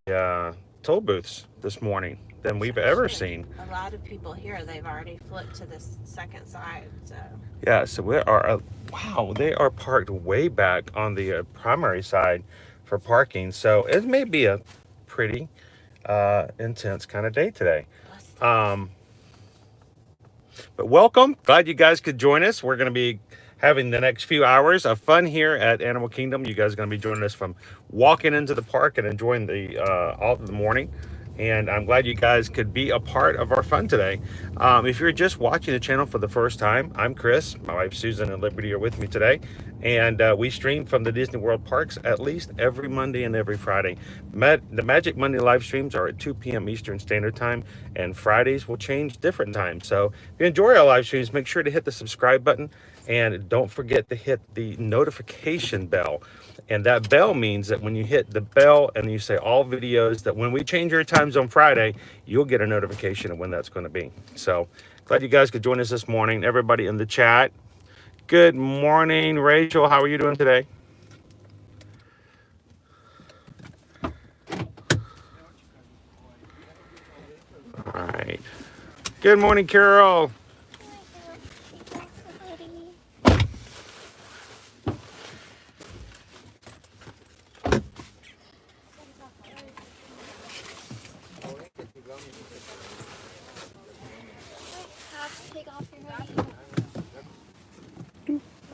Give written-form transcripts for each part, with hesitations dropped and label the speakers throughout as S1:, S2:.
S1: the toll booths this morning than we've ever seen.
S2: A lot of people here, they've already flipped to this second side. So
S1: Yeah, so we are, wow, they are parked way back on the primary side for parking. So it may be a pretty intense kind of day today. Um, but welcome. Glad you guys could join us. We're going to be having the next few hours of fun here at Animal Kingdom. You guys are going to be joining us from walking into the park and enjoying the all of the morning. And I'm glad you guys could be a part of our fun today. If you're just watching the channel for the first time, I'm Chris. My wife Susan and Liberty are with me today. And we stream from the Disney World parks at least every Monday and every Friday. The Magic Monday live streams are at 2 p.m. Eastern Standard Time, and Fridays will change different times. So if you enjoy our live streams, make sure to hit the subscribe button and don't forget to hit the notification bell. And that bell means that when you hit the bell and you say all videos, that when we change your times on Friday, you'll get a notification of when that's going to be. So glad you guys could join us this morning. Everybody in the chat, good morning. Rachel, how are you doing today? All right. Good morning, Carol.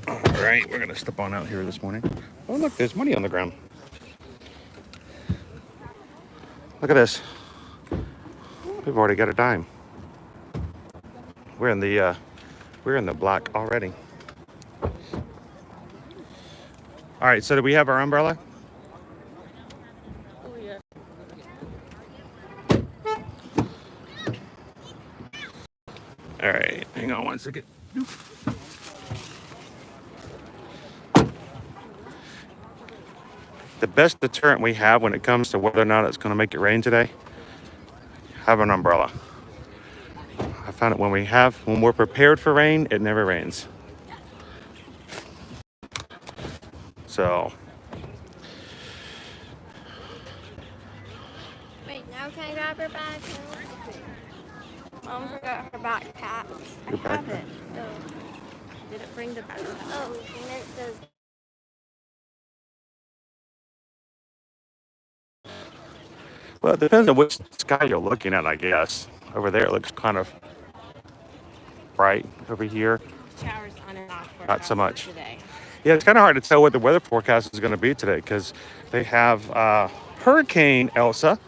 S1: All right, we're gonna step on out here this morning. Oh, look, there's money on the ground. Look at this. We've already got a dime. We're in the black already. All right, so do we have our umbrella?
S2: oh yeah.
S1: All right, hang on one second. The best deterrent we have when it comes to whether or not it's going to make it rain today, have an umbrella. I found it when we're prepared for rain, it never rains. So.
S3: Wait, now can I grab her bag? Mom forgot her backpack.
S1: Your
S2: I have
S1: backpack?
S2: it. Oh, did it bring the backpack?
S3: Oh, and it says.
S1: Well, it depends on which sky you're looking at, I guess. Over there, it looks kind of bright. Over here,
S2: Showers on and off for
S1: not so much.
S2: today.
S1: Yeah, it's kind of hard to tell what the weather forecast is going to be today because they have Hurricane Elsa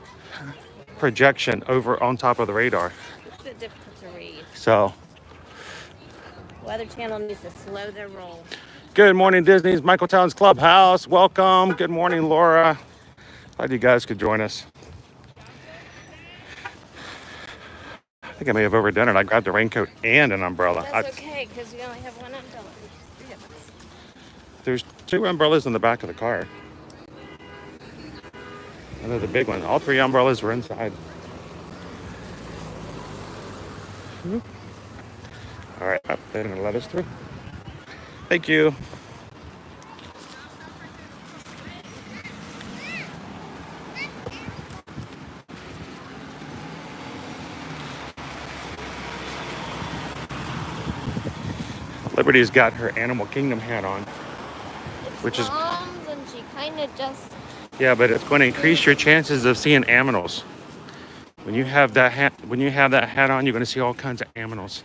S1: projection over on top of the radar.
S2: It's a bit difficult to read.
S1: So,
S2: Weather Channel needs to slow their roll.
S1: good morning, Disney's Michael Town's Clubhouse. Welcome. Good morning, Laura. Glad you guys could join us. I think I may have overdone it. I grabbed a raincoat and an umbrella.
S2: That's okay, because we only have one umbrella. There's 3 of us.
S1: There's 2 umbrellas in the back of the car. And they're the big one. All 3 umbrellas were inside. All right, they're gonna let us through. Thank you. Liberty's got her Animal Kingdom hat on, which is,
S3: Mom's, and she kind of just.
S1: yeah, but it's going to increase your chances of seeing aminals. When you have that hat on, you're going to see all kinds of aminals.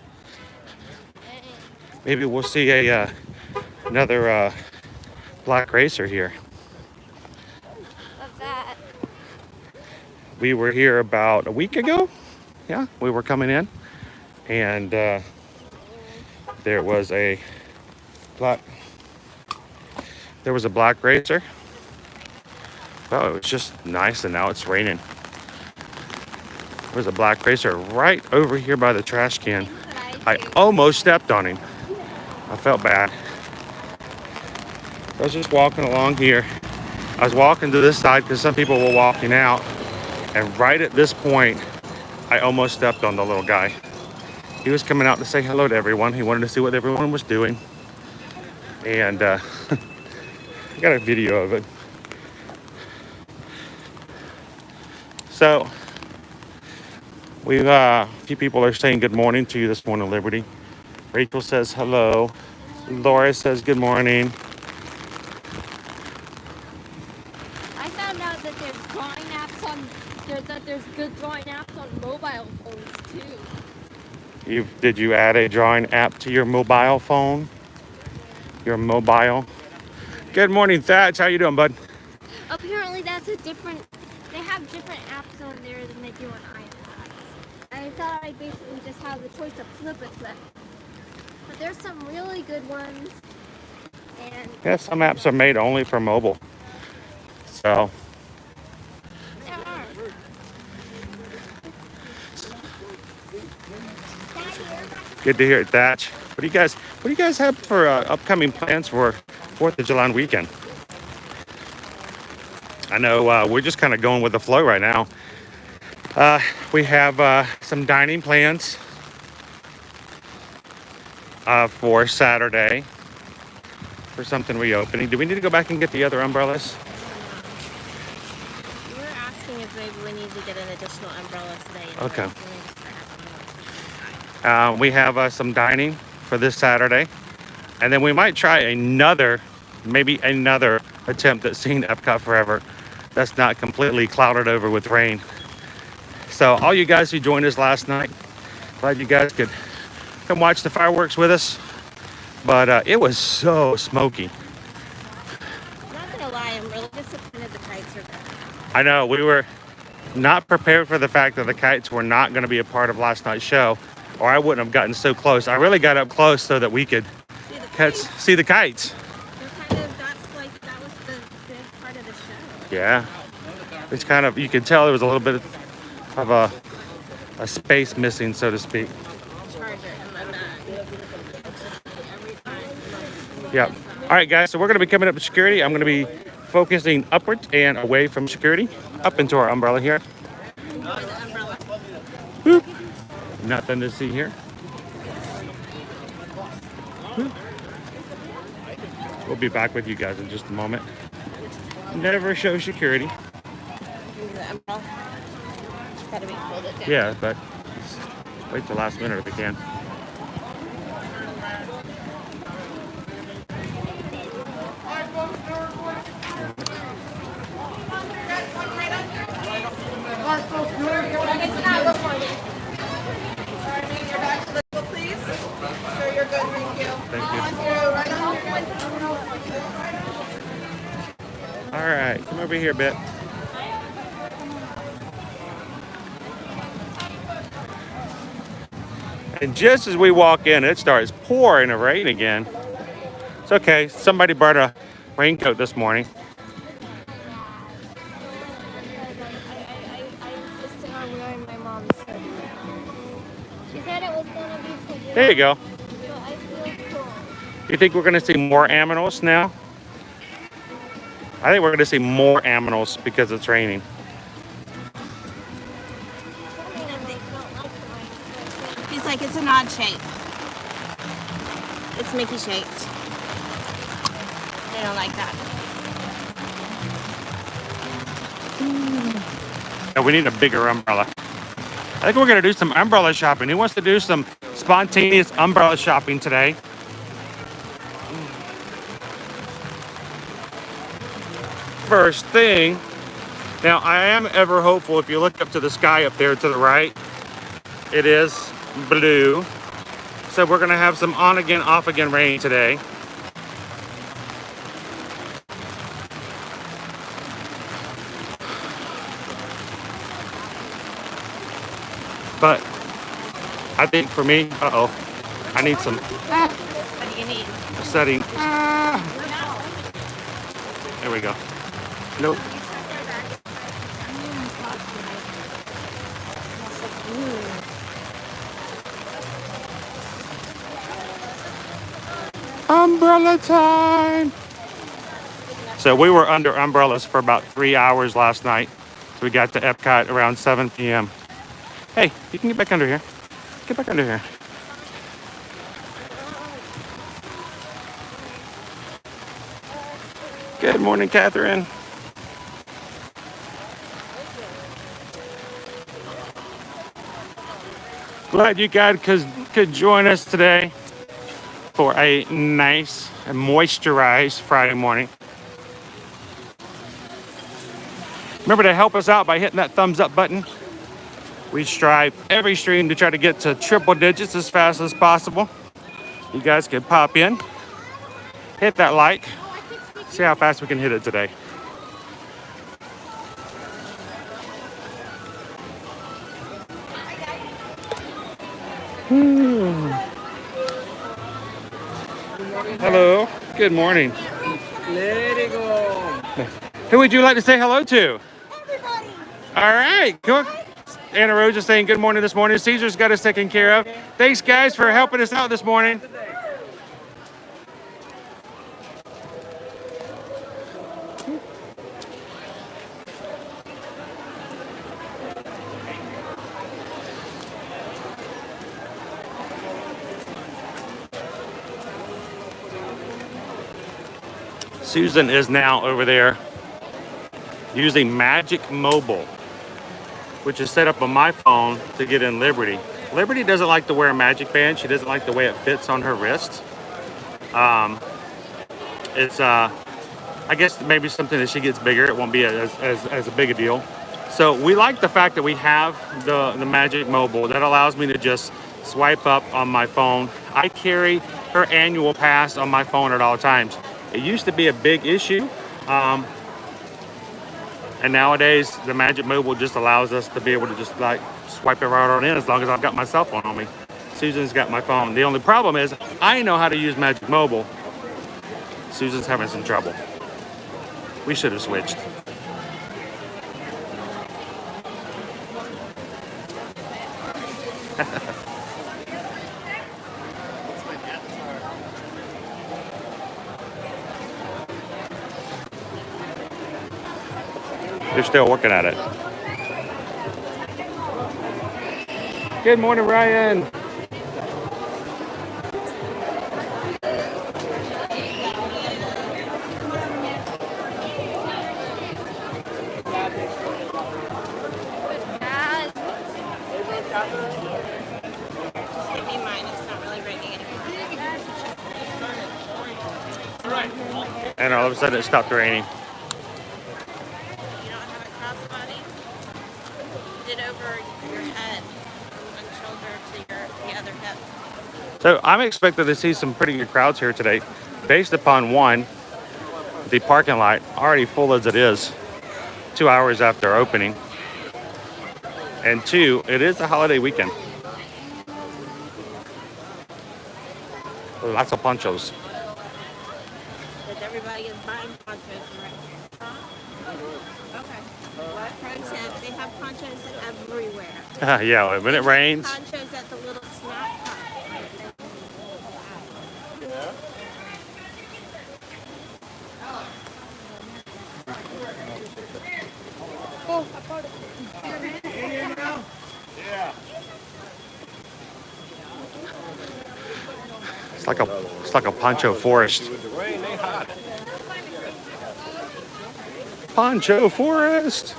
S1: Maybe we'll see another black racer here.
S3: What's that?
S1: We were here about a week ago. Yeah, we were coming in, and there was a black racer. Oh, it was just nice, and now it's raining. There's a black racer right over here by the trash can. I almost stepped on him. I felt bad. I was just walking along here. I was walking to this side because some people were walking out. And right at this point, I almost stepped on the little guy. He was coming out to say hello to everyone. He wanted to see what everyone was doing. And I got a video of it. So we've a few people are saying good morning to you this morning, Liberty. Rachel says hello. Laura says good morning.
S3: I found out that there's drawing apps on there's good drawing apps on mobile phones too.
S1: Did you add a drawing app to your mobile phone? Your mobile. Good morning, Thatch. How you doing, bud?
S3: Apparently that's a different. They have different apps on there than they do on iPads. I thought I basically just have the choice of flip and flip. But there's some really good ones. And
S1: Yeah, some apps are made only for mobile. So
S3: there are.
S1: good to hear it, Thatch. What do you guys have for upcoming plans for 4th of July weekend? I know we're just kind of going with the flow right now. We have some dining plans for Saturday for something reopening. Do we need to go back and get the other umbrellas?
S2: We were asking if maybe we need to get an additional umbrella today.
S1: Okay. We have some dining for this Saturday. And then we might try maybe another attempt at seeing Epcot Forever that's not completely clouded over with rain. So all you guys who joined us last night, glad you guys could come watch the fireworks with us. But it was so smoky.
S2: I'm not gonna lie, I'm really disappointed the kites are gone.
S1: I know, we were not prepared for the fact that the kites were not going to be a part of last night's show, or I wouldn't have gotten so close. I really got up close so that we could see the kites.
S2: That was the good part of the show.
S1: Yeah. It's kind of, you can tell there was a little bit of a space missing, so to speak.
S2: Charger in my bag. Every time.
S1: Yep. All right, guys, so we're going to be coming up to security. I'm going to be focusing upwards and away from security, up into our umbrella here.
S2: Enjoy the umbrella.
S1: Boop. Nothing to see here. Boop. We'll be back with you guys in just a moment. Never show security.
S2: The umbrella. It's gotta be folded down.
S1: Yeah, but wait till last minute if we can. Thank you. All right, come over here a bit. And just as we walk in, it starts pouring of rain again. It's okay. Somebody brought a raincoat this morning.
S3: I insisted on wearing my mom's hoodie. She said it was gonna be too warm.
S1: There you go.
S3: So I feel cool.
S1: You think we're going to see more aminals now? I think we're going to see more aminals because it's raining.
S2: He's like, it's an odd shape. It's Mickey shaped. They don't like that.
S1: No, we need a bigger umbrella. I think we're going to do some umbrella shopping. Who wants to do some spontaneous umbrella shopping today? First thing, now I am ever hopeful. If you look up to the sky up there to the right, it is blue. So we're going to have some on again, off again rain today. But I think for me, I need some
S2: What do you need?
S1: setting. There we go. Nope. Umbrella time. So we were under umbrellas for about 3 hours last night. So we got to Epcot around 7 p.m. Hey, you can get back under here. Get back under here. Good morning, Catherine. Glad you guys could join us today for a nice and moisturized Friday morning. Remember to help us out by hitting that thumbs up button. We strive every stream to try to get to triple digits as fast as possible. You guys can pop in, hit that like, see how fast we can hit it today. Hello, good morning.
S4: Let it go.
S1: Who would you like to say hello to?
S2: Everybody.
S1: All right, go. Anna Rose is saying good morning this morning. Caesar's got us taken care of. Thanks, guys, for helping us out this morning. Susan is now over there using Magic Mobile, which is set up on my phone to get in Liberty. Liberty doesn't like to wear a Magic Band. She doesn't like the way it fits on her wrist. It's, I guess maybe something as she gets bigger, it won't be as a big a deal. So we like the fact that we have the Magic Mobile that allows me to just swipe up on my phone. I carry her annual pass on my phone at all times. It used to be a big issue. And nowadays, the Magic Mobile just allows us to be able to just like swipe it right on in as long as I've got my cell phone on me. Susan's got my phone. The only problem is I know how to use Magic Mobile. Susan's having some trouble. We should have switched. They're still working at it. Good morning, Ryan.
S2: Maybe mine. It's not really raining anymore.
S1: And all of a sudden it stopped raining.
S2: You don't have a crossbody. Put it over your head, one shoulder to the other hip.
S1: So I'm expected to see some pretty good crowds here today, based upon one, the parking lot already full as it is 2 hours after opening, and two, it is a holiday weekend. Lots of ponchos.
S2: Because everybody is buying ponchos, right? Okay. Well, pro tip, they have ponchos everywhere.
S1: Yeah, when it rains.
S2: Ponchos at the little snack shop.
S1: It's like a poncho forest. Poncho forest.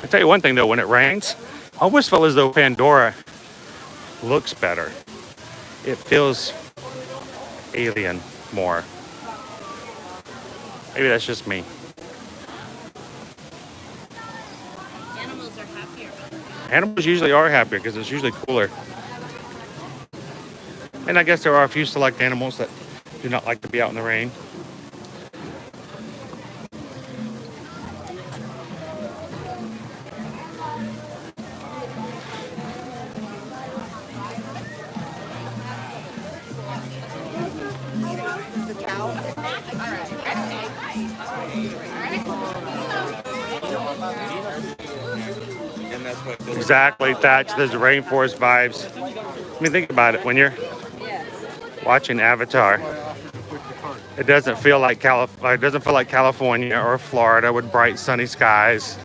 S1: I tell you one thing though, when it rains, I always feel as though Pandora looks better. It feels alien more. Maybe that's just me.
S2: Animals are happier.
S1: Animals usually are happier because it's usually cooler. And I guess there are a few select animals that do not like to be out in the rain. Exactly, Thatch. There's rainforest vibes. I mean, think about it. When you're watching Avatar, it doesn't feel like California or Florida with bright sunny skies.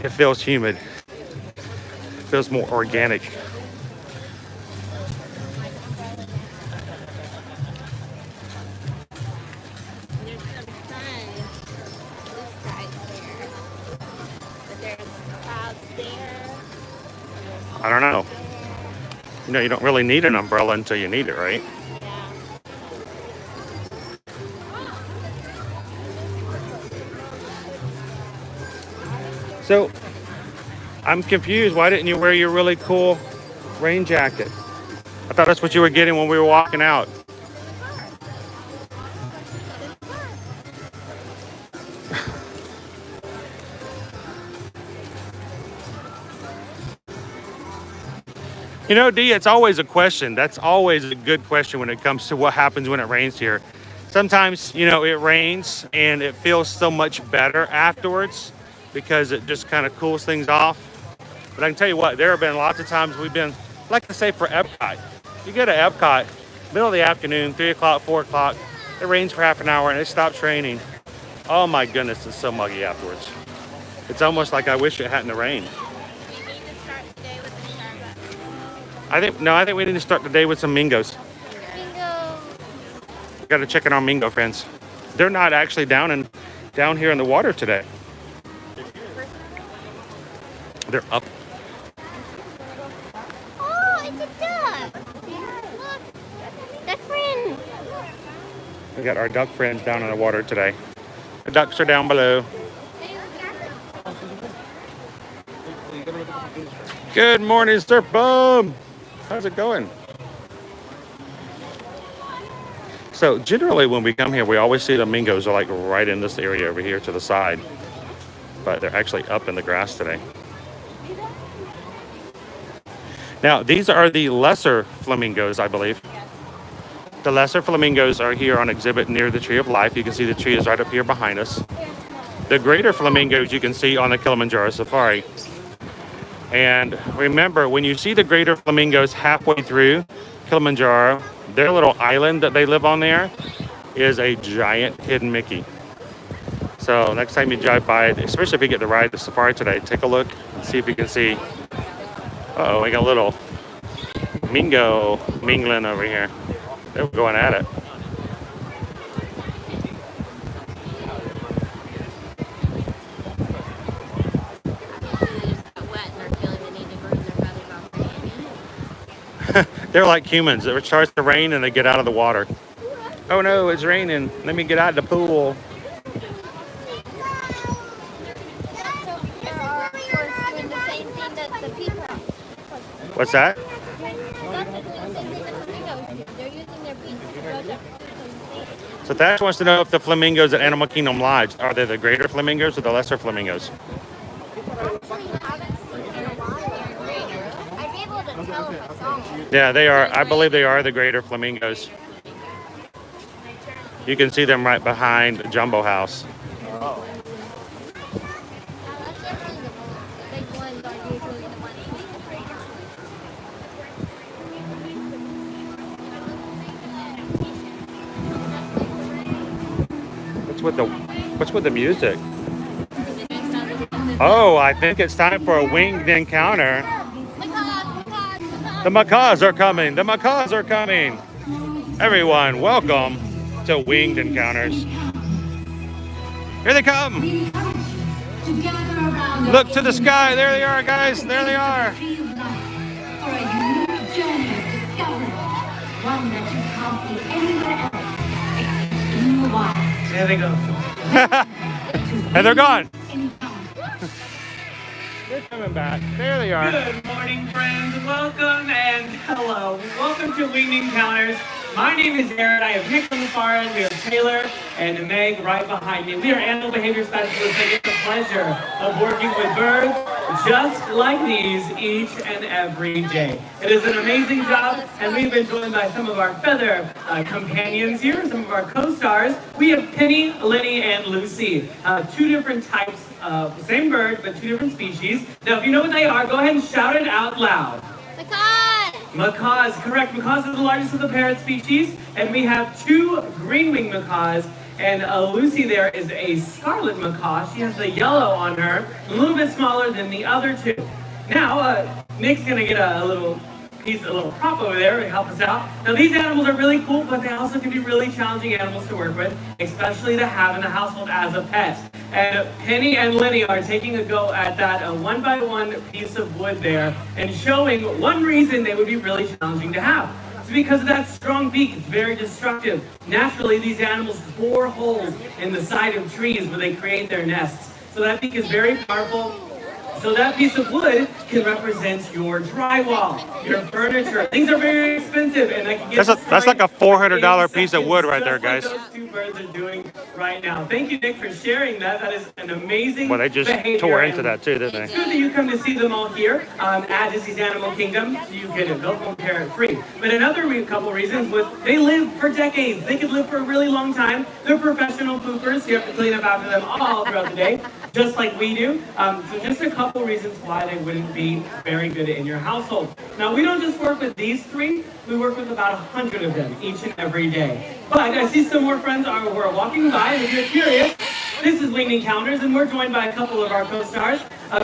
S1: It feels humid. It feels more organic.
S2: There's some sun this side here. But
S1: I don't know. You know, you don't really need an umbrella until you need it, right?
S2: Yeah.
S1: So, I'm confused. Why didn't you wear your really cool rain jacket? I thought that's what you were getting when we were walking out. You know, Dee, it's always a question. That's always a good question when it comes to what happens when it rains here. Sometimes, you know, it rains and it feels so much better afterwards because it just kind of cools things off. But I can tell you what, there have been lots of times we've been, like I say, for Epcot. You go to Epcot, middle of the afternoon, 3 o'clock, 4 o'clock, it rains for half an hour and it stops raining. Oh my goodness, it's so muggy afterwards. It's almost like I wish it hadn't rained.
S2: We need to start the day with the Starbucks.
S1: I think we need to start the day with some Mingos.
S3: Bingo.
S1: Got to check in on Mingo friends. They're not actually down here in the water today. They're up.
S3: Oh, it's a duck. Look, duck friend.
S1: We got our duck friends down in the water today. The ducks are down below. Good morning, Surf Bum. How's it going? So generally when we come here, we always see the Mingos are like right in this area over here to the side. But they're actually up in the grass today. Now, these are the lesser flamingos, I believe. The lesser flamingos are here on exhibit near the Tree of Life. You can see the tree is right up here behind us. The greater flamingos you can see on the Kilimanjaro Safari. And remember, when you see the greater flamingos halfway through Kilimanjaro, their little island that they live on there is a giant hidden Mickey. So next time you drive by it, especially if you get to ride the safari today, take a look and see if you can see. Uh-oh, we got a little Mingo mingling over here. They're going at it.
S2: They just got wet and are feeling the need to groom their feathers off.
S1: They're like humans. It starts to rain and they get out of the water. Oh no, it's raining. Let me get out of the pool. What's that? So Thatch wants to know if the flamingos at Animal Kingdom Lodge, are they the greater flamingos or the lesser flamingos? Yeah, they are. I believe they are the greater flamingos. You can see them right behind Jumbo House. What's with the music? Oh, I think it's time for a winged encounter. The macaws are coming. The macaws are coming. Everyone, welcome to Winged Encounters. Here they come. Look to the sky. There they are, guys. There they are.
S4: There they go.
S1: And they're gone. They're coming back. There they are.
S4: Good morning, friends. Welcome and hello. Welcome to Winged Encounters. My name is Aaron. I have Nick on the far end. We have Taylor and Meg right behind me. We are animal behavior specialists that get the pleasure of working with birds just like these each and every day. It is an amazing job, and we've been joined by some of our feather companions here, some of our co-stars. We have Penny, Lenny, and Lucy. Two different types of the same bird, but two different species. Now, if you know what they are, go ahead and shout it out loud.
S3: Macaws!
S4: Macaws, correct. Macaws are the largest of the parrot species, and we have two green-winged macaws, and Lucy there is a scarlet macaw. She has the yellow on her, a little bit smaller than the other two. Now, Nick's gonna get a little prop over there to help us out. Now, these animals are really cool, but they also can be really challenging animals to work with, especially to have in the household as a pet. And Penny and Lenny are taking a go at that one by one piece of wood there and showing one reason they would be really challenging to have. It's because of that strong beak. It's very destructive. Naturally, these animals bore holes in the side of trees where they create their nests. So that beak is very powerful. So that piece of wood can represent your drywall, your furniture. Things are very expensive, and I can get
S1: That's like a $400 piece of wood right there, guys.
S4: Like those two birds are doing right now. Thank you, Nick, for sharing that. That is an amazing.
S1: Well, they just
S4: behavior,
S1: tore into
S4: and
S1: that too, didn't
S4: it's
S1: they?
S4: good that you come to see them all here at Disney's Animal Kingdom. So you get a adult home parent free. But another couple reasons was they live for decades. They could live for a really long time. They're professional poopers. You have to clean up after them all throughout the day, just like we do. So just a couple reasons why they wouldn't be very good in your household. Now, we don't just work with these three. We work with about 100 of them each and every day. But I see some more friends who are walking by, and if you're curious, this is Winged Encounters, and we're joined by a couple of our co-stars,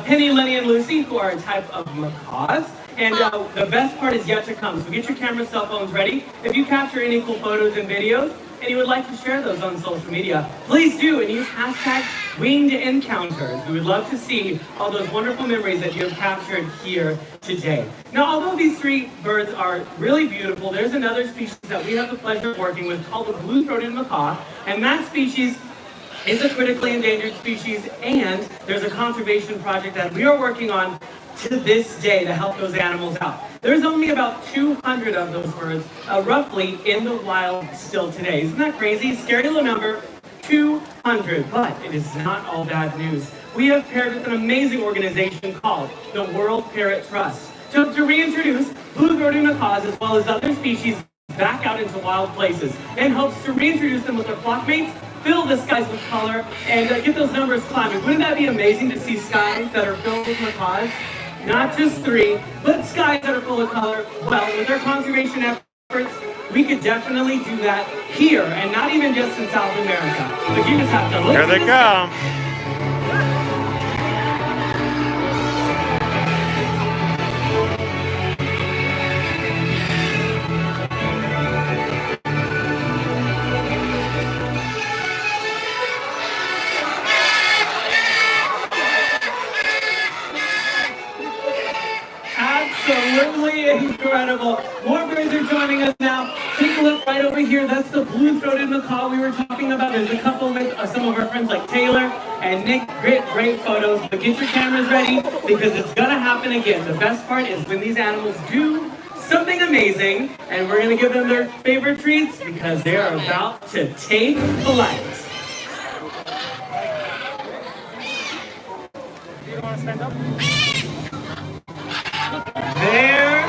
S4: Penny, Lenny, and Lucy, who are a type of macaws. And the best part is yet to come. So get your camera, cell phones ready. If you capture any cool photos and videos, and you would like to share those on social media, please do, and use hashtag Winged Encounters. We would love to see all those wonderful memories that you have captured here today. Now, although these three birds are really beautiful, there's another species that we have the pleasure of working with called the blue-throated macaw, and that species is a critically endangered species, and there's a conservation project that we are working on to this day to help those animals out. There's only about 200 of those birds, roughly, in the wild still today. Isn't that crazy? Scary little number, 200. But it is not all bad news. We have paired with an amazing organization called the World Parrot Trust to reintroduce blue-throated macaws as well as other species back out into wild places, and hopes to reintroduce them with their flockmates, fill the skies with color, and get those numbers climbing. Wouldn't that be amazing to see skies that are filled with macaws? Not just three, but skies that are full of color. Well, with our conservation efforts, we could definitely do that here, and not even just in South America. But you just have to look.
S1: Here they come.
S4: Absolutely incredible. More birds are joining us now. Take a look right over here. That's the blue-throated macaw we were talking about. There's a couple with some of our friends like Taylor and Nick. Great photos. But get your cameras ready because it's going to happen again. The best part is when these animals do something amazing, and we're going to give them their favorite treats because they are about to take flight. You want to stand up? There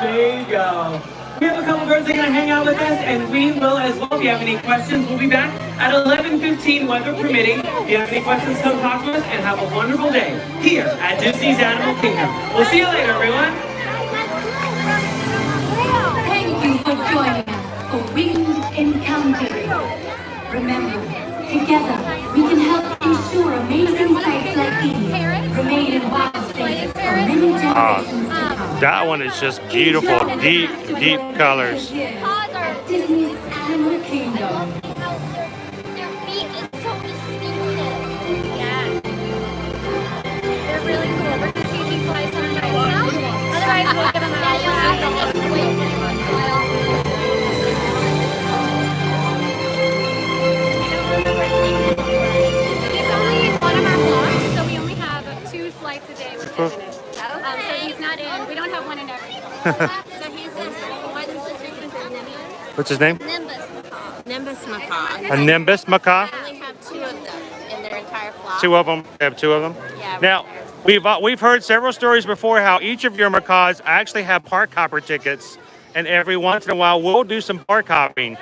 S4: they go. We have a couple birds that are going to hang out with us, and we will as well. If you have any questions, we'll be back at 11:15, weather permitting. If you have any questions, come talk to us, and have a wonderful day here at Disney's Animal Kingdom. We'll see you later, everyone.
S5: Thank you for joining us for Winged Encounters. Remember, together we can help ensure amazing sights like these remain in wild places for many generations to come.
S1: That one is just beautiful, deep colors.
S5: Disney's Animal Kingdom.
S3: Their beak is so distinctive. Yeah. They're really cool. We're gonna see if he flies down by himself. Otherwise, we'll give him a He's only in one of our blocks, so we only have 2 flights a day with him in it. So he's not in. We don't have one in every. So he's this one. This is Nimbus.
S1: What's his name?
S3: Nimbus macaw.
S2: Nimbus macaw.
S1: A Nimbus macaw?
S2: They only have 2 of them in their entire flock.
S1: 2 of them. They have 2 of them.
S2: Yeah.
S1: Now, we've heard several stories before how each of your macaws actually have park hopper tickets, and every once in a while we'll do some park hopping.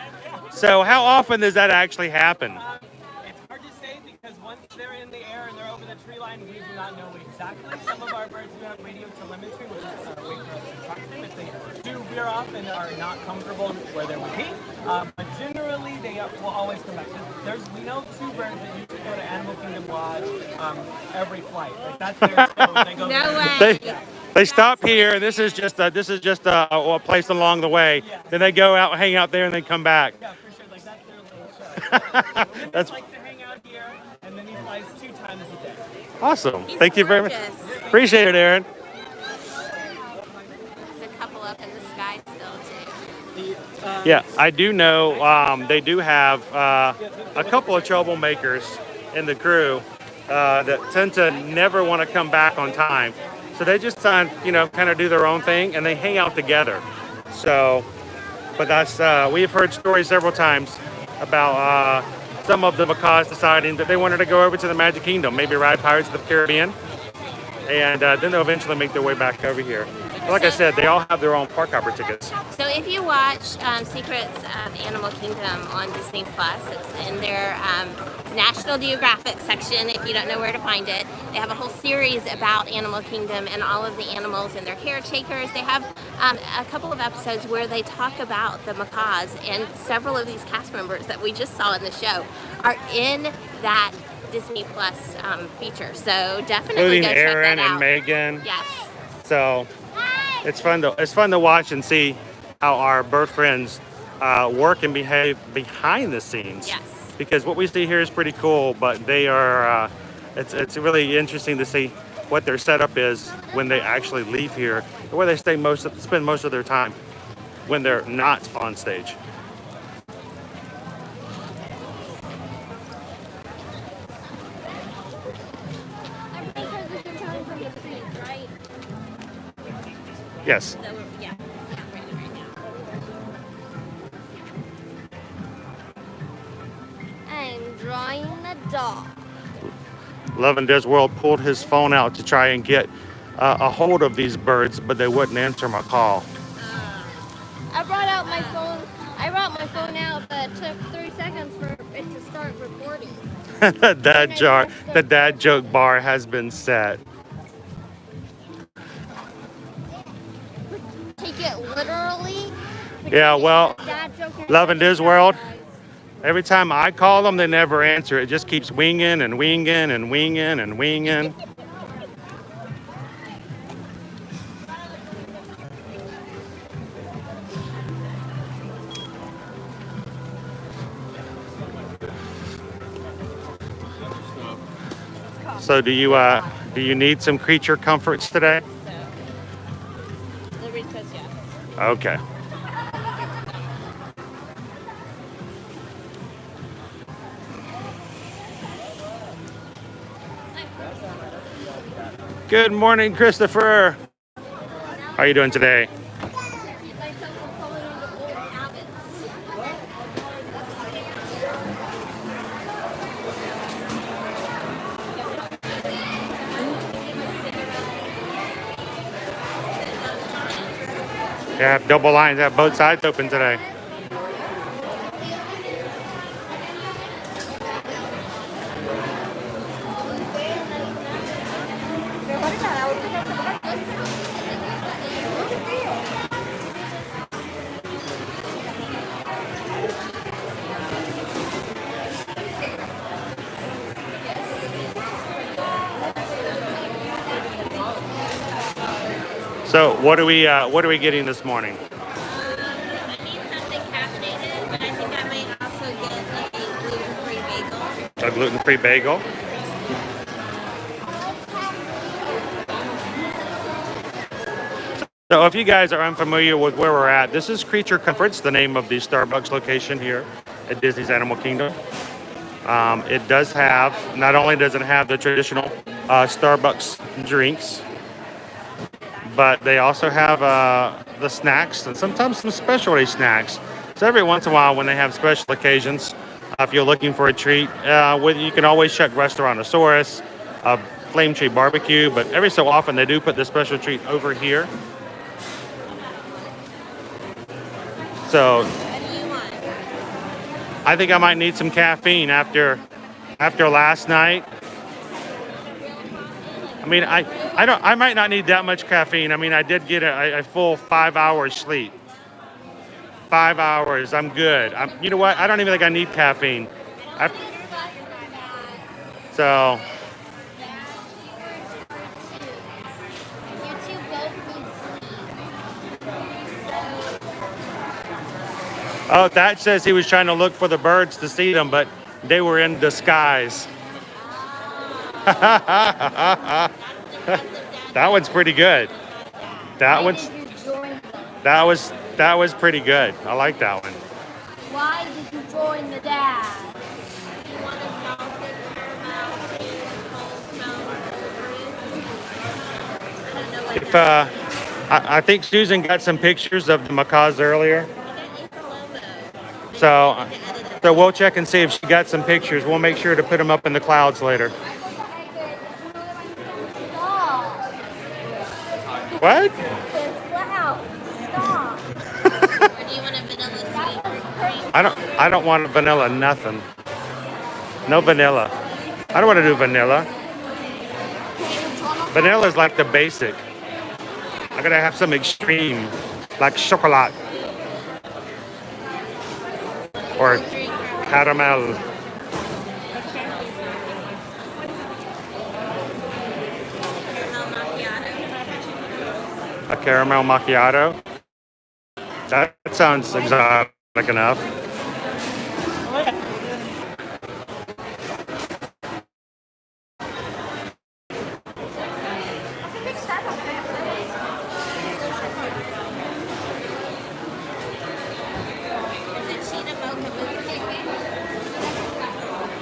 S1: So how often does that actually happen?
S4: It's hard to say because once they're in the air and they're over the tree line, we do not know exactly. Some of our birds do have radio telemetry, which is a way for us to track them if they do veer off and are not comfortable where they would be. But generally, they will always come back. So we know 2 birds that usually go to Animal Kingdom Lodge every flight. Like that's their show. They go
S2: No
S4: there.
S2: way.
S1: They stop here, and this is just a place along the way. Then they go out, hang out there, and then come back.
S4: Yeah, for sure. Like that's their little show.
S1: That's
S4: Like to hang out here, and then these flies 2 times a day.
S1: Awesome.
S2: He's
S1: Thank you very much.
S2: gorgeous.
S1: Appreciate it, Aaron.
S2: There's a couple up in the sky still too.
S1: Yeah, I do know they do have a couple of troublemakers in the crew that tend to never want to come back on time. So they just kind of do their own thing and they hang out together. So, but that's we've heard stories several times about some of the macaws deciding that they wanted to go over to the Magic Kingdom, maybe ride Pirates of the Caribbean, and then they'll eventually make their way back over here. Like I said, they all have their own park hopper tickets.
S2: So if you watch Secrets of Animal Kingdom on Disney Plus, it's in their National Geographic section. If you don't know where to find it, they have a whole series about Animal Kingdom and all of the animals and their caretakers. They have a couple of episodes where they talk about the macaws, and several of these cast members that we just saw in the show are in that Disney Plus feature. So definitely
S1: Including
S2: go check
S1: Aaron
S2: that out.
S1: and Megan.
S2: Yes.
S1: So it's fun to watch and see how our bird friends work and behave behind the scenes.
S2: Yes.
S1: Because what we see here is pretty cool, but they are it's really interesting to see what their setup is when they actually leave here, and where they spend most of their time when they're not on stage.
S3: I'm pretty sure this is coming from the trees, right?
S1: Yes.
S2: So yeah, it's raining right now.
S3: I'm drawing the dog.
S1: Love and Disneyworld pulled his phone out to try and get a hold of these birds, but they wouldn't answer my call.
S3: I brought my phone out, but it took 3 seconds for it to start recording.
S1: The dad joke bar has been set.
S3: Take it literally.
S1: Yeah, well,
S3: Dad joke has
S1: Love and
S3: been
S1: Disneyworld.
S3: guys.
S1: Every time I call them, they never answer. It just keeps winging and winging and winging and winging. So do you need some creature comforts today?
S2: The read says yes.
S1: Okay. Good morning, Christopher. How are you doing today?
S3: Myself from falling into old habits.
S1: They have double lines, have both sides open today. So what are we getting this morning?
S2: I need something caffeinated, but I think I might also get a gluten-free bagel.
S1: A gluten-free bagel. So if you guys are unfamiliar with where we're at, this is Creature Comforts, the name of the Starbucks location here at Disney's Animal Kingdom. It does have, not only does it have the traditional Starbucks drinks, but they also have the snacks and sometimes some specialty snacks. So every once in a while when they have special occasions, if you're looking for a treat, you can always check Restaurantosaurus, Flame Tree Barbecue, but every so often they do put the special treat over here. So
S2: What do you want?
S1: I think I might need some caffeine after last night. I mean, I might not need that much caffeine. I mean, I did get a full 5 hours sleep. 5 hours, I'm good. You know what? I don't even think I need caffeine. So,
S3: You two both need sleep.
S1: oh, that says he was trying to look for the birds to see them, but they were in disguise. That one's pretty good. That
S3: Why
S1: one's
S3: did you join them?
S1: that was pretty good. I like that one.
S3: Why did you join the dad?
S1: If I think Susan got some pictures of the macaws earlier, so we'll check and see if she got some pictures. We'll make sure to put them up in the clouds later.
S3: Stop.
S1: What?
S3: Wow. Stop.
S2: Or do you want a vanilla sweet cream?
S1: I don't want vanilla nothing. No vanilla. I don't want to do vanilla. Vanilla is like the basic. I gotta have some extreme, like chocolate or caramel. A caramel macchiato. That sounds exotic enough.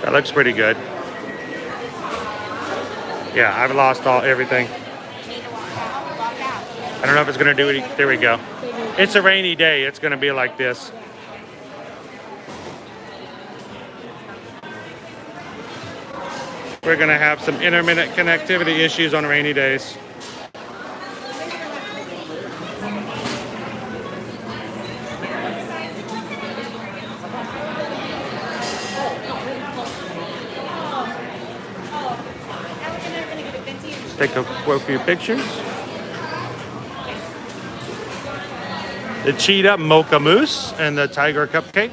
S1: That looks pretty good. Yeah, I've lost everything. I don't know if it's gonna do it. There we go. It's a rainy day. It's gonna be like this. We're gonna have some intermittent connectivity issues on rainy days. Take a few pictures. The cheetah mocha mousse and the tiger cupcake.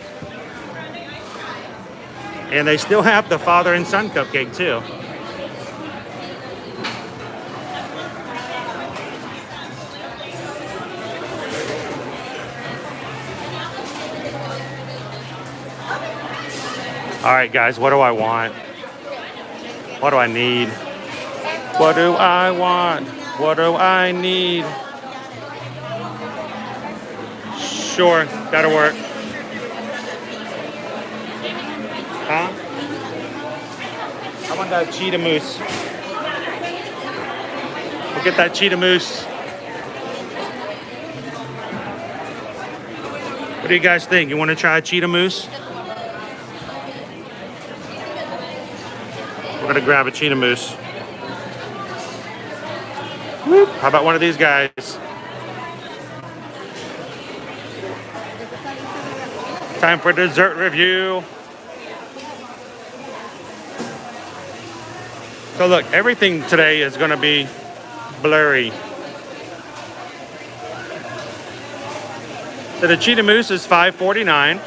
S1: And they still have the father and son cupcake too. All right, guys, what do I want? What do I need? What do I want? What do I need? Sure, that'll work. Huh? I want that cheetah mousse. We'll get that cheetah mousse. What do you guys think? You want to try a cheetah mousse? We're gonna grab a cheetah mousse. Whoop. How about one of these guys? Time for dessert review. So look, everything today is gonna be blurry. So the cheetah mousse is $5.49.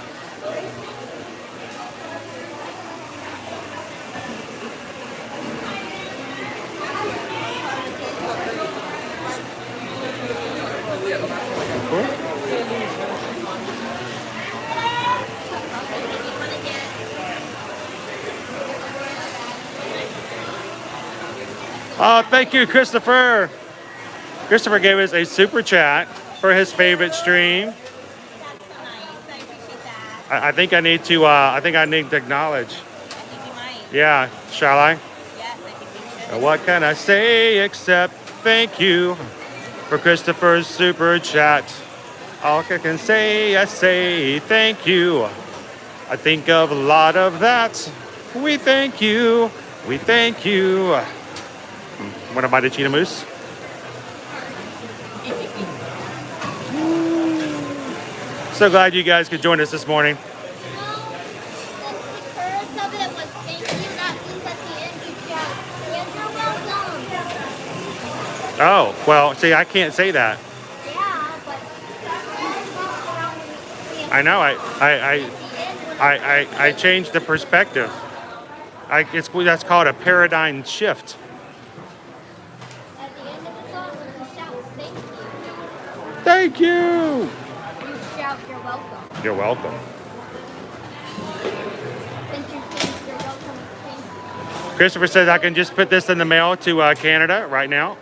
S1: Oh, thank you, Christopher. Christopher gave us a super chat for his favorite stream. I think I need to. I think I need to acknowledge. Yeah, shall I? Yes, I think you should. What can I say except thank you for Christopher's super chat? All I can say, I say thank you. I think of a lot of that. We thank you. We thank you. Want to buy the cheetah mousse? So glad you guys could join us this morning.
S3: The purpose of it was thank you. That means at the end you shout, and you're welcome.
S1: Oh, well, see, I can't say that.
S3: Yeah, but
S1: I know. I changed the perspective. That's called a paradigm shift.
S3: at the end of the song when you shout
S1: Thank
S3: thank you,
S1: you.
S3: you shout you're welcome.
S1: You're welcome.
S3: Since you think you're welcome, thank you.
S1: Christopher says I can just put this in the mail to Canada right now.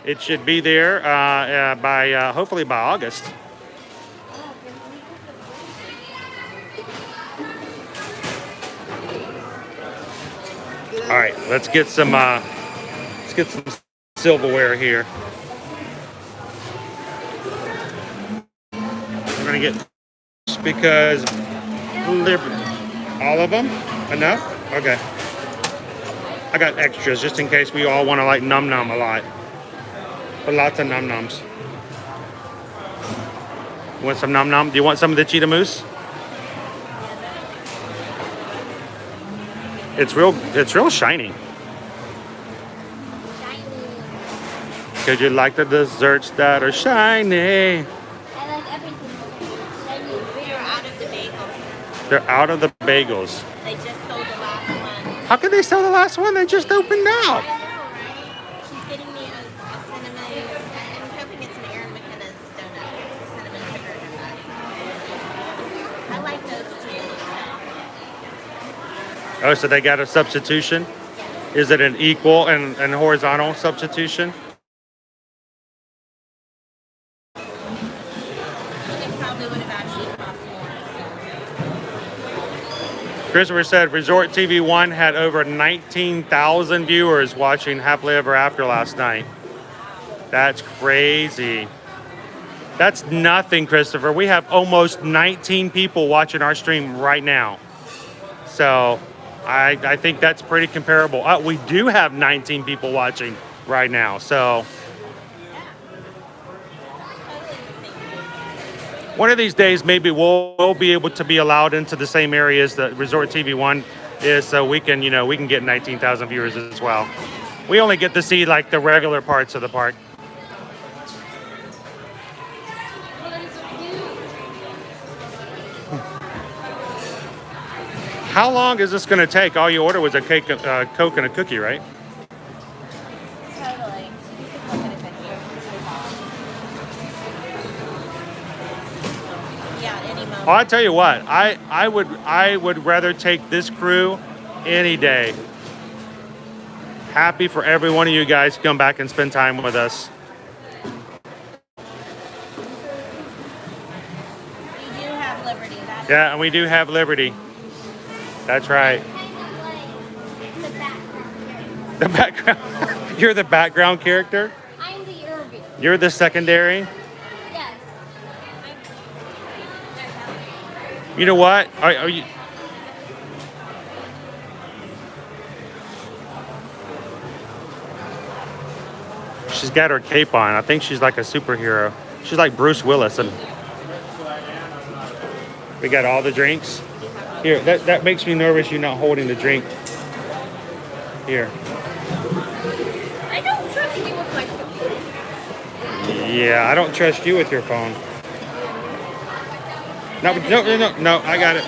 S1: It should be there by hopefully by August. All right, let's get some silverware here. We're gonna get because all of them enough. Okay, I got extras just in case we all want to like num num a lot. But lots of num nums. You want some num num? Do you want some of the cheetah mousse? It's real shiny. Because you like the desserts that are shiny.
S3: I like everything.
S2: They're out of the bagels.
S1: They're out of the bagels.
S2: They just sold the last one.
S1: How could they sell the last one? They just opened
S2: I
S1: out.
S2: don't know, right? She's getting me a cinnamon. I'm hoping it's an Aaron McKenna's donut. It's a cinnamon sugar donut. I like those too.
S1: Oh, so they got a substitution? Is it an equal and horizontal substitution?
S2: It probably would have actually cost more.
S1: Christopher said Resort TV 1 had over 19,000 viewers watching Happily Ever After last night. That's crazy. That's nothing, Christopher. We have almost 19 people watching our stream right now. So I think that's pretty comparable. We do have 19 people watching right now. So one of these days, maybe we'll be able to be allowed into the same areas that Resort TV 1 is, so we can get 19,000 viewers as well. We only get to see like the regular parts of the park. How long is this going to take? All you ordered was a cake, Coke, and a cookie, right?
S2: Totally. Yeah, at any moment.
S1: Oh, I tell you what, I would rather take this crew any day. Happy for every one of you guys to come back and spend time with us.
S2: We do have Liberty. That's
S1: Yeah, and we do have Liberty. That's right.
S3: The background.
S1: The background. You're the background character.
S3: I'm the Irving.
S1: You're the secondary.
S3: Yes.
S1: You know what? Are you? She's got her cape on. I think she's like a superhero. She's like Bruce Willis. And we got all the drinks. Here, that makes me nervous. You're not holding the drink. Here.
S3: I don't trust you with my phone.
S1: Yeah, I don't trust you with your phone. No, I got it.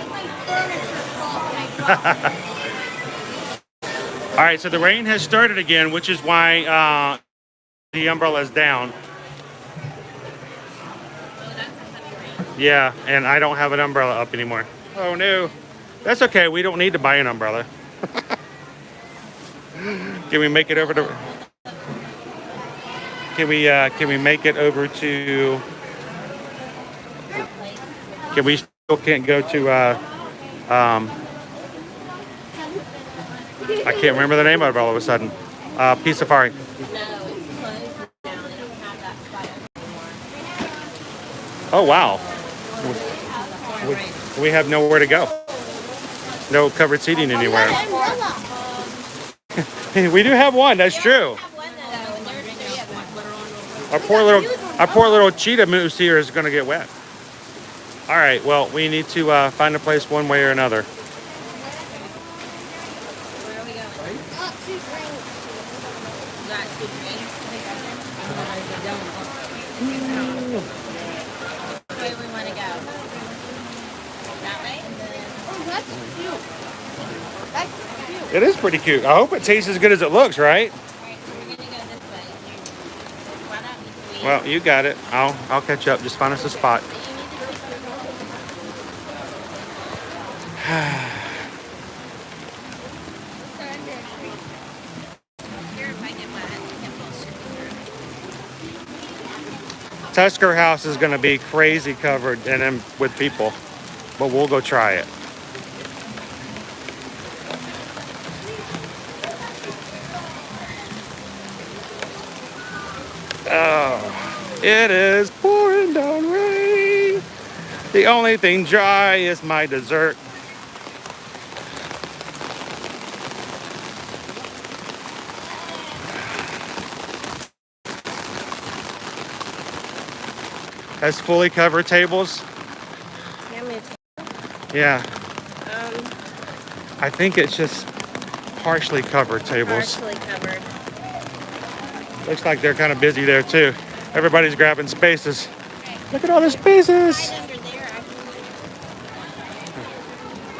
S1: All right, so the rain has started again, which is why the umbrella is down. Yeah, and I don't have an umbrella up anymore. Oh no. That's okay. We don't need to buy an umbrella. Can we make it over to? Can we make it over to? Can we still can't go to? I can't remember the name of it all of a sudden. Peace Safari.
S2: No, it's closed now. They don't have that spot anymore.
S1: Oh wow. We have nowhere to go. No covered seating anywhere. We do have one. That's true. Our poor little cheetah moose here is going to get wet. All right. Well, we need to find a place one way or another.
S2: Where are we going? Got 2 drinks. Where do we want to go? That way?
S3: Oh, that's cute. That's cute.
S1: It is pretty cute. I hope it tastes as good as it looks, right?
S2: Alright, so we're gonna go this way. Why not we
S1: Well, you got it. I'll catch up. Just find us a spot. Tusker House is gonna be crazy covered and then with people, but we'll go try it. Oh, it is pouring down rain. The only thing dry is my dessert. Has fully covered tables. Yeah. I think it's just partially covered tables.
S2: Partially covered.
S1: Looks like they're kind of busy there too. Everybody's grabbing spaces. Look at all the spaces.
S2: Right under there,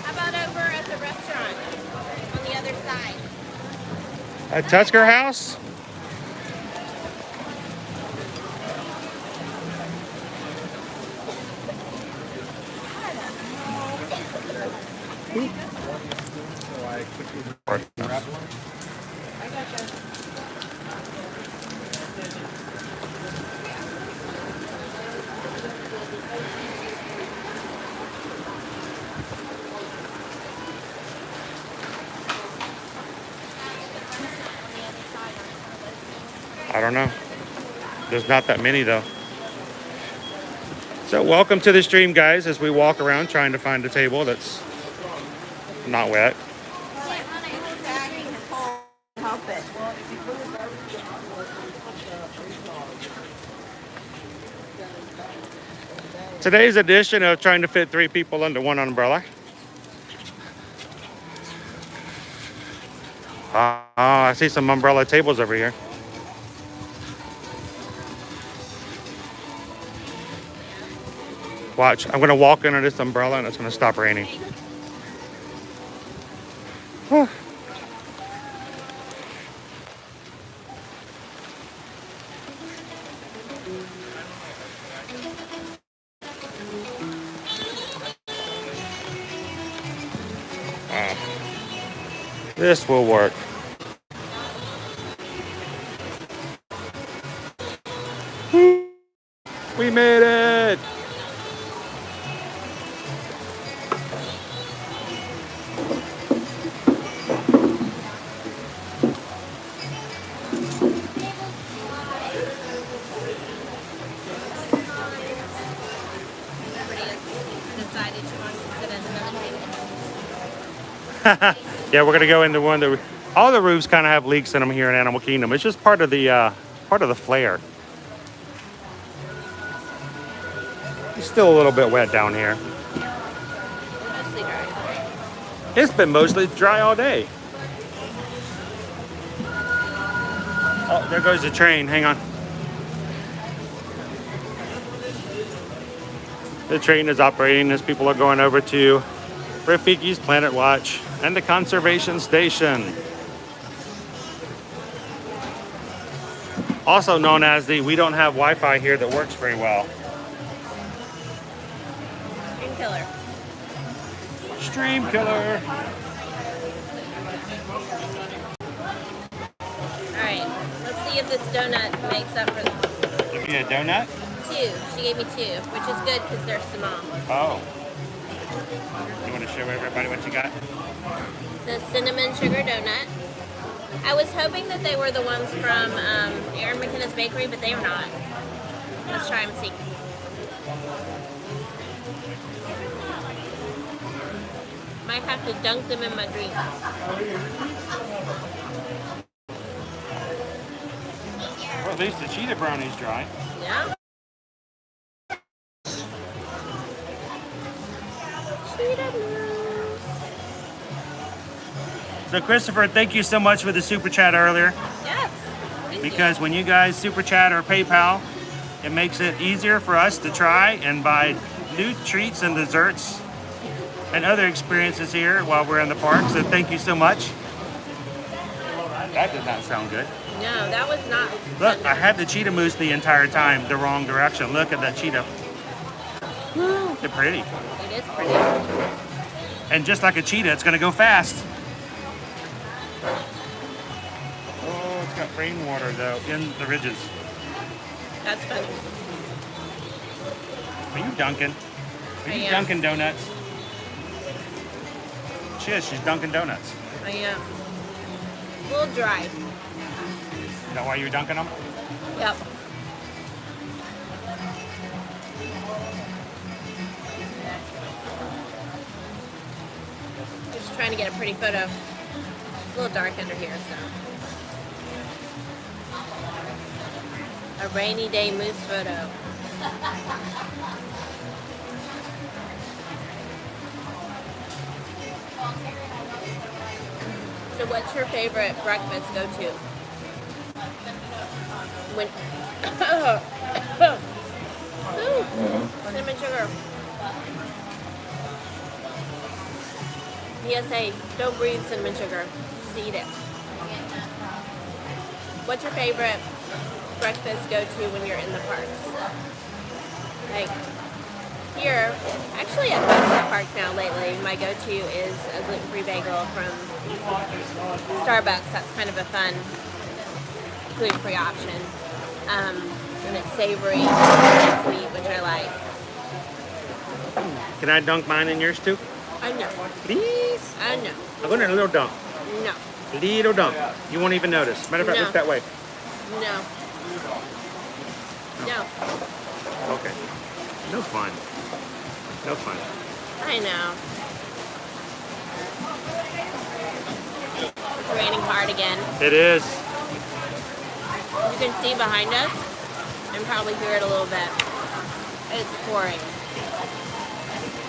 S2: How about over at the restaurant on the other side?
S1: At Tusker House? I don't know. There's not that many though. So welcome to the stream, guys, as we walk around trying to find a table that's not wet.
S2: Help it.
S1: Today's edition of trying to fit 3 people under one umbrella. I see some umbrella tables over here. Watch, I'm gonna walk under this umbrella and it's gonna stop raining. Whew. This will work. We made it! Yeah, we're gonna go into one that all the roofs kind of have leaks in them here in Animal Kingdom. It's just part of the flair. It's still a little bit wet down here.
S2: Mostly dry.
S1: It's been mostly dry all day. Oh, there goes the train. Hang on. The train is operating as people are going over to Rafiki's Planet Watch and the conservation station. Also known as the we don't have Wi-Fi here that works very well.
S2: Stream killer.
S1: Stream killer.
S2: Alright, let's see if this donut makes up for the
S1: Give me a donut?
S2: 2. She gave me 2, which is good because they're small.
S1: Oh. You want to show everybody what you got?
S2: It's a cinnamon sugar donut. I was hoping that they were the ones from Aaron McKenna's Bakery, but they are not. Let's try them and see. Might have to dunk them in my drink.
S1: Well, at least the cheetah brownie's dry.
S2: Yeah?
S1: So Christopher, thank you so much for the super chat earlier.
S2: Yes.
S1: Because when you guys super chat or PayPal, it makes it easier for us to try and buy new treats and desserts and other experiences here while we're in the park. So thank you so much. That did not sound good.
S2: No, that was not.
S1: Look, I had the cheetah moose the entire time, the wrong direction. Look at that cheetah. Woo, they're pretty.
S2: It is pretty.
S1: And just like a cheetah, it's gonna go fast. Oh, it's got rainwater though in the ridges.
S2: That's funny.
S1: Are you dunking? Are
S2: I
S1: you
S2: am.
S1: dunking donuts? She is. She's dunking donuts.
S2: I am. A little dry.
S1: Is that why you're dunking them?
S2: Yep. Just trying to get a pretty photo. It's a little dark under here, so. A rainy day moose photo. So what's your favorite breakfast go-to? When Ooh, cinnamon sugar. PSA, don't breathe cinnamon sugar. Just eat it. What's your favorite breakfast go-to when you're in the parks? Like here, actually at most of the parks now lately, my go-to is a gluten-free bagel from Starbucks. That's kind of a fun gluten-free option. And it's savory and sweet, which I like.
S1: Can I dunk mine in yours too?
S2: I know.
S1: Please?
S2: I know.
S1: I'm going to a little dunk.
S2: No.
S1: Little dunk. You won't even notice. Matter of fact,
S2: No.
S1: look that way.
S2: No. No.
S1: Okay. No fun. No fun.
S2: I know. It's raining hard again.
S1: It is.
S2: You can see behind us and probably hear it a little bit. It's pouring.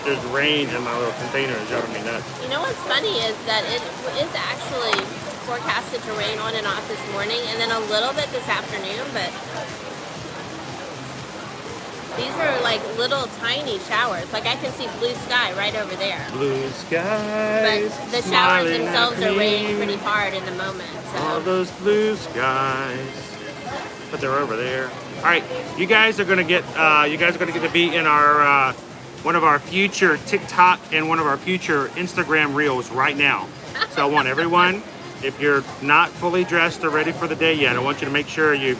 S1: There's rain in my little container. It's driving me nuts.
S2: You know what's funny is that it is actually forecasted to rain on and off this morning and then a little bit this afternoon, but these are like little tiny showers. Like I can see blue sky right over there.
S1: Blue skies.
S2: But the showers
S1: smiling
S2: themselves
S1: at
S2: are raining
S1: me.
S2: pretty hard in the moment.
S1: All
S2: So
S1: those blue skies. But they're over there. All right, you guys are gonna get to be in our one of our future TikTok and one of our future Instagram reels right now. So I want everyone, if you're not fully dressed or ready for the day yet, I want you to make sure you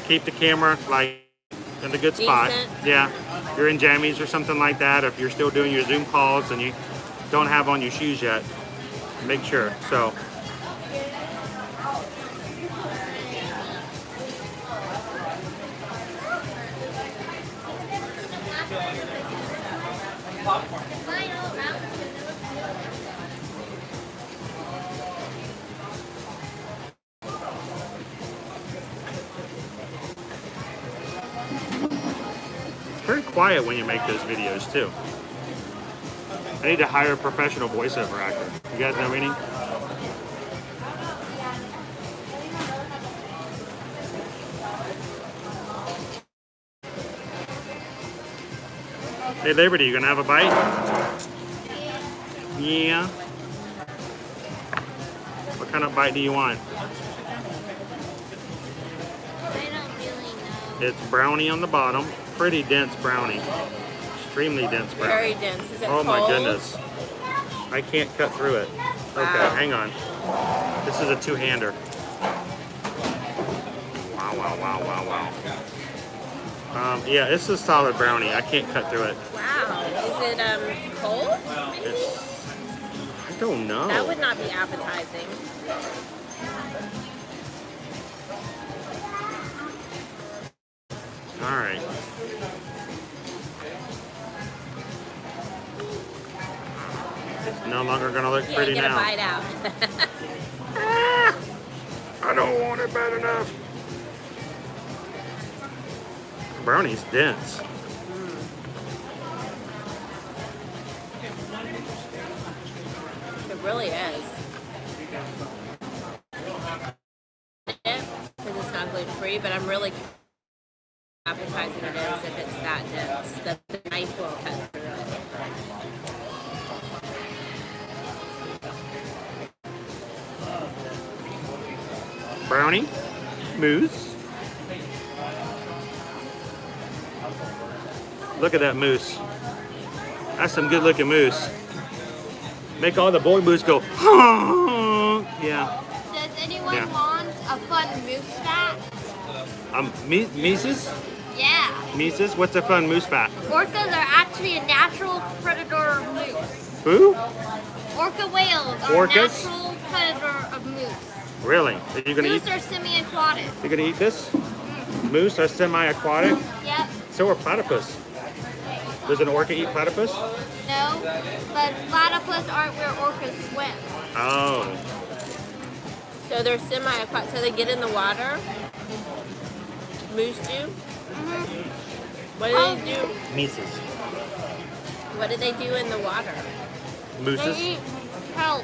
S1: keep the camera like in a good spot.
S2: Decent.
S1: Yeah, if you're in jammies or something like that. If you're still doing your Zoom calls and you don't have on your shoes yet, make sure. So. Very quiet when you make those videos too. I need to hire a professional voiceover actor. You guys know any? Hey Liberty, you gonna have a bite? Yeah. What kind of bite do you want?
S3: I don't really know.
S1: It's brownie on the bottom. Pretty dense brownie. Extremely dense brownie.
S2: very dense. Is it
S1: Oh
S2: cold?
S1: my goodness. I can't cut through it. Okay,
S2: Wow.
S1: hang on. This is a two-hander. Wow, wow, wow, wow, wow. Yeah, it's a solid brownie. I can't cut through it.
S2: Wow. Is it cold? Maybe?
S1: I don't know.
S2: That would not be appetizing.
S1: All right. It's no longer gonna look
S2: Yeah,
S1: pretty
S2: get a
S1: now.
S2: bite out.
S1: I don't want it bad enough. Brownie's dense.
S2: It really is. Because it's not gluten free, but I'm really appetizing it is if it's that dense. The knife will cut through it.
S1: Brownie, moose. Look at that moose. That's some good looking moose. Make all the boy moose go, yeah.
S3: Does anyone
S1: Yeah.
S3: want a fun moose fact?
S1: Mises?
S3: Yeah.
S1: Mises? What's a fun moose fact?
S3: Orcas are actually a natural predator of moose.
S1: Who?
S3: Orca whales are
S1: Orcas?
S3: a natural predator of moose.
S1: Really? Are you gonna
S3: Moose
S1: eat?
S3: are semi-aquatic.
S1: You're gonna eat this? Moose are semi-aquatic.
S3: Yep.
S1: So are platypus. Does an orca eat platypus?
S3: No, but platypus aren't where orcas swim.
S1: Oh.
S2: So they're semi-aquatic, so they get in the water. Moose do? What do they do?
S1: Mises.
S2: What do they do in the water?
S1: Mooses.
S3: They eat kelp.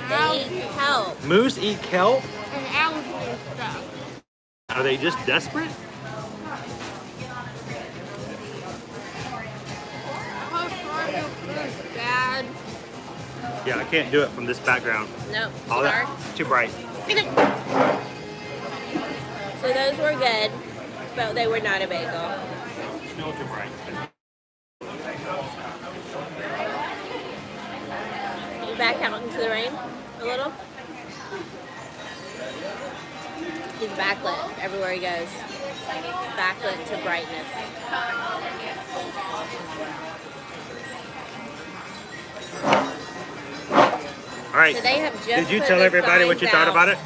S2: They eat kelp.
S1: Moose eat kelp?
S3: And algae and stuff.
S1: Are they just desperate?
S3: How far your food, Dad?
S1: Yeah, I can't do it from this background.
S2: No,
S1: All
S2: dark.
S1: that too bright.
S2: So those were good, but they were not a bagel.
S1: Still too bright.
S2: You back out into the rain a little? He's backlit everywhere he goes. Backlit to brightness.
S1: All right.
S2: So they have just
S1: Did you
S2: put
S1: tell
S2: the
S1: everybody what you
S2: signs
S1: thought
S2: out.
S1: about it?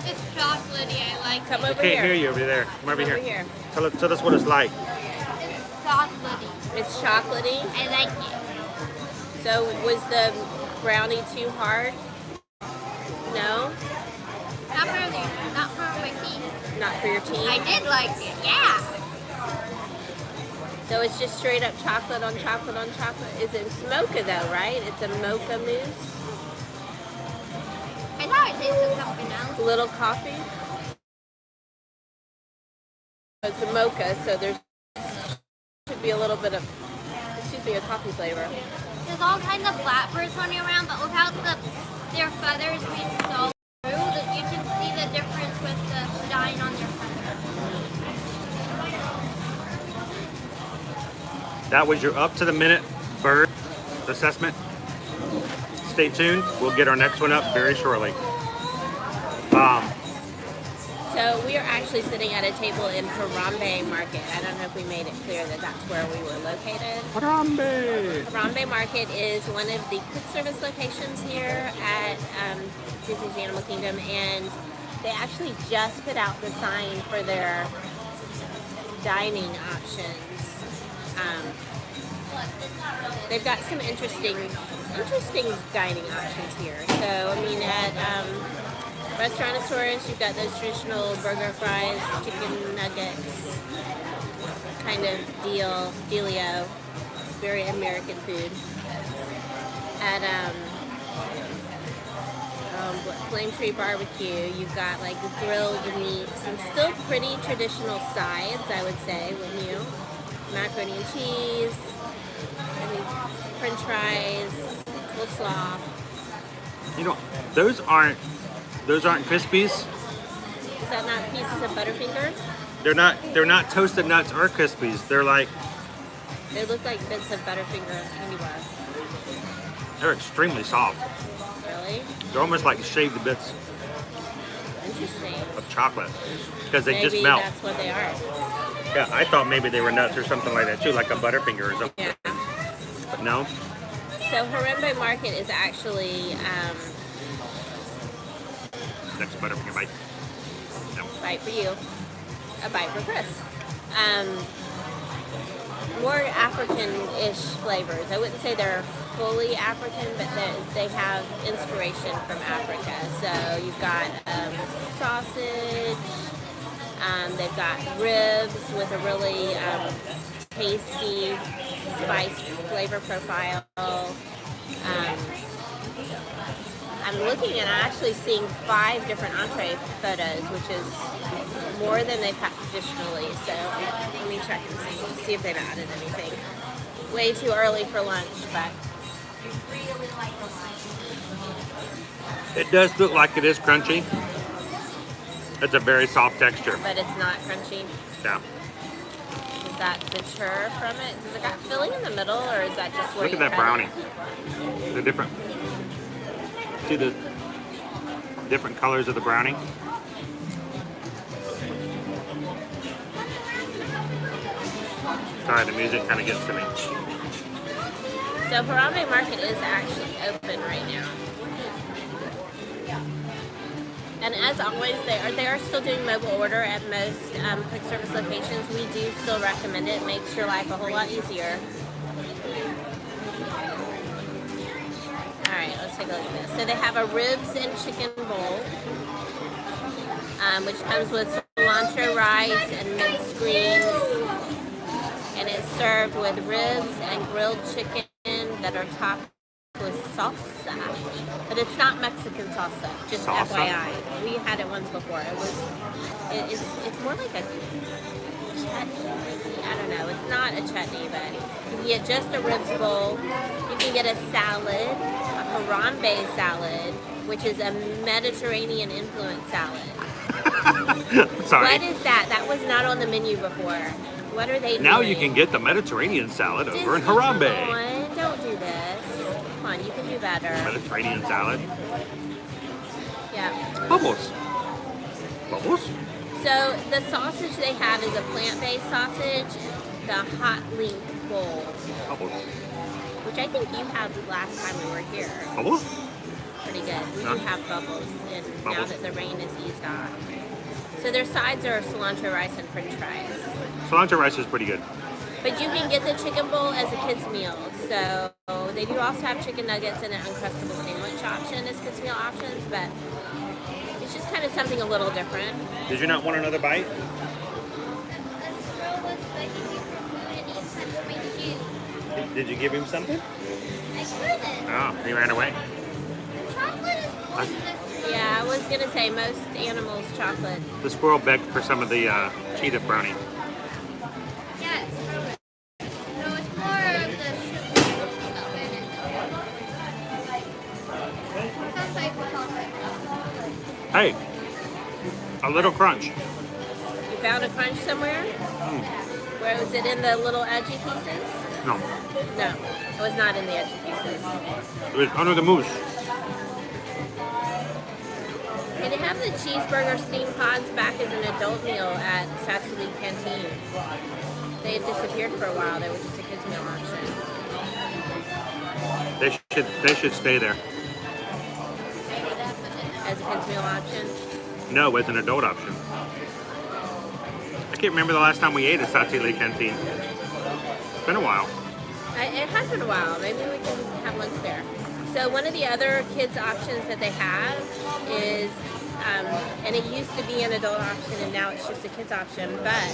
S3: It's chocolatey. I like
S2: Come
S3: it.
S2: over
S1: Can't
S2: here.
S1: hear you over there. Come over
S2: Over
S1: here.
S2: here.
S1: Tell us what it's like.
S3: It's chocolatey.
S2: It's chocolatey.
S3: I like it.
S2: So was the brownie too hard? No?
S3: Not for my teeth.
S2: Not for your teeth?
S3: I did like it. Yeah.
S2: So it's just straight up chocolate on chocolate on chocolate. It's mocha though, right? It's a mocha mousse.
S3: I thought it tasted something else.
S2: Little coffee. It's a mocha, so there's should be a little bit of, a coffee flavor.
S3: There's all kinds of blackbirds running around, but without their feathers being so through, that you can see the difference with the shine on their feathers.
S1: That was your up-to-the-minute bird assessment. Stay tuned. We'll get our next one up very shortly.
S2: So we are actually sitting at a table in Harambe Market. I don't know if we made it clear that that's where we were located.
S1: Harambe!
S2: Harambe Market is one of the quick service locations here at Disney's Animal Kingdom, and they actually just put out the sign for their dining options. They've got some interesting dining options here. So, I mean, at Restaurantosaurus, you've got those traditional burger, fries, chicken nuggets kind of dealio, very American food. At Flame Tree Barbecue, you've got like grilled meats and still pretty traditional sides, I would say, wouldn't you? Macaroni and cheese, French fries, coleslaw.
S1: You know, those aren't Krispies.
S2: Is that not pieces of Butterfinger?
S1: They're not toasted nuts or Krispies. They're like,
S2: They look like bits of Butterfinger candy bar.
S1: they're extremely soft.
S2: Really?
S1: They're almost like shaved bits
S2: Interesting.
S1: of chocolate because they
S2: Maybe
S1: just melt.
S2: that's what they are.
S1: Yeah, I thought maybe they were nuts or something like that too, like a Butterfinger or something.
S2: Yeah.
S1: But no.
S2: So Harambe Market is actually
S1: That's a Butterfinger bite. No.
S2: bite for you, a bite for Chris. More African-ish flavors. I wouldn't say they're fully African, but they have inspiration from Africa. So you've got sausage. They've got ribs with a really tasty spice flavor profile. I'm looking and actually seeing 5 different entree photos, which is more than they've had traditionally. So let me check and see if they've added anything. Way too early for lunch, but
S1: It does look like it is crunchy. It's a very soft texture.
S2: but it's not crunchy.
S1: Yeah.
S2: Does that deter from it? Does it got filling in the middle, or is that just where
S1: Look at
S2: you
S1: that
S2: cut
S1: brownie.
S2: it?
S1: The different. See the different colors of the brownie? Sorry, the music kind of gets to me.
S2: So Harambe Market is actually open right now. And as always, they are still doing mobile order at most quick service locations. We do still recommend it. It makes your life a whole lot easier. All right, let's take a look at this. So they have a ribs and chicken bowl, which comes with cilantro rice and minced greens. And it's served with ribs and grilled chicken that are topped with salsa. But it's not Mexican salsa, just
S1: Salsa?
S2: FYI. We had it once before. It's more like a chutney. I don't know. It's not a chutney, but you can get just a ribs bowl. You can get a salad, a Harambe salad, which is a Mediterranean influenced salad.
S1: Sorry.
S2: What is that? That was not on the menu before. What are they doing?
S1: Now you can get the Mediterranean salad over in
S2: Disney,
S1: Harambe.
S2: Come on, don't do this. Come on, you can do better.
S1: Mediterranean salad.
S2: Yeah.
S1: Bubbles. Bubbles?
S2: So the sausage they have is a plant-based sausage, the hot link bowl,
S1: Bubbles.
S2: which I think you had last time we were here.
S1: Bubbles?
S2: Pretty good. We
S1: Huh?
S2: do have bubbles, and now
S1: Bubbles.
S2: that the rain is eased off. So their sides are cilantro rice and french fries.
S1: Cilantro rice is pretty good.
S2: But you can get the chicken bowl as a kid's meal. So they do also have chicken nuggets and an Uncrustable sandwich option as kids' meal options, but it's just kind of something a little different.
S1: Did you not want another bite?
S3: This girl was begging me for food and he touched my shoe.
S1: Did you give him something?
S3: I couldn't.
S1: Oh, he ran away.
S3: Chocolate is poisonous.
S2: Yeah, I was gonna say most animals chocolate.
S1: The squirrel begged for some of the cheetah brownie.
S3: Yes. No, it's more of the sugar stuff in it. Some type of chocolate.
S1: Hey, a little crunch.
S2: You found a crunch somewhere? Where was it in the little edgy pieces?
S1: No,
S2: No, it was not in the edgy pieces.
S1: it was under the mousse.
S2: And they have the cheeseburger steam pods back as an adult meal at Satsuli Canteen. They had disappeared for a while. They were just a kids' meal option.
S1: They should stay there.
S2: As a kids' meal option.
S1: No, as an adult option. I can't remember the last time we ate at Satsuli Canteen. It's been a while.
S2: It has been a while. Maybe we can have lunch there. So one of the other kids' options that they have is, and it used to be an adult option and now it's just a kids' option, but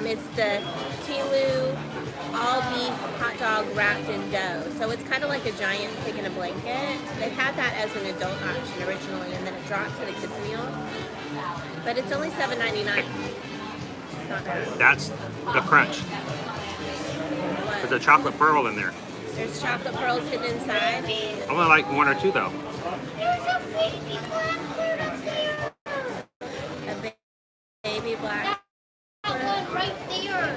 S2: it's the Tilu all-beef hot dog wrapped in dough. So it's kind of like a giant pig in a blanket. They had that as an adult option originally and then it dropped to the kids' meal. But it's only $7.99. It's not bad.
S1: That's the crunch. There's a chocolate pearl in there.
S2: There's chocolate pearls hidden inside.
S1: I only like one or two though.
S3: There's a baby blackbird up there.
S2: A baby black.
S3: That one right there.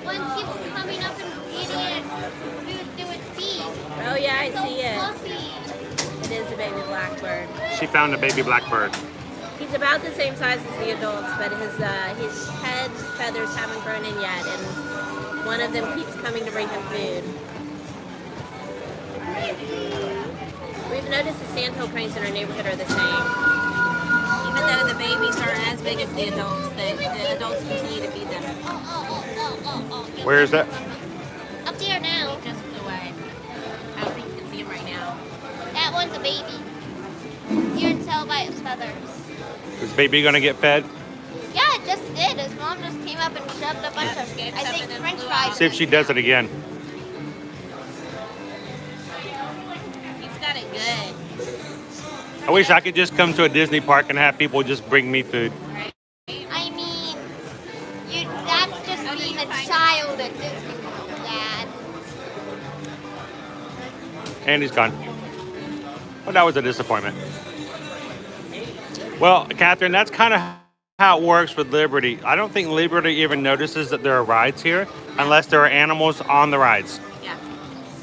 S3: One keeps coming up and eating it through its beak.
S2: Oh yeah, I
S3: So
S2: see it.
S3: fluffy.
S2: It is a baby blackbird.
S1: She found a baby blackbird.
S2: He's about the same size as the adults, but his head feathers haven't grown in yet, and one of them keeps coming to bring him food. We've noticed the sandhill cranes in our neighborhood are the same. Even though the babies aren't as big as the adults, the adults continue to feed them.
S3: Oh.
S1: Where is that?
S3: Up there now.
S2: Just away. I don't think you can see him right now.
S3: That one's a baby. You can tell by its feathers.
S1: Is baby gonna get fed?
S3: Yeah, it just did. His mom just came up and shoved a bunch of,
S2: Gave
S3: I
S2: some
S3: think,
S2: and then
S3: French
S2: flew
S3: fries.
S2: out.
S1: See if she does it again.
S2: He's got it good.
S1: I wish I could just come to a Disney park and have people just bring me food.
S3: I mean, that's just being a child at Disney World, Dad.
S1: And he's gone. Well, that was a disappointment. Well, Catherine, that's kind of how it works with Liberty. I don't think Liberty even notices that there are rides here unless there are animals on the rides.
S2: Yeah.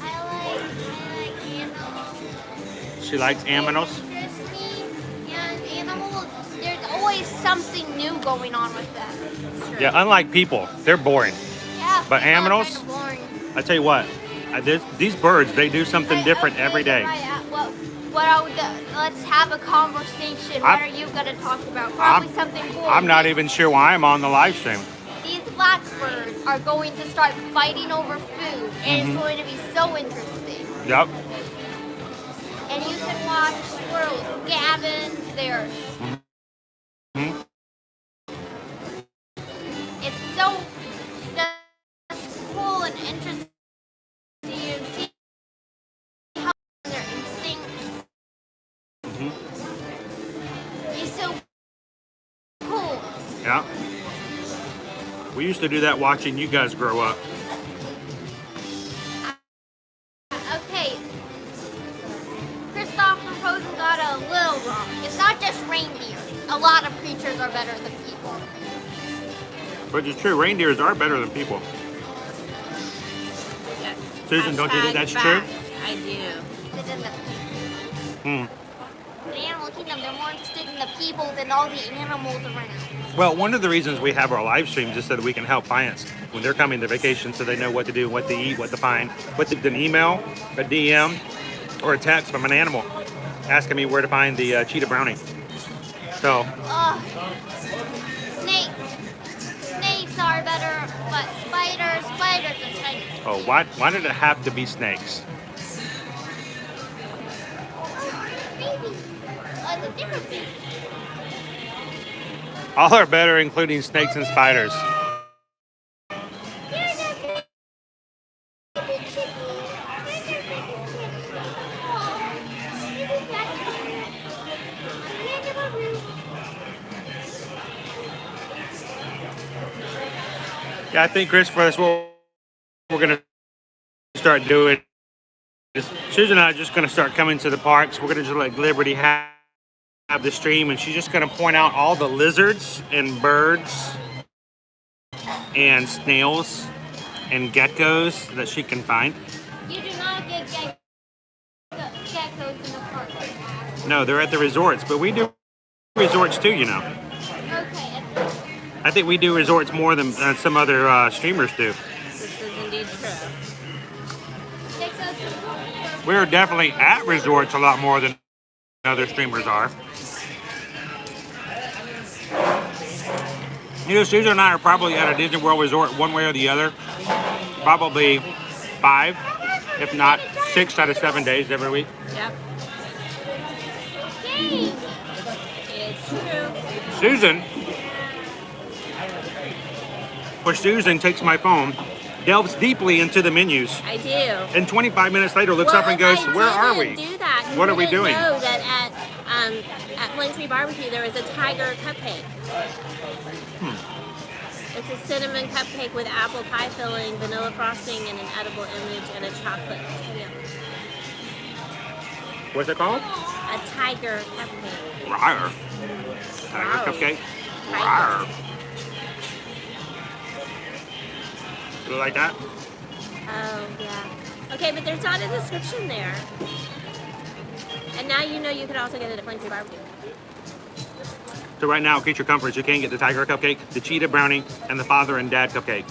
S3: I like animals.
S1: She likes aminos.
S3: Disney and animals, there's always something new going on with them.
S1: Yeah, unlike people, they're boring.
S3: Yeah,
S1: But animals,
S3: Kind of boring.
S1: I tell you what, these birds, they do something different
S3: Okay,
S1: every day.
S3: What I would, let's have a conversation. What are you gonna talk about? Probably something cool.
S1: I'm not even sure why I'm on the live stream.
S3: These blackbirds are going to start fighting over food, and it's going to be so interesting.
S1: Yep.
S3: And you can watch squirrels scavenge theirs.
S1: Mhm.
S3: It's so just cool and interesting to see how their instincts.
S1: Mhm.
S3: It's so cool.
S1: Yeah. We used to do that watching you guys grow up.
S3: Okay. Christopher Posen got a little wrong. It's not just reindeer. A lot of creatures are better than people.
S1: But it's true, reindeers are better than people.
S2: Yeah.
S1: Susan, don't you think that's
S2: Fact.
S1: true?
S2: I do.
S3: Because in
S1: Hmm.
S3: the animal kingdom, they're more interested in the people than all the animals around.
S1: Well, one of the reasons we have our live streams is so that we can help clients when they're coming to vacation so they know what to do, what to eat, what to find. With an email, a DM, or a text from an animal asking me where to find the cheetah brownie. So,
S3: Ugh. Snakes. Snakes are better, but spiders are Chinese.
S1: oh, why did it have to be snakes?
S3: Maybe. The different thing.
S1: All are better, including snakes and spiders.
S3: Here's a baby chicky. Here's a baby chicky. Oh, baby black. Here's a baby.
S1: Yeah, I think, Chris, for us, what we're going to start doing is Susan and I are just going to start coming to the parks. We're going to just let Liberty have the stream, and she's just going to point out all the lizards and birds and snails and geckos that she can find.
S3: You do not get geckos in the park.
S1: No, they're at the resorts, but we do resorts too, you know.
S3: Okay.
S1: I think we do resorts more than some other streamers do.
S2: This is indeed true.
S3: Geckos.
S1: We're definitely at resorts a lot more than other streamers are. You know, Susan and I are probably at a Disney World resort one way or the other. Probably 5, if not 6 out of 7 days every week.
S2: Yep.
S3: Yay.
S2: It's true.
S1: Susan, for Susan takes my phone, delves deeply into the menus,
S2: I do.
S1: and 25 minutes later looks up and goes, "Where are we?
S2: Do that.
S1: What are we doing?"
S2: Know that at Flint Tree Barbecue there is a tiger cupcake. It's a cinnamon cupcake with apple pie filling, vanilla frosting, and an edible image, and a chocolate chip.
S1: What's it called?
S2: A tiger cupcake.
S1: Rawr. Tiger
S2: Wow.
S1: cupcake.
S2: Tiger.
S1: Rawr. You like that?
S2: Oh, yeah. Okay, but there's not a description there. And now you know you could also get it at Flint Tree Barbecue.
S1: So right now, Creature Comforts, you can get the tiger cupcake, the cheetah brownie, and the father and dad cupcake.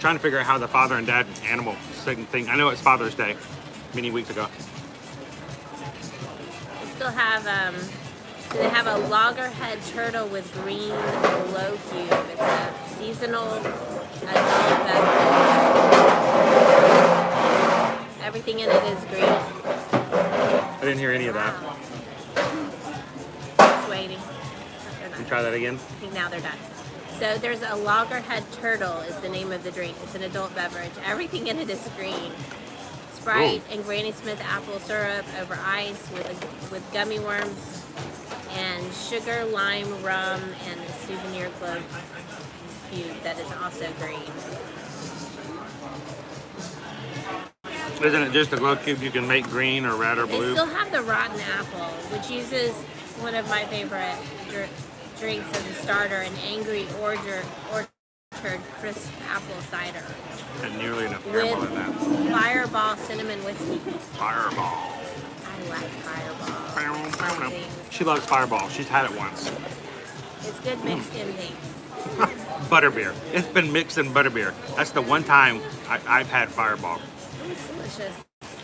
S1: Trying to figure out how the father and dad animal thing. I know it's Father's Day, many weeks ago.
S2: They still have, so they have a loggerhead turtle with green glow cube. It's a seasonal adult beverage. Everything in it is green.
S1: I didn't hear any of that.
S2: Wow. Just waiting. They're
S1: Can
S2: done.
S1: you try that again?
S2: I think now they're done. So there's a loggerhead turtle is the name of the drink. It's an adult beverage. Everything in it is green. Sprite and Granny Smith apple syrup over ice with gummy worms and sugar, lime, rum, and a souvenir glow cube that is also green.
S1: Isn't it just a glow cube you can make green or red or
S2: They
S1: blue?
S2: still have the rotten apple, which uses one of my favorite drinks as a starter, an Angry Orchard crisp apple cider
S1: And nearly enough caramel in that.
S2: with Fireball cinnamon whiskey.
S1: Fireball.
S2: I like Fireball. Some things.
S1: She loves Fireball. She's had it once.
S2: It's good mixed in things.
S1: butterbeer. It's been mixed in butterbeer. That's the one time I've had Fireball.
S2: It's delicious.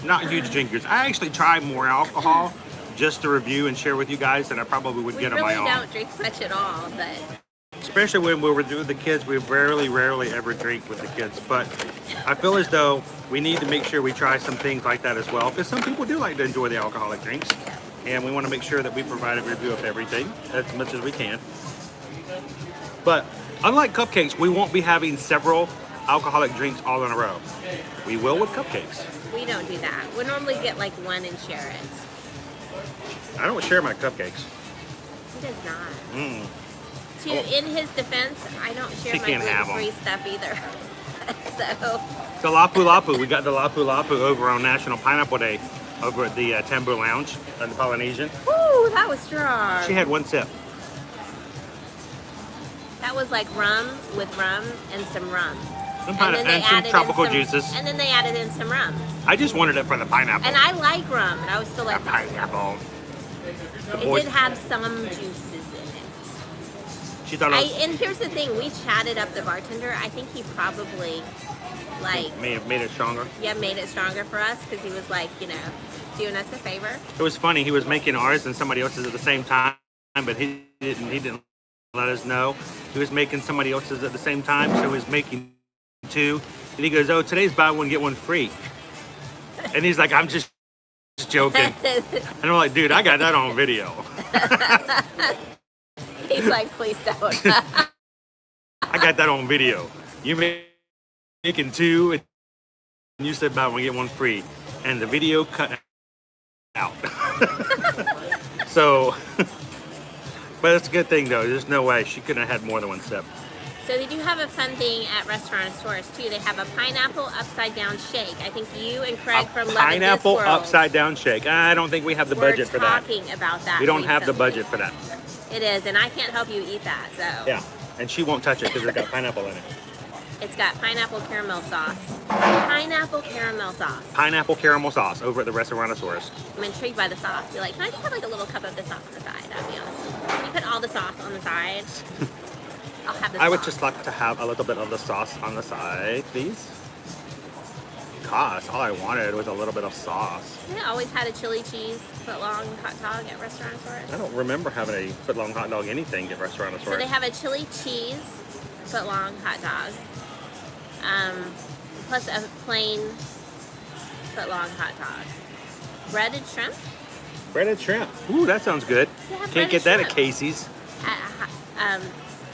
S1: Not huge drinkers. I actually try more alcohol just to review and share with you guys than I probably would
S2: We
S1: get on
S2: really
S1: my own.
S2: don't drink much at all, but
S1: Especially when we were with the kids, we rarely ever drink with the kids. But I feel as though we need to make sure we try some things like that as well, because some people do like to enjoy the alcoholic drinks, and we want to make sure that we provide a review of everything as much as we can. But unlike cupcakes, we won't be having several alcoholic drinks all in a row. We will with cupcakes.
S2: we don't do that. We normally get like one and share it.
S1: I don't share my cupcakes.
S2: He does not.
S1: Mm.
S2: In his defense, I don't share
S1: She
S2: my
S1: can't have
S2: gluten-free stuff either. So
S1: The Lapu Lapu. We got the Lapu Lapu over on National Pineapple Day over at the Tambu Lounge in the Polynesian.
S2: woo, that was strong.
S1: She had one sip.
S2: That was like rum with rum and some rum.
S1: And
S2: they
S1: some
S2: added in
S1: tropical
S2: some-
S1: juices.
S2: And then they added in some rum.
S1: I just wanted it for the pineapple.
S2: And I like rum, and I was still
S1: The
S2: like,
S1: pineapple. The
S2: it
S1: boys,
S2: did have some juices in it.
S1: she thought it was,
S2: And here's the thing, we chatted up the bartender. I think he probably, like,
S1: may have made it stronger.
S2: made it stronger for us because he was like, doing us a favor.
S1: It was funny. He was making ours and somebody else's at the same time, but he didn't let us know. He was making somebody else's at the same time, so he was making two. And he goes, "Oh, today's buy one get one free." And he's like, "I'm just joking." And I'm like, "Dude, I got that on video."
S2: He's like, please don't.
S1: I got that on video. You making two, and you said buy one get one free, and the video cut out. So, but it's a good thing though. There's no way she couldn't have had more than one sip.
S2: So they do have a fun thing at restaurant stores too. They have a pineapple upside down shake. I think you and Craig from Love
S1: Pineapple
S2: This World
S1: upside down shake. I don't think we have the budget for that.
S2: We're talking about that.
S1: We don't have the
S2: recently.
S1: budget for that.
S2: It is, and I can't help you eat that. So
S1: Yeah, and she won't touch it because it's got pineapple in it.
S2: it's got pineapple caramel sauce. Pineapple caramel sauce.
S1: Pineapple caramel sauce over at the Restaurantosaurus.
S2: I'm intrigued by the sauce. Be like, can I just have like a little cup of the sauce on the side? That'd be awesome. Can you put all the sauce on the side? I'll have the sauce.
S1: I would just like to have a little bit of the sauce on the side, please. Gosh, all I wanted was a little bit of sauce.
S2: I always had a chili cheese footlong hot dog at restaurant stores.
S1: I don't remember having a footlong hot dog anything at Restaurantosaurus.
S2: So they have a chili cheese footlong hot dog, plus a plain footlong hot dog. Breaded shrimp
S1: Breaded shrimp. Ooh, that sounds good.
S2: Yeah,
S1: Can't
S2: breaded
S1: get that
S2: shrimp.
S1: at Casey's.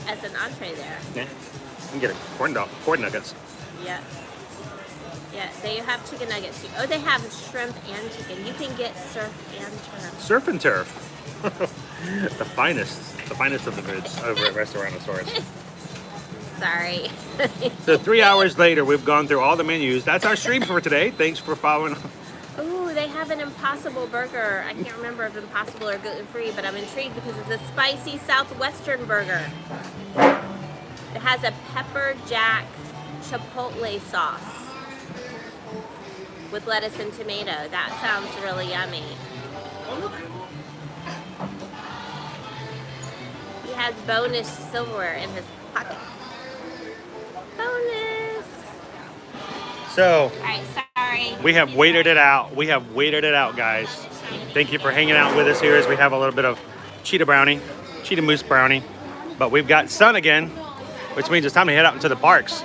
S2: As an entree there.
S1: Yeah. You can get a corn nuggets.
S2: Yeah. Yeah, they have chicken nuggets too. Oh, they have shrimp and chicken. You can get surf and shrimp.
S1: Surf and turf. the finest of the goods over at Restaurantosaurus.
S2: Sorry.
S1: So 3 hours later, we've gone through all the menus. That's our stream for today. Thanks for following.
S2: Ooh, they have an Impossible burger. I can't remember if Impossible or gluten-free, but I'm intrigued because it's a spicy Southwestern burger. It has a pepper jack chipotle sauce with lettuce and tomato. That sounds really yummy. He has bonus silverware in his pocket. Bonus!
S1: So
S2: All right, sorry.
S1: we have waited it out. We have waited it out, guys. Thank you for hanging out with us here as we have a little bit of cheetah moose brownie. But we've got sun again, which means it's time to head out into the parks.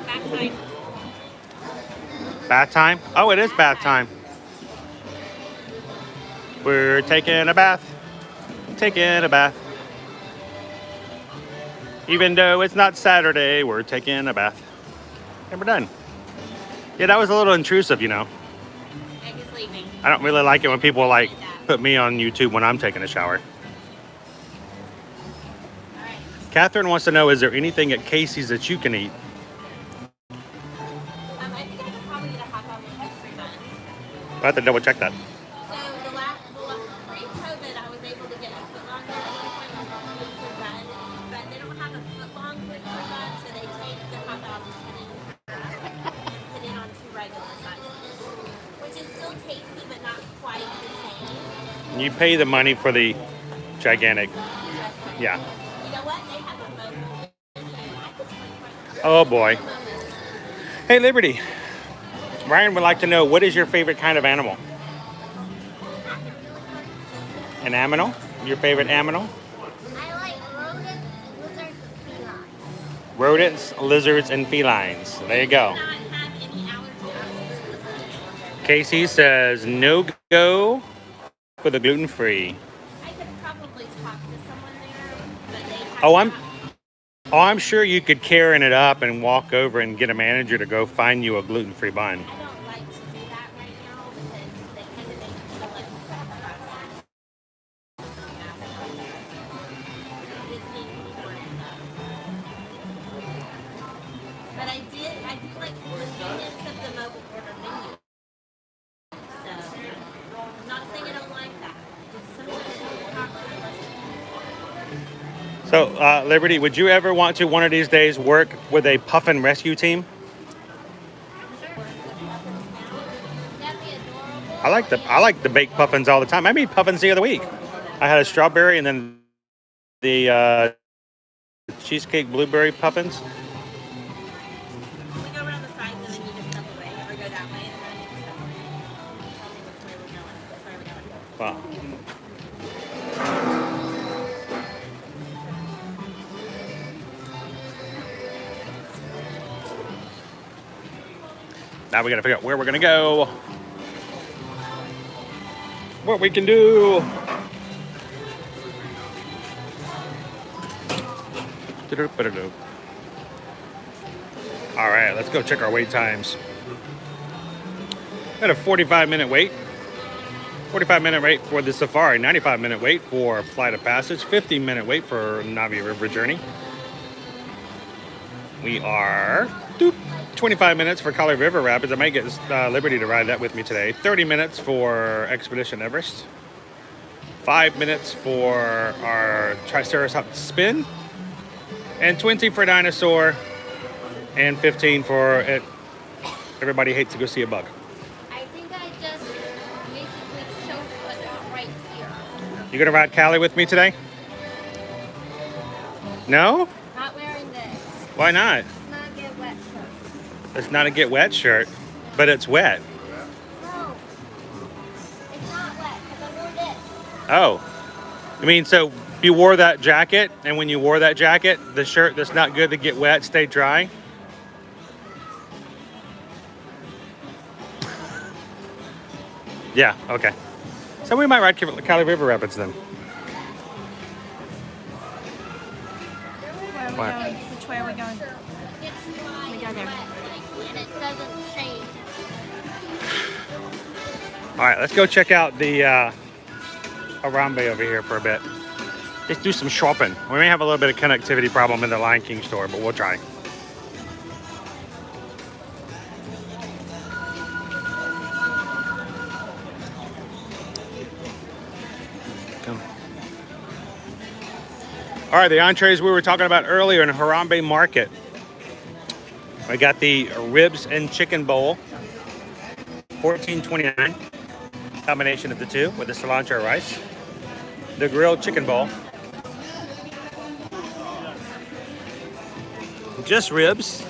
S2: Back time.
S1: Bath time? Oh, it is bath time. We're taking a bath. Taking a bath. Even though it's not Saturday, we're taking a bath. And we're done. Yeah, that was a little intrusive, you know.
S2: Egg is leaving.
S1: I don't really like it when people like put me on YouTube when I'm taking a shower.
S2: All right.
S1: Catherine wants to know, is there anything at Casey's that you can eat?
S2: I think I could probably get a hot dog with extra bun.
S1: I have to double check that.
S2: So the last pre-COVID, I was able to get a footlong gluten-free bun, but they don't have a footlong gluten-free bun, so they take the hot dog and put it on two regular sizes, which is still tasty, but not quite the same.
S1: You pay the money for the gigantic. Yeah.
S2: You know what? They have a moment.
S1: Oh boy. Hey, Liberty. Ryan would like to know, what is your favorite kind of animal? An aminal? Your favorite aminal?
S3: I like rodents, lizards, and felines.
S1: Rodents, lizards, and felines. There you go.
S2: Not have any allergies.
S1: Casey says no go for the gluten-free.
S2: I could probably talk to someone there, but they have
S1: I'm sure you could Karen it up and walk over and get a manager to go find you a gluten-free bun.
S2: I don't like to do that right now because they kind of make me feel like the second process. But I do like the convenience of the mobile order menu. So, I'm not saying I don't like that. Just sometimes you have to talk to the person.
S1: So, Liberty, would you ever want to one of these days work with a puffin rescue team?
S3: That'd be adorable.
S1: I like the baked puffins all the time. I made puffins the other week. I had a strawberry and then the cheesecake blueberry puffins.
S2: We go around the sides and then you just step away, or go that way and then you just step away. Tell me which way we're going. Which way we're going.
S1: Wow. Now we gotta figure out where we're gonna go. What we can do. All right, let's go check our wait times. Got a 45-minute wait. 45-minute wait for the safari, 95-minute wait for Flight of Passage, 50-minute wait for Navi River Journey. We are 25 minutes for Kali River Rapids. I might get Liberty to ride that with me today. 30 minutes for Expedition Everest. 5 minutes for our Triceratops spin. And 20 for Dinosaur. And 15 for it. Everybody hates to go see a bug.
S3: I think I just basically choked, but not right here.
S1: You gonna ride Callie with me today? No?
S3: Not wearing this.
S1: Why not?
S3: Let's not get wet first.
S1: It's not a get wet shirt, but it's wet.
S3: No. It's not wet because I wore this.
S1: Oh. I mean, so you wore that jacket, and when you wore that jacket, the shirt that's not good to get wet stayed dry? Yeah, okay. So we might ride Kali River Rapids then.
S2: Where are we
S1: What?
S2: going? Which way are we going?
S3: It's dry
S2: We go there.
S3: and it doesn't change.
S1: All right, let's go check out the Harambe over here for a bit. Let's do some shopping. We may have a little bit of connectivity problem in the Lion King store, but we'll try. All right, the entrees we were talking about earlier in Harambe Market. We got the ribs and chicken bowl, $14.29. Combination of the two with the cilantro rice. The grilled chicken bowl. Just ribs.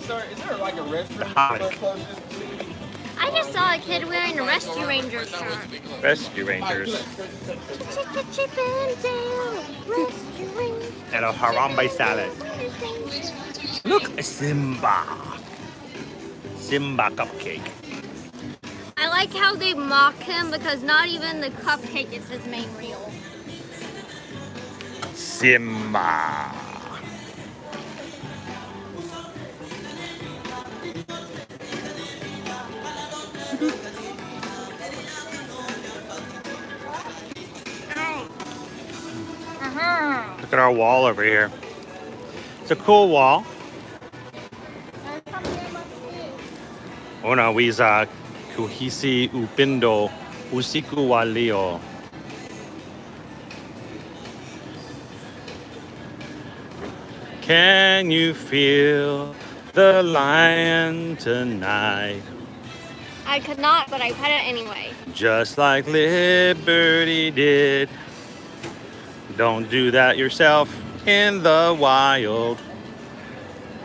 S6: Sorry, is there like a restaurant
S1: Hot.
S6: closest?
S3: I just saw a kid wearing a Rescue Ranger shirt.
S1: Rescue Rangers.
S3: Chip and Dale, Rescue Ranger.
S1: And a Harambe salad. Look, Simba. Simba cupcake.
S3: I like how they mock him because not even the cupcake is his main reel.
S1: Simba. Look at our wall over here. It's a cool wall. Ona wiza kuhisi upindo usiku wa leo. Can you feel the lion tonight?
S3: I could not, but I pet it anyway.
S1: Just like Liberty did. Don't do that yourself in the wild,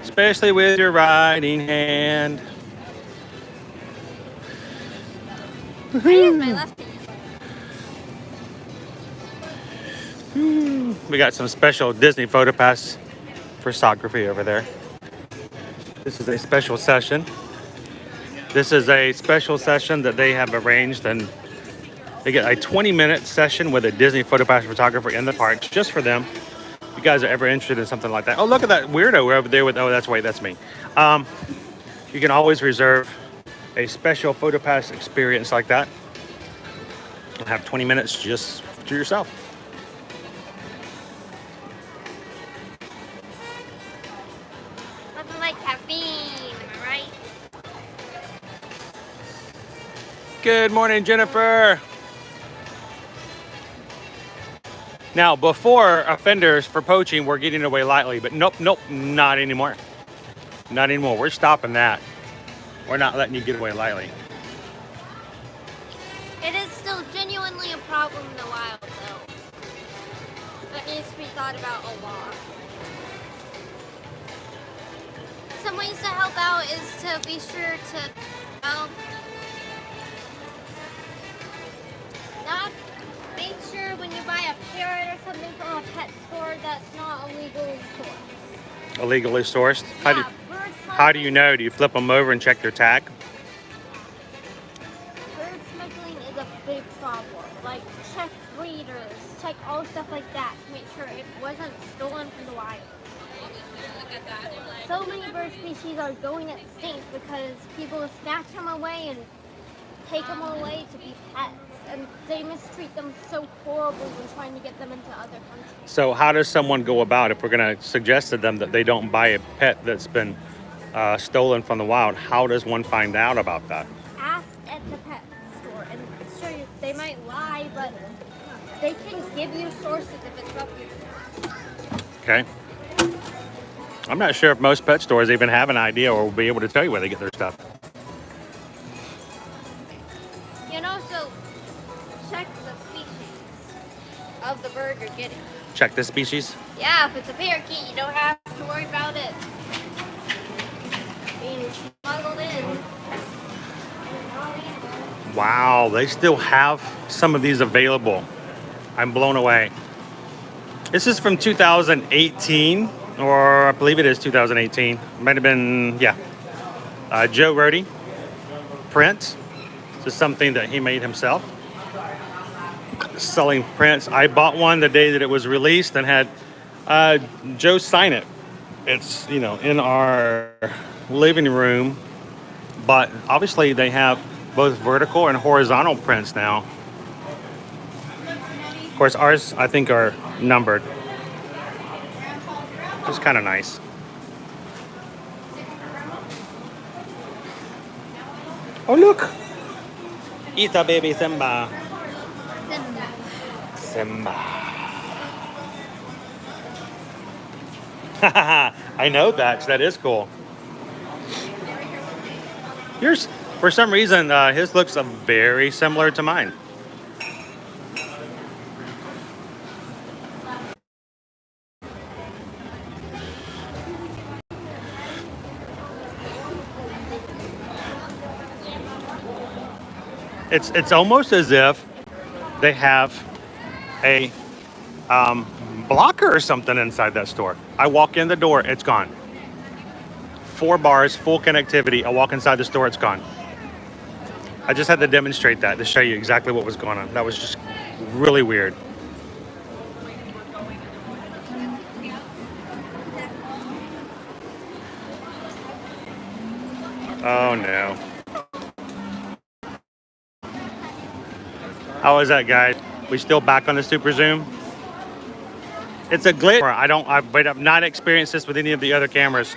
S1: especially with your riding hand.
S3: I use my left hand.
S1: We got some special Disney photo pass photography over there. This is a special session. This is a special session that they have arranged, and they get a 20-minute session with a Disney photo pass photographer in the park just for them. If you guys are ever interested in something like that. Oh, look at that weirdo over there with, oh, that's me. You can always reserve a special photo pass experience like that and have 20 minutes just to yourself.
S3: Nothing like caffeine, am I right?
S1: Good morning, Jennifer. Now, before, offenders for poaching were getting away lightly, but nope, not anymore. Not anymore. We're stopping that. We're not letting you get away lightly.
S3: It is still genuinely a problem in the wild, though. That needs to be thought about a lot. Some ways to help out is to be sure to, not make sure when you buy a parrot or something from a pet store that's not illegally sourced.
S1: Illegally sourced?
S3: Yeah,
S1: How do you know? Do you flip them over and check their tag?
S3: Bird smuggling is a big problem. Like, check breeders, check all stuff like that to make sure it wasn't stolen from the wild. So many bird species are going extinct because people snatch them away and take them away to be pets. And they mistreat them so horribly when trying to get them into other countries.
S1: So how does someone go about, if we're going to suggest to them that they don't buy a pet that's been stolen from the wild, how does one find out about that?
S3: Ask at the pet store, and sure, they might lie, but they can give you sources if it's reputable.
S1: Okay. I'm not sure if most pet stores even have an idea or will be able to tell you where they get their stuff.
S3: You know, so check the species of the bird you're getting.
S1: Check the species.
S3: Yeah, if it's a parakeet, you don't have to worry about it being smuggled in.
S1: Wow, they still have some of these available. I'm blown away. This is from 2018, or I believe it is 2018. Might have been, yeah. Joe Rohde print. This is something that he made himself. Selling prints. I bought one the day that it was released and had Joe sign it. It's, you know, in our living room, but obviously they have both vertical and horizontal prints now. Of course, ours I think are numbered. It's kind of nice. Oh look, it's a baby Simba. Simba. I know that. That is cool. Yours, for some reason, his looks very similar to mine. It's almost as if they have a blocker or something inside that store. I walk in the door, it's gone. 4 bars, full connectivity. I walk inside the store, it's gone. I just had to demonstrate that to show you exactly what was going on. That was just really weird. Oh no. How is that, guys? We still back on the super zoom? It's a glitch. I've not experienced this with any of the other cameras.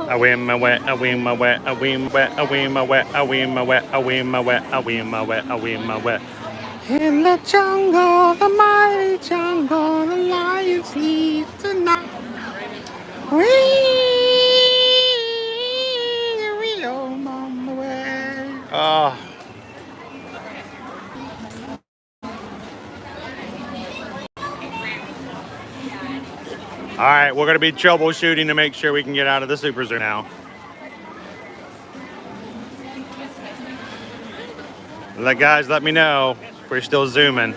S1: A wim a wet, a wim a wet, a wim wet, a wim a wet, a wim a wet, a wim a wet, a wim a wet, a wim a wet. In the jungle, the mighty jungle, the lion sleeps tonight. We on the way. Oh. All right, we're gonna be troubleshooting to make sure we can get out of the super zoo now. Guys, let me know if we're still zooming.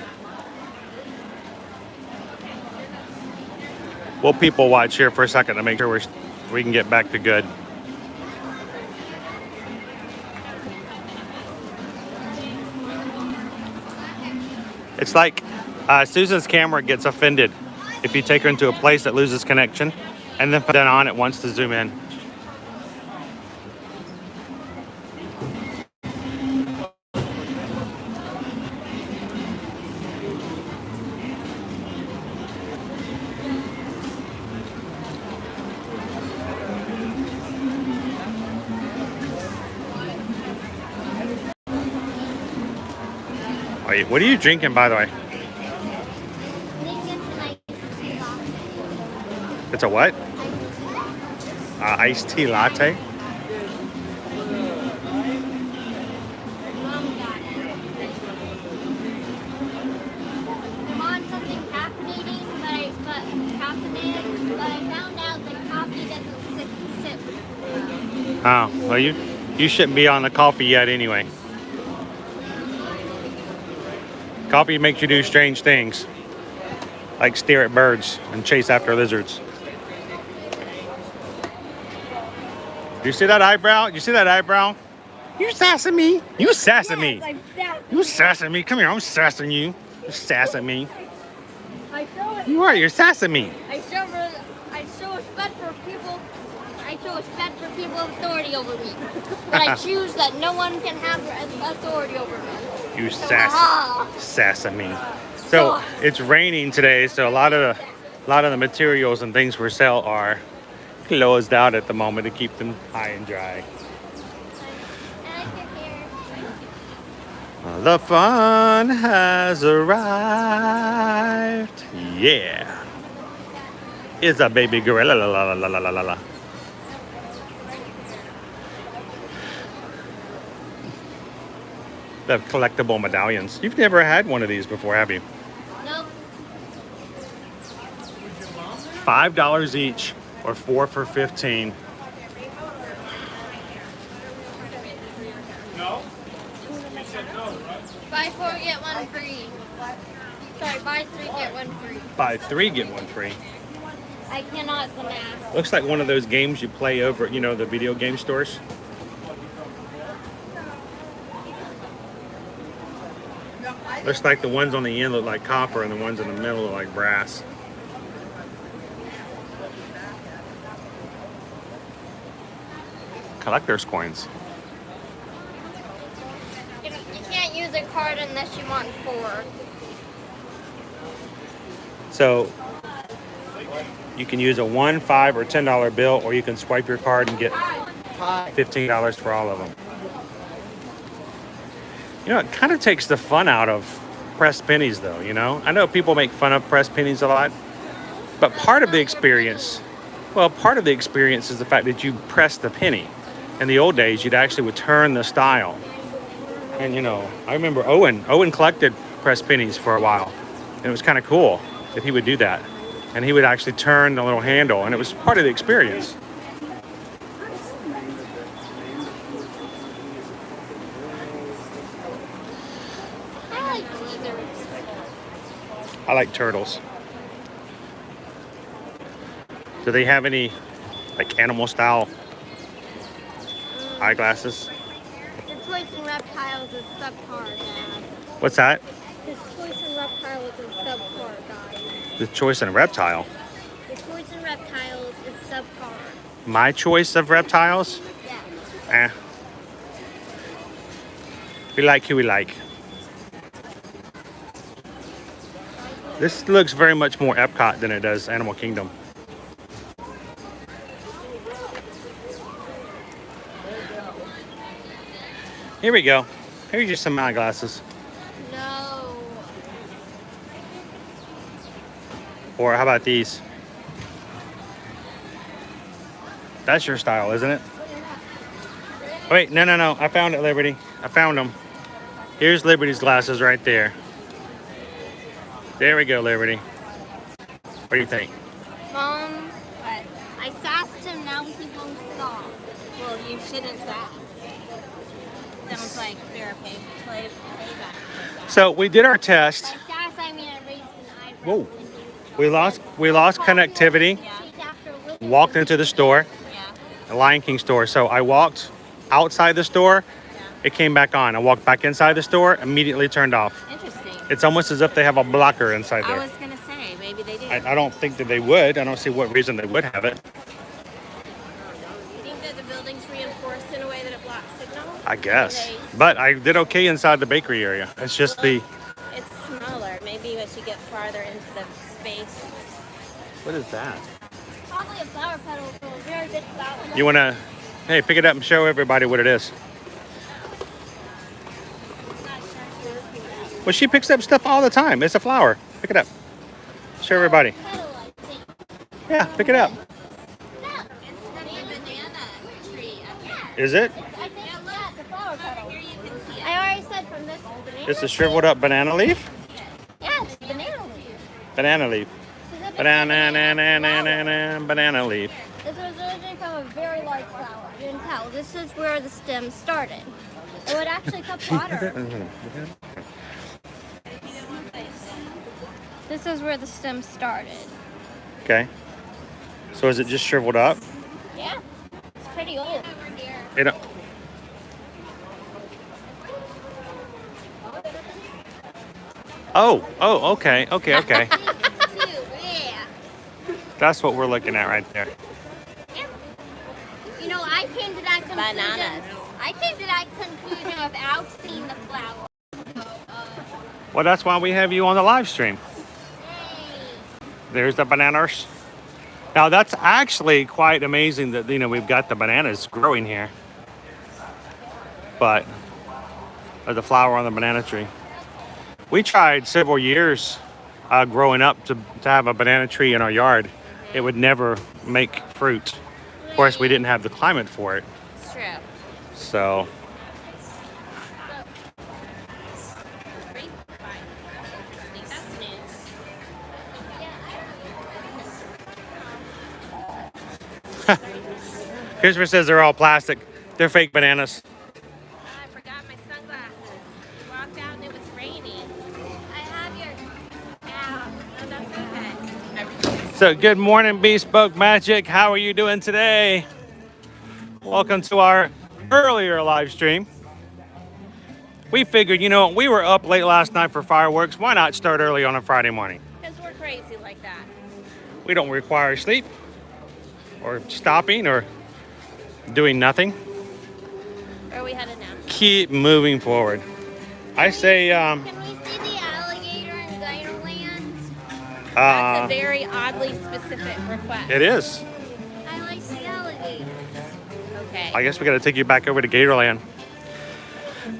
S1: We'll people watch here for a second to make sure we can get back to good. It's like Susan's camera gets offended if you take her into a place that loses connection, and then on it wants to zoom in. Wait, what are you drinking, by the way? It's a what? Iced tea latte?
S3: I'm on something caffeinated, but I found out that coffee doesn't sip.
S1: Oh, well, you shouldn't be on the coffee yet anyway. Coffee makes you do strange things, like stare at birds and chase after lizards. You see that eyebrow? You see that eyebrow? You sassing me? You sassing me? You sassing me? Come here, I'm sassing you. You're sassing me. You are. You're sassing me.
S3: I show respect for people. I show respect for people with authority over me. But I choose that no one can have authority over me.
S1: You sassing me. So it's raining today, so a lot of the materials and things for sale are closed out at the moment to keep them high and dry. The fun has arrived. Yeah. It's a baby gorilla. La, la, la, la, la, la, la. They have collectible medallions. You've never had one of these before, have you?
S3: Nope.
S1: $5 each, or 4 for $15.
S6: No? You said no, right?
S3: Buy 4, get 1 free. Sorry, buy 3, get 1 free.
S1: Buy 3, get 1 free.
S3: I cannot the math.
S1: Looks like one of those games you play over, the video game stores. Looks like the ones on the end look like copper and the ones in the middle look like brass. Collector's coins.
S3: You can't use a card unless you want 4.
S1: So you can use a $1, $5, or $10 bill, or you can swipe your card and get $15 for all of them. It kind of takes the fun out of pressed pennies, though, I know people make fun of pressed pennies a lot, but part of the experience is the fact that you press the penny. In the old days, you'd actually would turn the style. And, I remember Owen collected pressed pennies for a while, and it was kind of cool that he would do that. And he would actually turn the little handle, and it was part of the experience. I like turtles. Do they have any animal style eyeglasses?
S3: The Toys and Reptiles is subpar, Dad.
S1: What's that?
S3: This Toys and Reptiles is subpar, guys.
S1: The choice in a reptile.
S3: The Toys and Reptiles is subpar.
S1: My choice of reptiles?
S3: Yeah.
S1: We like who we like. This looks very much more Epcot than it does Animal Kingdom. Here we go. Here's just some eyeglasses.
S3: No.
S1: Or how about these? That's your style, isn't it? Wait, no, no, no. I found it, Liberty. I found them. Here's Liberty's glasses right there. There we go, Liberty. What do you think?
S3: But I sassed him, now he won't stop.
S2: Well, you shouldn't sass. Sounds like fair playback.
S1: So we did our test.
S3: By sass, I mean I raised an eyebrow.
S1: Whoa. We lost connectivity. Walked into the store,
S2: Yeah.
S1: the Lion King store. So I walked outside the store. It came back on. I walked back inside the store, immediately turned off.
S2: Interesting.
S1: It's almost as if they have a blocker inside
S2: I
S1: there.
S2: was gonna say maybe they do.
S1: I don't think that they would. I don't see what reason they would have it.
S2: You think that the building's reinforced in a way that it blocks signal?
S1: I guess. But I did okay inside the bakery area. It's just the...
S2: It's smaller. Maybe as you get farther into the space.
S1: What is that?
S3: Probably a flower petal for a very good flower.
S1: You want to... Hey, pick it up and show everybody what it is. Well, she picks up stuff all the time. It's a flower. Pick it up. Show everybody.
S3: Petal, I think.
S1: Yeah, pick it up.
S2: It's the banana tree up here.
S1: Is it?
S3: I think that's a flower petal.
S2: Here you can see it.
S3: I already said from this banana.
S1: It's a shriveled up banana leaf?
S3: Yeah, it's banana leaf.
S1: Banana leaf.
S3: Specifically
S1: Banana leaf.
S3: This was originally from a very large flower. You can tell. This is where the stem started. It would actually cup water. This is where the stem started.
S1: Okay. So is it just shriveled up?
S3: Yeah, it's pretty old.
S1: It, oh, okay.
S3: Yeah.
S1: That's what we're looking at right there.
S3: You know, I came to that conclusion.
S2: Bananas.
S3: I came to that conclusion without seeing the flower.
S1: Well, that's why we have you on the live stream.
S3: Hey.
S1: There's the bananas. Now that's actually quite amazing that, you know, we've got the bananas growing here. But there's a flower on the banana tree. We tried several years growing up to have a banana tree in our yard. It would never make fruit. Of course, we didn't have the climate for it.
S2: It's true.
S1: So,
S2: That's new.
S1: Christopher says they're all plastic. They're fake bananas.
S2: I forgot my sunglasses. Walked out and it was raining.
S3: I have your.
S2: Yeah, no, that's okay.
S1: So, good morning, Bespoke Magic. How are you doing today? Welcome to our earlier live stream. We figured, you know, we were up late last night for fireworks. Why not start early on a Friday morning?
S2: Because we're crazy like that.
S1: We don't require sleep or stopping or doing nothing.
S2: Where are we headed now?
S1: Keep moving forward. I say,
S3: Can we see the alligator in Gatorland?
S2: That's a very oddly specific request.
S1: it is.
S3: I like the alligators.
S2: Okay.
S1: I guess we got to take you back over to Gatorland.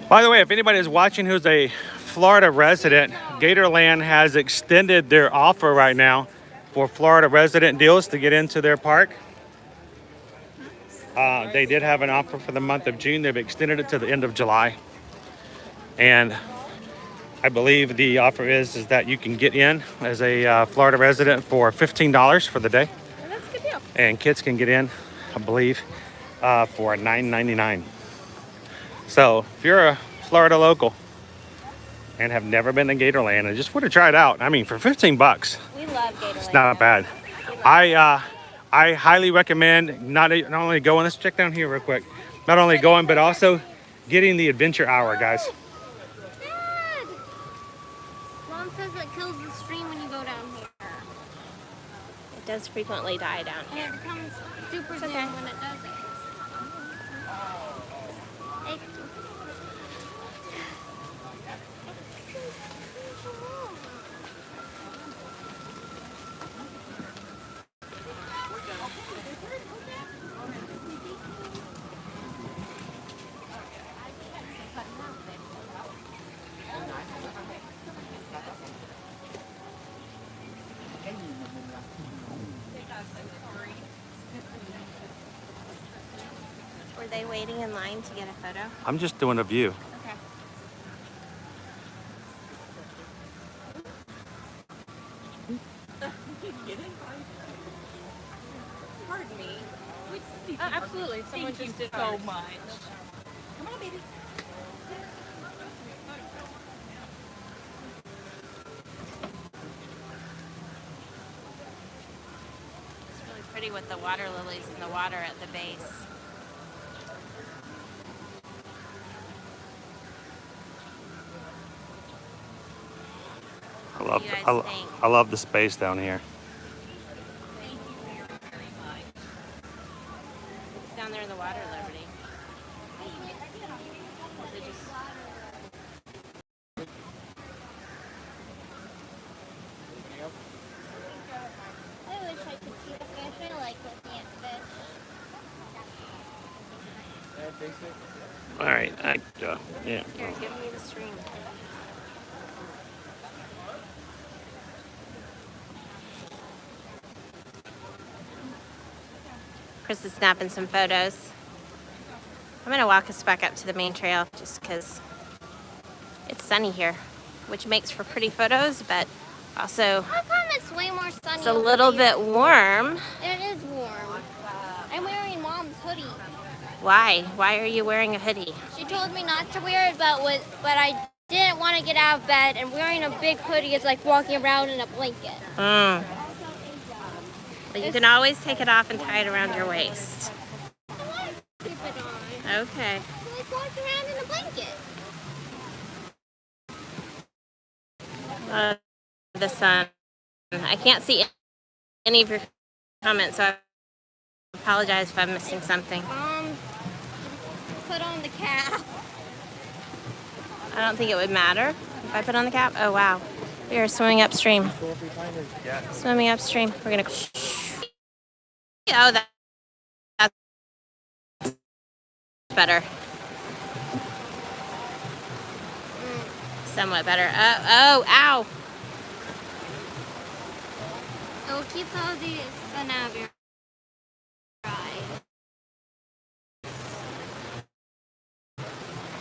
S1: By the way, if anybody is watching who's a Florida resident, Gatorland has extended their offer right now for Florida resident deals to get into their park. They did have an offer for the month of June. They've extended it to the end of July. And I believe the offer is that you can get in as a Florida resident for $15 for the day.
S2: Well, that's a good deal.
S1: And kids can get in, I believe, for $9.99. So if you're a Florida local and have never been to Gatorland and just want to try it out, I mean, for 15 bucks,
S2: We love Gatorland.
S1: it's not bad. I highly recommend not only going, let's check down here real quick, not only going, but also getting the adventure hour, guys.
S3: Dad! Mom says it kills the stream when you go down here.
S2: It does frequently die down
S3: And
S2: here.
S3: it becomes super zoom
S2: okay.
S3: when it does it. Hey.
S2: they waiting in line to get a photo?
S1: I'm just doing a view.
S2: Okay.
S7: Pardon me. Absolutely. Someone just did so much. Come on, baby.
S2: It's really pretty with the water lilies and the water at the base.
S1: I
S2: do you guys think?
S1: I love the space down here.
S2: It's down there in the water, Liberty. Is it just...
S3: I wish I could see the fish. I like looking at fish.
S1: All right, yeah.
S2: Here, give me the stream. Chris is snapping some photos. I'm gonna walk us back up to the main trail just because it's sunny here, which makes for pretty photos, but also
S3: How come it's way more sunny?
S2: it's a
S3: over
S2: little
S3: here?
S2: bit warm.
S3: It is warm. I'm wearing Mom's hoodie.
S2: Why? Why are you wearing a hoodie?
S3: She told me not to wear it, but I didn't want to get out of bed, and wearing a big hoodie is like walking around in a blanket.
S2: But you can always take it off and tie it around your waist.
S3: I want to keep it on.
S2: Okay.
S3: So like walk around in a blanket.
S2: The sun. I can't see any of your comments, so I apologize if I'm missing something.
S3: Put on the cap.
S2: I don't think it would matter if I put on the cap. Oh, wow. We are swimming upstream. Swimming upstream. We're going to... Oh, that's better. Somewhat better. Oh, ow.
S3: It will keep all the sun out of your eye.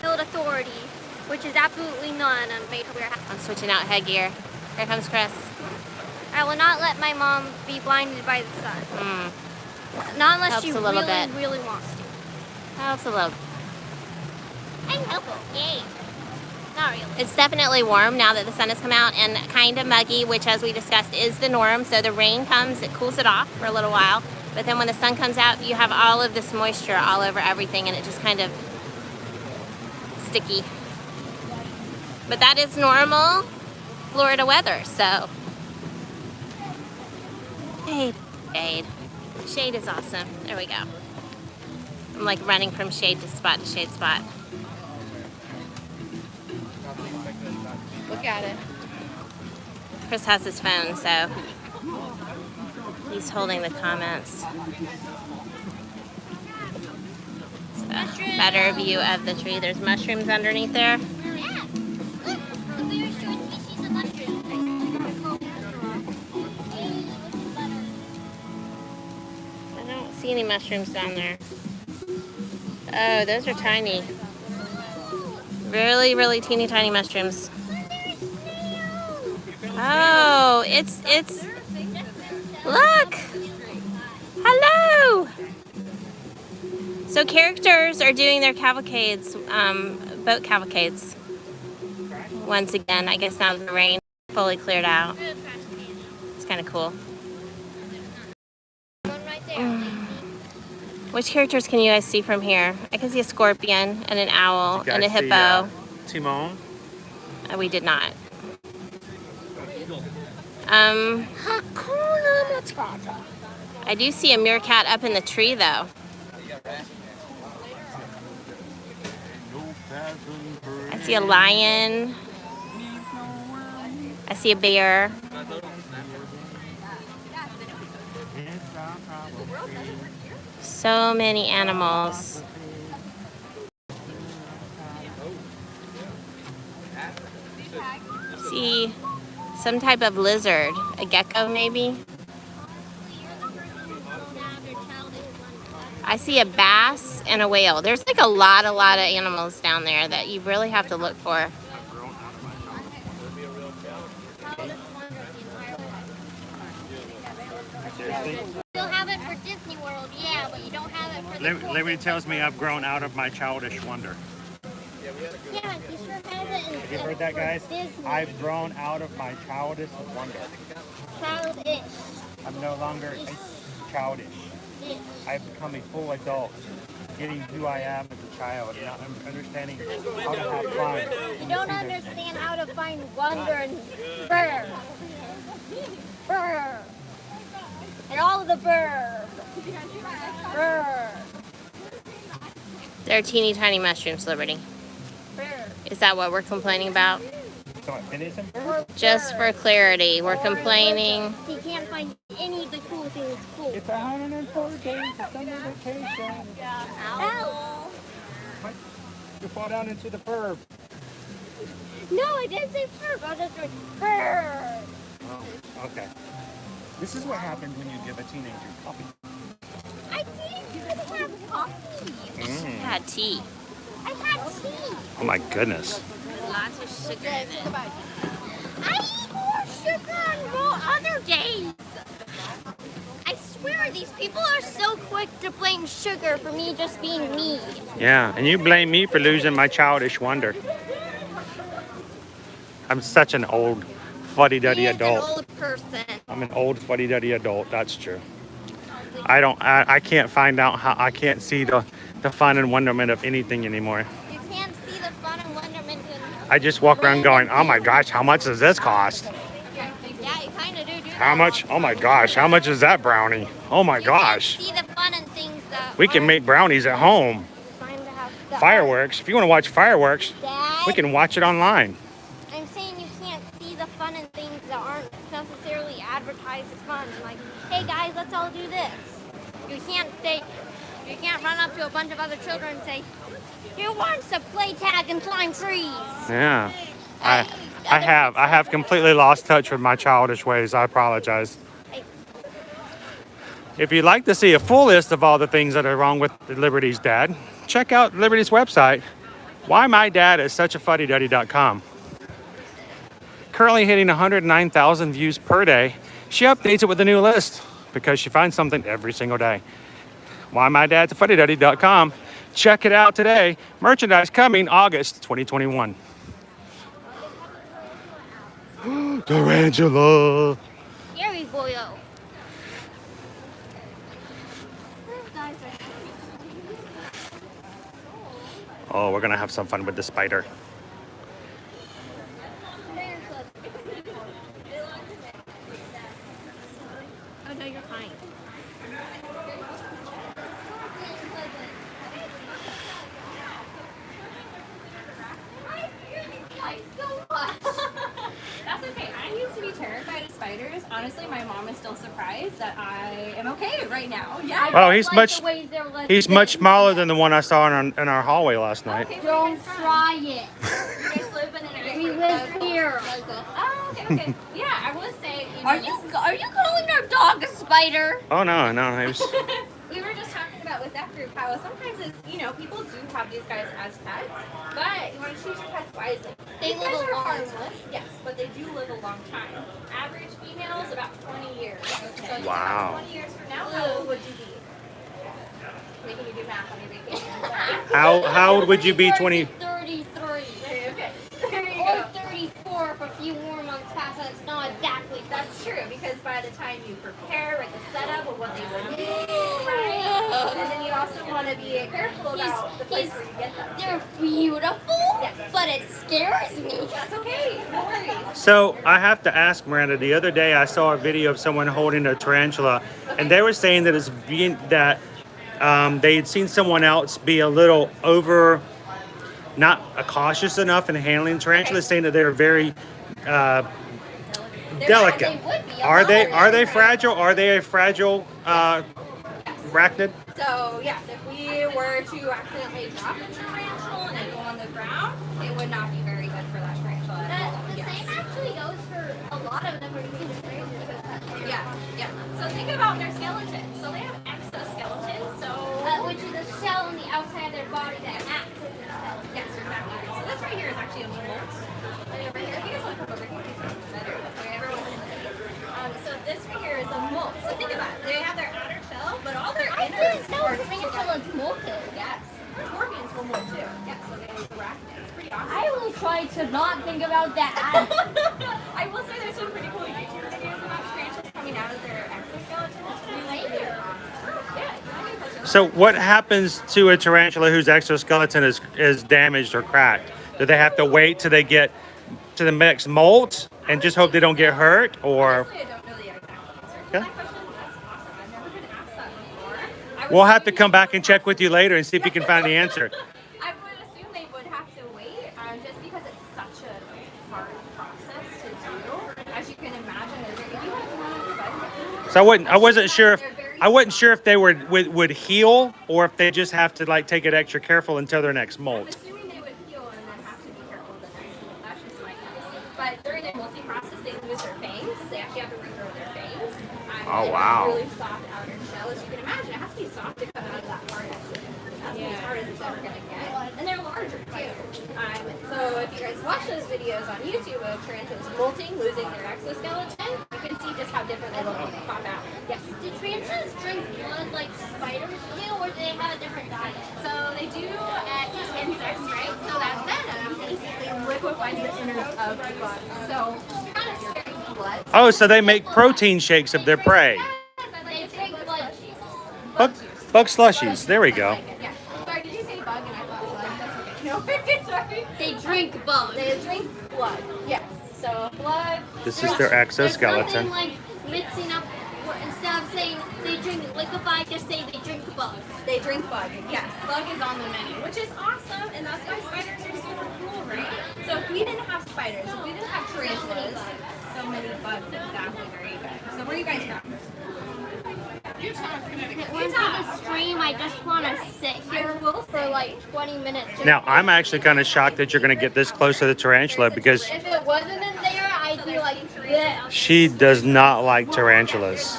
S3: Build authority, which is absolutely none on Made to Wear.
S2: I'm switching out headgear. Here comes Chris.
S3: I will not let my mom be blinded by the sun. Not unless
S2: Helps
S3: she
S2: a little
S3: really,
S2: bit.
S3: really wants to.
S2: Helps a little.
S3: I can help her. Yay. Not really.
S2: It's definitely warm now that the sun has come out, and kind of muggy, which, as we discussed, is the norm. So the rain comes, it cools it off for a little while. But then when the sun comes out, you have all of this moisture all over everything, and it just kind of sticky. But that is normal Florida weather, so. Shade. Shade. Shade is awesome. There we go. I'm like running from shade to spot to shade spot.
S7: Look at it.
S2: Chris has his phone, so he's holding the comments. It's a better view of the tree. There's mushrooms underneath there.
S3: Yeah. Look, a very short species of mushroom.
S2: I don't see any mushrooms down there. Oh, those are tiny. Really, really teeny tiny mushrooms. Oh, it's, look! Hello! So characters are doing their cavalcades, boat cavalcades. Once again, I guess now the rain fully cleared out. It's kind of cool.
S3: One right there.
S2: Which characters can you guys see from here? I can see a scorpion and an owl and a hippo.
S1: Timon.
S2: We did not.
S3: Hakuna Matata.
S2: I do see a meerkat up in the tree, though. I see a lion. I see a bear. So many animals. See some type of lizard, a gecko maybe. I see a bass and a whale. There's like a lot of animals down there that you really have to look for.
S3: You'll have it for Disney World, yeah, but you don't have it for the
S1: Liberty tells me I've grown out of my childish wonder.
S3: Yeah, you sure have it in
S1: Have you heard that, guys?
S3: Disney.
S1: I've grown out of my childish wonder.
S3: Childish.
S1: I'm no longer childish. I've become a full adult, getting who I am as a child, and I'm understanding how to have fun.
S3: You don't understand how to find wonder and burr. Burr. And all of the burr. Burr.
S2: They're teeny tiny mushrooms, Liberty.
S3: Burr.
S2: Is that what we're complaining about?
S1: So it is in
S2: Just for clarity, we're complaining.
S3: He can't find any of the cool things cool.
S1: It's 104 days of summer vacation.
S3: Ow.
S1: You fall down into the fur.
S3: No, I didn't say fur. I just said burr.
S1: Oh, okay. This is what happens when you give a teenager coffee.
S3: I didn't have coffee.
S2: I had tea.
S3: I had tea.
S1: Oh my goodness.
S2: Lots of sugar in it.
S3: I eat more sugar on more other days. I swear these people are so quick to blame sugar for me just being me.
S1: Yeah, and you blame me for losing my childish wonder. I'm such an old fuddy-duddy
S3: He is
S1: adult.
S3: an old person.
S1: I'm an old fuddy-duddy adult, that's true. I can't find out how, I can't see the fun and wonderment of anything anymore.
S3: You can't see the fun and wonderment.
S1: I just walk around going, oh my gosh, how much does this cost?
S3: Yeah, you kind of do.
S1: How much? Oh my gosh, how much is that brownie? Oh my gosh.
S3: See the fun and things that
S1: We can make brownies at home.
S3: fun to have. That
S1: Fireworks. If you want to watch fireworks,
S3: Dad,
S1: we can watch it online.
S3: I'm saying you can't see the fun and things that aren't necessarily advertised as fun. Like, hey guys, let's all do this. You can't run up to a bunch of other children and say, who wants to play tag and climb trees?
S1: Yeah. I have completely lost touch with my childish ways. I apologize. If you'd like to see a full list of all the things that are wrong with Liberty's dad, check out Liberty's website, whymydadissuchafuddy-duddy.com. Currently hitting 109,000 views per day. She updates it with a new list because she finds something every single day. whymydadissuchafuddy-duddy.com. Check it out today. Merchandise coming August 2021. Tarantula.
S3: Scary boyo.
S1: Oh, we're gonna have some fun with the spider.
S2: Oh no, you're fine.
S7: That's okay. I used to be terrified of spiders. Honestly, my mom is still surprised that I am okay right now. Yeah.
S1: Oh, he's much smaller than the one I saw in our hallway last night.
S7: Okay,
S3: Don't try it.
S7: You guys live in an
S3: We
S7: area.
S3: live here.
S7: Oh, okay. Yeah, I will say.
S3: Are you calling our dog a spider?
S1: Oh no, it was,
S7: We were just talking about with that group how sometimes it's, people do have these guys as pets, but you want to choose your pets wisely.
S3: They
S7: These
S3: live
S7: guys
S3: a
S7: are
S3: long
S7: harmless, yes, but they do live a long time. Average female is about 20 years. So think
S1: Wow.
S7: about 20 years from now, how old would you be? Making you do math on your vacation.
S1: how old would you be 20?
S3: 33.
S7: Okay. There you
S3: Or
S7: go.
S3: 34 if a few more months pass. That's not exactly.
S7: That's true, because by the time you prepare with the setup of what they would be, right? And then you also want to be careful about the place where you get them.
S3: They're beautiful,
S7: Yes.
S3: but it scares me.
S7: That's okay, no worries.
S1: So I have to ask Miranda. The other day I saw a video of someone holding a tarantula, and they were saying that they had seen someone else be a little not cautious enough in handling tarantulas, saying that they're very delicate.
S3: They would be.
S1: Are they fragile? Are they a fragile arachnid?
S7: So yes, if we were to accidentally drop a tarantula and it go on the ground, it would not be very good for that tarantula at all.
S3: The
S7: Yes.
S3: same actually goes for a lot of them.
S7: Yeah. So think about their skeletons. So they have exoskeletons. So
S1: So what happens to a tarantula whose exoskeleton is damaged or cracked? Do they have to wait till they get to the next molt and just hope they don't get hurt, or?
S7: Honestly, I don't know the exact answer to
S1: Yeah.
S7: that question. That's awesome. I've never been asked that before. I would
S1: We'll have to
S7: assume
S1: come
S7: they
S1: back and check with you later and see if you can find the answer.
S7: I would assume they would have to wait, just because it's such a hard process to do. As you can imagine, if you have one bug,
S1: So I wasn't sure if they would heal or if they just have to like take it extra careful until their next
S7: I'm
S1: molt.
S7: assuming they would heal and then have to be careful the next one. That's just my guess. But during their molting process, they lose their fangs. They actually have to regrow their fangs.
S1: Oh,
S7: They have
S1: wow.
S7: a really soft outer shell, as you can imagine. It has to be soft to come out of that hard acid. That's as hard as it's ever going to get. And they're larger, too. So if you guys watch those videos on YouTube of tarantulas molting, losing their exoskeleton, you can see just how different they look when they pop out. Yes.
S3: Do tarantulas drink blood like spiders do, or do they have a different diet?
S7: So they do eat insects, right? So that venom basically liquefies the innards of the bug. So kind of scary blood.
S1: Oh, so they make protein shakes of their prey.
S3: They drink blood.
S1: Bug slushies. There we go.
S7: Yeah. Sorry, did you say bug and I thought blood? That's okay. No, sorry.
S3: They drink blood.
S7: They drink blood. Yes. So blood.
S1: This is their
S3: There's
S1: exoskeleton.
S3: nothing like mixing up. Instead of saying they drink liquefy, just say they drink bug.
S7: They drink bug. Yes, bug is on the menu, which is awesome, and that's why spiders are super cool, right? So if we didn't have spiders, if we didn't have tarantulas, so many bugs exactly where you guys. So where are you guys from?
S3: When the stream, I just want to sit here for like 20 minutes.
S1: Now, I'm actually kind of shocked that you're going to get this close to the tarantula because
S3: If it wasn't in there, I'd be like this.
S1: she does not like tarantulas.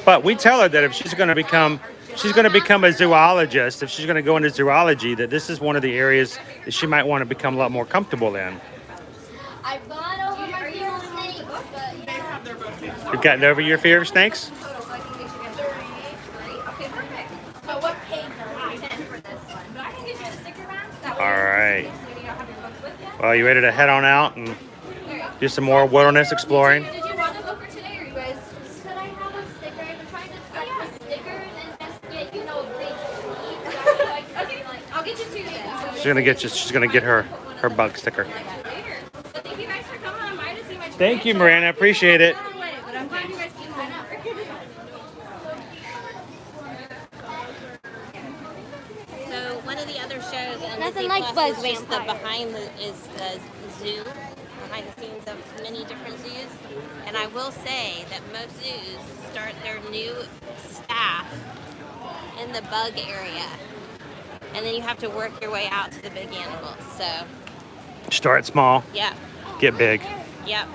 S1: But we tell her that if she's going to become a zoologist, if she's going to go into zoology, that this is one of the areas that she might want to become a lot more comfortable in.
S3: I've gone over my fear of snakes, but
S1: You've gotten over your fear of snakes?
S7: Okay, perfect. So what page are you 10 for this one? But I can get you the sticker mask. That way
S1: All right.
S7: you don't have your books with you.
S1: Well, you ready to head on out and do some more wilderness exploring?
S7: Did you want a book for today, or you guys?
S3: could I have a sticker? I've been trying to find the stickers and just get, big
S7: Okay, I'll get you two then. So
S1: She's gonna get her bug sticker.
S7: later. So thank you guys for coming on by to see my
S1: Thank you, Miranda. I appreciate it.
S7: But I'm glad you guys came over.
S2: So one of the other shows on
S3: Nothing
S2: Disney
S3: like
S2: Plus
S3: Buzz
S2: is just the
S3: Vampire.
S2: is the zoo, behind the scenes of many different zoos. And I will say that most zoos start their new staff in the bug area, and then you have to work your way out to the big animals. So
S1: Start small,
S2: yeah,
S1: get big.
S2: yep.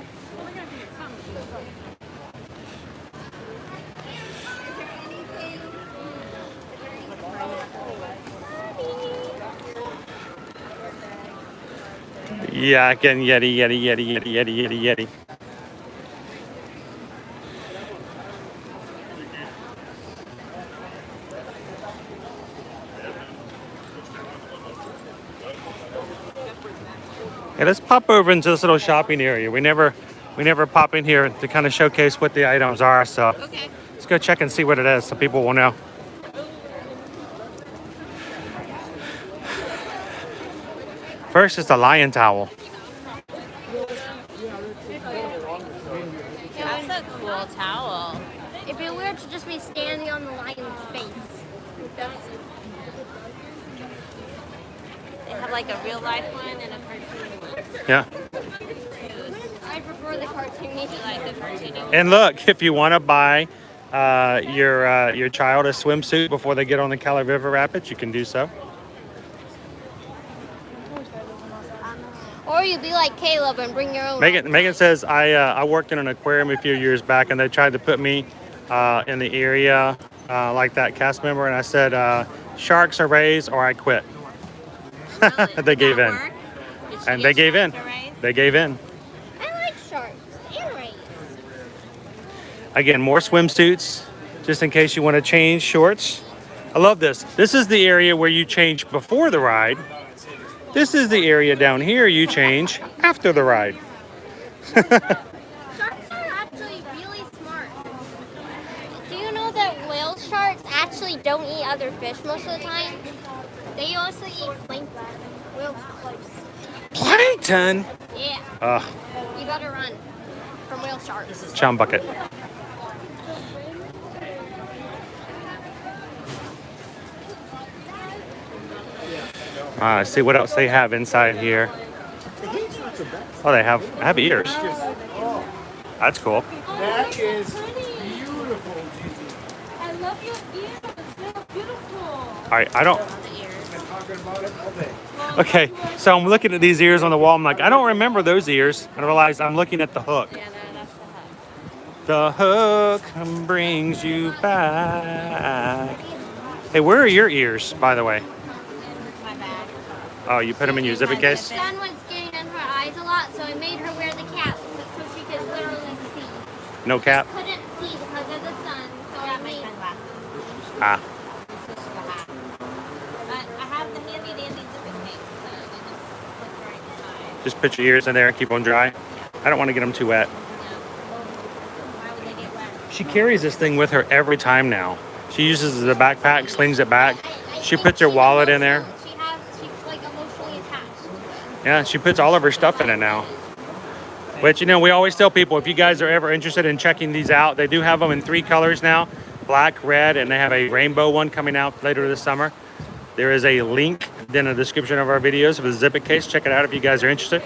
S1: Yeah, again, Yeti. Hey, let's pop over into this little shopping area. We never pop in here to kind of showcase what the items are. So
S2: Okay.
S1: let's go check and see what it is so people will know. First is the lion towel.
S2: That's a cool towel.
S3: It'd be weird to just be standing on the lion's face.
S2: They have like a real life one and a cartoon one.
S1: Yeah.
S3: I prefer the cartoony.
S2: You like the cartoon one?
S1: And look, if you want to buy your child a swimsuit before they get on the Cali River Rapids, you can do so.
S3: Or you'd be like Caleb and bring your own.
S1: Megan says I worked in an aquarium a few years back, and they tried to put me in the area like that cast member, and I said sharks are raised or I quit.
S2: Really?
S1: They gave
S2: That
S1: in.
S2: work? Did you
S1: And
S2: get
S1: they gave in.
S2: sharks to raise?
S1: They gave in.
S3: I like sharks and rays.
S1: Again, more swimsuits, just in case you want to change shorts. I love this. This is the area where you change before the ride. This is the area down here you change after the ride.
S3: Sharks are actually really smart. Do you know that whale sharks actually actually don't eat other fish most of the time. They also eat plankton. Whale sharks.
S1: Plankton?
S3: Yeah.
S1: Ugh,
S3: You gotta run from whale sharks.
S1: chum bucket. See what else they have inside here. Oh, they have ears. That's cool.
S6: That is beautiful, Gigi.
S5: I love your ears. They're beautiful.
S1: All right, I don't.
S6: Been talking about it all day.
S1: Okay, so I'm looking at these ears on the wall. I'm like, I don't remember those ears. And I realized I'm looking at the hook.
S2: Yeah, that's the hook.
S1: The hook brings you back. Hey, where are your ears, by the way?
S2: My bag.
S1: Oh, you put them in your zipper case?
S3: The sun was getting in her eyes a lot, so I made her wear the cap so she could literally see.
S1: No cap?
S3: Couldn't see because of the sun, so I made.
S2: Sunglasses.
S1: Ah.
S2: Switch to the hat. But I have the handy dandy zipping case, so they just slip right inside.
S1: Just put your ears in there, keep them dry. I don't want to get them too wet.
S2: Why would they get wet?
S1: She carries this thing with her every time now. She uses it as a backpack, slings it back. She puts her wallet in there.
S3: She's like emotionally attached to it.
S1: Yeah, she puts all of her stuff in it now. Which, you know, we always tell people, if you guys are ever interested in checking these out, they do have them in 3 colors now. Black, red, and they have a rainbow one coming out later this summer. There is a link in the description of our videos for the Zip It case. Check it out if you guys are interested.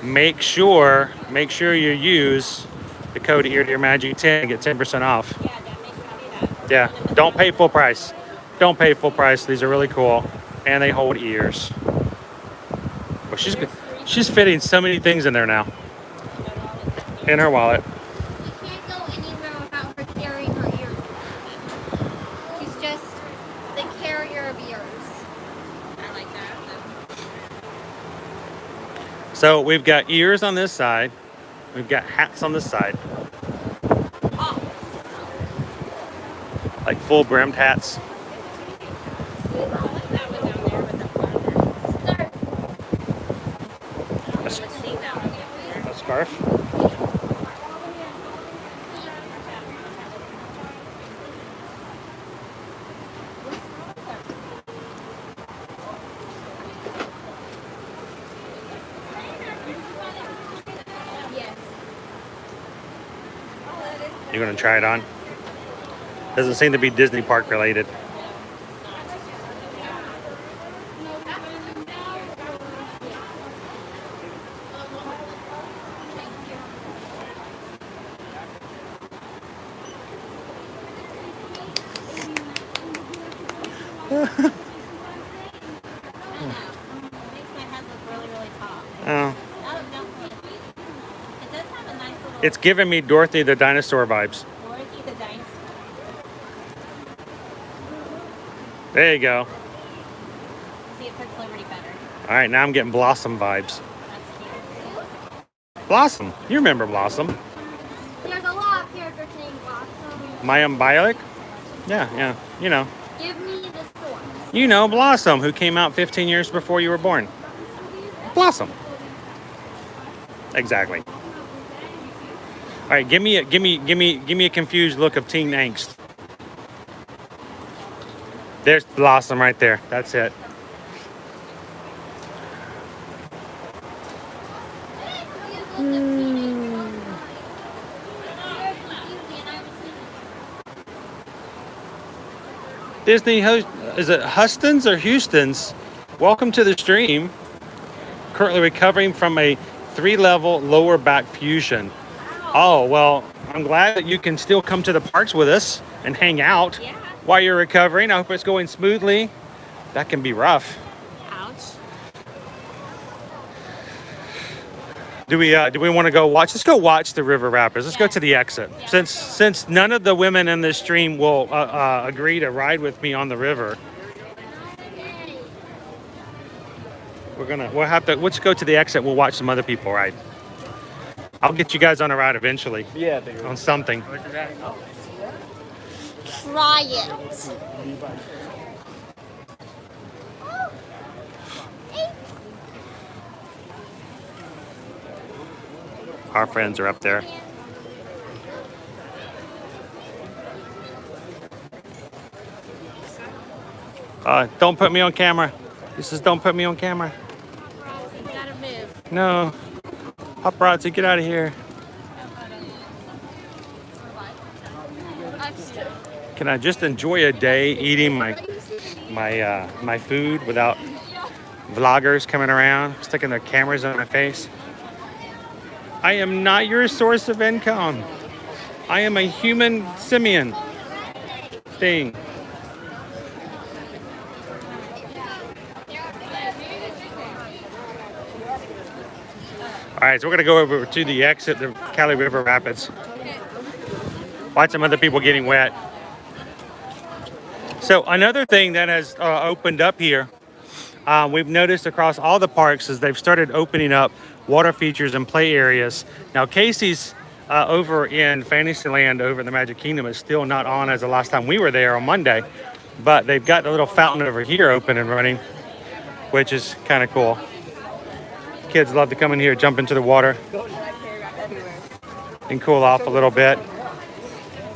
S1: Make sure you use the code EarToYourMagic 10 and get 10% off.
S2: Yeah, that makes me do that.
S1: Yeah, don't pay full price. Don't pay full price. These are really cool, and they hold ears. But she's fitting so many things in there now. In her wallet.
S3: You can't go anywhere without her carrying her ears. She's just the carrier of ears.
S2: I like that.
S1: So we've got ears on this side. We've got hats on this side. Like full brimmed hats.
S2: I like that one down there with the flowers. I've seen that one before.
S1: A scarf. You're gonna try it on? Doesn't seem to be Disney park related.
S2: Makes my head look really, really tall.
S1: Oh,
S2: It does have a nice little
S1: it's giving me Dorothy the dinosaur vibes.
S2: Dorothy the dinosaur.
S1: There you go.
S2: See, it fits Liberty better.
S1: All right, now I'm getting Blossom vibes.
S2: That's cute.
S1: Blossom, you remember Blossom?
S3: There's a lot of characters named Blossom.
S1: Maya Bialik? Yeah, you know.
S3: Give me the source.
S1: You know Blossom, who came out 15 years before you were born. Blossom. Exactly. All right, give me a confused look of teen angst. There's Blossom right there. That's it. Disney host, is it Huston's or Houston's? Welcome to the stream. Currently recovering from a 3-level lower back fusion. Oh, well, I'm glad that you can still come to the parks with us and hang out
S2: Yeah.
S1: while you're recovering. I hope it's going smoothly. That can be rough.
S2: Ouch.
S1: Do we want to go watch? Let's go watch the river rapids. Let's go to the exit. Since none of the women in this stream will agree to ride with me on the river, let's go to the exit. We'll watch some other people ride. I'll get you guys on a ride eventually.
S6: Yeah,
S1: On something.
S3: Try it.
S1: Our friends are up there. Don't put me on camera. He says, don't put me on camera.
S2: You gotta move.
S1: No. Paparazzi, get out of here. Can I just enjoy a day eating my food without vloggers coming around, sticking their cameras on my face? I am not your source of income. I am a human simian thing. All right, so we're gonna go over to the exit of Cali River Rapids. Watch some other people getting wet. So another thing that has opened up here, we've noticed across all the parks is they've started opening up water features and play areas. Now Casey's over in Fantasyland over in the Magic Kingdom is still not on as the last time we were there on Monday, but they've got the little fountain over here open and running, which is kind of cool. Kids love to come in here, jump into the water, and cool off a little bit.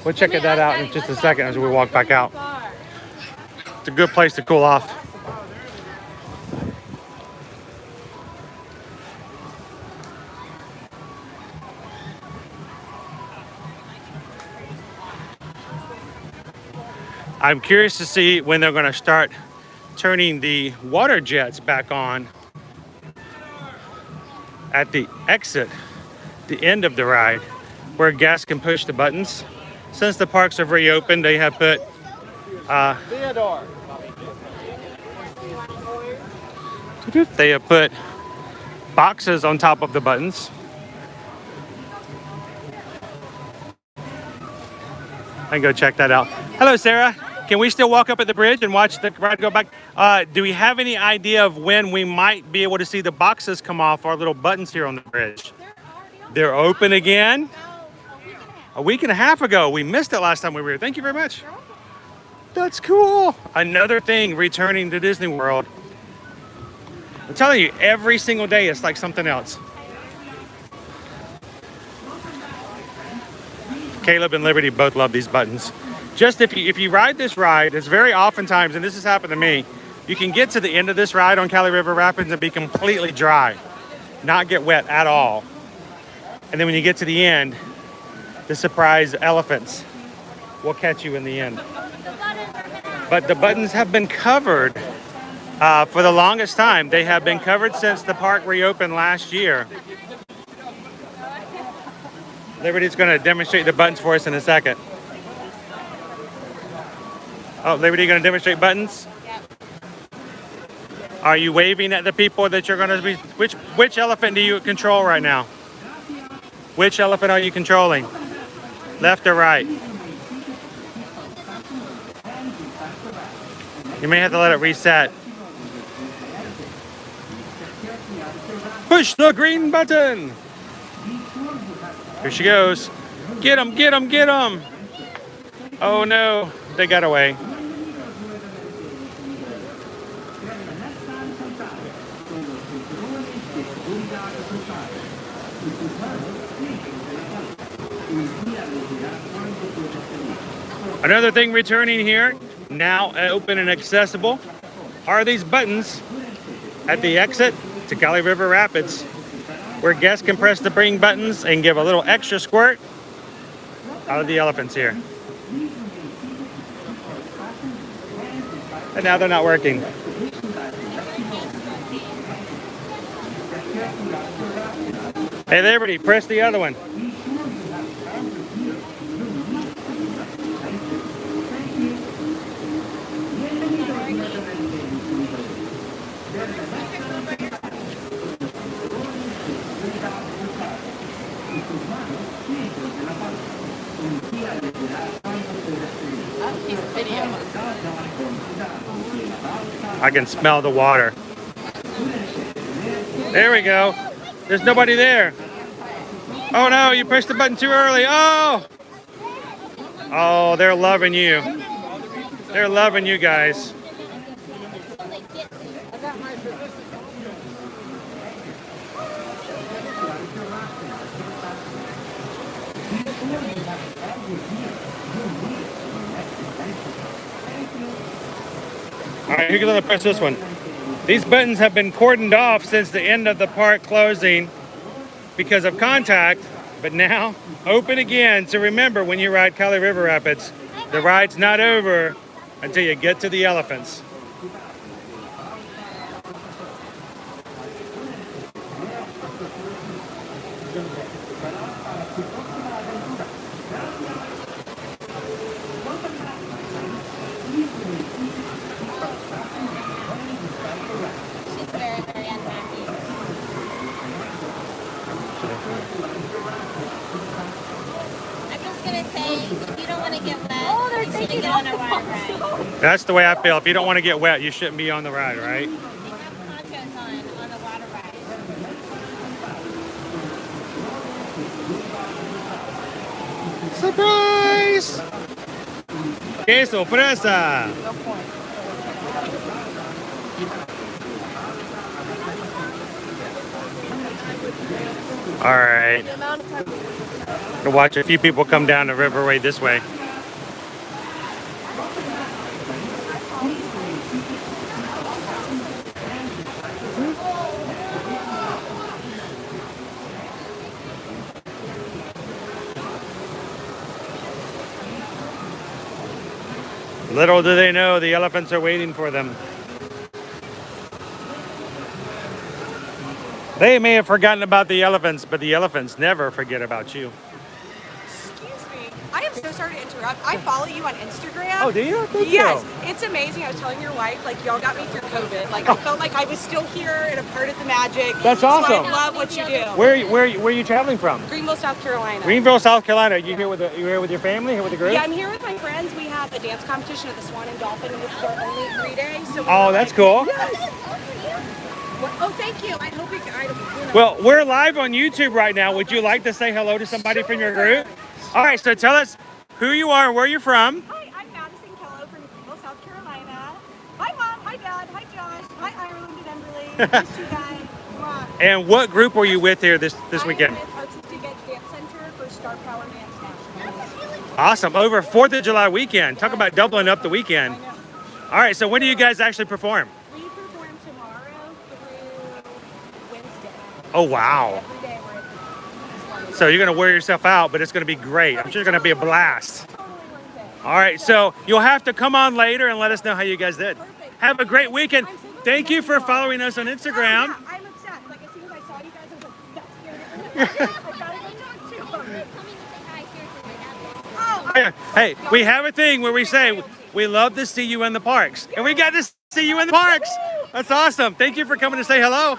S1: We'll check that out in just a second as we walk back out. It's a good place to cool off. I'm curious to see when they're going to start turning the water jets back on at the exit, the end of the ride, where guests can push the buttons. Since the parks have reopened, they have put boxes on top of the buttons. I can go check that out. Hello, Sarah. Can we still walk up at the bridge and watch the ride go back? Do we have any idea of when we might be able to see the boxes come off our little buttons here on the bridge? They're open again? A week and a half ago. We missed it last time we were here. Thank you very much. That's cool. Another thing returning to Disney World. I'm telling you, every single day it's like something else. Caleb and Liberty both love these buttons. Just if you ride this ride, it's very oftentimes, and this has happened to me, you can get to the end of this ride on Cali River Rapids and be completely dry, not get wet at all. And then when you get to the end, the surprise elephants will catch you in the end. But the buttons have been covered for the longest time. They have been covered since the park reopened last year. Liberty's going to demonstrate the buttons for us in a second. Oh, Liberty, going to demonstrate buttons? Yep. Are you waving at the people that you're going to be... Which elephant do you control right now? Which elephant are you controlling? Left or right? You may have to let it reset. Push the green button! Here she goes. Get him, get him, get him! Oh no, they got away. Another thing returning here, now open and accessible, are these buttons at the exit to Cali River Rapids, where guests can press the green buttons and give a little extra squirt out of the elephants here. And now they're not working. Hey, Liberty, press the other one. I can smell the water. There we go. There's nobody there. Oh no, you pushed the button too early. Oh! Oh, they're loving you. They're loving you guys. All right, who's gonna press this one? These buttons have been cordoned off since the end of the park closing because of contact, but now open again. So remember, when you ride Kali River Rapids, the ride's not over until you get to the elephants.
S2: She's very, very unhappy. I'm just gonna say, if you don't want to get wet, you shouldn't get on a water ride.
S1: That's the way I feel. If you don't want to get wet, you shouldn't be on the ride, right?
S2: They have ponchos on the water ride.
S1: Surprise! ¡Qué sorpresa! All right. To watch a few people come down the riverway this way. Little do they know, the elephants are waiting for them. They may have forgotten about the elephants, but the elephants never forget about you.
S8: Excuse me. I am so sorry to interrupt. I follow you on Instagram.
S1: Oh, do you? Thank
S8: Yes.
S1: you.
S8: It's amazing. I was telling your wife, like, y'all got me through COVID. Like, I felt like I was still here and a part of the magic.
S1: That's
S8: So
S1: awesome.
S8: I love what you do.
S1: Where are you traveling from?
S8: Greenville, South Carolina.
S1: Greenville, South Carolina. You here with your family? Here with the group?
S8: Yeah, I'm here with my friends. We have a dance competition at the Swan and Dolphin, and this is our only 3 days. So
S1: Oh, that's cool.
S8: Oh, thank you. I hope
S1: Well, we're live on YouTube right now. Would you like to say hello to somebody from your group? All right, so tell us who you are and where you're from.
S8: Hi, I'm Madison Kello from Greenville, South Carolina. Hi, Mom. Hi, Dad. Hi, Josh. Hi, Ireland and Emberly. Miss you guys. Mwah.
S1: And what group were you with here this weekend?
S8: I'm with Artistic Edge Dance Center for Star Power Dance Nationals.
S1: Awesome. Over 4th of July weekend. Talk about doubling up the weekend.
S8: I know.
S1: All right, so when do you guys actually perform?
S8: We perform tomorrow through Wednesday.
S1: Oh, wow.
S8: Every day we're at the
S1: So you're going to wear yourself out, but it's going to be great. I'm sure it's going to be a blast.
S8: totally Wednesday.
S1: All right, so you'll have to come on later and let us know how you guys did. Have a great weekend. Thank you for following us on Instagram.
S8: Yeah, I'm obsessed. Like, as soon as I saw you guys, I was like, that's good. I gotta go talk to him. Oh,
S1: Hey, we have a thing where we say we love to see you in the parks, and we got to see you in the parks. That's awesome. Thank you for coming to say hello.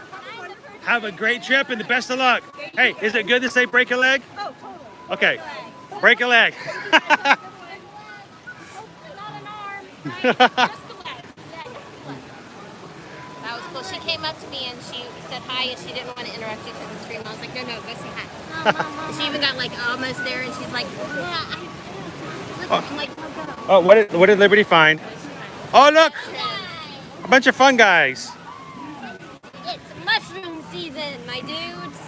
S1: Have a great trip and the best of luck. Hey, is it good to say break a leg?
S8: oh, totally.
S1: Okay, break a leg.
S2: That was cool. She came up to me and she said hi and she didn't want to interrupt you because the stream. I was like, no, go say hi. She even got like almost there and she's like, yeah, I'm like, no, go.
S1: Oh, what did Liberty find? Oh, look, a bunch of fun guys.
S2: It's mushroom season, my dudes.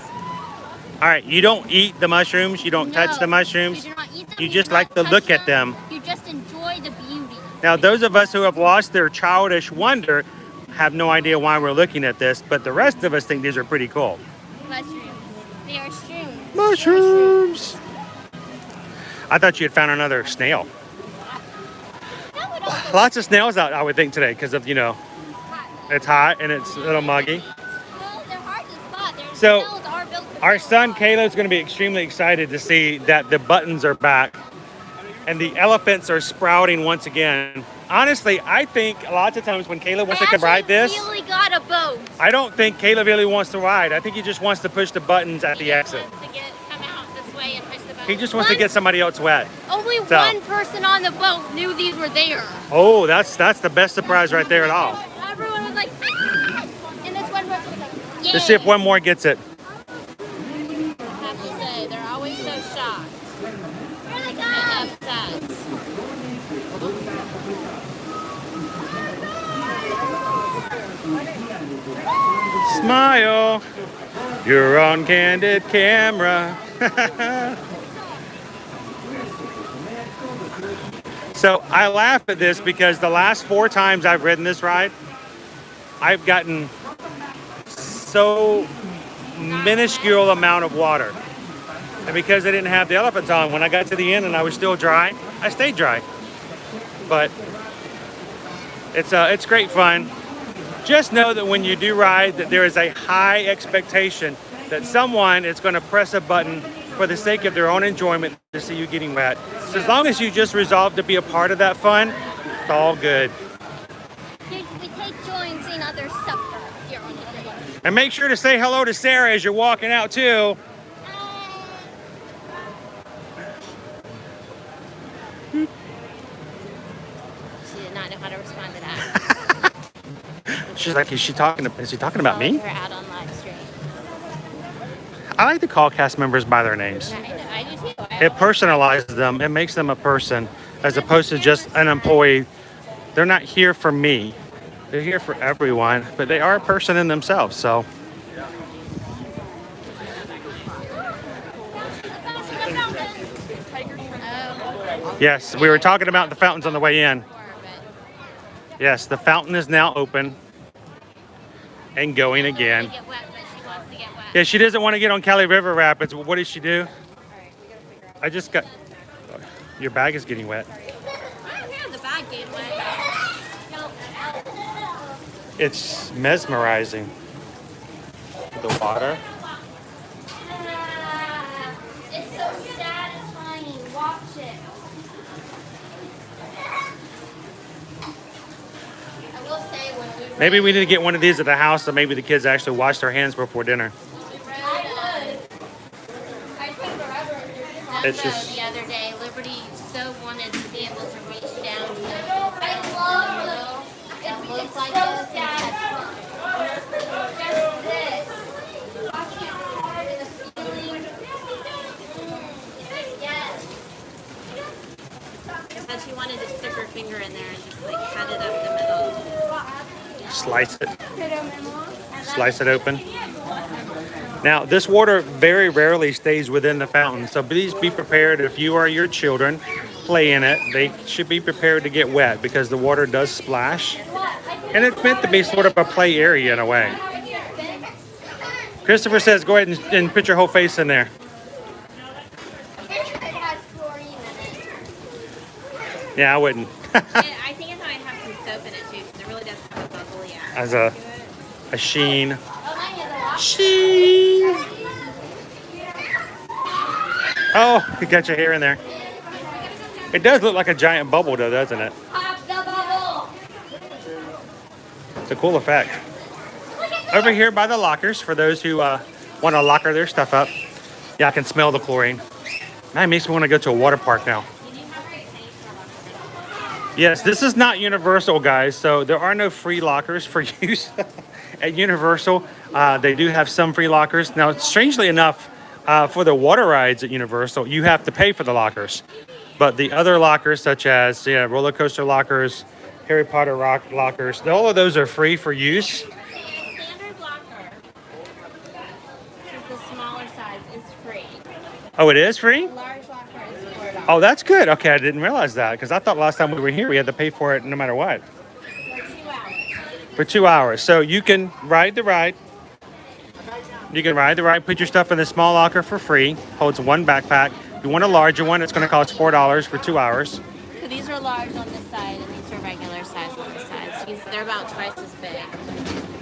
S1: All right, you don't eat the mushrooms. You don't touch the mushrooms.
S2: You do not eat them.
S1: You
S2: do
S1: just
S2: not
S1: like to
S2: touch
S1: look at them.
S2: You just enjoy the beauty.
S1: Now, those of us who have lost their childish wonder have no idea why we're looking at this, but the rest of us think these are pretty cool.
S2: Mushrooms. They are shrooms.
S1: Mushrooms. I thought you had found another snail.
S2: That would also
S1: Lots of snails out, I would think, today because of, it's hot and it's a little muggy.
S2: well, they're hard to spot. Their
S1: So,
S2: shells are built for
S1: Our son Caleb's going to be extremely excited to see that the buttons are back and the elephants are sprouting once again. Honestly, I think a lot of times when Caleb wants to come ride this,
S2: really got a boat.
S1: I don't think Caleb really wants to ride. I think he just wants to push the buttons at the
S2: He just
S1: exit.
S2: wants to come out this way and push the button.
S1: He just wants to get somebody else wet.
S2: Only
S1: So-
S2: one person on the boat knew these were there.
S1: Oh, that's the best surprise right there at all.
S2: Everyone was like, ah! And this one person was like, yeah.
S1: Let's see if one more gets it.
S2: I have to say, they're always so shocked. Where they go? And upset.
S1: Smile. You're on candid So I laugh at this because the last 4 times I've ridden this ride, I've gotten so minuscule amount of water. And because I didn't have the elephants on, when I got to the end and I was still dry, I stayed dry. But it's great fun. Just know that when you do ride, that there is a high expectation that someone is going to press a button for the sake of their own enjoyment to see you getting wet. So as long as you just resolve to be a part of that fun, it's all good.
S3: We take joy in seeing others suffer here on the day.
S1: And make sure to say hello to Sarah as you're walking out too.
S2: She did not know how to respond to that.
S1: She's like, is he talking about me?
S2: Her out on live stream.
S1: I like to call cast members by their names.
S2: I do too.
S1: It personalizes them. It makes them a person as opposed to just an employee. They're not here for me. They're here for everyone, but they are a person in themselves. So yes, we were talking about the fountains on the way in. Yes, the fountain is now open and going again. Yeah, she doesn't want to get on Cali River Rapids. What does she do? I just got... Your bag is getting wet.
S2: I don't care, the bag getting wet.
S1: It's mesmerizing. The water.
S3: It's so satisfying. Watch it. I will say when we
S1: Maybe we need to get one of these at the house so maybe the kids actually wash their hands before dinner. It's just...
S2: The other day, Liberty so wanted to be able to reach down to the
S3: it
S2: looks
S3: looks
S2: like
S3: so
S2: this.
S3: satisfying. Just this. Watching it hard and the feeling. Yes.
S2: And she wanted to stick her finger in there and just like cut it up the middle.
S1: Slice it. Slice it open. Now, this water very rarely stays within the fountain, so please be prepared if you or your children play in it. They should be prepared to get wet because the water does splash. And it's meant to be sort of a play area in a way. Christopher says go ahead and put your whole face in there. Yeah, I wouldn't.
S2: I think it might have some soap in it too, because it really does have a bubbly aspect
S1: As
S2: to it.
S1: a sheen. Sheen. Oh, you got your hair in there. It does look like a giant bubble though, doesn't it? It's a cool effect. Over here by the lockers, for those who want to locker their stuff up. Yeah, I can smell the chlorine. That makes me want to go to a water park now. Yes, this is not Universal, guys, so there are no free lockers for use at Universal. They do have some free lockers. Now, strangely enough, for the water rides at Universal, you have to pay for the lockers. But the other lockers, such as roller coaster lockers, Harry Potter lockers, all of those are free for use.
S2: The standard locker, which is the smaller size, is free.
S1: Oh, it is free?
S2: The large locker is $4.
S1: Oh, that's good. Okay, I didn't realize that because I thought last time we were here we had to pay for it no matter what. For 2 hours. So you can ride the ride. You can ride the ride, put your stuff in the small locker for free. Holds one backpack. If you want a larger one, it's going to cost $4 for 2 hours.
S2: So these are large on this side, and these are regular size on this side. So they're about twice as big.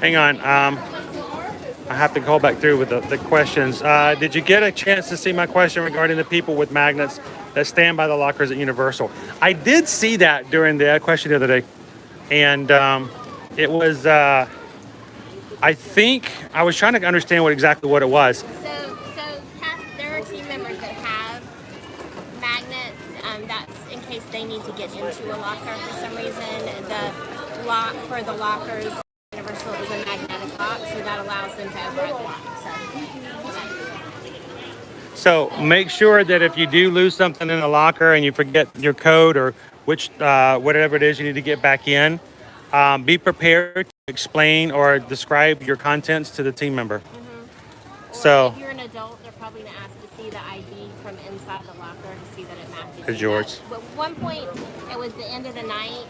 S1: Hang on. I have to call back through with the questions. Did you get a chance to see my question regarding the people with magnets that stand by the lockers at Universal? I did see that during the question the other day. And it was, I think, I was trying to understand exactly what it was.
S2: So there are team members that have magnets. That's in case they need to get into a locker for some reason. The lock for the lockers, Universal is a magnetic lock, so that allows them to override the lock.
S1: So make sure that if you do lose something in a locker and you forget your code or which whatever it is you need to get back in, be prepared to explain or describe your contents to the team member.
S2: Or
S1: So
S2: if you're an adult, they're probably going to ask to see the ID from inside the locker to see that it matches.
S1: It's yours.
S2: But at one point, it was the end of the night,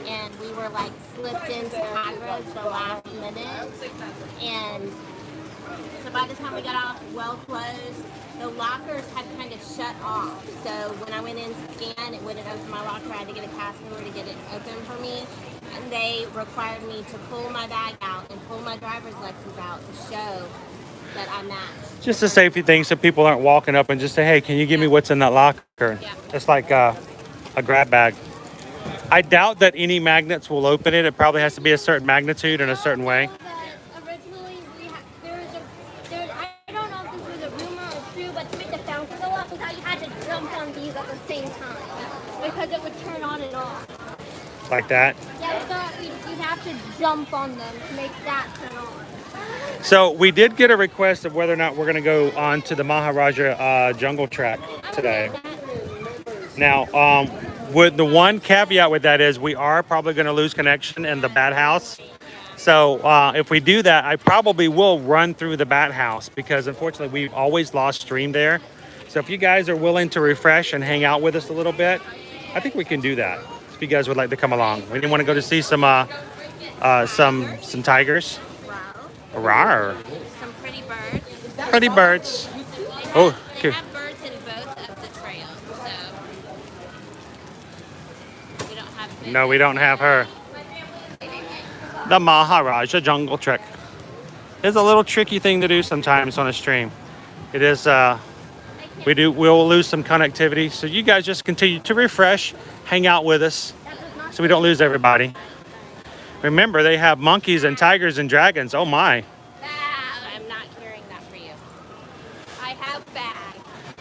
S2: and we were like slipped into Hagrid's the last minute, and so by the time we got off well closed, the lockers had kind of shut off. So when I went in to scan, it wouldn't open my locker. I had to get a password to get it open for me. And they required me to pull my bag out and pull my driver's license out to show that I matched.
S1: Just a safety thing so people aren't walking up and just say, hey, can you give me what's in that locker?
S2: Yeah.
S1: It's like a grab bag. I doubt that any magnets will open it. It probably has to be a certain magnitude in a certain way.
S3: Originally, I don't know if this was a rumor or true, but to make the fountain go up, we thought you had to jump on these at the same time because it would turn on and off.
S1: Like that.
S3: Yeah, we thought you'd have to jump on them to make that turn on.
S1: So we did get a request of whether or not we're going to go on to the Maharaja jungle track today. Now, with the one caveat with that is we are probably going to lose connection in the bat house. So if we do that, I probably will run through the bat house because unfortunately we've always lost stream there. So if you guys are willing to refresh and hang out with us a little bit, I think we can do that. If you guys would like to come along, we didn't want to go to see some tigers. Rawr.
S2: Some pretty birds.
S1: Pretty birds.
S2: They have birds in both of the trails, so we don't have.
S1: No, we don't have her. The Maharaja jungle trek is a little tricky thing to do sometimes on a stream. It is. We'll lose some connectivity, so you guys just continue to refresh, hang out with us, so we don't lose everybody. Remember, they have monkeys and tigers and dragons. Oh my!
S2: I'm not carrying that for you. I have bag.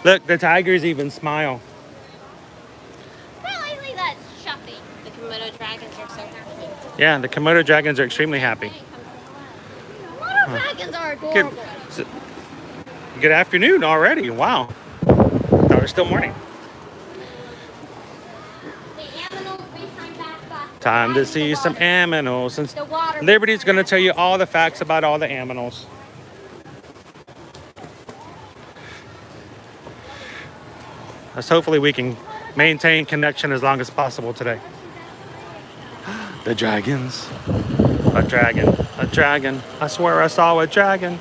S1: Look, the tigers even smile.
S3: Well, I think that's shopping.
S2: The Komodo dragons are so happy.
S1: Yeah, the Komodo dragons are extremely happy.
S3: Komodo dragons are adorable.
S1: Good afternoon already. Wow. Thought it was still morning. Time to see some aminals. And Liberty's going to tell you all the facts about all the aminals. Let's hopefully we can maintain connection as long as possible today. The dragons. A dragon. A dragon. I swear I saw a dragon.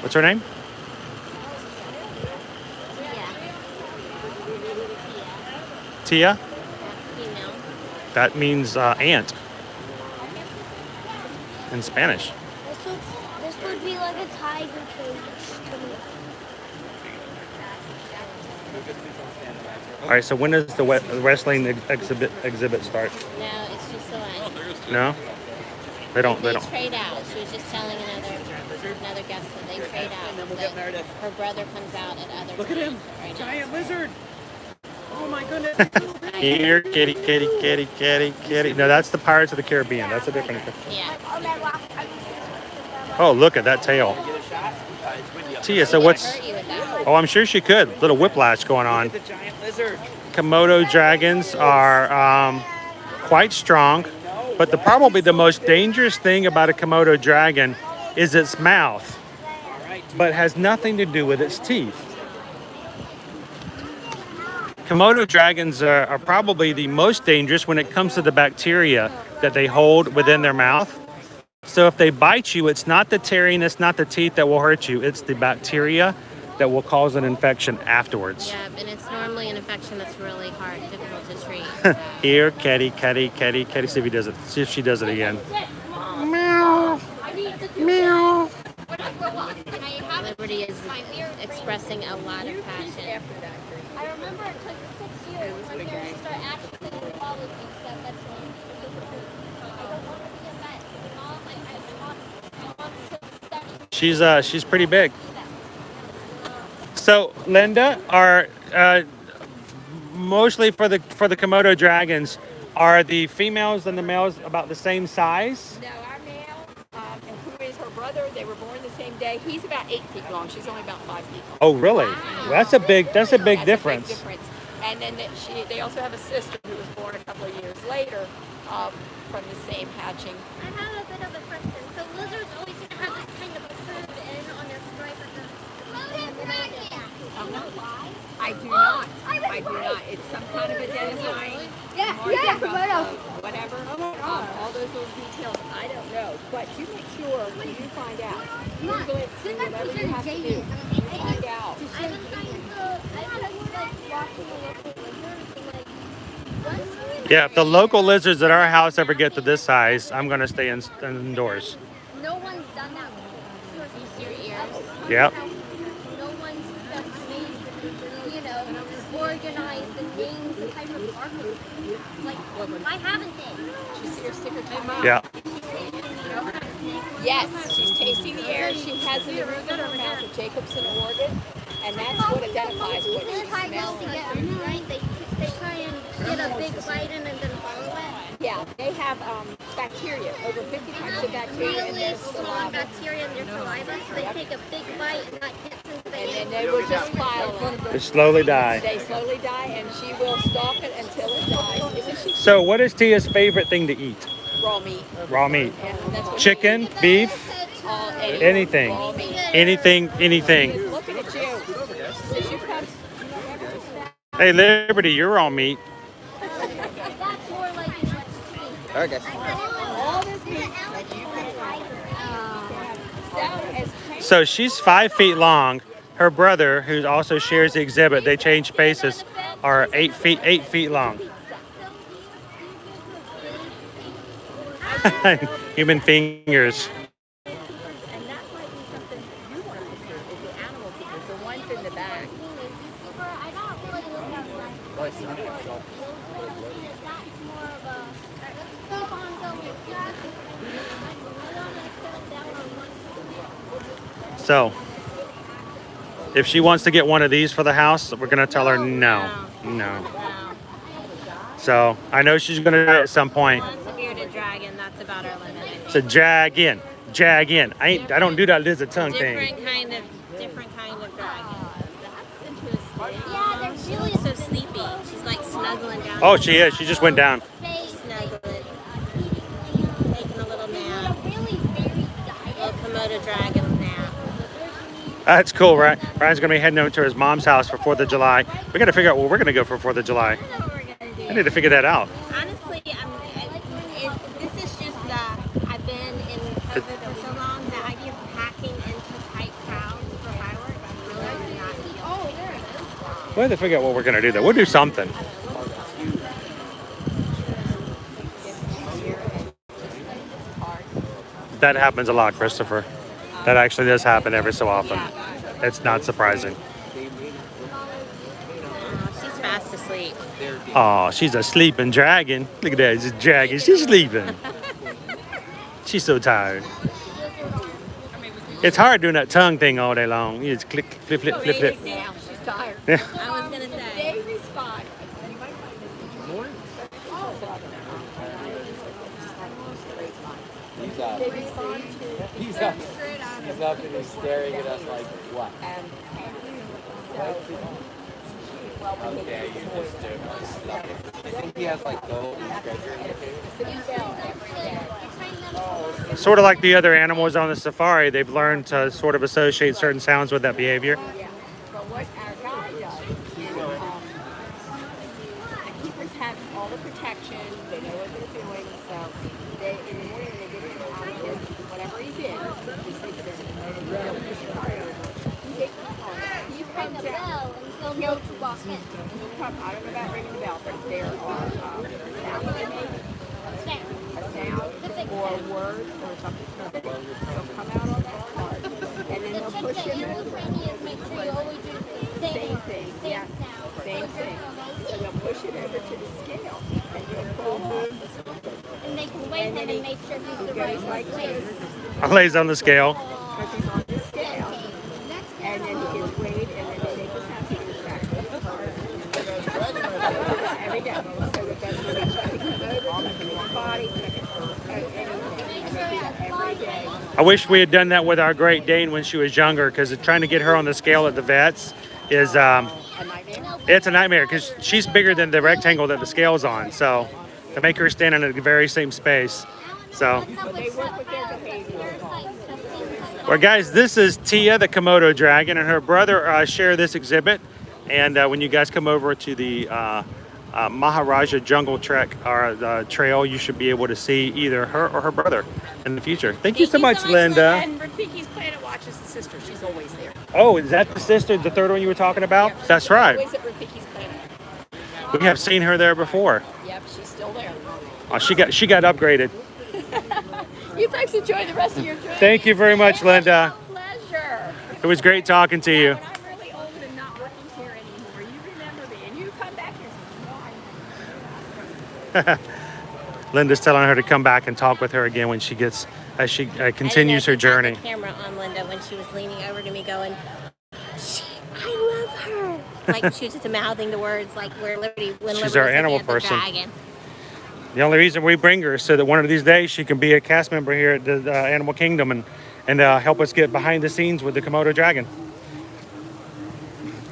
S1: What's her name? Tia?
S2: Female.
S1: That means ant in Spanish.
S3: This would be like a tiger cage to me.
S1: All right, so when does the wrestling exhibit start?
S2: No, it's just the one.
S1: No? They don't.
S2: They trade out. She was just telling another guest that they trade out. Her brother comes out at other.
S4: Look at him,
S2: right
S4: giant lizard. Oh my goodness.
S1: Here, kitty, kitty, kitty, kitty, kitty. No, that's the Pirates of the Caribbean. That's a different.
S2: Yeah.
S1: Oh, look at that tail. Tia, so what's... Oh, I'm sure she could. Little whiplash going on.
S4: The giant lizard.
S1: Komodo dragons are quite strong, but probably the most dangerous thing about a Komodo dragon is its mouth, but has nothing to do with its teeth. Komodo dragons are probably the most dangerous when it comes to the bacteria that they hold within their mouth. So if they bite you, it's not the tearing, it's not the teeth that will hurt you, it's the bacteria that will cause an infection afterwards.
S2: Yeah, and it's normally an infection that's really hard, difficult to treat.
S1: Here, kitty, kitty, kitty, kitty. See if he does it. See if she does it again. Meow. Meow.
S2: Liberty is expressing a lot of passion.
S3: I remember it took 6 years for my parents to start actually following me step by step. I don't want to be a vet. Mom, I want to study.
S1: She's pretty big. So Linda, are mostly for the Komodo dragons, are the females and the males about the same size?
S8: No, our male, and who is her brother, they were born the same day. He's about 8 feet long. She's only about 5 feet long.
S1: Oh, really? Wow. That's a big
S8: That's a big
S1: difference.
S8: And then they also have a sister who was born a couple of years later.
S9: from the same hatching.
S3: I have a bit of a question. So lizards always seem to have this kind of a curved end on their stripe at the in the middle of their back. Do you know why?
S9: I do not. I do not. It's some kind of identifying mark, whatever. All those little details, I don't know. But you make sure when you find out. Google it, do whatever you have to do. Find out.
S3: I've been trying to, like watching a local lizard and like once
S1: Yeah, if the local lizards at our house ever get to this size, I'm gonna stay indoors.
S3: no one's done that before. Your ears.
S1: Yep.
S3: No one's just made, you know, organized and named the type of barcode. Like, why haven't they?
S9: Did you see her sticker too?
S1: Yeah.
S9: Yes, she's tasting the air. She has in the roof of her mouth a Jacobson organ, and that's what identifies what she smells.
S3: Right? They try and get a big bite in and then follow it.
S9: Yeah, they have bacteria, over 50 types of bacteria in
S3: Really
S9: their
S3: strong
S9: saliva.
S3: bacteria in their saliva, so they take a big bite and that gets into the
S9: And then they will just file
S1: They
S9: it.
S1: slowly die.
S9: They slowly die, and she will stalk it until it dies. Isn't she
S1: So what is Tia's favorite thing to eat?
S9: raw meat?
S1: Raw meat.
S9: And that's what
S1: Chicken, beef,
S9: all
S1: anything.
S9: raw meat.
S1: Anything.
S9: Looking at you. Since you come, you know, ever since that.
S1: Hey, Liberty, you're raw meat.
S3: That's more like
S1: Okay.
S9: All this meat that you can sell as
S1: So she's 5 feet long. Her brother, who also shares the exhibit, they change spaces, are 8 feet long. Human fingers.
S9: and that might be something you want to picture is the animal figures, the ones in the back.
S3: I don't really look at that. That's more of a keep on going. I want to sit down on one.
S1: So, if she wants to get one of these for the house, we're gonna tell her no. So I know she's gonna do it at some point.
S2: It's a bearded dragon. That's about our limit.
S1: So jag in. I don't do that lizard tongue thing.
S2: Different kind of dragon.
S9: That's interesting.
S3: Yeah, they're really
S2: So sleepy. She's like snuggling down.
S1: Oh, she is. She just went down.
S2: Snuggling. Taking a little nap.
S3: really very
S2: Little Komodo dragon nap.
S1: That's cool, right? Ryan's gonna be heading over to his mom's house for 4th of July. We gotta figure out what we're gonna go for 4th of July.
S2: I don't know what we're gonna do.
S1: I need to figure that out.
S2: Honestly, this is just I've been in COVID for so long that I get packing into tight crowds for fireworks. Really does not feel.
S3: Oh, there it is.
S1: We have to figure out what we're gonna do though. We'll do something. That happens a lot, Christopher. That actually does happen every so often. It's not surprising.
S2: She's fast asleep.
S1: Oh, she's a sleeping dragon. Look at that, it's a dragon. She's sleeping. She's so tired. It's hard doing that tongue thing all day long. You just click, flip.
S9: Now she's tired.
S1: Yeah.
S2: I was gonna say.
S9: They respond. You might find this morning. They respond to
S6: He's up and he's staring at us like, what? Okay, you just do I think he has like gold and treasure in the cave.
S1: Sort of like the other animals on the safari, they've learned to sort of associate certain sounds with that behavior.
S9: But what our guy does is the keepers have all the protection. They know what they're doing. So they in the morning when they get him out of his whatever he's in, just like this. He comes out.
S3: They'll know to walk in.
S9: He'll come. I don't know about ringing the bell, but there are sounds they make. A sound or a word or something specific. They'll come out on that card, and then they'll push him in.
S3: Make sure you always do the
S9: Same thing, yeah,
S3: sound.
S9: same thing. So they'll push it over to the scale, and you'll pull him.
S3: And they can weigh him and make sure he's the right
S9: Like
S3: place.
S1: I lays on the scale.
S9: because he's on the scale, and then he gets weighed, and then they take his happiness back to the card. Every day, so that that's what he's checking him over, checking his body, checking anything. And they do that every day.
S1: I wish we had done that with our Great Dane when she was younger, because trying to get her on the scale at the vets is
S9: A nightmare.
S1: it's a nightmare because she's bigger than the rectangle that the scale's on. So to make her stand in the very same space. So,
S9: They work with their behavior.
S1: well, guys, this is Tia, the Komodo dragon, and her brother share this exhibit. And when you guys come over to the Maharaja Jungle Trek or trail, you should be able to see either her or her brother in the future. Thank you so much, Linda.
S9: And Rafiki's Planet Watch is the sister. She's always there.
S1: Oh, is that the sister, the third one you were talking about?
S9: Yep,
S1: That's right.
S9: Always at Rafiki's Planet.
S1: We have seen her there before.
S9: Yep, she's still there.
S1: Oh, she got upgraded.
S9: You folks enjoy the rest of your trip.
S1: Thank you very much, Linda.
S9: Pleasure.
S1: It was great talking to you.
S9: When I'm really old and not working here anymore, you remember me and you come back here.
S1: Linda's telling her to come back and talk with her again when she gets, as she continues her journey.
S2: I had the camera on Linda when she was leaning over to me going, I love her. Like she was just mouthing the words like when Liberty
S1: She's our animal
S2: was looking at the
S1: person.
S2: dragon.
S1: The only reason we bring her is so that one of these days she can be a cast member here at the Animal Kingdom and help us get behind the scenes with the Komodo dragon.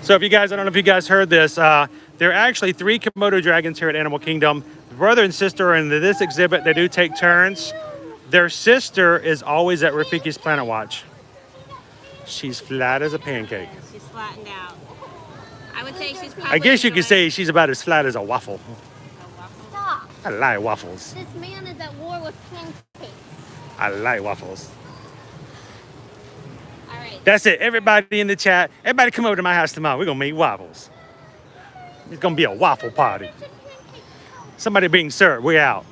S1: So if you guys, I don't know if you guys heard this, there are actually 3 Komodo dragons here at Animal Kingdom. The brother and sister are in this exhibit. They do take turns. Their sister is always at Rafiki's Planet Watch. She's flat as a pancake.
S2: She's flattened out. I would say she's probably
S1: I guess you could
S2: enjoying-
S1: say she's about as flat as a waffle.
S3: Stop.
S1: I like waffles.
S3: This man is at war with pancakes.
S1: I like waffles.
S2: All right.
S1: That's it. Everybody in the chat, everybody come over to my house tomorrow. We're going to make waffles. It's going to be a waffle party. Somebody being served. We're out.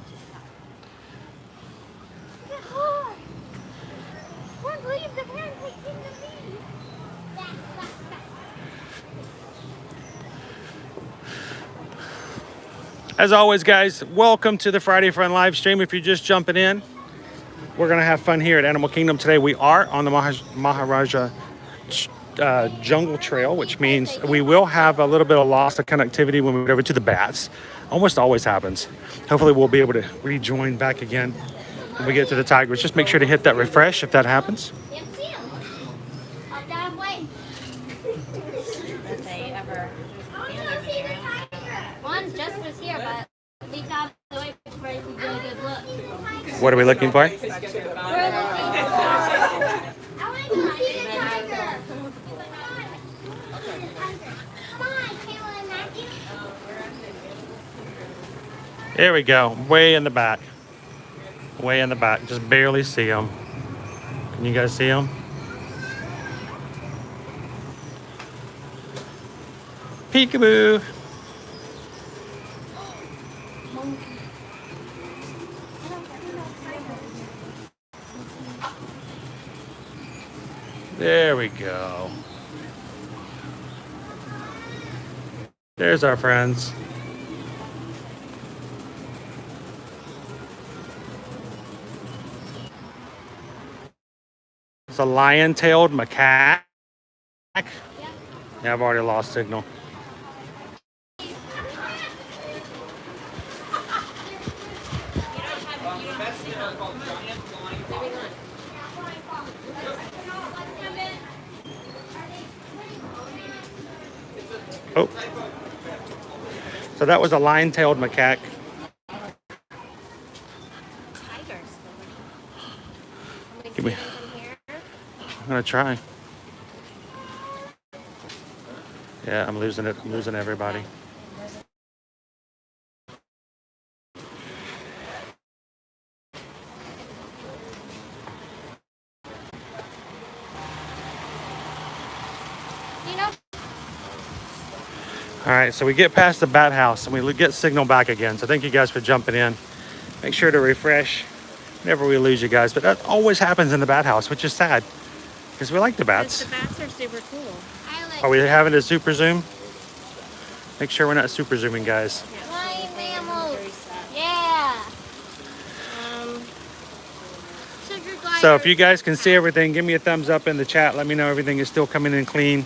S3: Can't believe the pancake came to me.
S1: As always, guys, welcome to the Friday Fun Livestream. If you're just jumping in, we're going to have fun here at Animal Kingdom today. We are on the Maharaja Jungle Trail, which means we will have a little bit of loss of connectivity when we get over to the bats. Almost always happens. Hopefully we'll be able to rejoin back again when we get to the tigers. Just make sure to hit that refresh if that happens.
S3: Can't see him. Up that way.
S2: If they ever
S3: I want to see the tiger. One just was here, but we got away before he could get a good look.
S1: What are we looking for?
S3: We're looking for. I want to see the tiger. Come on, Kayla and Matthew.
S1: There we go. Way in the back. Way in the back. Just barely see them. Can you guys see them? Peekaboo. There we go. There's our friends. It's a lion-tailed macaw. Yeah, I've already lost signal. Oh. So that was a lion-tailed macaque.
S2: tigers.
S1: Give me. I'm gonna try. Yeah, I'm losing it. I'm losing everybody. All right, so we get past the bat house and we get signal back again. So thank you guys for jumping in. Make sure to refresh whenever we lose you guys. But that always happens in the bat house, which is sad because we like the bats.
S2: The bats are super cool.
S1: Are we having a super zoom? Make sure we're not super zooming, guys.
S3: Flying mammals. Yeah. Sugar gliders.
S1: So if you guys can see everything, give me a thumbs up in the chat. Let me know everything is still coming in clean.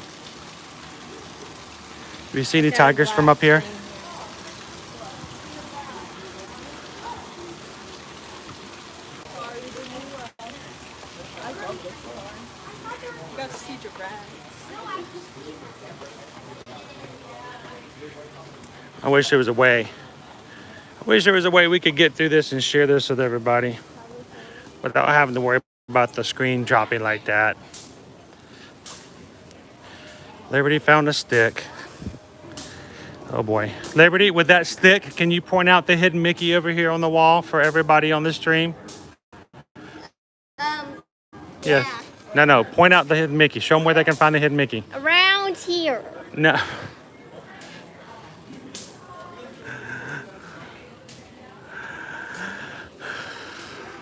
S1: Do you see any tigers from up here? I wish there was a way Wish there was a way we could get through this and share this with everybody without having to worry about the screen dropping like that. Liberty found a stick. Oh boy. Liberty, with that stick, can you point out the hidden Mickey over here on the wall for everybody on the stream? Yes.
S3: Yeah.
S1: No, point out the hidden Mickey. Show them where they can find the hidden Mickey.
S3: Around here.
S1: No.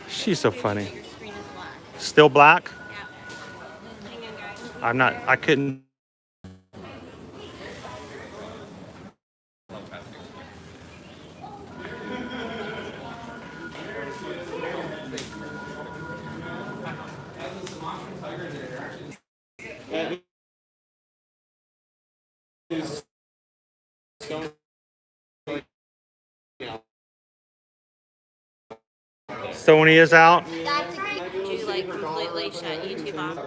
S1: She's so funny.
S2: Your screen is black.
S1: Still black?
S2: Yeah. Hang on, guys.
S1: I'm not, I couldn't. Sony is out.
S2: Did you like completely shut YouTube off?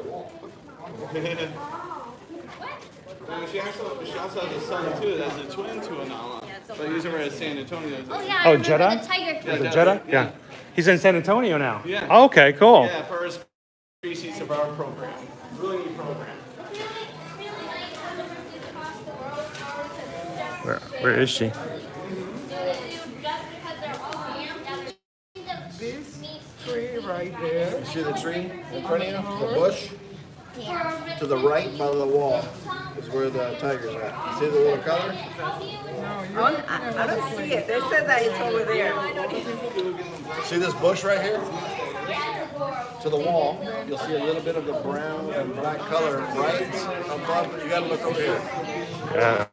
S6: She also has a son too. That's a twin to Anala. But he's over at San Antonio.
S3: Oh yeah.
S1: Oh,
S3: I remember
S1: Jedi?
S3: The tiger.
S1: Is it Jedi? Yeah. He's in San Antonio now.
S6: Yeah.
S1: Oh, okay, cool.
S6: Yeah, first species of our program. Really neat program.
S1: Where is she?
S10: This tree right there. You see the tree in front of you? The bush? To the right by the wall is where the tiger's at. See the little color?
S9: I don't see it. They said that it's over there.
S10: See this bush right here? To the wall, you'll see a little bit of the brown and black color right above, but you gotta look over here.
S1: Yeah.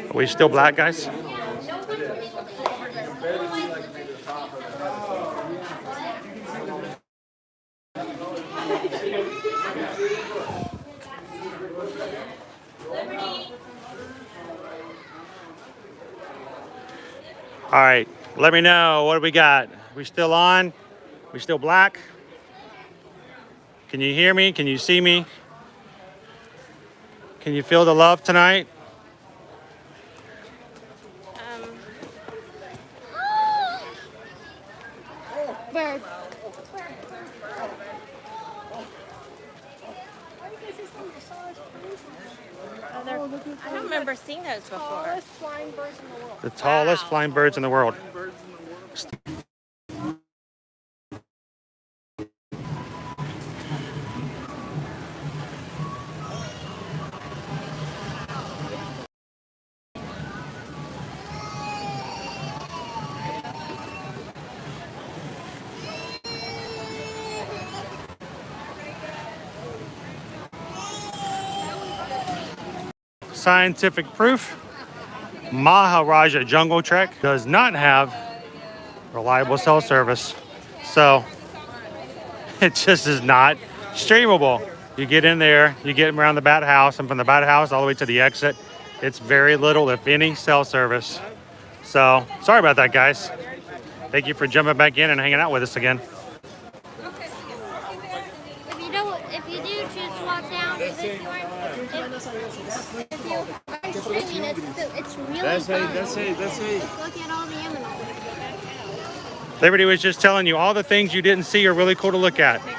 S1: Are we still black, guys? All right, let me know. What do we got? We still on? We still black? Can you hear me? Can you see me? Can you feel the love tonight?
S3: Bird.
S2: I don't remember seeing those before.
S1: The tallest flying birds in the world. Scientific proof. Maharaja Jungle Trek does not have reliable cell service. So it just is not streamable. You get in there, you get around the bat house, and from the bat house all the way to the exit, it's very little, if any, cell service. So sorry about that, guys. Thank you for jumping back in and hanging out with us again.
S3: If you do choose to walk down, if you are streaming, it's really fun.
S10: That's it.
S3: Just look at all the animals.
S1: Liberty was just telling you all the things you didn't see are really cool to look at.
S3: Come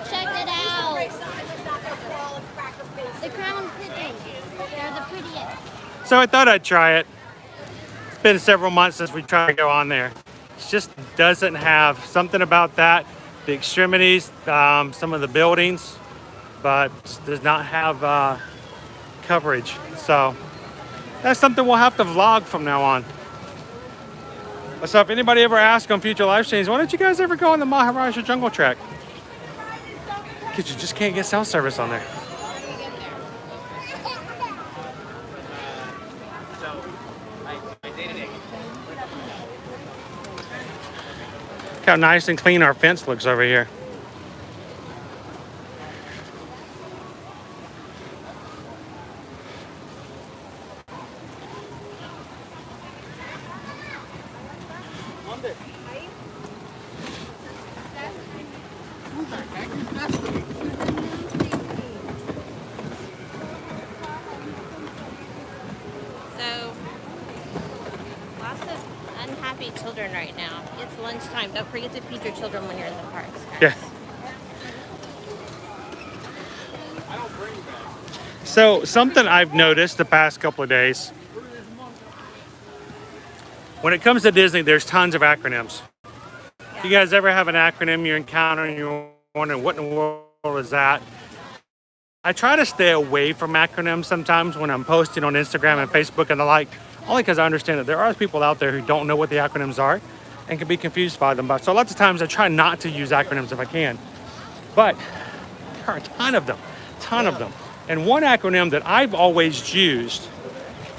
S3: check it out. The crown pigeons. They're the prettiest.
S1: So I thought I'd try it. It's been several months since we tried to go on there. It just doesn't have something about that. The extremities, some of the buildings, but does not have coverage. So that's something we'll have to vlog from now on. So if anybody ever asks on future live streams, why don't you guys ever go on the Maharaja Jungle Trek? Because you just can't get cell service on there. Look how nice and clean our fence looks over here.
S2: lots of unhappy children right now. It's lunchtime. Don't forget to feed your children when you're in the parks.
S1: Yeah. So something I've noticed the past couple of days, when it comes to Disney, there's tons of acronyms. You guys ever have an acronym you encounter and you're wondering what in the world is that? I try to stay away from acronyms sometimes when I'm posting on Instagram and Facebook and the like, only because I understand that there are people out there who don't know what the acronyms are and can be confused by them. But so lots of times I try not to use acronyms if I can. But there are a ton of them. And one acronym that I've always used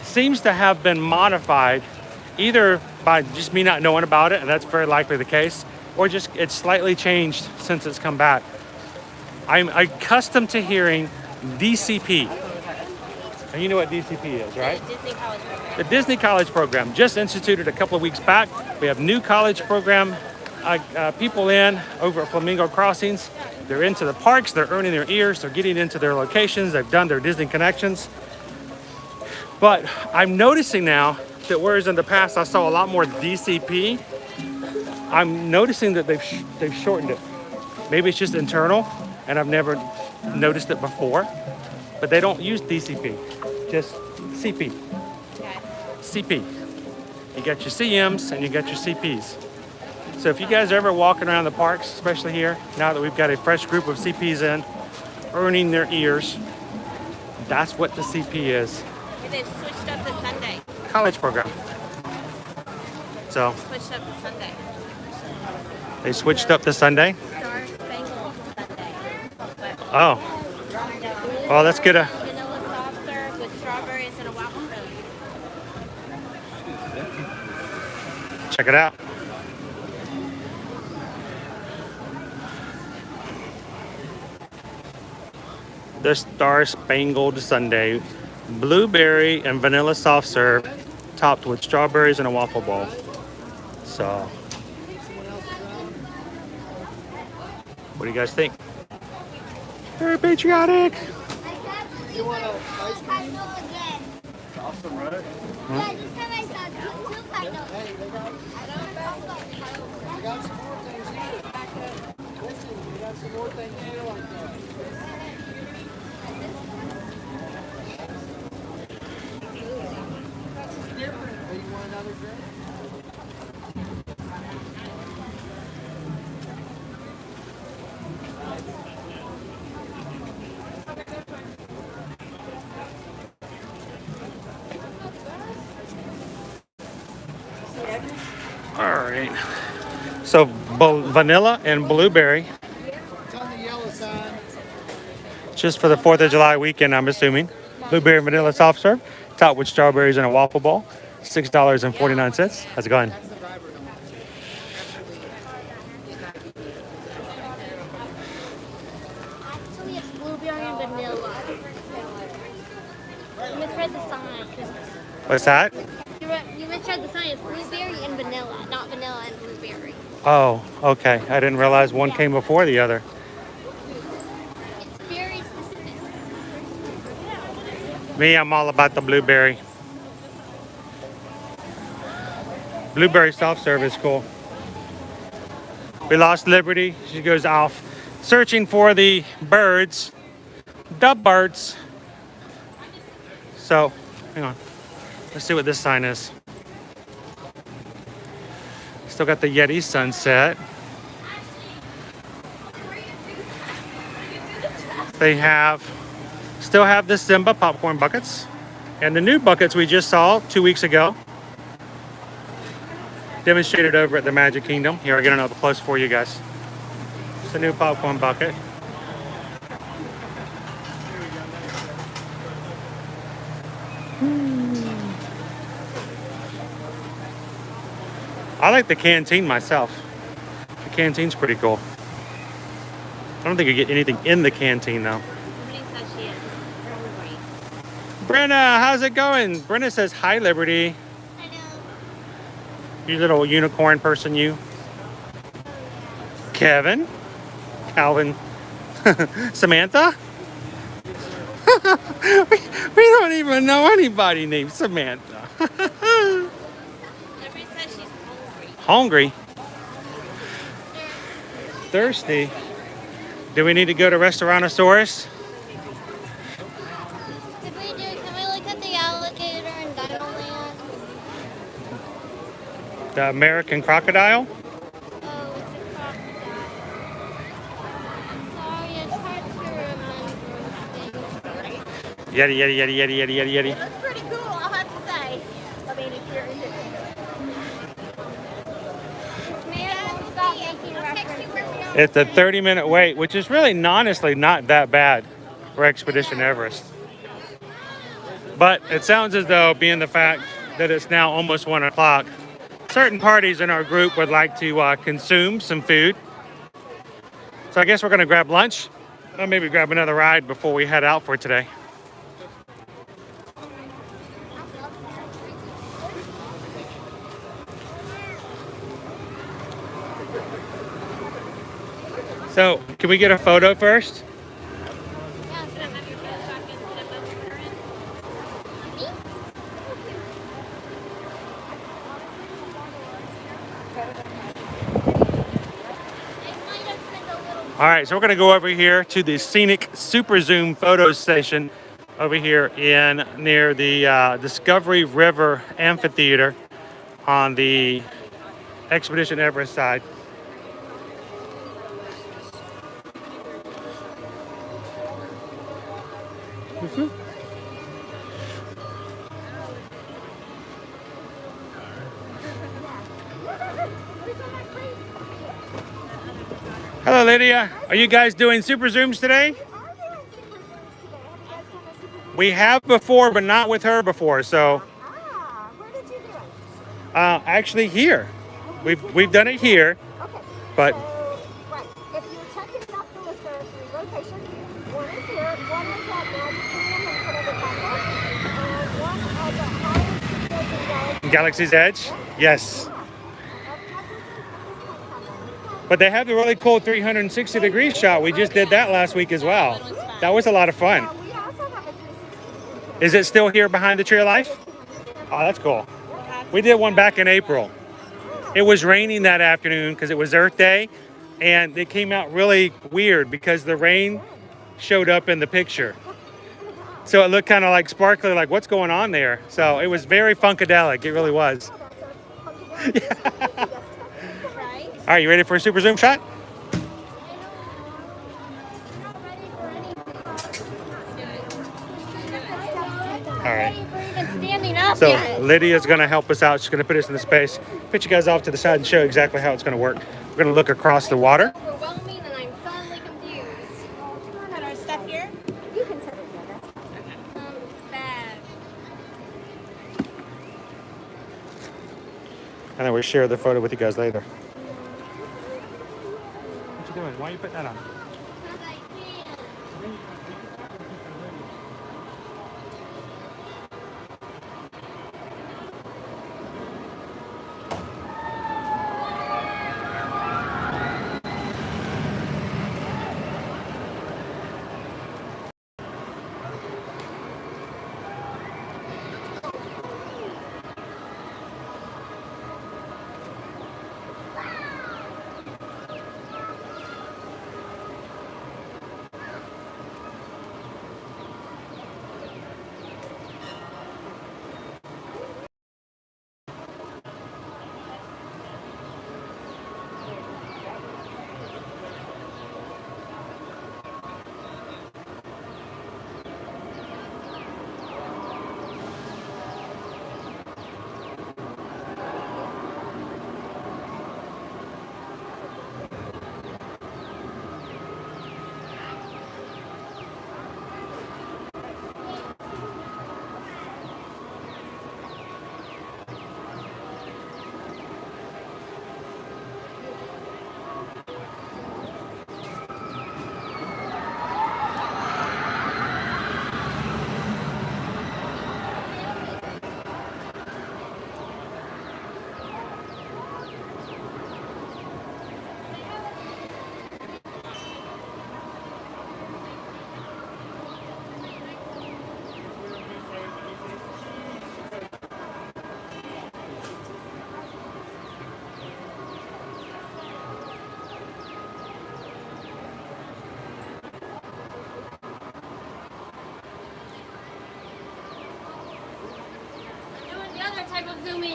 S1: seems to have been modified either by just me not knowing about it, and that's very likely the case, or just it's slightly changed since it's come back. I'm accustomed to hearing DCP. And you know what DCP is, right?
S2: Disney College Program.
S1: The Disney College Program, just instituted a couple of weeks back. We have new college program people in over at Flamingo Crossings. They're into the parks, they're earning their ears, they're getting into their locations, they've done their Disney connections. But I'm noticing now that whereas in the past I saw a lot more DCP, I'm noticing that they've shortened it. Maybe it's just internal and I've never noticed it before, but they don't use DCP, just CP.
S2: Okay.
S1: CP. You got your CMs and you got your CPs. So if you guys are ever walking around the parks, especially here, now that we've got a fresh group of CPs in, earning their ears, that's what the CP is.
S2: They've switched up the Sunday.
S1: College program. So
S2: Switched up the Sunday.
S1: they switched up the Sunday.
S2: Star Spangled Sunday.
S1: Oh, well, let's get a.
S2: Vanilla soft serve with strawberries and a waffle cone.
S1: Check it out. The Star Spangled Sundae, blueberry and vanilla soft serve, topped with strawberries and a waffle bowl. So, what do you guys think? Very patriotic.
S3: You want an ice cream? Again.
S6: Awesome, right?
S3: Yeah, this time I saw two candles.
S8: Hey, they got some more things here. Listen, we got some more things here like that. This is different. Do you want another drink?
S1: All right. So vanilla and blueberry,
S8: It's on the yellow side.
S1: just for the 4th of July weekend, I'm assuming. Blueberry and vanilla soft serve, topped with strawberries and a waffle bowl, $6.49. How's it going?
S8: That's the driver.
S3: Actually, it's blueberry and vanilla. You misread the sign.
S1: What's that?
S3: You misread the sign. It's blueberry and vanilla, not vanilla and blueberry.
S1: Oh, okay. I didn't realize one came before the other.
S3: It's very specific.
S1: Me, I'm all about the blueberry. Blueberry soft serve is cool. We lost Liberty. She goes off searching for the birds. The birds. So, hang on. Let's see what this sign is. Still got the Yeti sunset. They still have the Simba popcorn buckets. And the new buckets we just saw 2 weeks ago. Demonstrated over at the Magic Kingdom. Here, I get another close for you guys. It's a new popcorn bucket. I like the canteen myself. The canteen's pretty cool. I don't think you get anything in the canteen though.
S2: Somebody says she is. Hungry.
S1: Brenna, how's it going? Brenna says, hi, Liberty.
S3: Hello.
S1: You little unicorn person, you. Kevin? Calvin? Samantha? we don't even know anybody named Samantha. Hungry? Thirsty? Do we need to go to Restaurantosaurus?
S3: Can we look at the alligator in Dinoland?
S1: The American crocodile?
S3: Oh, it's a crocodile. Sorry, it's hard to remember things.
S1: Yeti, yeti, yeti, yeti, yeti, yeti, yeti.
S2: It looks pretty cool, I'll have to say. I mean, if you're into it.
S1: It's a 30-minute wait, which is really honestly not that bad for Expedition Everest. But it sounds as though, being the fact that it's now almost 1 o'clock, certain parties in our group would like to consume some food. So I guess we're going to grab lunch and maybe grab another ride before we head out for today. So, can we get a photo first? All right, so we're going to go over here to the scenic super zoom photo station over here near the Discovery River Amphitheater on the Expedition Everest side. Hello, Lydia. Are you guys doing super zooms today? We have before, but not with her before. So,
S8: Where did you do it?
S1: actually here, we've done it here,
S8: Okay.
S1: but
S8: So, right. If you're checking it off the list, there are 3 locations. One is here, one is at Magic Kingdom in front of the castle, and one is at Hollywood Studios in
S1: Galaxy's Edge, yes. But they have the really cool 360-degree shot. We just did that last week as well. That was a lot of fun.
S8: We also have a 360.
S1: Is it still here behind the Tree of Life? Oh, that's cool. We did one back in April. It was raining that afternoon because it was Earth Day, and it came out really weird because the rain showed up in the picture. So it looked kind of like sparkly, like what's going on there? So it was very funkadelic. It really was. All right, you ready for a super zoom shot? All right.
S3: Standing up
S1: So
S3: yet.
S1: Lydia's going to help us out. She's going to put us in the space, put you guys off to the side and show exactly how it's going to work. We're going to look across the water.
S2: Overwhelming, and I'm suddenly confused. Got our stuff here?
S8: You can set it there.
S2: Bag.
S1: And then we'll share the photo with you guys later. What you doing? Why are you putting that on?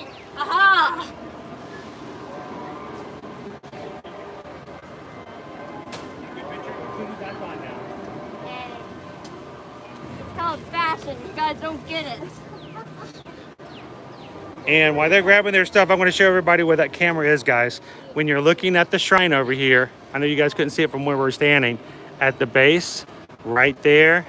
S3: point. Aha! It's called fashion. You guys don't get it.
S1: And while they're grabbing their stuff, I'm going to show everybody where that camera is, guys. When you're looking at the shrine over here, I know you guys couldn't see it from where we're standing. At the base, right there,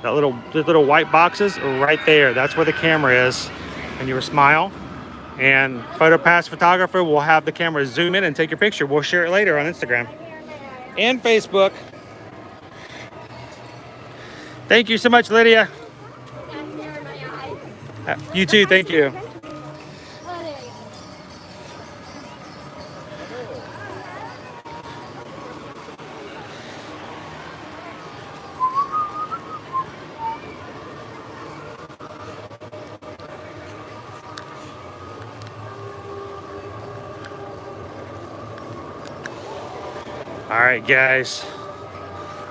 S1: the little white boxes are right there. That's where the camera is. And you smile, and PhotoPass photographer will have the camera zoom in and take your picture. We'll share it later on Instagram and Facebook. Thank you so much, Lydia. You too, thank you. All right, guys.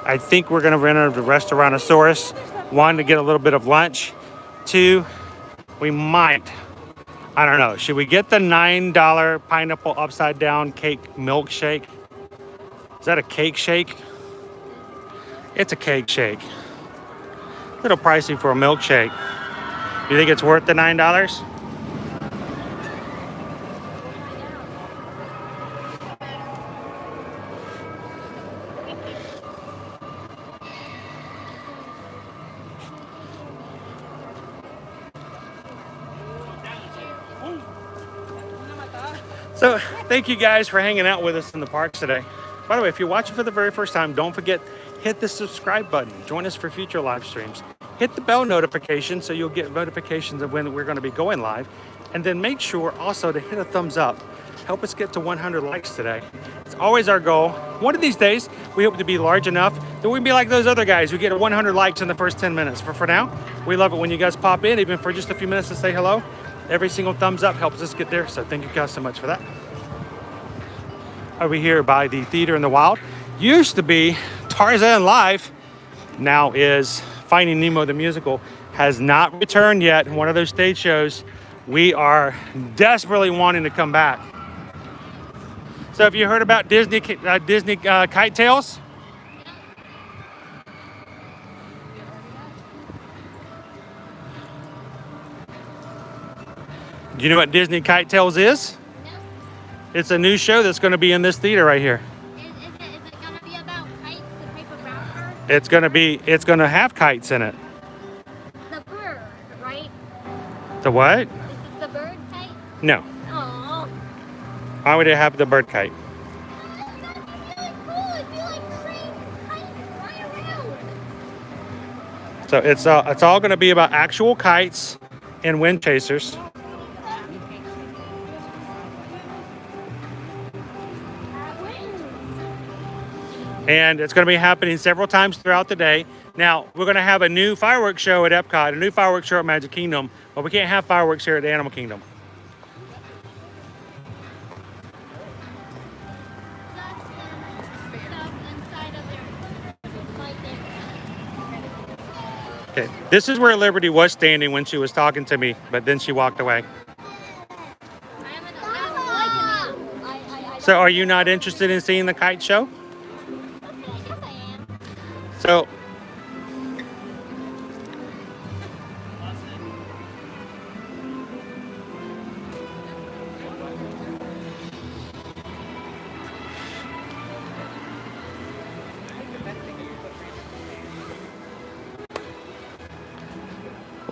S1: I think we're gonna rent a Restaurantosaurus. One, to get a little bit of lunch. Two, we might, I don't know, should we get the $9 pineapple upside down cake milkshake? Is that a cake shake? It's a cake shake. A little pricey for a milkshake. You think it's worth the $9? So thank you guys for hanging out with us in the parks today. By the way, if you're watching for the very first time, don't forget, hit the subscribe button. Join us for future live streams. Hit the bell notification so you'll get notifications of when we're going to be going live. And then make sure also to hit a thumbs up. Help us get to 100 likes today. It's always our goal. One of these days, we hope to be large enough that we can be like those other guys who get 100 likes in the first 10 minutes. For now, we love it when you guys pop in, even for just a few minutes to say hello. Every single thumbs up helps us get there, so thank you guys so much for that. Over here by the Theater in the Wild, used to be Tarzan Live, now is Finding Nemo the Musical. Has not returned yet. One of those stage shows we are desperately wanting to come back. So have you heard about Disney Kite Tales? Do you know what Disney Kite Tales is? No. It's a new show that's going to be in this theater right here.
S3: Is it going to be about kites, the type of raptor?
S1: It's going to have kites in it.
S3: The bird, right?
S1: The what?
S3: Is it the bird kite?
S1: No.
S3: Oh.
S1: Why would it have the bird kite?
S3: That'd be really cool. It'd be like train kites fly around.
S1: So it's all going to be about actual kites and wind chasers. And it's going to be happening several times throughout the day. Now, we're going to have a new fireworks show at Epcot, a new fireworks show at Magic Kingdom, but we can't have fireworks here at the Animal Kingdom. Okay, this is where Liberty was standing when she was talking to me, but then she walked away. So are you not interested in seeing the kite show? So,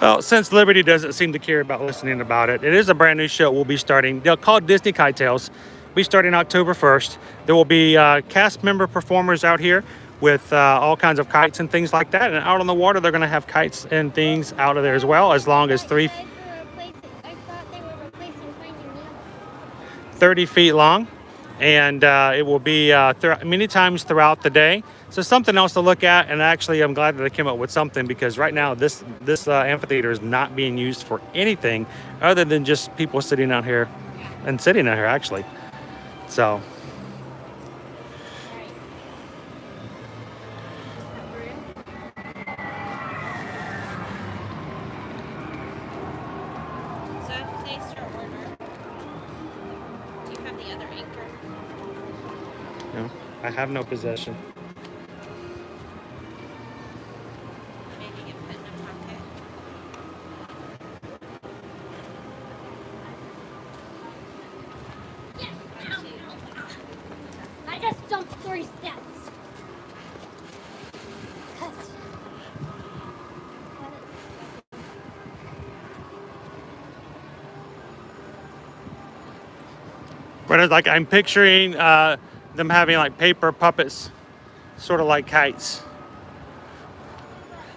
S1: well, since Liberty doesn't seem to care about listening about it, it is a brand new show we'll be starting. They'll call it Disney Kite Tales. We'll be starting October 1st. There will be cast member performers out here with all kinds of kites and things like that. And out on the water, they're going to have kites and things out of there as well, as long as I thought they were replacing Finding Nemo. 30 feet long. And it will be many times throughout the day. So something else to look at. And actually, I'm glad that I came up with something, because right now this amphitheater is not being used for anything other than just people sitting out here and sitting out here, actually. So.
S2: So a taster order? Do you have the other anchor?
S1: No, I have no possession.
S2: Maybe you put in a pocket.
S3: I just jumped 3 steps.
S1: But it's like I'm picturing them having like paper puppets, sort of like kites.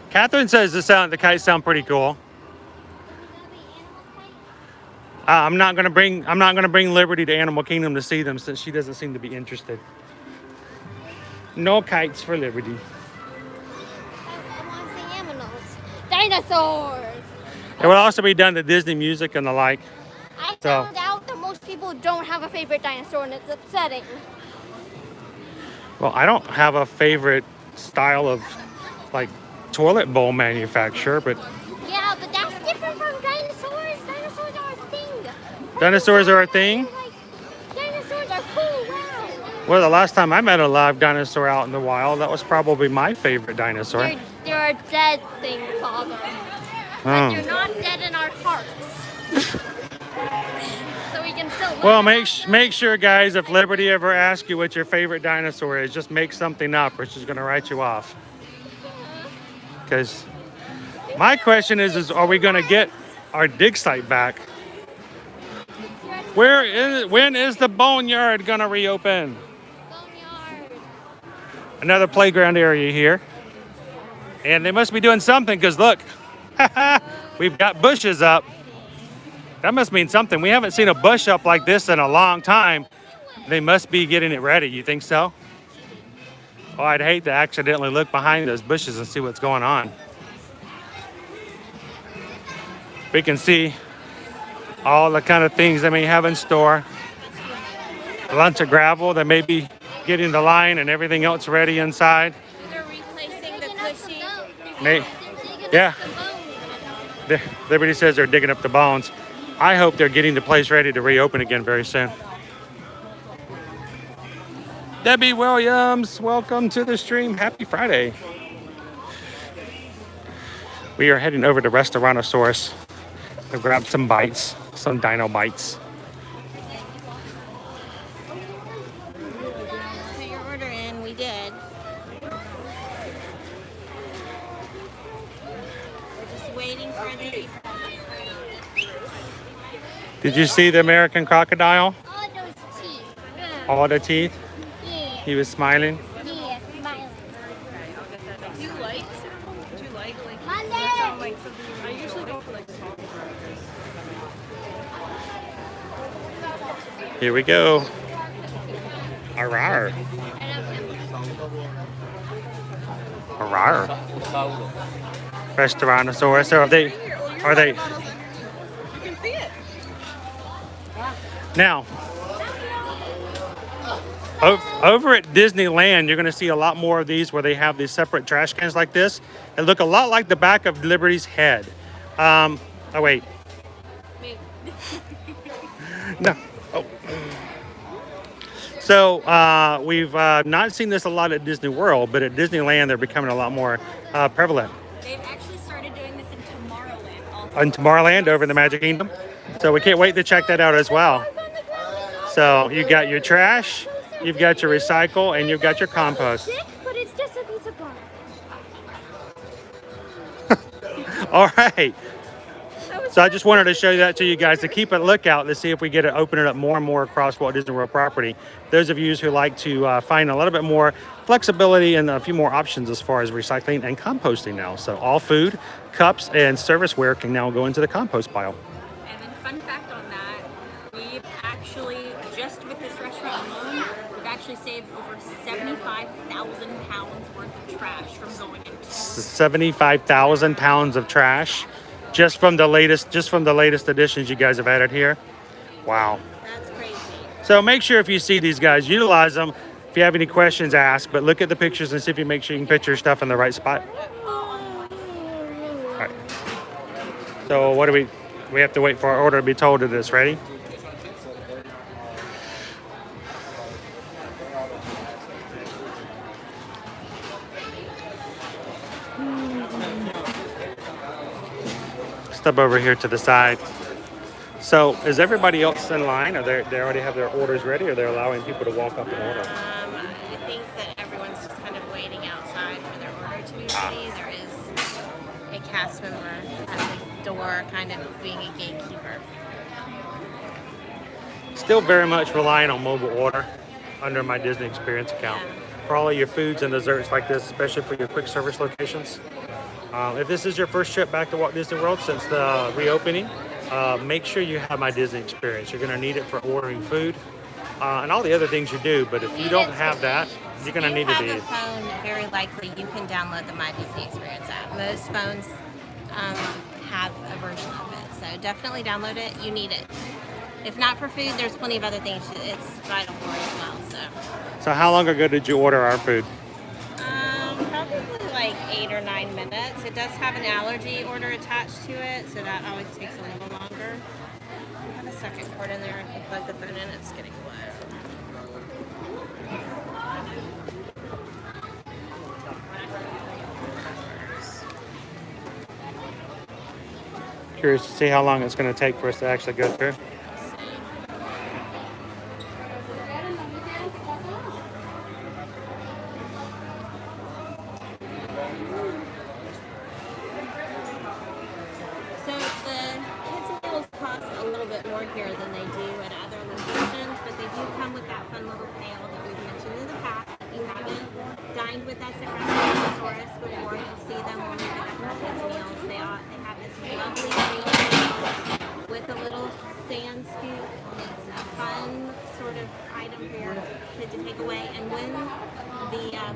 S1: Catherine says the kites sound pretty cool. I'm not gonna bring Liberty to Animal Kingdom to see them since she doesn't seem to be interested. No kites for Liberty.
S3: I want to see animals. Dinosaurs!
S1: It will also be done to Disney music and the like.
S3: I found out that most people don't have a favorite dinosaur, and it's upsetting.
S1: Well, I don't have a favorite style of like toilet bowl manufacturer, but
S3: Yeah, but that's different from dinosaurs. Dinosaurs are a thing.
S1: dinosaurs are a thing.
S3: Like, dinosaurs are cool. Wow.
S1: Well, the last time I met a live dinosaur out in the wild, that was probably my favorite dinosaur.
S3: They're a dead thing, Father. But they're not dead in our hearts. So we can still.
S1: Well, make sure, guys, if Liberty ever asks you what your favorite dinosaur is, just make something up, or she's gonna write you off. Because my question is are we gonna get our dig site back? When is the Boneyard gonna reopen?
S3: Boneyard.
S1: Another playground area here. And they must be doing something because look, we've got bushes up. That must mean something. We haven't seen a bush up like this in a long time. They must be getting it ready. You think so? Oh, I'd hate to accidentally look behind those bushes and see what's going on. We can see all the kind of things they may have in store. A bunch of gravel. They may be getting the line and everything else ready inside.
S2: They're replacing the cushy.
S1: Yeah. Liberty says they're digging up the bones. I hope they're getting the place ready to reopen again very soon. Debbie Williams, welcome to the stream. Happy Friday. We are heading over to Restaurantosaurus to grab some bites, some dino bites.
S2: Put your order in. We did. We're just waiting for the.
S1: Did you see the American crocodile?
S3: All those teeth.
S1: All the teeth?
S3: Yeah.
S1: He was smiling.
S3: Yeah, smiling.
S7: Do you like
S3: Monday.
S7: like something? I usually go for like small.
S1: Here we go. Arrar. Arrar. Restaurantosaurus. So are they?
S7: You can see it.
S1: Now, over at Disneyland, you're going to see a lot more of these where they have these separate trash cans like this. They look a lot like the back of Liberty's head. Oh, wait. No. Oh. So we've not seen this a lot at Disney World, but at Disneyland, they're becoming a lot more prevalent.
S7: They've actually started doing this in Tomorrowland also.
S1: In Tomorrowland over in the Magic Kingdom. So we can't wait to check that out as well. So you've got your trash, you've got your recycle, and you've got your compost.
S3: But it's just a piece of bark.
S1: All right. So I just wanted to show that to you guys to keep a lookout to see if we get to open it up more and more across Walt Disney World property. Those of you who like to find a little bit more flexibility and a few more options as far as recycling and composting now. So all food, cups, and serviceware can now go into the compost pile.
S7: And then fun fact on that, we've actually, just with this restaurant alone, we've actually saved over 75,000 pounds worth of trash from going into
S1: 75,000 pounds of trash just from the latest additions you guys have added here. Wow.
S2: That's crazy.
S1: So make sure if you see these guys, utilize them. If you have any questions, ask, but look at the pictures and see if you make sure you can put your stuff in the right spot. All right. So what do we We have to wait for our order to be told that it's ready. Step over here to the side. So is everybody else in line? Are they already have their orders ready, or they're allowing people to walk up and order?
S2: I think that everyone's just kind of waiting outside for their order to be ready. There is a cast member at the door kind of being a gatekeeper.
S1: Still very much relying on mobile order under my Disney Experience account. For all of your foods and desserts like this, especially for your quick service locations. If this is your first trip back to Walt Disney World since the reopening, make sure you have my Disney Experience. You're going to need it for ordering food and all the other things you do. But if you don't have that, you're going to need it.
S2: If you have a phone, very likely you can download the My Disney Experience app. Most phones have a version of it, so definitely download it. You need it. If not for food, there's plenty of other things it's vital for as well.
S1: So how long ago did you order our food?
S2: Probably like 8 or 9 minutes. It does have an allergy order attached to it, so that always takes a little longer. I have a second cord in there. I can plug the phone in. It's getting wet.
S1: Curious to see how long it's going to take for us to actually go through.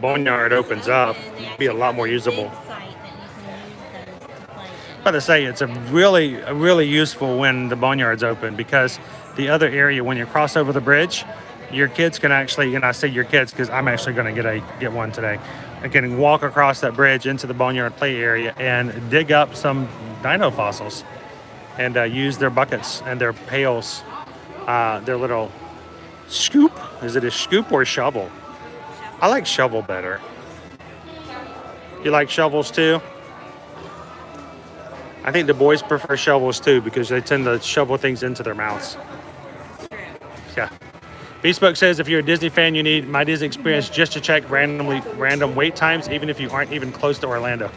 S1: Boneyard opens up, it'll be a lot more usable. But to say it's a really useful when the Boneyard's open, because the other area when you cross over the bridge, your kids can actually, and I say your kids because I'm actually going to get one today, and can walk across that bridge into the Boneyard play area and dig up some dino fossils and use their buckets and their pails, their little scoop. Is it a scoop or a shovel? I like shovel better. You like shovels too? I think the boys prefer shovels too because they tend to shovel things into their mouths. Yeah. Bespoke says if you're a Disney fan, you need My Disney Experience just to check random wait times, even if you aren't even close to Orlando.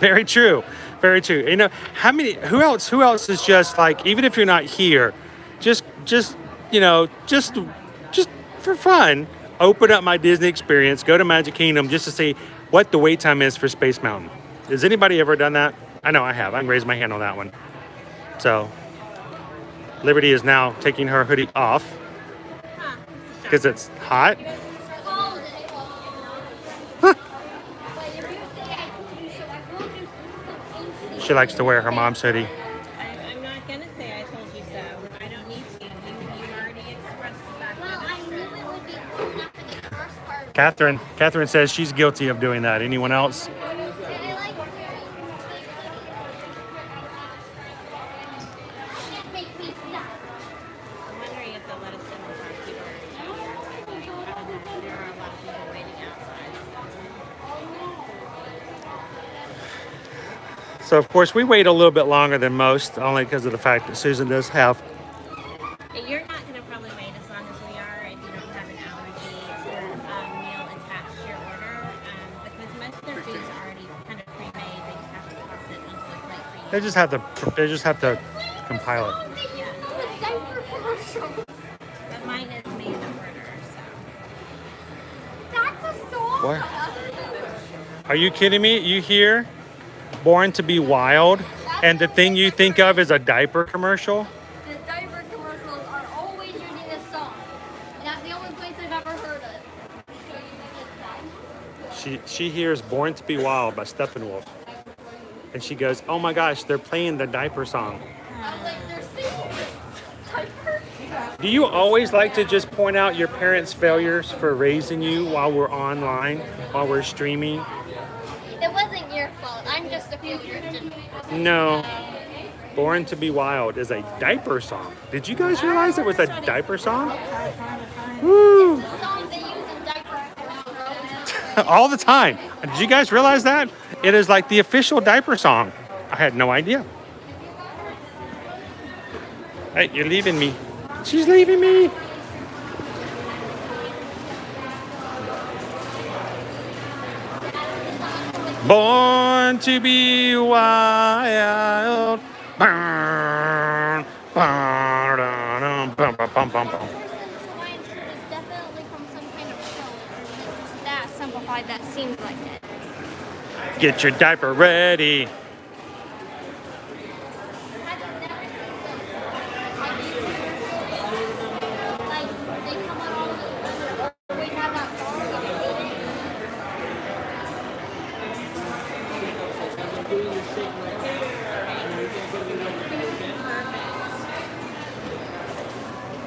S1: Very true. Very true. You know, who else is just like, even if you're not here, just for fun, open up My Disney Experience, go to Magic Kingdom just to see what the wait time is for Space Mountain. Has anybody ever done that? I know I have. I can raise my hand on that one. So, Liberty is now taking her hoodie off because it's hot. Huh. She likes to wear her mom's hoodie.
S2: I'm not going to say I told you so. I don't need to. You already expressed that. Well, I knew it would be cool enough for the first part.
S1: Catherine says she's guilty of doing that. Anyone else? So of course we wait a little bit longer than most, only because of the fact that Susan does have.
S2: You're not going to probably wait as long as we are if you don't have an allergy or meal attached to your order, because most of their food's already kind of pre-made. They just have to toss it onto the plate for you.
S1: They just have to compile it.
S2: But mine is made to order, so.
S3: That's a song.
S1: What? Are you kidding me? You hear Born to be Wild, and the thing you think of is a diaper commercial?
S3: The diaper commercials are always using this song. And that's the only place I've ever heard it.
S1: She hears Born to be Wild by Steppenwolf. And she goes, oh my gosh, they're playing the diaper song.
S3: I'm like, they're singing this diaper.
S1: Do you always like to just point out your parents' failures for raising you while we're online, while we're streaming?
S3: It wasn't your fault. I'm just a failure.
S1: No. Born to be Wild is a diaper song. Did you guys realize it was a diaper song? Woo! All the time. Did you guys realize that? It is like the official diaper song. I had no idea. Hey, you're leaving me. She's leaving me. Born to be wild. Burn, burn, burn, bum, bum, bum, bum, bum.
S3: Definitely from some kind of show, or is it just that simplified that seems like it?
S1: Get your diaper ready.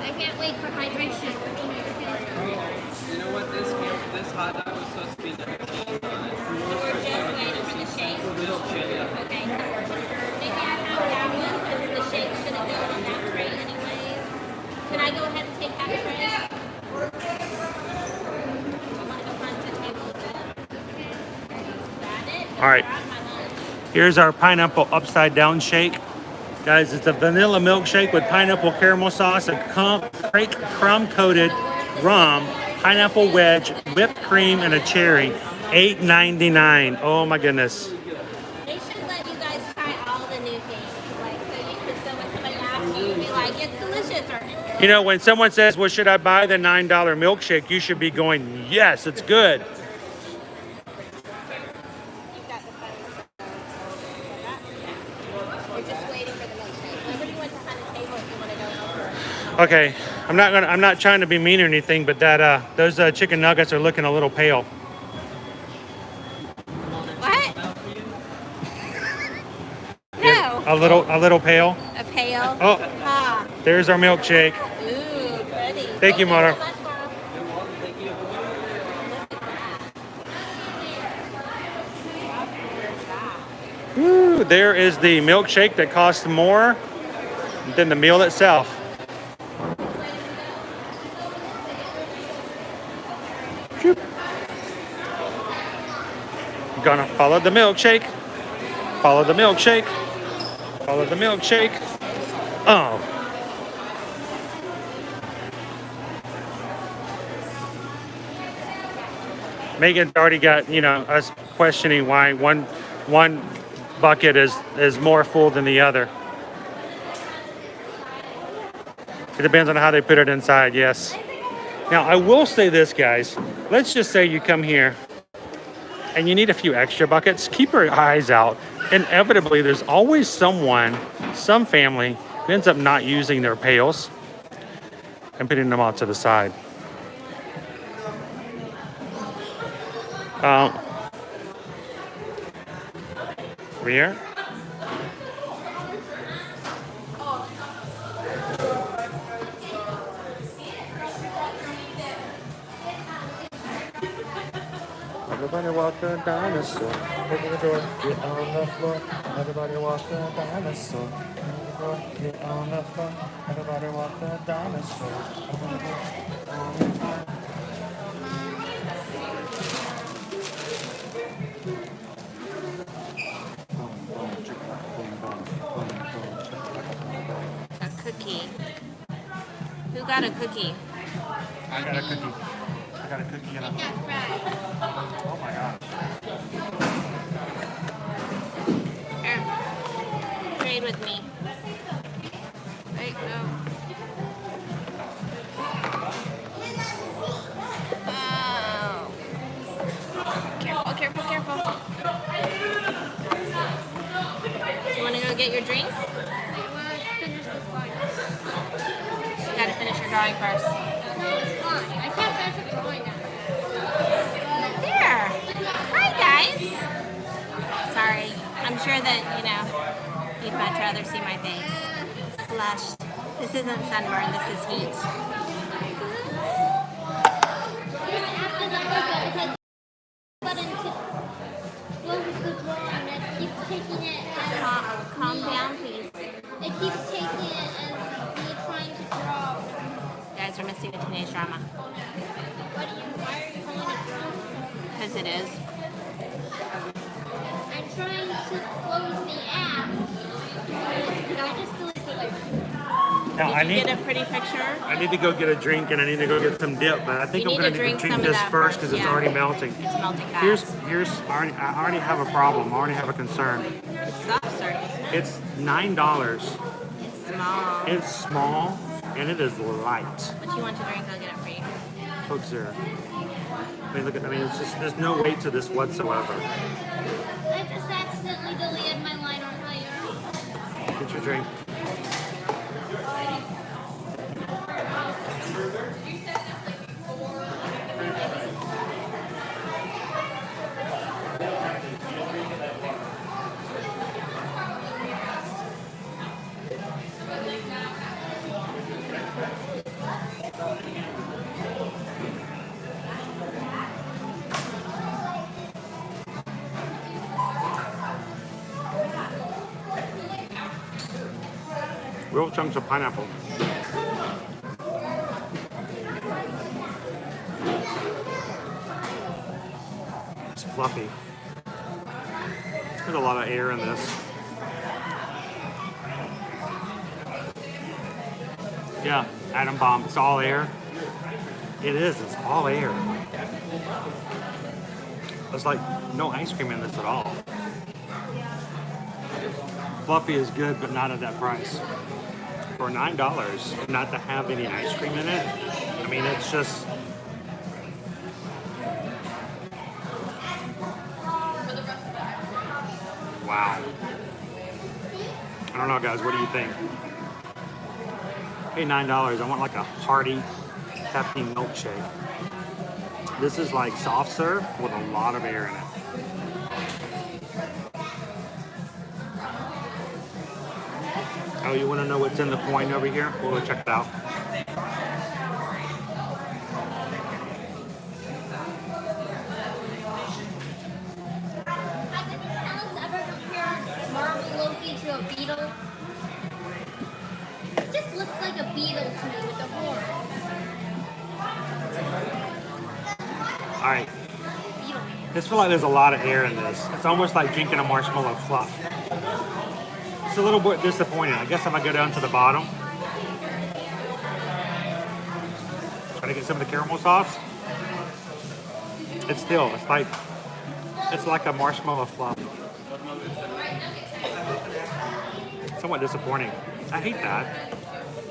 S3: I can't wait for hydration.
S6: You know what? This hot dog was supposed to be the cheese on it.
S2: We're just waiting for the shake.
S6: Milkshake.
S2: Okay. Maybe I have that one since the shake shouldn't go on that tray anyways. Can I go ahead and take that tray? I'm gonna go run to the table with it. Got it?
S1: All right.
S2: Grab my lunch.
S1: Here's our pineapple upside down shake. Guys, it's a vanilla milkshake with pineapple caramel sauce, a crumb coated rum, pineapple wedge, whipped cream, and a cherry. $8.99. Oh my goodness.
S2: They should let you guys try all the new things. Like, so when somebody asks you, be like, it's delicious. Or,
S1: You know, when someone says, well, should I buy the $9 milkshake? You should be going, yes, it's good.
S2: you've got the fun. You're just waiting for the milkshake. Nobody went to hunt a table if you want to go over.
S1: Okay, I'm not trying to be mean or anything, but that those chicken nuggets are looking a little pale.
S2: What? No.
S1: A little pale.
S2: A pail?
S1: Oh.
S2: Ah.
S1: There's our milkshake.
S2: Ooh, pretty.
S1: Thank you, Mara.
S2: so much, Mara.
S1: Woo, there is the milkshake that costs more than the meal itself. Shoop. Gonna follow the milkshake. Follow the milkshake. Follow the milkshake. Oh. Megan's already got, us questioning why one bucket is more full than the other. It depends on how they put it inside, yes. Now, I will say this, guys. Let's just say you come here and you need a few extra buckets. Keep your eyes out. Inevitably, there's always someone, some family, who ends up not using their pails and putting them out to the side. Here. Everybody walk the dinosaur. Open the door, get on the floor. Everybody walk the dinosaur. Open the door, get on the floor. Everybody walk the dinosaur. Open the door, on the floor.
S2: A cookie. Who got a cookie?
S1: I got a cookie. I got a cookie and a... Oh my gosh.
S2: Here. Trade with me. Wait, no. Oh. Careful, careful, careful. Do you want to go get your drink?
S3: Finish this line.
S2: You gotta finish your drawing first.
S3: No, it's fine. I can't finish the drawing now.
S2: There. Hi, guys. Sorry. I'm sure that, you'd much rather see my face. Flushed. This isn't sunburn, this is heat.
S3: After the because button to close the drawing that keeps taking it.
S2: Calm down, please. seen a teenage drama.
S3: Why are you calling it drama?
S2: Because it is.
S3: I'm trying to close the app. No, just delete the later.
S1: Now,
S2: Did you get a pretty picture?
S1: I need to go get a drink and I need to go get some dip, but I think
S2: You
S1: I'm
S2: need
S1: going
S2: to
S1: to
S2: drink
S1: drink
S2: some of
S1: this
S2: that
S1: first
S2: first,
S1: because it's
S2: yeah.
S1: already melting.
S2: It's melting fast.
S1: I already have a problem. I already have a concern.
S2: It's soft serve, isn't it?
S1: It's $9.
S2: It's small.
S1: It's small and it is light.
S2: What you want to drink, I'll get it for you.
S1: Coke Zero. I mean, look at. I mean, it's just there's no weight to this whatsoever.
S3: I just accidentally deleted my line on higher.
S1: Get your drink. Real chunks of pineapple. It's fluffy. There's a lot of air in this. Yeah, atom bomb. It's all air. It is. It's all air. There's like no ice cream in this at all. Fluffy is good, but not at that price. For $9, not to have any ice cream in it. I mean, it's just. Wow. I don't know, guys. What do you think? Hey, $9. I want like a hearty caffeine milkshake. This is like soft serve with a lot of air in it. Oh, you want to know what's in the coin over here? We'll go check it out.
S3: Has anyone ever compared Marvel Loki to a beetle? It just looks like a beetle to me with the horns.
S1: All right. I just feel like there's a lot of air in this. It's almost like drinking a marshmallow fluff. It's a little bit disappointing. I guess I'm gonna go down to the bottom. Try to get some of the caramel sauce. It's like a marshmallow fluff. Somewhat disappointing. I hate that.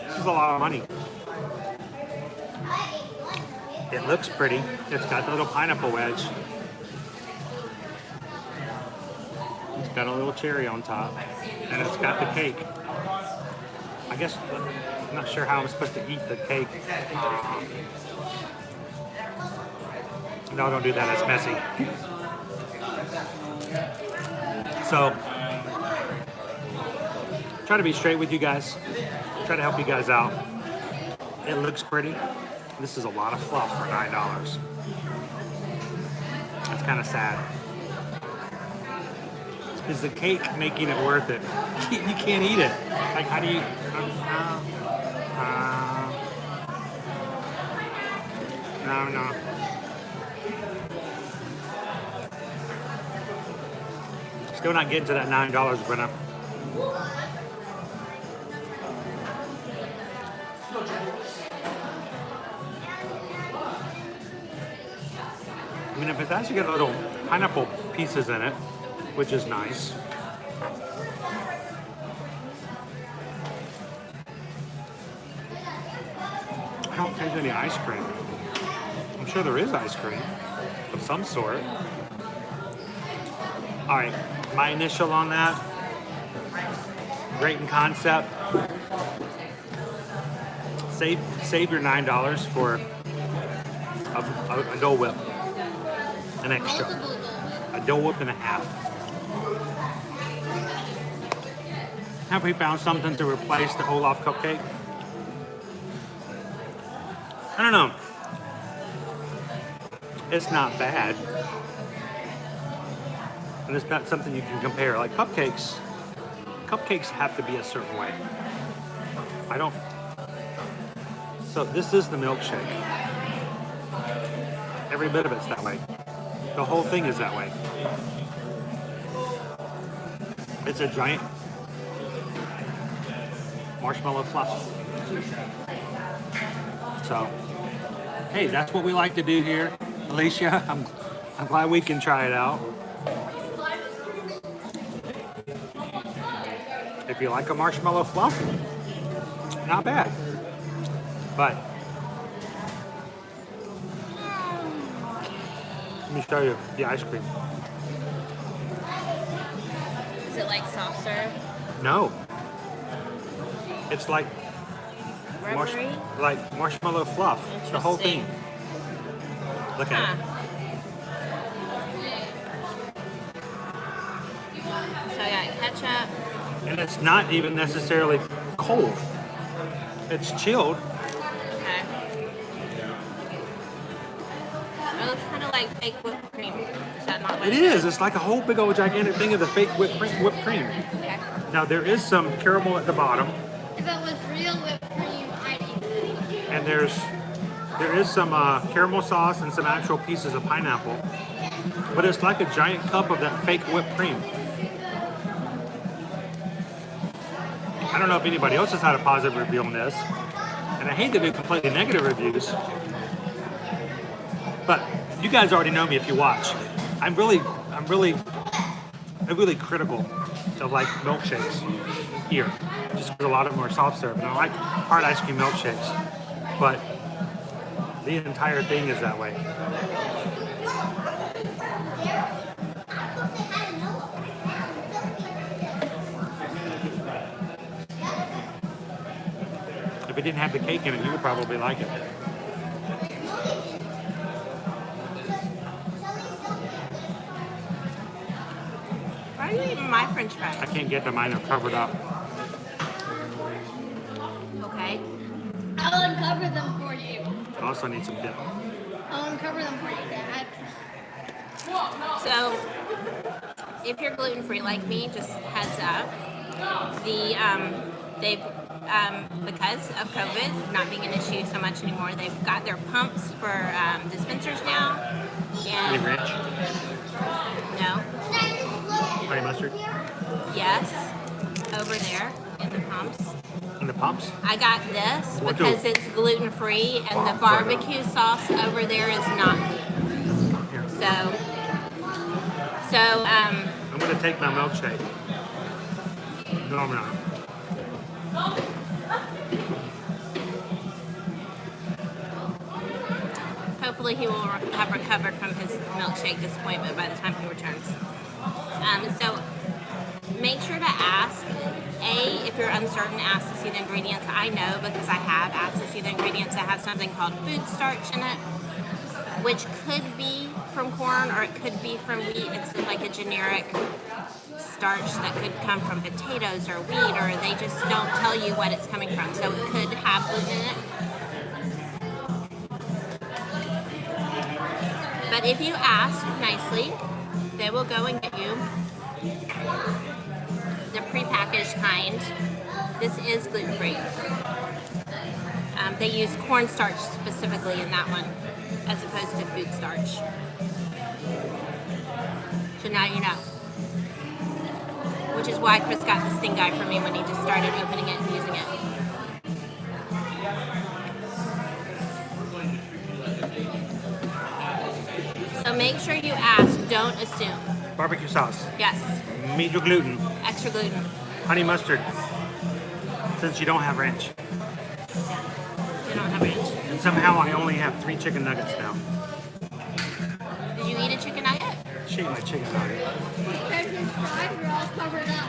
S1: This is a lot of money. It looks pretty. It's got the little pineapple wedge. It's got a little cherry on top. And it's got the cake. I guess, I'm not sure how I'm supposed to eat the cake. No, don't do that. It's messy. So, try to be straight with you guys. Try to help you guys out. It looks pretty. This is a lot of fluff for $9. That's kind of sad. Is the cake making it worth it? You can't eat it. Like, how do you? No. Still not getting to that $9, Brenna. I mean, if it's actually got little pineapple pieces in it, which is nice. I don't taste any ice cream. I'm sure there is ice cream of some sort. All right, my initial on that, great in concept. Save your $9 for a Dole Whip, an extra. A Dole Whip and a half. Have we found something to replace the Olaf cupcake? I don't know. It's not bad. And it's not something you can compare. Like cupcakes have to be a certain way. So this is the milkshake. Every bit of it's that way. The whole thing is that way. It's a giant marshmallow fluff. So, hey, that's what we like to do here. Alicia, I'm glad we can try it out. If you like a marshmallow fluff, not bad. But let me show you the ice cream.
S2: Is it like soft serve?
S1: No. It's like
S2: Rubbery?
S1: like marshmallow fluff. The whole thing. Look at it.
S2: So I got ketchup.
S1: And it's not even necessarily cold. It's chilled.
S2: Okay. It looks kind of like fake whipped cream. Is that not what
S1: It is. It's like a whole big old gigantic thing of the fake whipped cream.
S2: Okay.
S1: Now there is some caramel at the bottom,
S3: If it was real whipped cream, I'd eat it.
S1: and there is some caramel sauce and some actual pieces of pineapple. But it's like a giant cup of that fake whipped cream. I don't know if anybody else has had a positive review on this, and I hate to do completely negative reviews, but you guys already know me if you watch. I'm really critical of like milkshakes here, just because a lot of them are soft serve, and I like hard ice cream milkshakes, but the entire thing is that way. If it didn't have the cake in it, you would probably like it.
S2: Why are you eating my french fries?
S1: I can't get to mine, they're covered up.
S2: Okay.
S3: I'll uncover them for you.
S1: I also need some dip.
S3: I'll uncover them for you, Dad.
S2: So, if you're gluten-free like me, just heads up. They've because of COVID not being an issue so much anymore, they've got their pumps for dispensers now.
S1: Any
S2: And
S1: ranch?
S2: no,
S1: Honey mustard?
S2: yes, over there in the pumps.
S1: And the pumps?
S2: I got this
S1: What
S2: because
S1: do?
S2: it's gluten-free, and the barbecue sauce over there is not.
S1: Here.
S2: So
S1: I'm gonna take my milkshake. No, I'm not.
S2: hopefully he will have recovered from his milkshake disappointment by the time he returns. So make sure to ask. If you're uncertain, ask to see the ingredients. I know because I have asked to see the ingredients. It has something called food starch in it, which could be from corn or it could be from wheat. It's like a generic starch that could come from potatoes or wheat, or they just don't tell you what it's coming from. So it could have gluten in it. But if you ask nicely, they will go and get you the prepackaged kind. This is gluten-free. They use cornstarch specifically in that one, as opposed to food starch. So now you know. Which is why Chris got the sting eye for me when he just started opening it and using it. So make sure you ask, don't assume.
S1: Barbecue sauce.
S2: Yes,
S1: Medium gluten.
S2: extra gluten.
S1: Honey mustard. Since you don't have ranch.
S2: You don't have ranch.
S1: And somehow I only have 3 chicken nuggets now.
S2: Did you eat a chicken nugget?
S1: She ate my chicken nugget.
S3: There's his fries are all covered up.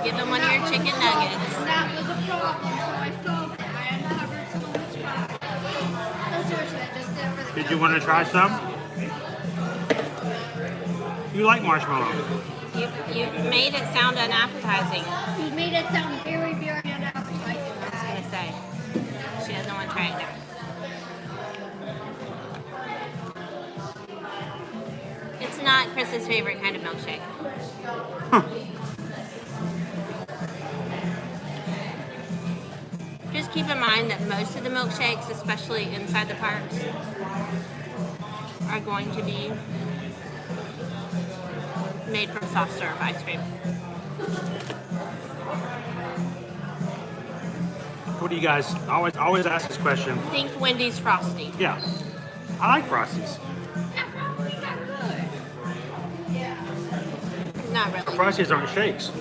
S2: Give him one of your chicken nuggets.
S3: That was a problem, so I solved it. I uncovered some of his fries. No, seriously, I just did over the
S1: Did you want to try some? You like marshmallow.
S2: You made it sound unappetizing.
S3: He made it sound very, very unappetizing.
S2: I was gonna say. She doesn't want to try it now. It's not Chris's favorite kind of milkshake. Just keep in mind that most of the milkshakes, especially inside the parks, are going to be made from soft serve ice cream.
S1: What do you guys always ask this question?
S2: Think Wendy's Frosty.
S1: Yeah, I like Frosties.
S2: Not really.
S1: Frosties aren't shakes.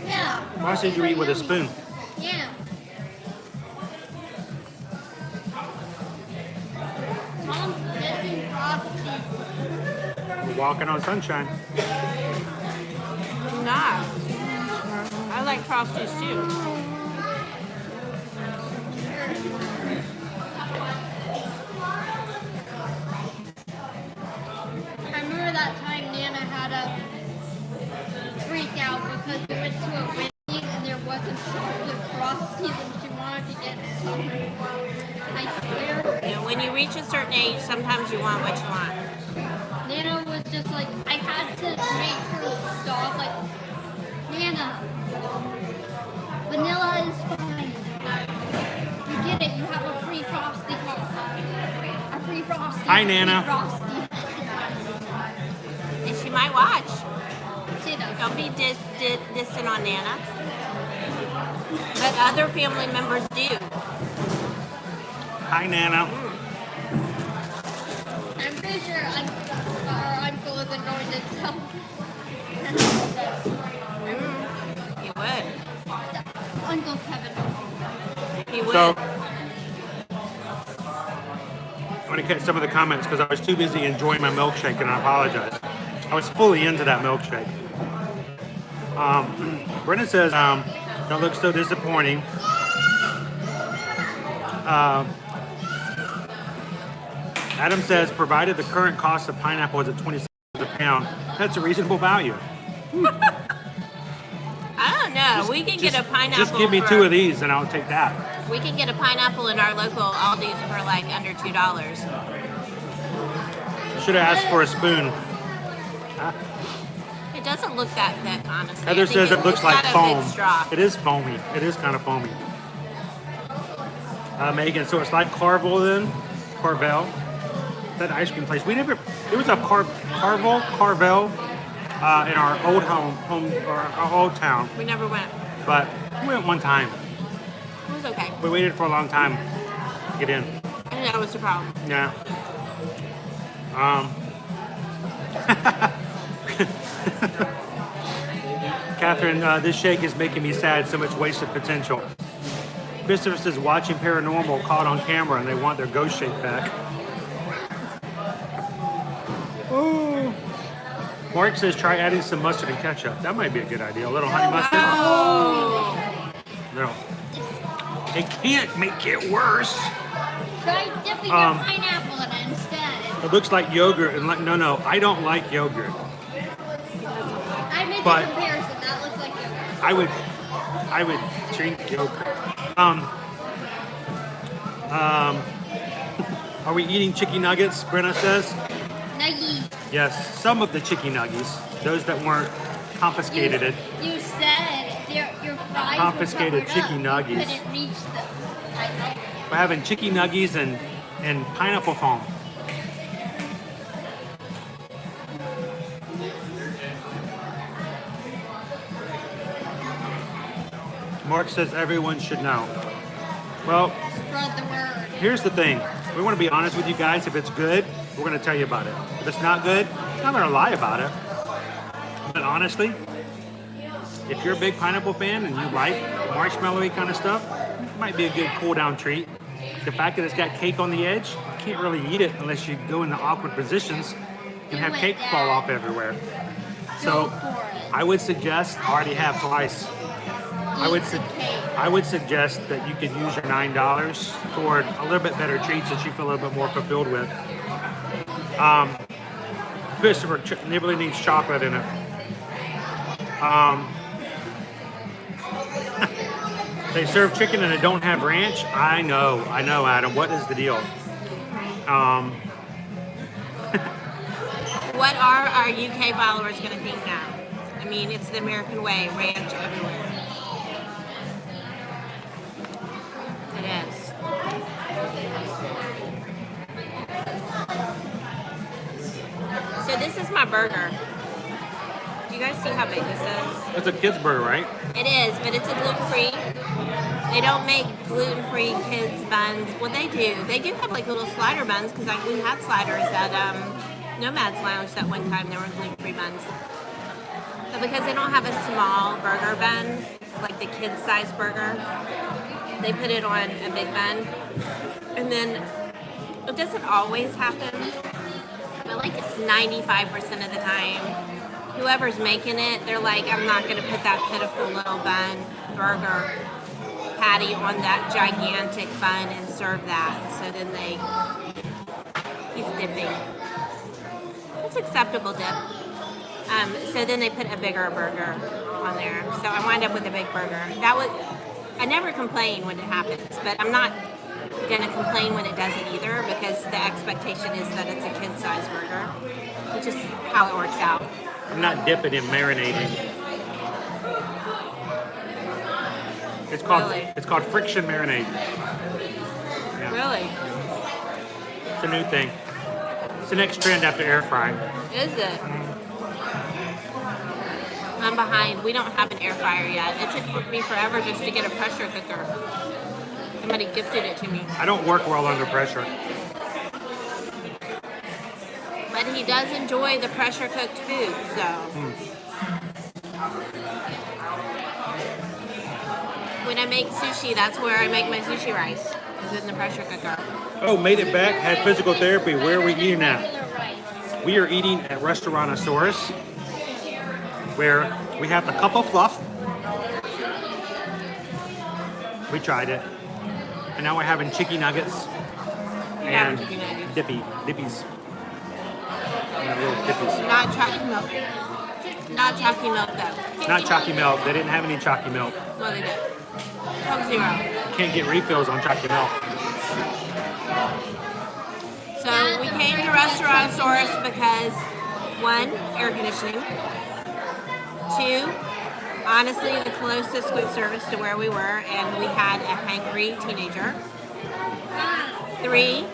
S3: Yeah.
S1: Frosties you eat with a spoon.
S3: Yeah. Mom's making Frosty.
S1: We're walking on sunshine.
S2: Nah. I like Frosties too.
S3: I remember that time Nana had a freak out because we went to a Wendy's and there wasn't chocolate Frosties and she wanted to get some. I swear.
S2: And when you reach a certain age, sometimes you want what you want.
S3: Nana was just like, I had to make her stop, like, Nana, vanilla is fine. You get it, you have a free Frosty. A free Frosty.
S1: Hi,
S3: a free
S1: Nana.
S3: Frosty.
S2: And she might watch.
S3: She does.
S2: Don't be dissing on Nana. But other family members do.
S1: Hi, Nana.
S3: I'm pretty sure our uncle isn't going to tell.
S2: He would.
S3: Uncle Kevin.
S2: He would.
S1: So, I want to catch some of the comments because I was too busy enjoying my milkshake, and I apologize. I was fully into that milkshake. Brennan says, don't look so disappointing. Adam says, provided the current cost of pineapple is at 20 cents a pound, that's a reasonable value.
S2: I don't know. We can get a pineapple.
S1: Just give me 2 of these and I'll take that.
S2: We can get a pineapple in our local Aldi's for like under $2.
S1: Should have asked for a spoon.
S2: It doesn't look that thick, honestly.
S1: Heather says it looks like
S2: got a
S1: foam.
S2: big straw.
S1: It is foamy. It is kind of foamy. Megan, so it's like Carvel then? Carvel? That ice cream place. There was a Carvel in our old our old town.
S2: We never went.
S1: But we went one time.
S2: It was okay.
S1: We waited for a long time to get in.
S2: And that was the problem.
S1: Yeah. Catherine, this shake is making me sad. So much wasted potential. Christopher says watching paranormal caught on camera and they want their ghost shake back. Oh. Mark says try adding some mustard and ketchup. That might be a good idea. A little honey mustard.
S2: Oh.
S1: No. It can't make it worse.
S3: Try dipping your pineapple in it instead.
S1: It looks like yogurt and no, I don't like yogurt.
S3: I made
S1: But-
S3: a comparison. That looks like yogurt.
S1: I would drink yogurt. Are we eating chicken nuggets? Brenna says.
S3: Nuggies.
S1: Yes, some of the chicken nuggies, those that weren't confiscated.
S3: You said your fries
S1: Confiscated
S3: were covered
S1: chicken
S3: up.
S1: nuggies.
S3: You couldn't reach the.
S1: We're having chicken nuggies and pineapple foam. Mark says everyone should know. Well,
S3: Spread the word.
S1: here's the thing. We want to be honest with you guys. If it's good, we're going to tell you about it. If it's not good, I'm not going to lie about it. But honestly, if you're a big pineapple fan and you like marshmallowy kind of stuff, it might be a good cool down treat. The fact that it's got cake on the edge, you can't really eat it unless you go into awkward positions and have cake fall off everywhere. So I would suggest, I already have twice, I would suggest that you could use your $9 toward a little bit better treats that you feel a little bit more fulfilled with. Christopher, Nibbly needs chocolate in it. They serve chicken and they don't have ranch? I know, Adam. What is the deal?
S2: What are our UK followers going to think now? I mean, it's the American way, ranch everywhere. burger. Do you guys see how big this is?
S1: It's a kid's burger, right?
S2: It is, but it's a gluten-free. They don't make gluten-free kids buns. Well, they do. They do have like little slider buns because we had sliders at Nomad's Lounge that one time. There were gluten-free buns. But because they don't have a small burger bun, like the kid-size burger, they put it on a big bun. And then it doesn't always happen, but like 95% of the time, whoever's making it, they're like, I'm not going to put that pitiful little bun burger patty on that gigantic bun and serve that. So then he's dipping. It's acceptable dip. So then they put a bigger burger on there. So I wind up with a big burger. I never complain when it happens, but I'm not going to complain when it doesn't either because the expectation is that it's a kid-sized burger, which is how it works out.
S1: I'm not dipping in marinating. It's called friction marinade. Yeah.
S2: Really?
S1: It's a new thing. It's the next trend after air frying.
S2: Is it? I'm behind. We don't have an air fryer yet. It took me forever just to get a pressure cooker. Somebody gifted it to me.
S1: I don't work well under pressure.
S2: But he does enjoy the pressure cooked food, so. When I make sushi, that's where I make my sushi rice. Is in the pressure cooker.
S1: Oh, made it back, had physical therapy. Where are we eating at? We are eating at Restaurantosaurus, where we have the cup of fluff. We tried it. And now we're having chicken nuggets and dippies.
S2: Not chalky milk. Not chalky milk though.
S1: Not chalky milk. They didn't have any chalky milk.
S2: No, they did. Coke Zero.
S1: Can't get refills on chalky milk.
S2: So we came to Restaurantosaurus because 1, air conditioning. 2, honestly, the closest quick service to where we were, and we had a hangry teenager. 3,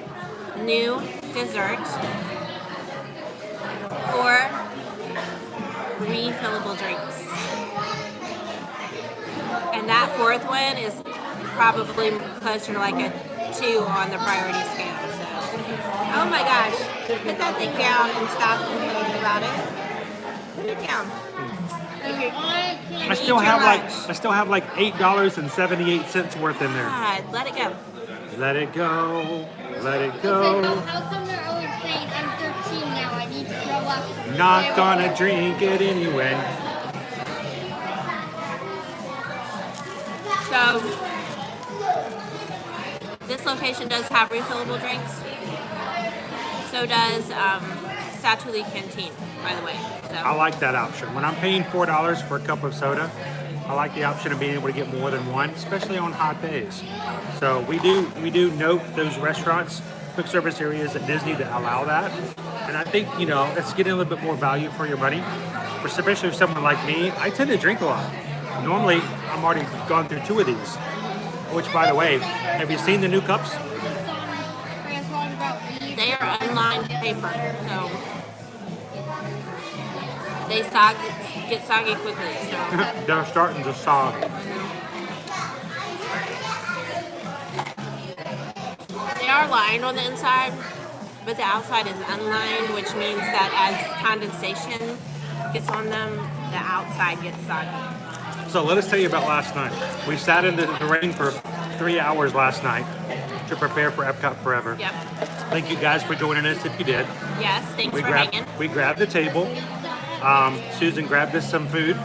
S2: new dessert. 4, refillable drinks. And that 4th one is probably closer to like a 2 on the priority scale. So, oh my gosh, put that thing down and stop complaining about it. Put it down.
S1: I still have like $8.78 worth in there.
S2: God, let it go.
S1: Let it go. Let it go.
S3: How come they're always saying I'm 13 now? I need to grow up.
S1: Not gonna drink it anyway.
S2: So, this location does have refillable drinks. So does Satuli Canteen, by the way. So.
S1: I like that option. When I'm paying $4 for a cup of soda, I like the option of being able to get more than one, especially on hot days. So we do note those restaurants, quick service areas at Disney that allow that. And I think, it's getting a little bit more value for your money. Especially for someone like me, I tend to drink a lot. Normally, I'm already gone through 2 of these. Which, by the way, have you seen the new cups?
S2: They are unlined paper, so they get soggy quickly. So.
S1: They're starting to sog.
S2: They are lined on the inside, but the outside is unlined, which means that as condensation gets on them, the outside gets soggy.
S1: So let us tell you about last night. We sat in the rain for 3 hours last night to prepare for Epcot Forever.
S2: Yep.
S1: Thank you guys for joining us if you did.
S2: Yes, thanks for hanging.
S1: We grabbed the table. Susan grabbed us some food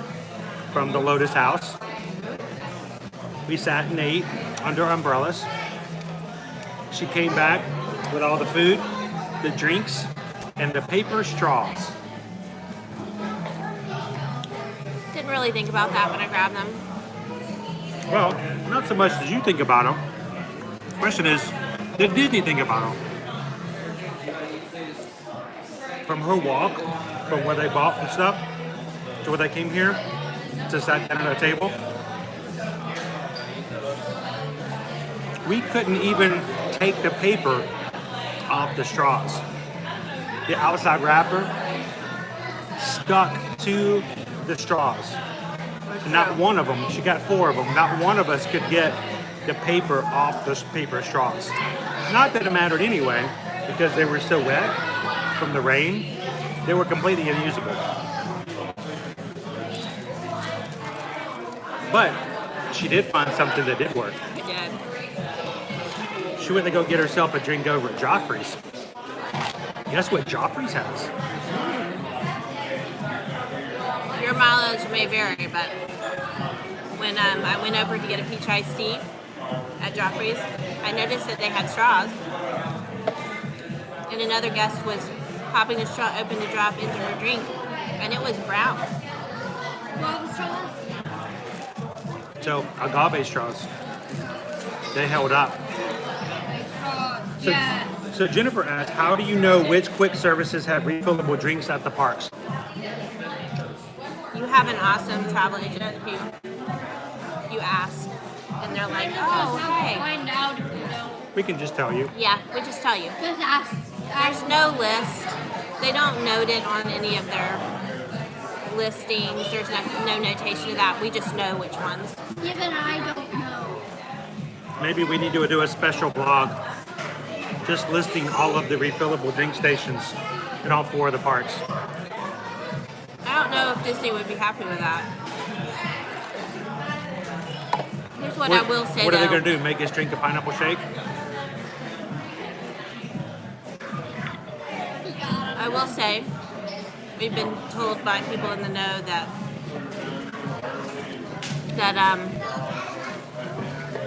S1: from the Lotus House. We sat and ate under umbrellas. She came back with all the food, the drinks, and the paper straws.
S2: Didn't really think about that when I grabbed them.
S1: Well, not so much as you think about them. The question is, did Disney think about them? From her walk, from where they bought the stuff, to where they came here, to sat down at a table. We couldn't even take the paper off the straws. The outside wrapper
S11: stuck to the straws. Not one of them, she got 4 of them, not one of us could get the paper off those paper straws. Not that it mattered anyway, because they were so wet from the rain, they were completely unusable. But she did find something that did work.
S2: I did.
S11: She went to go get herself a drink over at Joffrey's. Guess what Joffrey's has?
S2: Your mileage may vary, but when I went over to get a peach iced tea at Joffrey's, I noticed that they had straws. And another guest was popping a straw open to drop into her drink, and it was brown.
S11: So, agave straws. They held up. So Jennifer asked, how do you know which quick services have refillable drinks at the parks?
S2: You have an awesome travel agent who you ask, and they're like, oh, hey.
S3: Find out if you don't.
S11: We can just tell you.
S2: Yeah, we just tell you.
S3: Just ask.
S2: There's no list. They don't note it on any of their listings. There's no notation of that. We just know which ones.
S3: Even I don't know.
S11: Maybe we need to do a special blog just listing all of the refillable drink stations in all 4 of the parks.
S2: I don't know if Disney would be happy with that. Here's what I will say,
S11: What are they
S2: though.
S11: going to do? Make us drink a pineapple shake?
S2: I will say, we've been told by people in the know that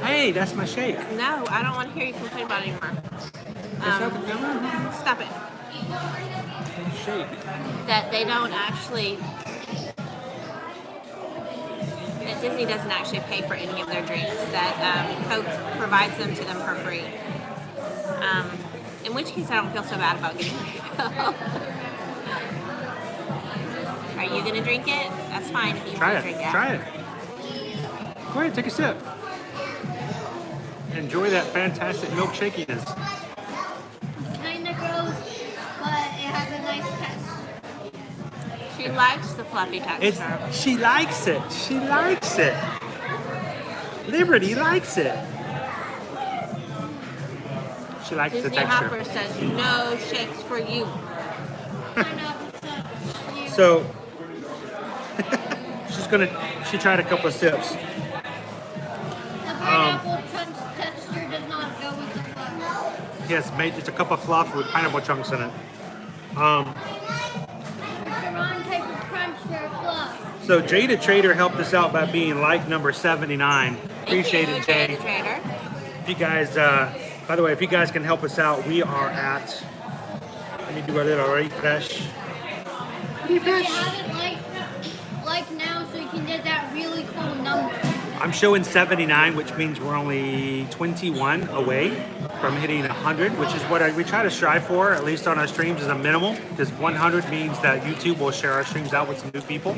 S11: Hey, that's my shake.
S2: no, I don't want to hear you complain about it anymore. Stop it.
S11: Shake.
S2: That they don't actually, that Disney doesn't actually pay for any of their drinks, that Coke provides them to them for free. In which case I don't feel so bad about getting a refill. Are you going to drink it? That's fine if you
S11: Try
S2: want to
S11: it.
S2: drink it.
S11: Try it. Go ahead, take a sip. Enjoy that fantastic milk shakiness.
S3: It's kind of gross, but it has a nice taste.
S2: She likes the fluffy texture.
S11: She likes it. She likes it. Liberty likes it. She likes
S2: Disney
S11: the texture.
S2: Hopper says no shakes for you.
S11: So she tried a couple of sips.
S3: The pineapple crunch texture does not go with the fluff.
S11: Yes, made it's a cup of fluff with pineapple chunks in it.
S3: It's the wrong type of crunch for fluff.
S11: So Jada Trader helped us out by being like number 79. Appreciate it, Jay.
S2: Jada Trader.
S11: If you guys, by the way, if you guys can help us out, we are at. Let me do a little refresh.
S3: But you have it like now, so you can get that really cool number.
S11: I'm showing 79, which means we're only 21 away from hitting 100, which is what we try to strive for, at least on our streams, as a minimal, because 100 means that YouTube will share our streams out with some new people.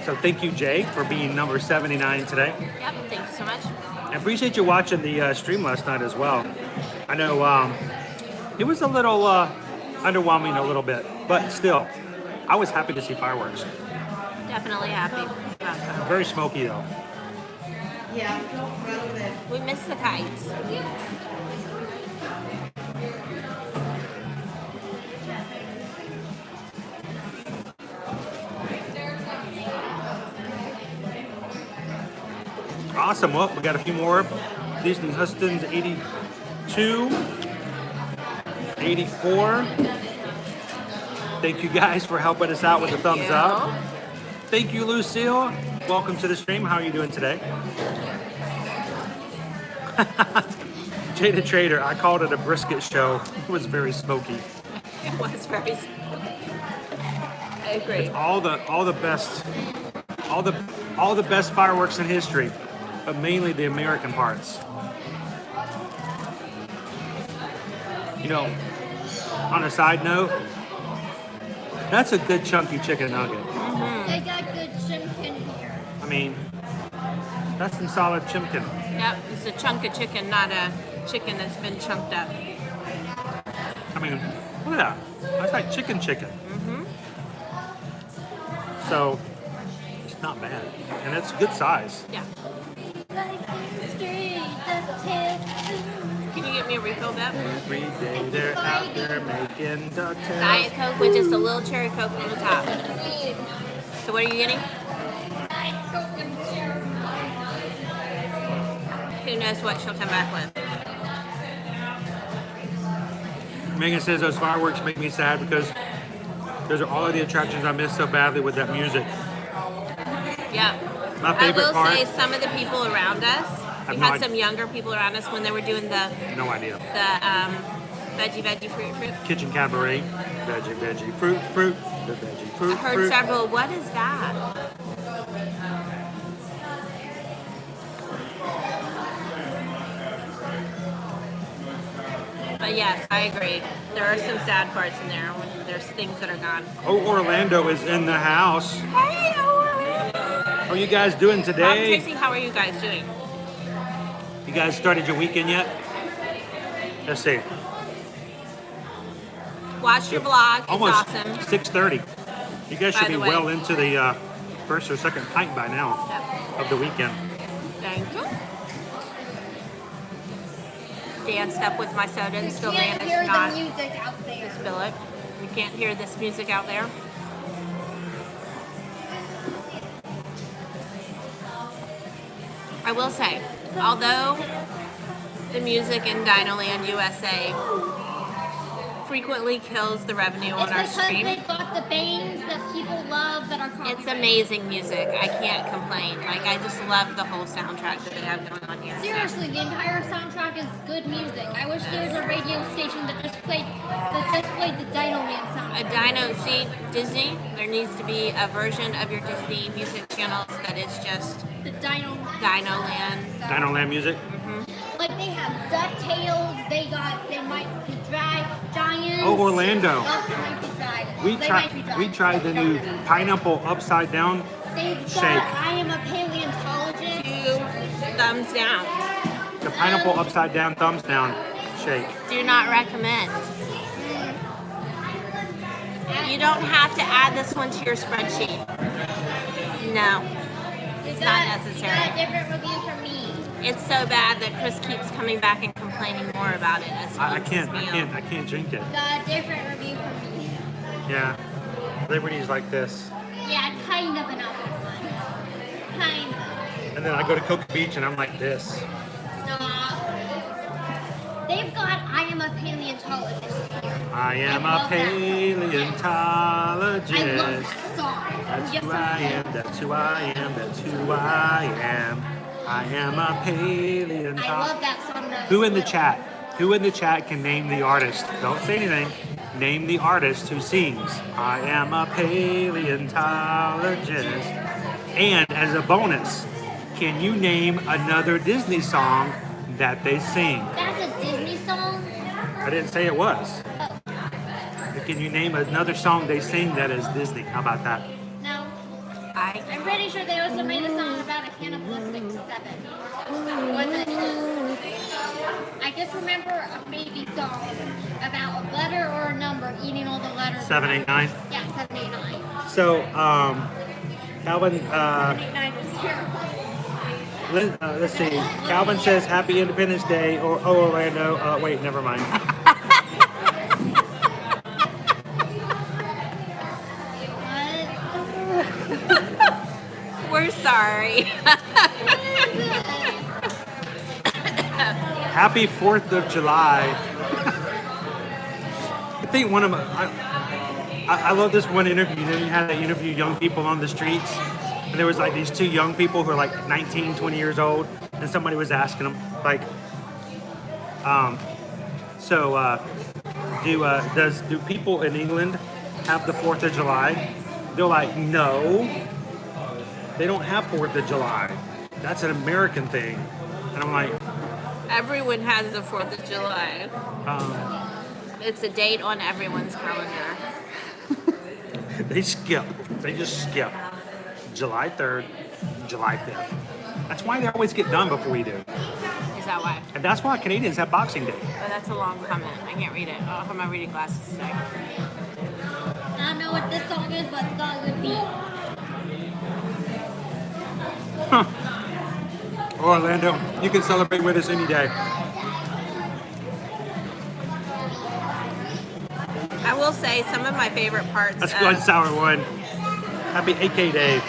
S11: So thank you, Jay, for being number 79 today.
S2: Yep, thank you so much.
S11: I appreciate you watching the stream last night as well. I know it was a little underwhelming a little bit, but still, I was happy to see fireworks.
S2: Definitely happy about that.
S11: Very smoky though.
S2: Yeah, we missed the kites.
S11: Awesome. Well, we got a few more. Disney Hustons 82, 84. Thank you guys for helping us out with the thumbs up. Thank you, Lucille. Welcome to the stream. How are you doing today? Jada Trader, I called it a brisket show. It was very smoky.
S2: It was very smoky. I agree.
S11: It's all the best fireworks in history, but mainly the American parts. You know, on a side note, that's a good chunky chicken nugget.
S3: They got good chimkin here.
S11: I mean, that's some solid chimkin.
S2: Yep, it's a chunk of chicken, not a chicken that's been chunked up.
S11: I mean, look at that. That's like chicken. So it's not bad, and it's good size.
S2: Yeah. Can you get me a refill of that?
S11: Every day they're out there making DuckTales.
S2: Diet Coke with just a little cherry Coke on the top. So what are you getting? Who knows what she'll come back with?
S11: Megan says those fireworks make me sad because those are all of the attractions I miss so badly with that music.
S2: Yeah.
S11: My favorite
S2: I will
S11: part.
S2: say some of the people around us, we
S11: no
S2: had
S11: idea.
S2: some younger people around us when they were doing the
S11: No idea.
S2: veggie fruit.
S11: Kitchen cabaret, veggie fruit, the veggie fruit.
S2: I heard several. What is that? But yes, I agree. There are some sad parts in there. There's things that are gone.
S11: Oh, Orlando is in the house.
S2: Hey, Orlando!
S11: How are you guys doing
S2: Bob and
S11: today?
S2: Tracy, how are you guys doing?
S11: You guys started your weekend yet? Let's see.
S2: Watch your vlog. It's
S11: Almost
S2: awesome.
S11: 6:30. You guys
S2: By
S11: should be
S2: the way.
S11: well into the first or second pint by now of the weekend.
S2: Thank you. Danced up with my soda and still
S3: Can't
S2: managed
S3: hear
S2: not
S3: the music out there.
S2: to spill it. You can't hear this music out there. I will say, although the music in Dinoland USA frequently kills the revenue on our
S3: It's because
S2: stream,
S3: they got the bangs that people love that are copyrighted.
S2: it's amazing music. I can't complain. Like, I just love the whole soundtrack that they have going on here. So.
S3: Seriously, the entire soundtrack is good music. I wish there was a radio station that just played the Dino Man soundtrack.
S2: See, Disney, there needs to be a version of your Disney music channels that is just
S3: The Dino
S2: Dinoland.
S11: Dinoland music.
S3: Like they have DuckTales, they might be giants.
S11: Oh, Orlando.
S3: Oh, they might be dragons.
S11: We
S3: They might be
S11: tried
S3: dragons.
S11: the new pineapple upside down
S3: They've
S11: shake.
S3: got I am a paleontologist.
S2: 2 thumbs down.
S11: The pineapple upside down thumbs down shake.
S2: Do not recommend. You don't have to add this one to your spreadsheet. No, it's not
S3: You got
S2: necessary.
S3: a different review from me.
S2: It's so bad that Chris keeps coming back and complaining more about it as he
S11: I
S2: eats his meal.
S11: can't drink it.
S3: Got a different review from me.
S11: Yeah. Liberty's like this.
S3: Yeah, kind of an upper one. Kind of.
S11: And then I go to Cocoa Beach and I'm like this.
S3: Stop. They've got I am a paleontologist here.
S11: I am
S3: I
S11: a
S3: love that
S11: paleontologist.
S3: I love that song.
S11: That's
S3: Yes,
S11: who I am, that's who I am, that's who I am. I am a paleontologist.
S3: I love that song.
S11: Who in the chat? Who in the chat can name the artist? Don't say anything. Name the artist who sings I am a paleontologist. And as a bonus, can you name another Disney song that they sing?
S3: That's a Disney song?
S11: I didn't say it was. But can you name another song they sing that is Disney? How about that?
S3: No. I'm pretty sure they also made a song about a cannibalistic 7. Wasn't it? I just remember a baby song about a letter or a number eating all the letters.
S11: 7, 8, 9.
S3: Yeah, 7, 8, 9.
S11: So, Calvin,
S3: 7, 8, 9 was terrible.
S11: let's see. Calvin says Happy Independence Day or Orlando. Wait, never mind.
S2: We're sorry.
S11: Happy 4th of July. I think one of my, I love this one interview. You know, you had to interview young people on the streets. And there was like these 2 young people who are like 19, 20 years old. And somebody was asking them like, do people in England have the 4th of July? They're like, no, they don't have 4th of July. That's an American thing. And I'm like,
S2: Everyone has the 4th of July. It's a date on everyone's calendar.
S11: they skip. They just skip. July 3rd, July 5th. That's why they always get done before we do.
S2: Is that why?
S11: And that's why Canadians have Boxing Day.
S2: Oh, that's a long comment. I can't read it. I don't have my reading glasses today.
S3: I don't know what this song is, but it's got a good beat.
S11: Orlando, you can celebrate with us any day.
S2: I will say some of my favorite parts
S11: That's
S2: of,
S11: good, sour one. Happy AK Day.
S2: of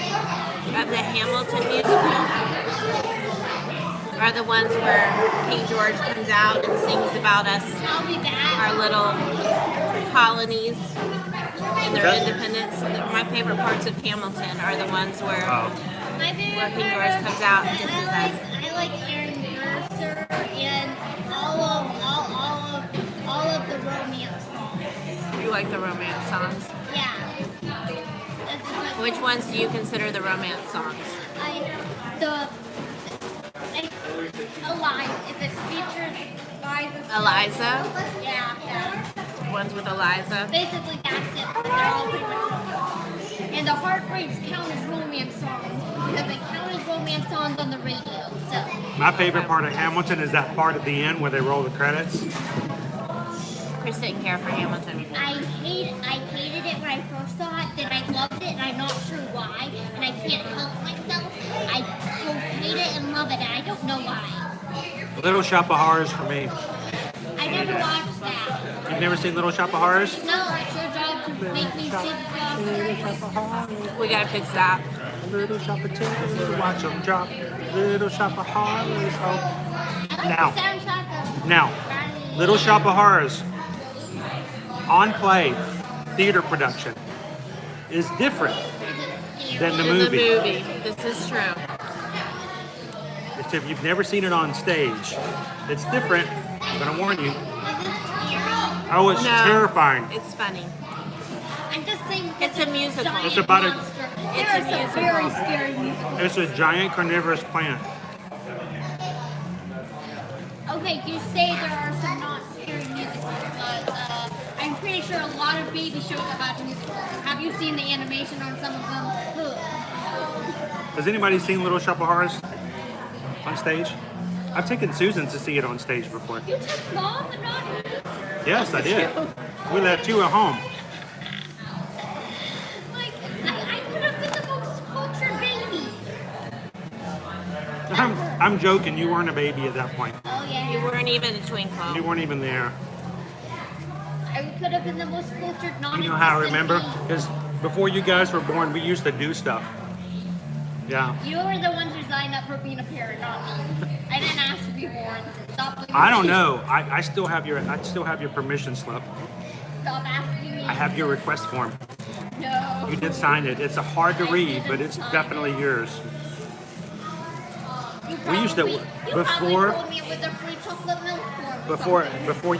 S2: the Hamilton musical are the ones where King George comes out and sings about us, our little colonies and their independence. My favorite parts of Hamilton are the ones where
S3: My favorite
S2: King
S3: part
S2: George comes out and
S3: is
S2: disses
S3: I
S2: us.
S3: like Aaron Mercer and all of the romance songs.
S2: You like the romance songs?
S3: Yeah.
S2: Which ones do you consider the romance songs?
S3: If it features
S2: Eliza?
S3: Yeah.
S2: Ones with Eliza?
S3: Basically, that's it. They're all pretty much romance. And the heartbreaks count as romance songs because they count as romance songs on the radio. So.
S11: My favorite part of Hamilton is that part at the end where they roll the credits.
S2: Chris didn't care for Hamilton.
S3: I hated it when I first saw it, then I loved it, and I'm not sure why, and I can't help myself. I both hate it and love it, and I don't know why.
S11: Little Shop of Horrors for me.
S3: I never watched that.
S11: You've never seen Little Shop of Horrors?
S3: No, it's your job to make me see
S2: We gotta fix that.
S11: Little Shop of Terrors, watch them drop. Little Shop of Horrors. Oh. Now, Little Shop of Horrors on play theater production is different than the movie.
S2: This is true.
S11: It's if you've never seen it on stage, it's different. I'm gonna warn you. Oh, it's terrifying.
S2: It's funny.
S3: I'm just saying
S2: It's a musical.
S11: It's about a.
S2: It's a musical.
S3: very scary musical.
S11: It's a giant carnivorous plant.
S3: Okay, you say there are some not scary musicals, but I'm pretty sure a lot of baby shows have musicals. Have you seen the animation on some of them?
S11: Has anybody seen Little Shop of Horrors on stage? I've taken Susan to see it on stage before.
S3: You took Mom and not me?
S11: Yes, I did. We left you at home.
S3: Like, I could have been the most cultured baby.
S11: I'm joking. You weren't a baby at that point.
S3: Oh, yeah.
S2: You weren't even a twinkle.
S11: You weren't even there.
S3: I could have been the most cultured, non
S11: You know how I remember? Because before you guys were born, we used to do stuff. Yeah.
S3: You were the ones who signed up for being a parent, not me. I didn't ask to be born. Stop blaming
S11: I don't
S3: me.
S11: know. I still have your permission slip.
S3: Stop asking me.
S11: I have your request form.
S3: No.
S11: You did sign it. It's hard to read, but it's definitely yours. We used to before
S3: told me it was a free chocolate milk form.
S11: before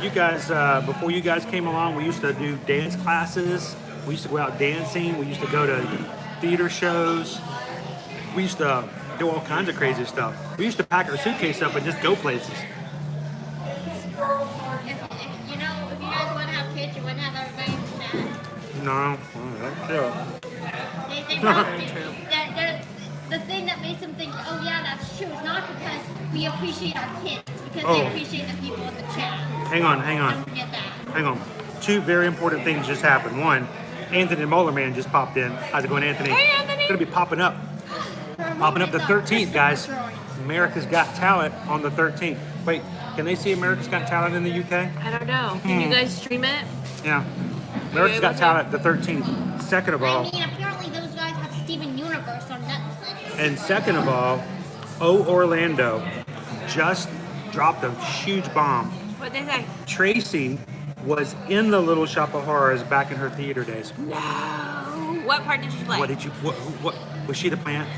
S11: you guys came along, we used to do dance classes. We used to go out dancing. We used to go to theater shows. We used to do all kinds of crazy stuff. We used to pack our suitcase up and just go places.
S3: If you guys want to have kids, you wouldn't have everybody in chat.
S11: No, that's true.
S3: The thing that makes them think, oh yeah, that's true, is not because we appreciate our kids, it's because
S11: Oh.
S3: they appreciate the people in the chat.
S11: Hang on.
S3: Don't forget that.
S11: Hang on. Two very important things just happened. One, Anthony Moeller just popped in. How's it going, Anthony?
S2: Hey, Anthony.
S11: Gonna be popping up the 13th, guys. America's Got Talent on the 13th. Wait, can they see America's Got Talent in the UK?
S2: I don't know. Can you guys stream it?
S11: Yeah. America's Got Talent the 13th. Second of
S3: I
S11: all,
S3: mean, apparently those guys have Steven Universe on Netflix.
S11: and second of all, Orlando just dropped a huge bomb.
S2: What they say?
S11: Tracy was in the Little Shop of Horrors back in her theater days.
S2: No. What part did you play?
S11: What was she the plant?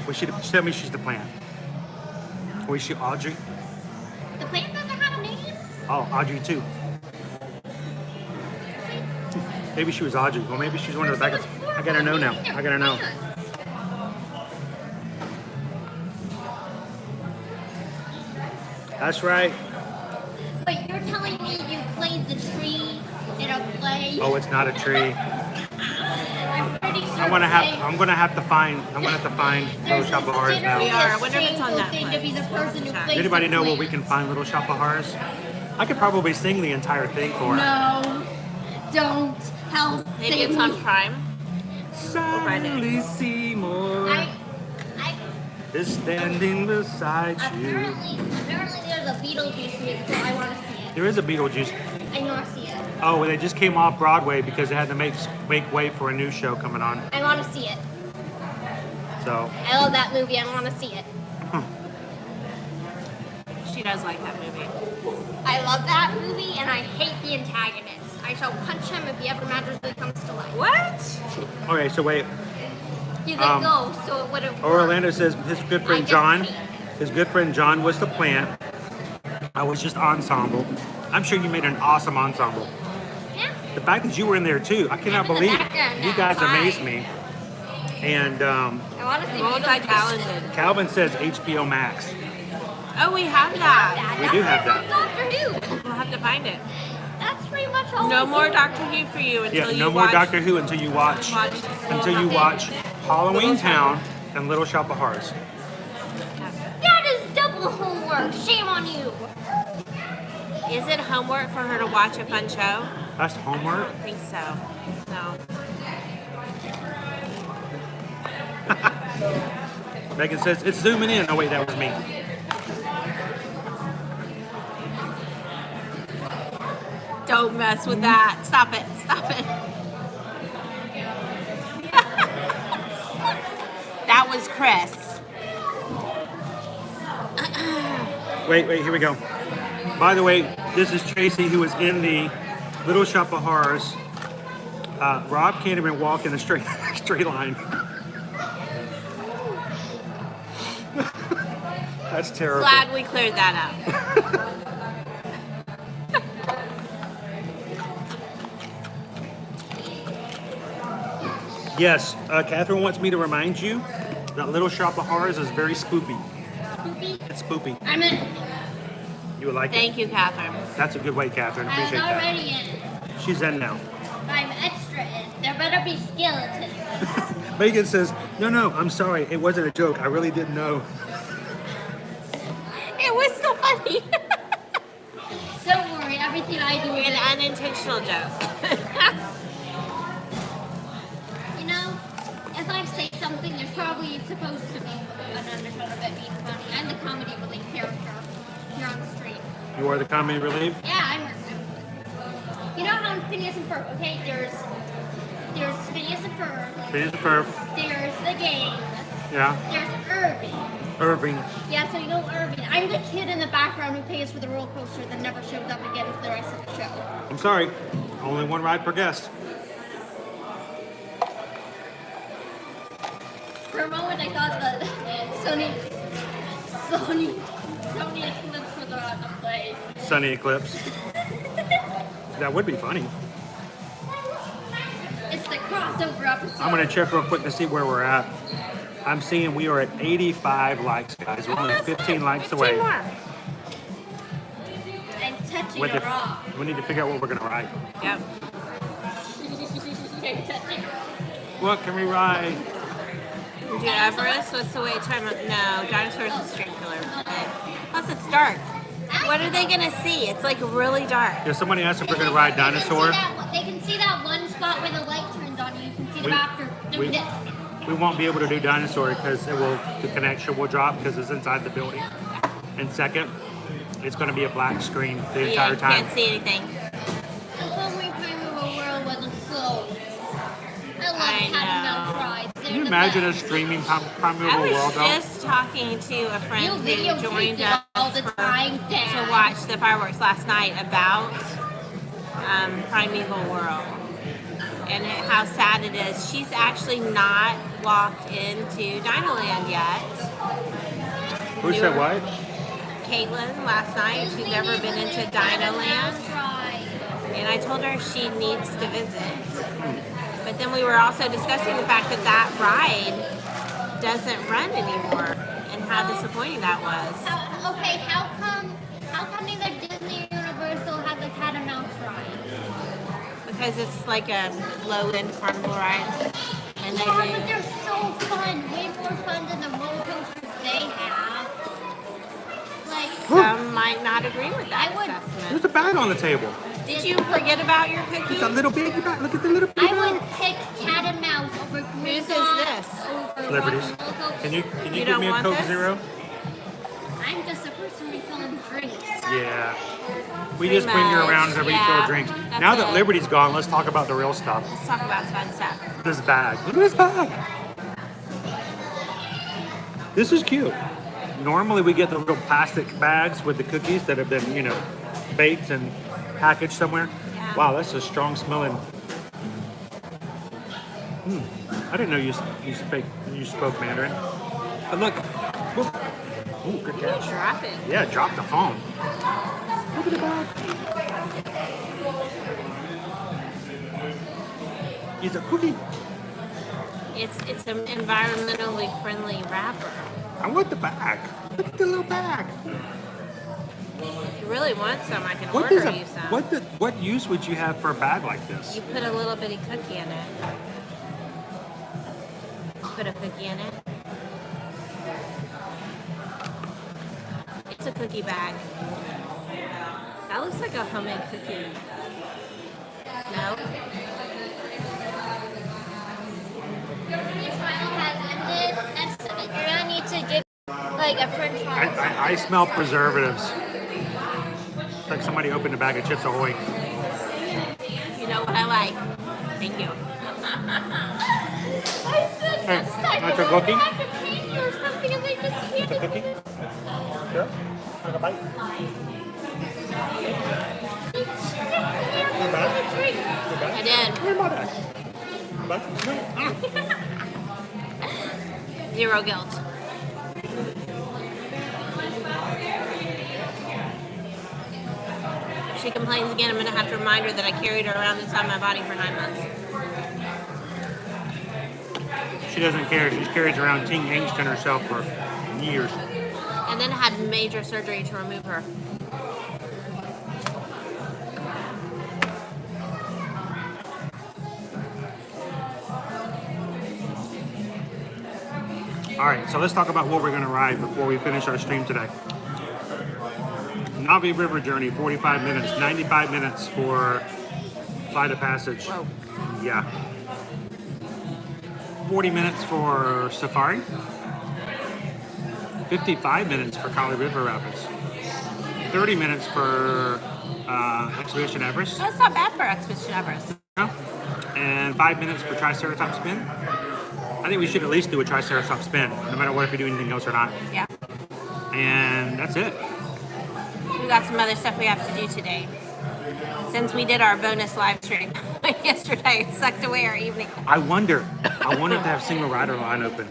S11: Tell me she's the plant. Was she Audrey?
S3: The plant doesn't have a name?
S11: Oh, Audrey too. Maybe she was Audrey. Well, maybe she's one of the back. I gotta know now. I gotta know. That's right.
S3: But you're telling me you played the tree in a play?
S11: Oh, it's not a tree.
S3: I'm pretty sure
S11: I'm gonna have to find Little Shop of Horrors now.
S2: We are. I wonder if it's on that
S3: thing to be the person who plays
S11: Anybody
S3: the
S11: know
S3: play.
S11: where we can find Little Shop of Horrors? I could probably sing the entire thing for her.
S3: No, don't help.
S2: Maybe it's on Prime.
S11: Suddenly Seymour. is standing beside you.
S3: Apparently there's a Beetlejuice musical. I want to see it.
S11: There is a Beetlejuice.
S3: I want to see it.
S11: Oh, well, they just came off Broadway because they had to make way for a new show coming on.
S3: I want to see it.
S11: So.
S3: I love that movie. I want to see it.
S2: She does like that movie.
S3: I love that movie, and I hate the antagonist. I shall punch him if he ever magically comes to life.
S2: What?
S11: Okay, so wait.
S3: He's a ghost, so it wouldn't work.
S11: Orlando says his good friend John, was the plant. I was just ensemble. I'm sure you made an awesome ensemble.
S3: Yeah.
S11: The fact that you were in there too, I cannot believe it. You guys amaze me. And
S3: I want to see
S2: multi-talented.
S11: Calvin says HBO Max.
S2: Oh, we have that.
S11: We do have that.
S3: Doctor Who.
S2: We'll have to find it.
S3: That's pretty much all.
S2: No
S3: we
S2: more
S3: do.
S2: Doctor Who for you until you
S11: No more
S2: watch.
S11: Doctor Who until you watch Halloween Town and Little Shop of Horrors.
S3: That is double homework. Shame on you.
S2: Is it homework for her to watch a fun show?
S11: That's homework.
S2: I don't think so. No.
S11: Megan says it's zooming in. Oh wait, that was me.
S2: Don't mess with that. Stop it. Stop it. That was Chris.
S11: Wait, here we go. By the way, this is Tracy who was in the Little Shop of Horrors. Rob can't even walk in a straight line. That's terrible.
S2: Glad we cleared that up.
S11: Yes, Catherine wants me to remind you that Little Shop of Horrors is very spoopy.
S3: Spoopy.
S11: It's spoopy.
S3: I'm in.
S11: You would like
S2: Thank
S11: it.
S2: you, Catherine.
S11: That's a good way, Catherine.
S3: I'm
S11: Appreciate that.
S3: already in.
S11: She's in now.
S3: I'm extra in. There better be skeletons.
S11: Megan says, no, I'm sorry. It wasn't a joke. I really didn't know.
S2: It was so funny.
S3: Don't worry, everything I do is
S2: An unintentional joke.
S3: You know, if I say something, there's probably supposed to be an undertone of it being funny. I'm the comedy relief character here on the street.
S11: You are the comedy relief?
S3: Yeah, I'm. You know how in Phineas and Ferb, okay? There's Phineas and Ferb.
S11: Phineas and Ferb.
S3: There's the gang.
S11: Yeah.
S3: There's Irving.
S11: Irving.
S3: Yeah, so you know Irving. I'm the kid in the background who pays for the roller coaster that never shows up again for the rest of the show.
S11: I'm sorry. Only one ride per guest.
S3: For a moment, I thought that Sony Eclipse was on the play.
S11: Sunny Eclipse. That would be funny.
S3: It's the crossover episode.
S11: I'm going to check real quick to see where we're at. I'm seeing we are at 85 likes, guys. We're only 15 likes away.
S3: I'm touching
S11: With
S3: a
S11: the-
S3: rock.
S11: We need to figure out what we're going to ride.
S2: Yep.
S3: I'm touching.
S11: What can we ride?
S2: Do Everest? What's the wait time? No, dinosaurs is straight killer. Plus, it's dark. What are they gonna see? It's like really dark.
S11: If somebody asked if we're going to ride Dinosaur,
S3: They can see that one spot where the light turns on you. You can see the
S11: We-
S3: raptor doing
S11: we-
S3: this.
S11: we won't be able to do Dinosaur because the connection will drop because it's inside the building. And second, it's going to be a black screen the
S2: Yeah,
S11: entire
S2: you
S11: time.
S2: can't see anything.
S3: The whole Primeval World wasn't closed. I love
S2: I
S3: Cat and Mouse
S2: know.
S3: rides.
S11: Can you imagine us streaming Primeval
S2: I was
S11: World though?
S2: just talking to a
S3: You
S2: friend who
S3: videotape
S2: joined
S3: it
S2: us
S3: all the time,
S2: to
S3: Dad.
S2: watch the fireworks last night about Primeval World and how sad it is. She's actually not walked into Dinoland yet.
S11: Who said what?
S2: Caitlin last night. She's never been into Dinoland. And I told her she needs to visit. But then we were also discussing the fact that that ride doesn't run anymore and how disappointing that was.
S3: How come neither Disney or Universal has a Cat and Mouse ride?
S2: Because it's like a low-end carnival ride. And they
S3: Yeah,
S2: do.
S3: but they're so fun. Way more fun than the roller coasters they have. Like,
S2: Some might not agree with that
S3: I would-
S2: assessment.
S11: There's a bag on the table.
S2: Did you forget about your cookie?
S11: It's a little baby bag. Look at the little baby
S3: I
S11: bag.
S3: would pick Cat and Mouse over
S2: Whose is
S3: Groupon,
S2: this?
S3: over
S11: Liberties. Can you
S2: You
S11: give
S2: don't
S11: me a
S2: want
S11: Coke
S2: this?
S11: Zero?
S3: I'm just a person refilling drinks.
S11: Yeah. We
S2: Pretty
S11: just bring you
S2: much,
S11: around to refill
S2: yeah.
S11: drinks.
S2: That's
S11: Now that
S2: it.
S11: Liberty's gone, let's talk about the real stuff.
S2: Let's talk about fun stuff.
S11: This bag. Look at this bag. This is cute. Normally we get the little plastic bags with the cookies that have been, you know, baked and packaged somewhere.
S2: Yeah.
S11: Wow, that's a strong smelling. I didn't know you spoke Mandarin. And look. Ooh, good catch.
S2: Drop it.
S11: Yeah, drop the phone. Look at the bag. It's a cookie.
S2: It's an environmentally friendly wrapper.
S11: I want the bag. Look at the little bag.
S2: If you really want some, I can
S11: What
S2: order
S11: does
S2: you some.
S11: what use would you have for a bag like this?
S2: You put a little bitty cookie in it. Put a cookie in it. It's a cookie bag. That looks like a homemade cookie. No?
S3: Your trial has ended, and so you're gonna need to get like a french fry.
S11: I smell preservatives. It's like somebody opened a bag of Chips Ahoy.
S2: You know what I like. Thank you.
S3: I said
S11: Hey,
S3: next time
S11: want
S3: you
S11: a
S3: want
S11: cookie?
S3: a pack of candy or something, and they just handed
S11: A cookie?
S3: me
S11: Sure. Take a bite.
S3: a drink.
S2: I did.
S11: Where am I at?
S2: Zero guilt. If she complains again, I'm going to have to remind her that I carried her around inside my body for 9 months.
S11: She doesn't care. She's carried around Ting Angst in herself for years.
S2: And then had major surgery to remove her.
S11: All right, so let's talk about what we're going to ride before we finish our stream today. Navi River Journey, 45 minutes, 95 minutes for Flight of Passage.
S2: Whoa.
S11: Yeah. 40 minutes for Safari. 55 minutes for Kali River Rapids. 30 minutes for Expedition Everest.
S2: That's not bad for Expedition Everest.
S11: No? And 5 minutes for Triceratops Spin. I think we should at least do a Triceratops Spin, no matter what if we do anything else or not.
S2: Yeah.
S11: And that's it.
S2: We got some other stuff we have to do today. Since we did our bonus live stream yesterday, it sucked away our evening
S11: I wonder if they have single rider line open.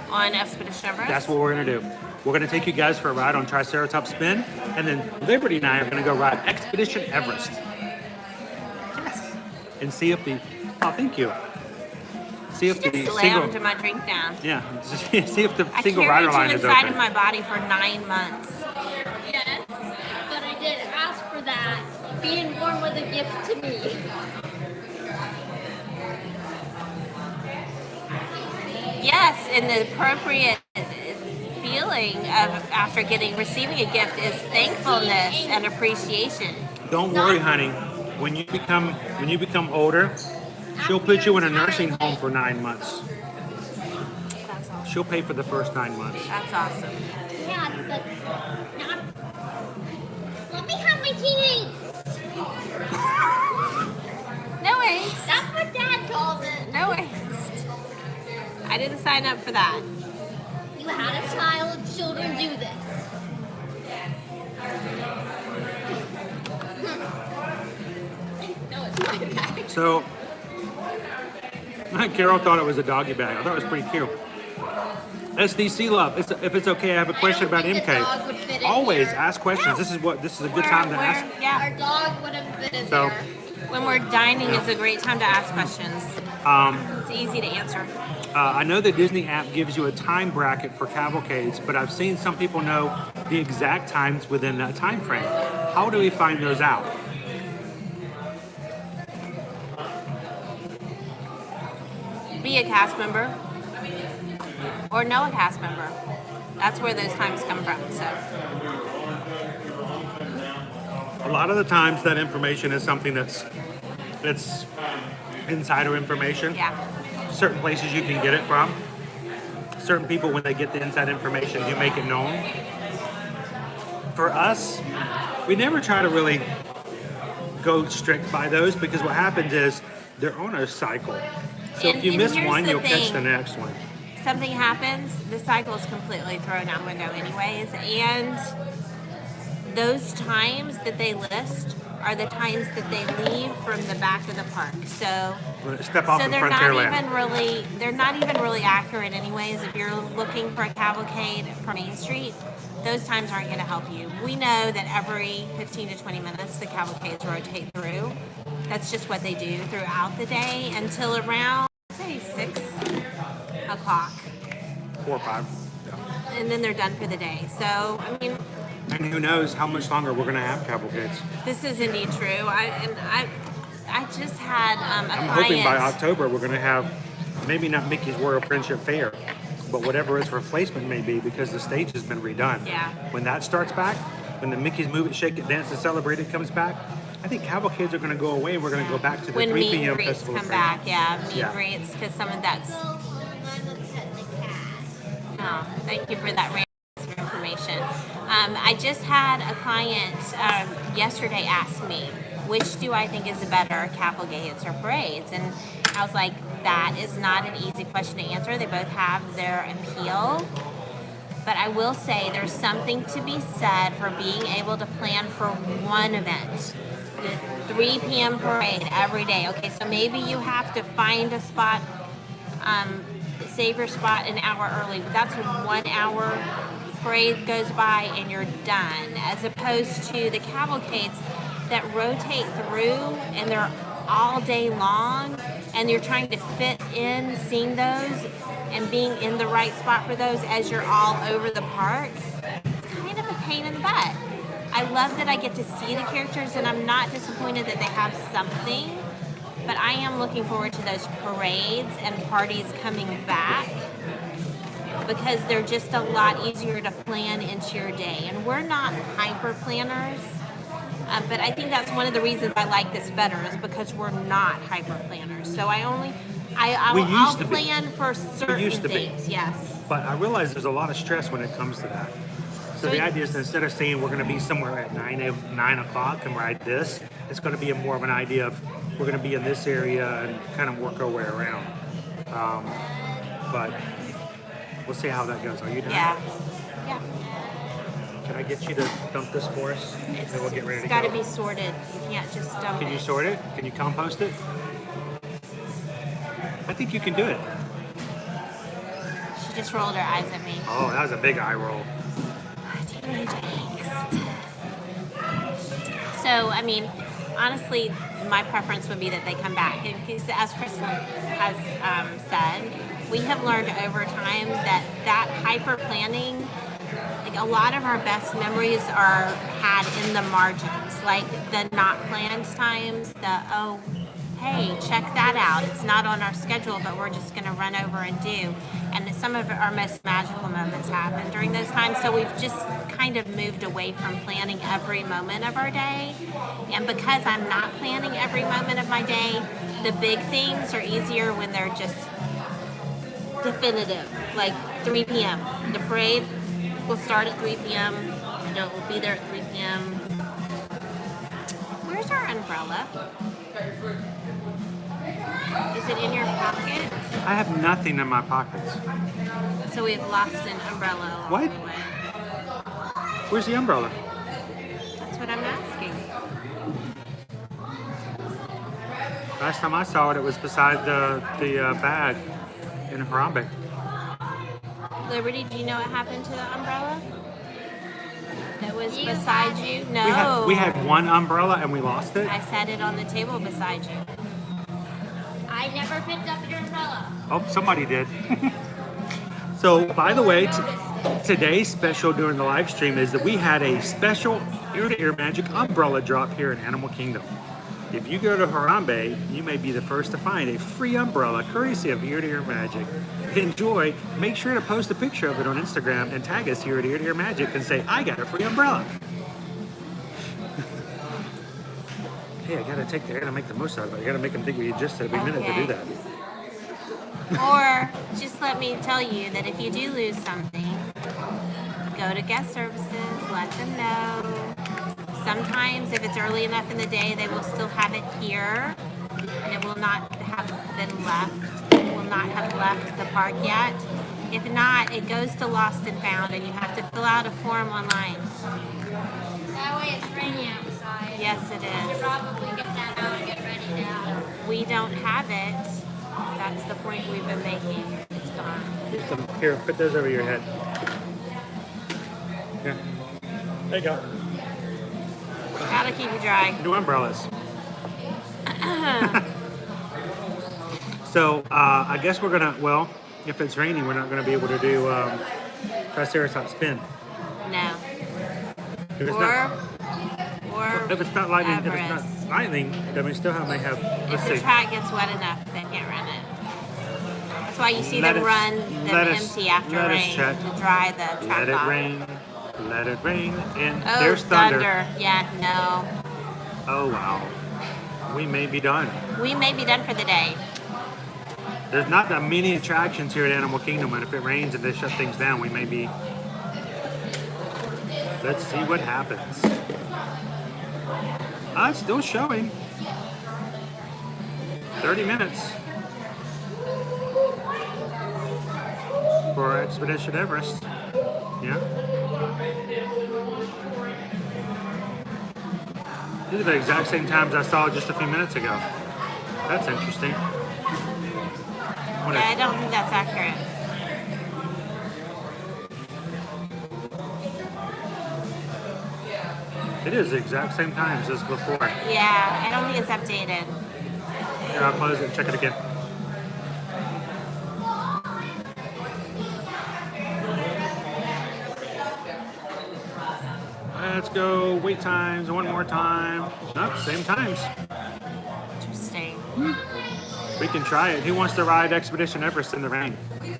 S2: on Expedition Everest.
S11: That's what we're gonna do. We're gonna take you guys for a ride on Triceratops Spin, and then Liberty and I are gonna go ride Expedition Everest. Yes. And see if the thank you. See if the
S2: Just
S11: single
S2: slammed my drink down.
S11: yeah, see if the
S2: I
S11: single rider
S2: carried
S11: line
S2: you
S11: is
S2: inside of
S11: open.
S2: my body for 9 months.
S3: Yes, but I did ask for that. Being born was a gift to me.
S2: Yes, and the appropriate feeling of after receiving a gift is thankfulness and appreciation.
S11: Don't worry, honey. When you become older, she'll put you in a nursing home for 9 months.
S2: That's awesome.
S11: She'll pay for the first 9 months.
S2: That's awesome.
S3: Yeah, but not. Let me have my teenage.
S2: No waste.
S3: That's what Dad calls it.
S2: No waste. I didn't sign up for that.
S3: You had a child. Children do this. No, it's my bag.
S11: So, Carol thought it was a doggy bag. I thought it was pretty cute. SDC love. If it's okay, I have a question about
S3: think a dog would
S11: MK.
S3: fit in
S11: Always
S3: here.
S11: ask questions. This is a good time to ask.
S2: Yeah.
S3: Our dog wouldn't fit in
S11: So,
S3: there.
S2: When we're dining, it's a great time to ask questions. It's easy to answer.
S11: I know the Disney app gives you a time bracket for cavalcades, but I've seen some people know the exact times within that time frame. How do we find those out?
S2: Be a cast member or know a cast member. That's where those times come from. So
S11: A lot of the times that information is something that's insider information.
S2: yeah,
S11: Certain places you can get it from. certain people, when they get the inside information, do make it known. For us, we never try to really go strict by those, because what happens is they're on a cycle. So if you miss
S2: here's
S11: one,
S2: the
S11: you'll catch
S2: thing.
S11: the next one.
S2: Something happens, the cycle is completely thrown out the window anyways, and those times that they list are the times that they leave from the back of the park. So
S11: Step off in
S2: they're
S11: Frontierland.
S2: not even really accurate anyways. If you're looking for a cavalcade from Main Street, those times aren't going to help you. We know that every 15 to 20 minutes the cavalcades rotate through. That's just what they do throughout the day until around, say, 6 o'clock.
S11: 4 or 5.
S2: And then they're done for the day. So, I mean,
S11: And who knows how much longer we're going to have cavalcades.
S2: this is indeed true. I just had a
S11: I'm
S2: client.
S11: hoping by October we're going to have maybe not Mickey's Royal Friendship Fair, but whatever its replacement may be, because the stage has been redone.
S2: Yeah.
S11: When that starts back, when the Mickey's Move It, Shake It, Dance and Celebrate It comes back, I think cavalcades are going to go away and we're going to go back to the
S2: when
S11: 3
S2: meet and
S11: p.m.
S2: greets
S11: festival.
S2: come
S11: of
S2: back,
S11: Friends.
S2: yeah, meet
S11: Yeah.
S2: and greets, because some of that's. Oh, thank you for that information. I just had a client yesterday ask me, which do I think is better, cavalcades or parades? And I was like, that is not an easy question to answer. They both have their appeal. But I will say there's something to be said for being able to plan for one event. The 3 p.m. parade every day. Okay, so maybe you have to find a spot, save your spot an hour early. But that's 1 hour parade goes by and you're done. As opposed to the cavalcades that rotate through and they're all day long and you're trying to fit in seeing those and being in the right spot for those as you're all over the park. It's kind of a pain in the butt. I love that I get to see the characters and I'm not disappointed that they have something, but I am looking forward to those parades and parties coming back because they're just a lot easier to plan into your day. And we're not hyper planners, but I think that's one of the reasons I like this better is because we're not hyper planners. So I'll plan for certain things. Yes.
S11: But I realize there's a lot of stress when it comes to that. So the idea is that instead of saying we're going to be somewhere at 9 o'clock and ride this, it's going to be more of an idea of we're going to be in this area and kind of work our way around. But we'll see how that goes. Are you done?
S2: Yeah. Yeah.
S11: Can I get you to dump this for us? And we'll get ready to
S2: It's got
S11: go.
S2: to be sorted. You can't just dump it.
S11: Can you sort it? Can you compost it? I think you can do it.
S2: She just rolled her eyes at me.
S11: Oh, that was a big eye roll.
S2: Teenage angst. So, I mean, honestly, my preference would be that they come back. Because as Chris has said, we have learned over time that hyper planning, like a lot of our best memories are had in the margins, like the not planned times, hey, check that out. It's not on our schedule, but we're just going to run over and do. And some of our most magical moments happen during those times. So we've just kind of moved away from planning every moment of our day. And because I'm not planning every moment of my day, the big things are easier when they're just definitive, like 3 p.m. The parade will start at 3 p.m. We'll be there at 3 p.m. Where's our umbrella? Is it in your pocket?
S11: I have nothing in my pockets.
S2: So we've lost an umbrella along
S11: What?
S2: the way.
S11: Where's the umbrella?
S2: That's what I'm asking.
S11: Last time I saw it, it was beside the bag in Harambe.
S2: Liberty, do you know what happened to the umbrella? That was beside you? No.
S11: We had one umbrella and we lost it.
S2: I set it on the table beside you.
S3: I never picked up your umbrella.
S11: Oh, somebody did. So, by the way, today's special during the live stream is that we had a special ear-to-ear magic umbrella drop here in Animal Kingdom. If you go to Harambe, you may be the first to find a free umbrella courtesy of Ear-to-Ear Magic. Enjoy. Make sure to post a picture of it on Instagram and tag us here at Ear-to-Ear Magic and say, I got a free umbrella. Hey, I gotta make the most out of it. I gotta make them think we just every minute to do that.
S2: Or just let me tell you that if you do lose something, go to guest services, let them know. Sometimes if it's early enough in the day, they will still have it here and it will not have been left. It will not have left the park yet. If not, it goes to Lost and Found and you have to fill out a form online.
S3: That way it's rainy outside.
S2: Yes, it
S3: You
S2: is.
S3: should probably get that out and get ready now.
S2: We don't have it. That's the point we've been making. It's gone.
S11: Here's some, here, put those over your head. Yeah. There you go.
S2: Gotta keep it dry.
S11: New umbrellas. So, I guess we're gonna, well, if it's raining, we're not gonna be able to do Triceratops spin.
S2: No.
S11: If it's
S2: Or
S11: if it's not lightning, if
S2: Everest.
S11: it's not lightning, then we still may have,
S2: If
S11: let's
S2: the
S11: see.
S2: track gets wet enough, they can't run it. That's why you see
S11: Let
S2: them
S11: us-
S2: run them
S11: let us-
S2: empty after
S11: let us
S2: rain
S11: check.
S2: to dry the track
S11: Let it
S2: off.
S11: rain, let it rain, and
S2: Oh,
S11: there's thunder.
S2: Yeah, no.
S11: Oh wow, we may be done.
S2: We may be done for the day.
S11: There's not that many attractions here at Animal Kingdom, and if it rains and they shut things down, we may be. Let's see what happens. It's still showing. 30 minutes for Expedition Everest. Yeah. These are the exact same times I saw just a few minutes ago. That's interesting. What
S2: Yeah, I
S11: is-
S2: don't think that's accurate.
S11: It is the exact same times as before.
S2: Yeah, I don't think it's updated.
S11: Here, I'll close it and check it again. Let's go wait times one more time. Nope, same times.
S2: Interesting.
S11: We can try it. Who wants to ride Expedition Everest in the rain?
S3: This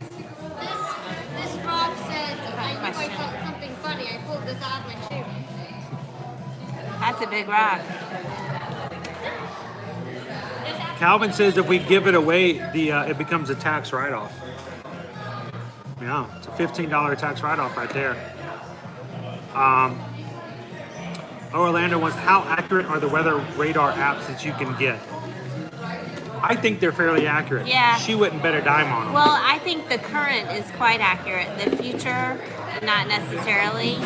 S3: frog says, I knew I felt something funny. I pulled this out of my shoe.
S2: That's a big rock.
S11: Calvin says if we give it away, it becomes a tax write-off. Yeah, it's a $15 tax write-off right there. Orlando wants, how accurate are the weather radar apps that you can get? I think they're fairly accurate.
S2: Yeah.
S11: She wouldn't bet a dime on them.
S2: Well, I think the current is quite accurate. The future, not necessarily.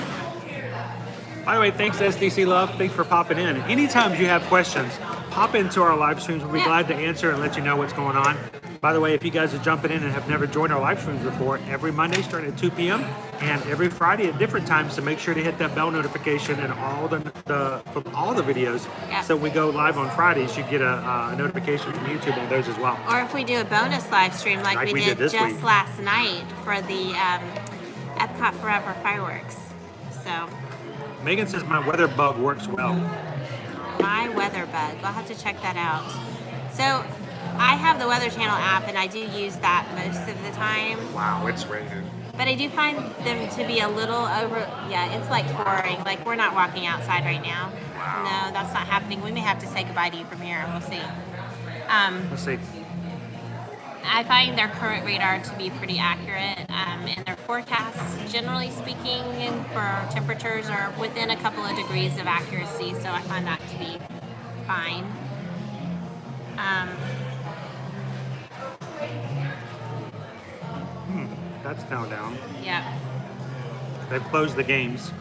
S11: By the way, thanks SDC Love. Thanks for popping in. Anytime you have questions, pop into our live streams. We'll be glad to answer and let you know what's going on. By the way, if you guys are jumping in and have never joined our live streams before, every Monday starting at 2 p.m. and every Friday at different times, so make sure to hit that bell notification and all from all the videos.
S2: Yeah.
S11: So we go live on Fridays, you get a notification from YouTube on those as well.
S2: Or if we do a bonus live stream like we did
S11: this
S2: just
S11: week.
S2: last night for the Epcot Forever fireworks. So,
S11: Megan says my weather bug works well.
S2: my weather bug. I'll have to check that out. So, I have the Weather Channel app and I do use that most of the time.
S11: Wow, it's raining.
S2: But I do find them to be a little it's like pouring. Like we're not walking outside right now.
S11: Wow.
S2: No, that's not happening. We may have to say goodbye to you from here. We'll see.
S11: Let's see.
S2: I find their current radar to be pretty accurate, and their forecasts, generally speaking, for temperatures are within a couple of degrees of accuracy, so I find that to be fine.
S11: That's now down.
S2: Yeah.
S11: They've closed the games.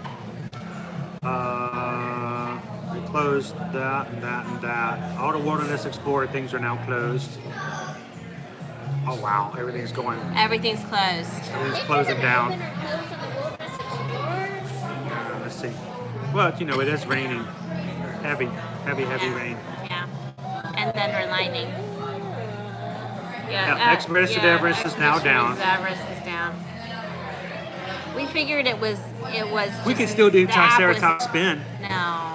S11: They closed that and that and that. All the Wilderness Explorer things are now closed. Oh wow, everything's going.
S2: Everything's closed.
S11: Everything's closing down. Let's see. Well, it is raining. Heavy rain.
S2: Yeah. And Thunder and Lightning.
S11: Yeah, Expedition Everest is now down.
S2: Everest is down. We figured it was.
S11: We could still do
S2: the app
S11: Triceratops spin.
S2: No.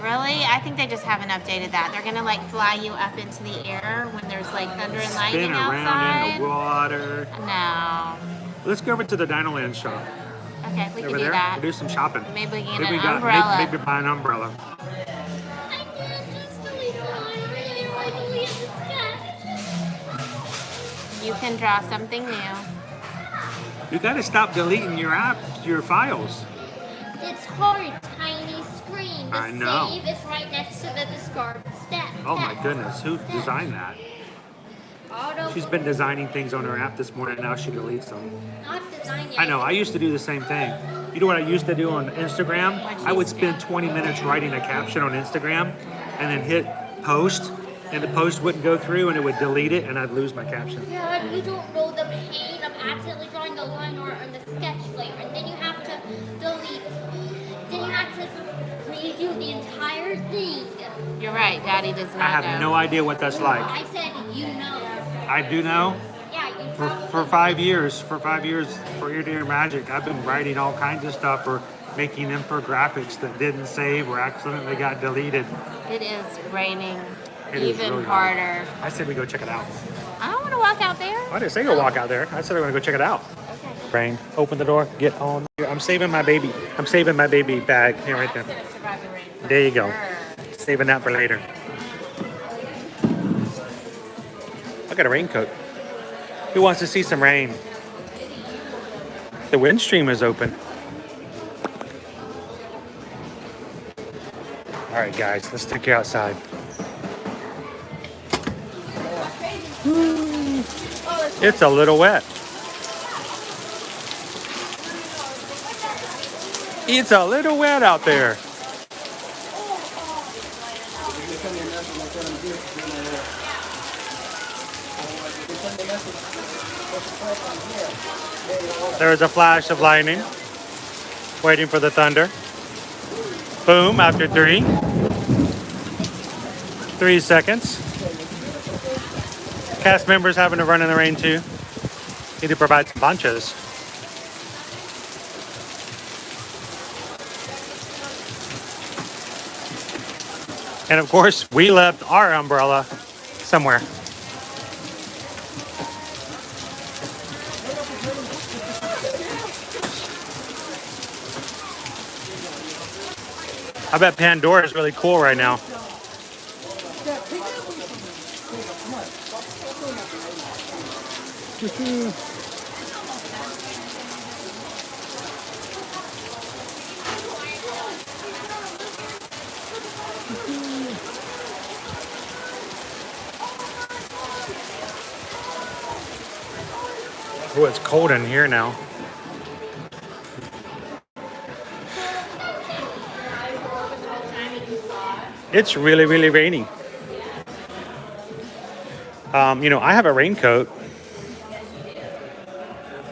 S2: Really? I think they just haven't updated that. They're gonna fly you up into the air when there's thunder and lightning
S11: Spin
S2: outside.
S11: around in the water.
S2: No.
S11: Let's go over to the Dinoland shop.
S2: Okay, we can
S11: Over
S2: do
S11: there.
S2: that.
S11: We'll do some shopping.
S2: Maybe we can
S11: Maybe
S2: get an umbrella.
S11: Maybe buy an umbrella.
S2: You can draw something new.
S11: You got to stop deleting your apps, your files.
S3: It's hard, tiny screen. The
S11: I know.
S3: save is right next to the discard step.
S11: Oh my goodness, who designed that? She's been designing things on her app this morning. Now she deletes them.
S3: Not designing.
S11: I know. I used to do the same thing. You know what I used to do on Instagram? I would spend 20 minutes writing a caption on Instagram, and then hit post, and the post wouldn't go through, and it would delete it, and I'd lose my caption.
S3: Yeah, you don't know the pain of accidentally drawing the line art on the sketch layer, and then you have to delete. Then you have to redo the entire thing.
S2: You're right, Daddy does not
S11: I have no idea what that's like.
S3: I said you know.
S11: I do know.
S3: Yeah, you
S11: For 5 years, for Ear to Ear Magic, I've been writing all kinds of stuff or making infographics that didn't save or accidentally got deleted.
S2: It is raining
S11: It is
S2: even
S11: really hard.
S2: harder.
S11: I said we go check it out.
S2: I don't want to walk out there.
S11: I didn't say go walk out there. I said I want to go check it out. Rain, open the door, get on. I'm saving my baby. I'm saving my baby bag. Here, right there. There you go. Saving that for later. I got a raincoat. Who wants to see some rain? The wind stream is open. All right, guys, let's take you outside. It's a little wet. It's a little wet out there. There is a flash of lightning, waiting for the thunder. Boom, after 3 seconds. Cast members having to run in the rain too. Need to provide some ponchos. And of course, we left our umbrella somewhere. I bet Pandora is really cool right now. Oh, it's cold in here now. It's really, really rainy. You know, I have a raincoat.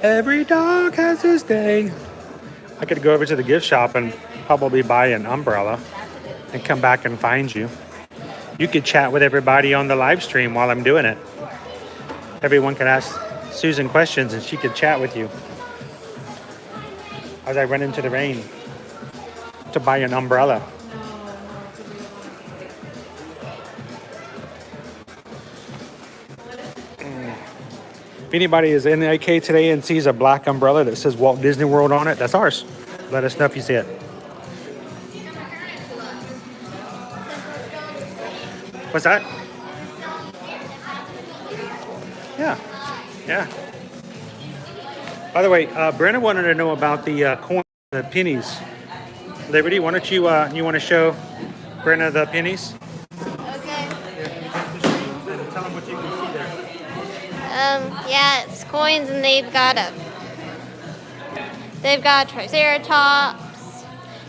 S11: Every dog has his day. I could go over to the gift shop and probably buy an umbrella and come back and find you. You could chat with everybody on the live stream while I'm doing it. Everyone could ask Susan questions and she could chat with you as I run into the rain to buy an umbrella. If anybody is in the AK today and sees a black umbrella that says Walt Disney World on it, that's ours. Let us know if you see it. What's that? Yeah. Yeah. By the way, Brenna wanted to know about the coins, the pennies. Liberty, why don't you want to show Brenna the pennies?
S2: Okay.
S11: Tell them what you can see there.
S2: Yeah, it's coins, and they've got Triceratops.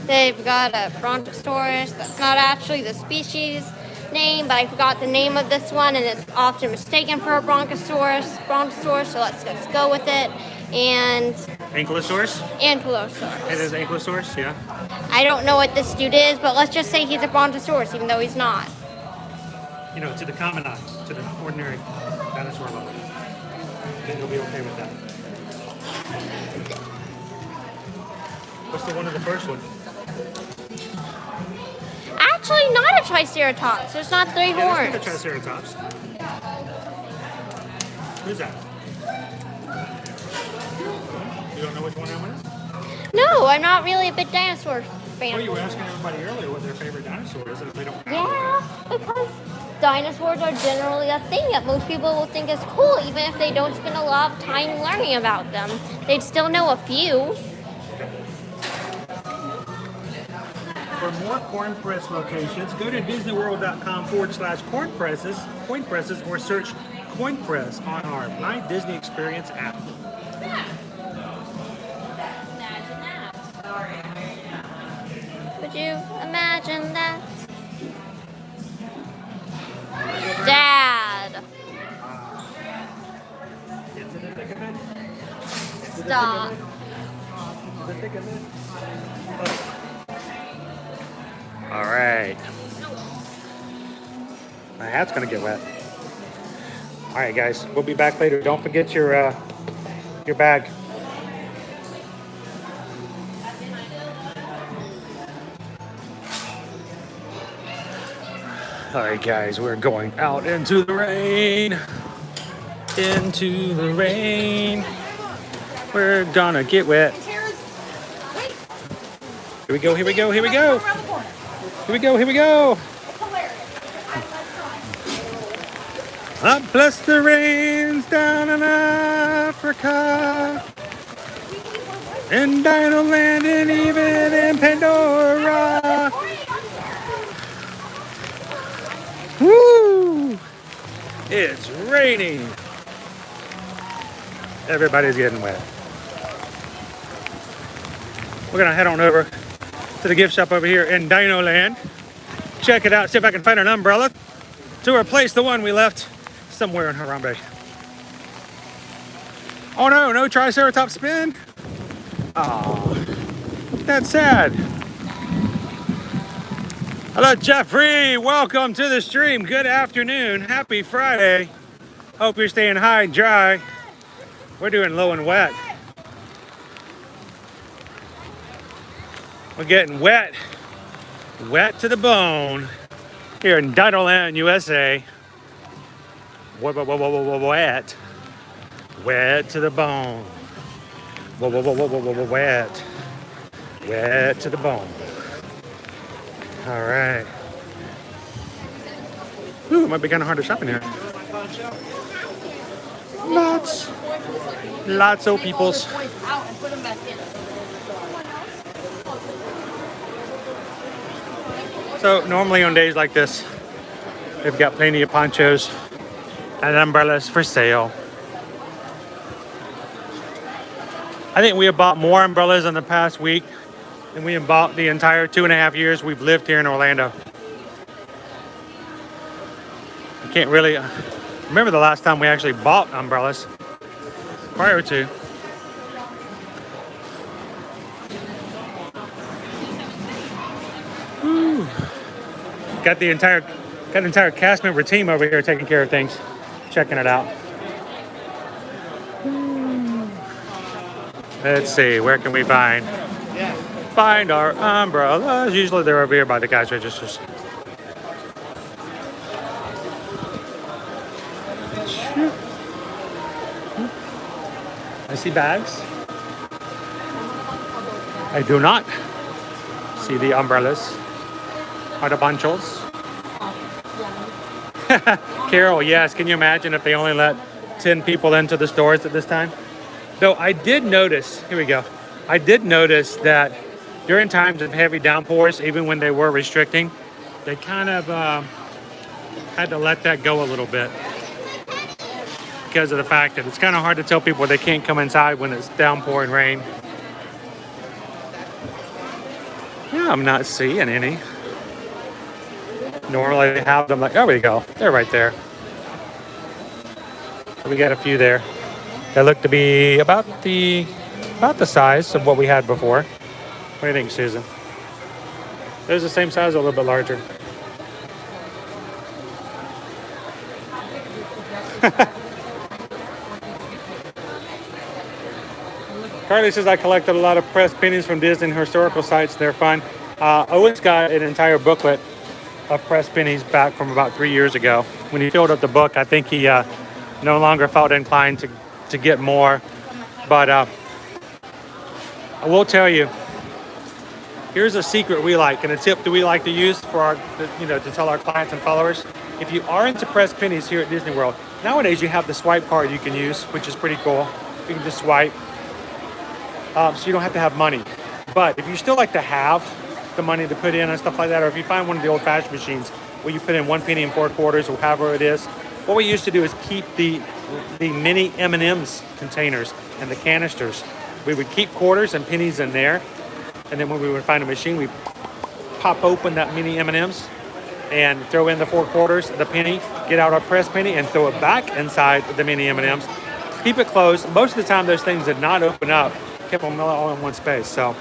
S2: They've got a Brontosaurus. That's not actually the species name, but I forgot the name of this one, and it's often mistaken for a Brontosaurus. So let's go with it. And
S11: Ankylosaurus?
S2: Ankylosaurus.
S11: It is Ankylosaurus, yeah.
S2: I don't know what this dude is, but let's just say he's a Brontosaurus, even though he's not.
S11: You know, to the common eye, to the ordinary dinosaur level. I think he'll be okay with that. What's the one in the first one?
S2: Actually, not a Triceratops. There's not 3
S11: Yeah,
S2: horns.
S11: there's a Triceratops. Who's that? You don't know which one that one is?
S2: No, I'm not really a big dinosaur fan.
S11: Well, you were asking everybody earlier what their favorite dinosaur is, and if they don't have
S2: Yeah, because
S3: dinosaurs are generally a thing that most people will think is cool, even if they don't spend a lot of time learning about them. They'd still know a few.
S11: For more corn press locations, go to disneyworld.com/corn presses, or search coin press on our My Disney Experience app.
S3: Would you imagine that? Dad! Stop.
S11: All right. My hat's gonna get wet. All right, guys, we'll be back later. Don't forget your bag. All right, guys, we're going out into the rain. Into the rain. We're gonna get wet. Here we go, here we go, here we go. Here we go, here we go. Up bless the rains down in Africa. In Dino Land and even in Pandora. Woo! It's raining. Everybody's getting wet. We're gonna head on over to the gift shop over here in Dino Land. Check it out, see if I can find an umbrella to replace the one we left somewhere in Harambe. Oh no, no Triceratops spin? Oh, that's sad. Hello, Jeffrey. Welcome to the stream. Good afternoon. Happy Friday. Hope you're staying high and dry. We're doing low and wet. We're getting wet. Wet to the bone. Here in Dino Land, USA. Wet. Wet to the bone. Wet. Wet to the bone. All right. Ooh, it might be kind of hard to shop in here. Lots of peoples. So normally on days like this, they've got plenty of ponchos and umbrellas for sale. I think we have bought more umbrellas in the past week than we have bought the entire 2.5 years we've lived here in Orlando. I can't really remember the last time we actually bought umbrellas prior to. Woo. Got the entire cast member team over here taking care of things, checking it out. Let's see, where can we find our umbrellas? Usually they're over here by the cash registers. I see bags. I do not see the umbrellas or the ponchos. Carol, yes, can you imagine if they only let 10 people into the stores at this time? Though I did notice, here we go. I did notice that during times of heavy downpours, even when they were restricting, they kind of had to let that go a little bit because of the fact that it's kind of hard to tell people they can't come inside when it's downpouring rain. Yeah, I'm not seeing any. Normally they have them like, there we go. They're right there. We got a few there. They look to be about the size of what we had before. What do you think, Susan? They're the same size, a little bit larger. Carly says, I collected a lot of pressed pennies from Disney and historical sites. They're fun. Owen's got an entire booklet of pressed pennies back from about 3 years ago. When he filled up the book, I think he no longer felt inclined to get more. But I will tell you, Here's a secret we like and a tip that we like to use for our, to tell our clients and followers. If you are into pressed pennies here at Disney World, nowadays you have the swipe card you can use, which is pretty cool. You can just swipe, so you don't have to have money. But if you still like to have the money to put in and stuff like that, or if you find one of the old-fashioned machines where you put in 1 penny and 4 quarters or however it is, what we used to do is keep the mini M&Ms containers and the canisters. We would keep quarters and pennies in there, and then when we would find a machine, we pop open that mini M&Ms and throw in the 4 quarters, the penny, get out our pressed penny, and throw it back inside the mini M&Ms. Keep it closed. Most of the time, those things did not open up. Kept them all in one space. So,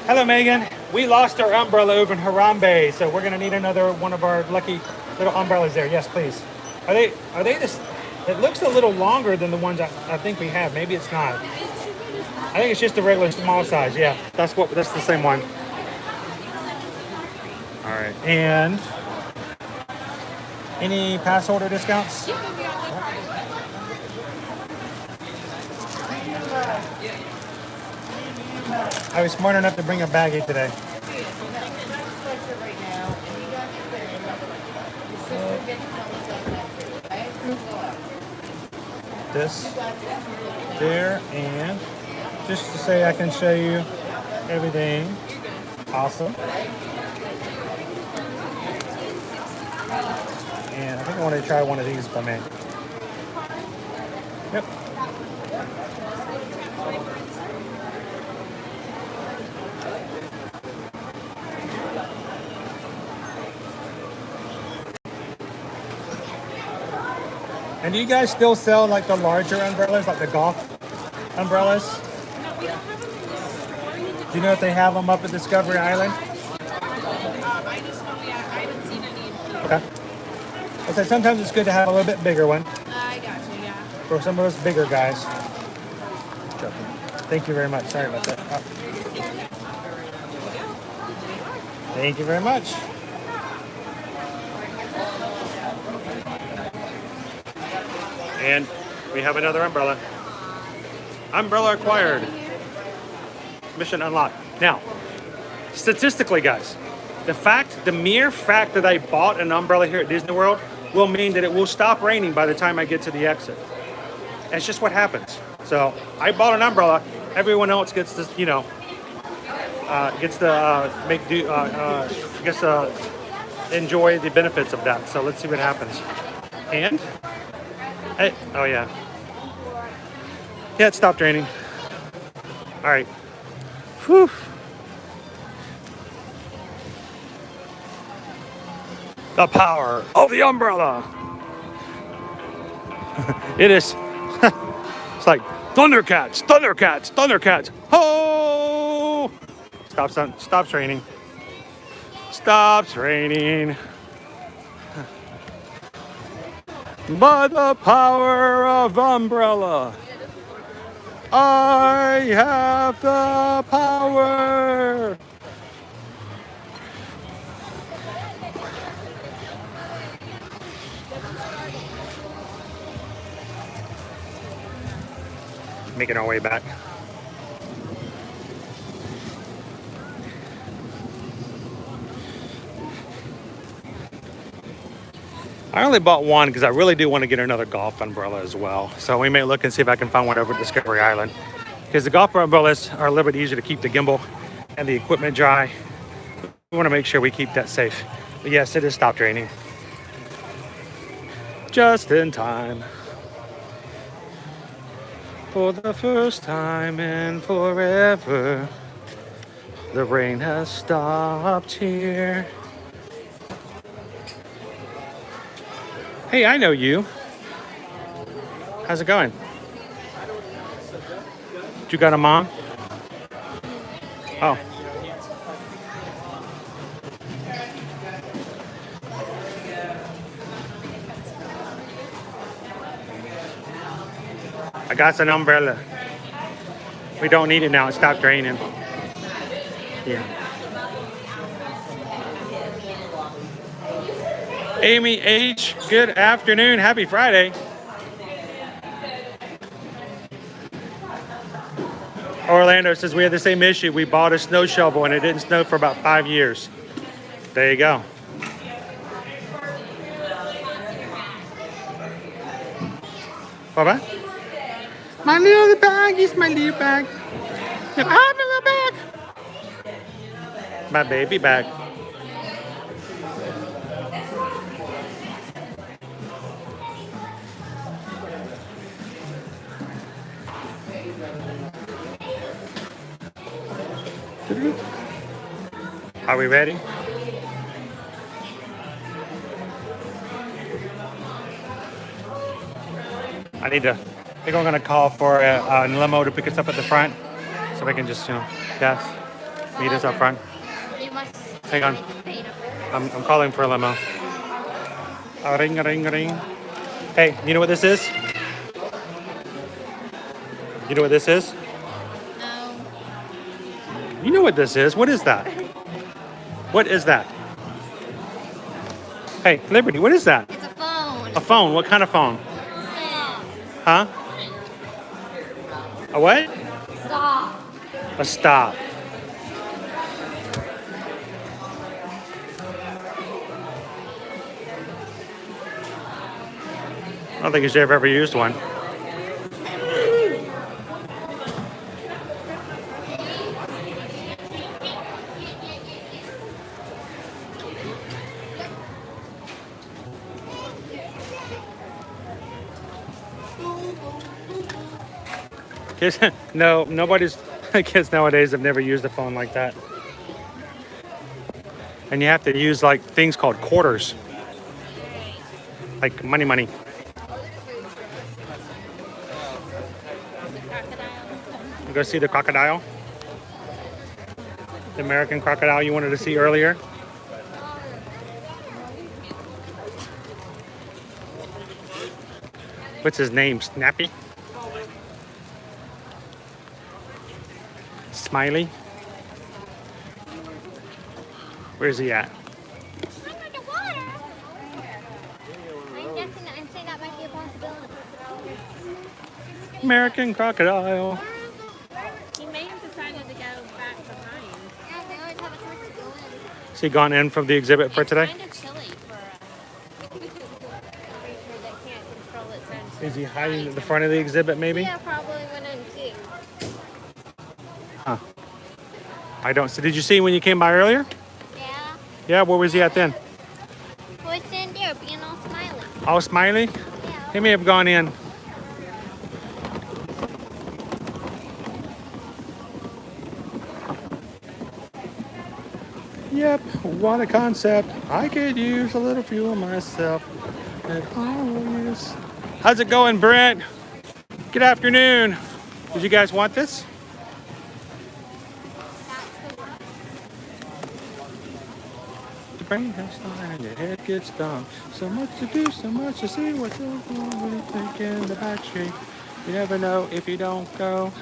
S11: hello, Megan. We lost our umbrella over in Harambe, so we're gonna need another one of our lucky little umbrellas there. Yes, please. Are they this? It looks a little longer than the ones I think we have. Maybe it's not. I think it's just the regular small size. Yeah, that's the same one. All right. And any pass holder discounts? I was smart enough to bring a baggie today. This, there, and just to say I can show you everything. Awesome. And I think I want to try one of these for me. Yep. And do you guys still sell like the larger umbrellas, like the golf umbrellas?
S12: No, we don't have them in the store.
S11: Do you know if they have them up at Discovery Island?
S12: I just know I haven't seen any in here.
S11: Okay. I said sometimes it's good to have a little bit bigger one
S12: I got you, yeah.
S11: for some of us bigger guys. Thank you very much. Sorry about that. Oh. Thank you very much. And we have another umbrella. Umbrella acquired. Mission unlocked. Now, statistically, guys, the mere fact that I bought an umbrella here at Disney World will mean that it will stop raining by the time I get to the exit. That's just what happens. So I bought an umbrella. Everyone else gets this, enjoy the benefits of that. So let's see what happens. And hey, oh yeah. Yeah, it stopped raining. All right. Whew. The power of the umbrella. It is. It's like Thundercats, Thundercats, Thundercats. Oh! Stops raining. Stops raining. By the power of umbrella, I have the power. Making our way back. I only bought one because I really do want to get another golf umbrella as well. So we may look and see if I can find one over at Discovery Island. Because the golf umbrellas are a little bit easier to keep the gimbal and the equipment dry. We want to make sure we keep that safe. But yes, it has stopped raining. Just in time. For the first time in forever, the rain has stopped here. Hey, I know you. How's it going? You got a mom? Oh. I got an umbrella. We don't need it now. It stopped raining. Yeah. Amy H., good afternoon. Happy Friday. Orlando says we had the same issue. We bought a snow shovel and it didn't snow for about 5 years. There you go. Bye-bye. My little bag is my little bag. I'm a little bag. My baby bag. Are we ready? I think I'm gonna call for a limo to pick us up at the front, so we can just, yes, meet us up front.
S2: You must
S11: Hang on, I'm calling for a limo. Ring, ring, ring. Hey, you know what this is? You know what this is?
S2: No.
S11: You know what this is? What is that? What is that? Hey, Liberty, what is that?
S2: It's a phone.
S11: A phone? What kind of phone? Huh? A what?
S2: Stop.
S11: A stop. I don't think he's ever used one. Kids, no, nobody's, kids nowadays have never used a phone like that. And you have to use like things called quarters. Like money. Go see the crocodile. The American crocodile you wanted to see earlier. What's his name? Snappy? Smiley? Where's he at?
S3: Under the water. I'm saying that might be a possibility.
S11: American crocodile.
S12: He may have decided to go back behind.
S3: Yeah, they always have a choice to go in.
S11: Has he gone in from the exhibit for today?
S2: It's kind of chilly for a creature that can't control its own.
S11: Is he hiding at the front of the exhibit maybe?
S3: Yeah, probably went in too.
S11: Huh. I don't see. Did you see him when you came by earlier?
S3: Yeah.
S11: Yeah, where was he at then?
S3: Boy's in there being all smiley.
S11: All smiley?
S3: Yeah.
S11: He may have gone in. Yep, what a concept. I could use a little fuel myself. And always. How's it going, Brent? Good afternoon. Did you guys want this? The brain has started and your head gets dumb. So much to do, so much to see. What's really thinking the back street. You never know if you don't go.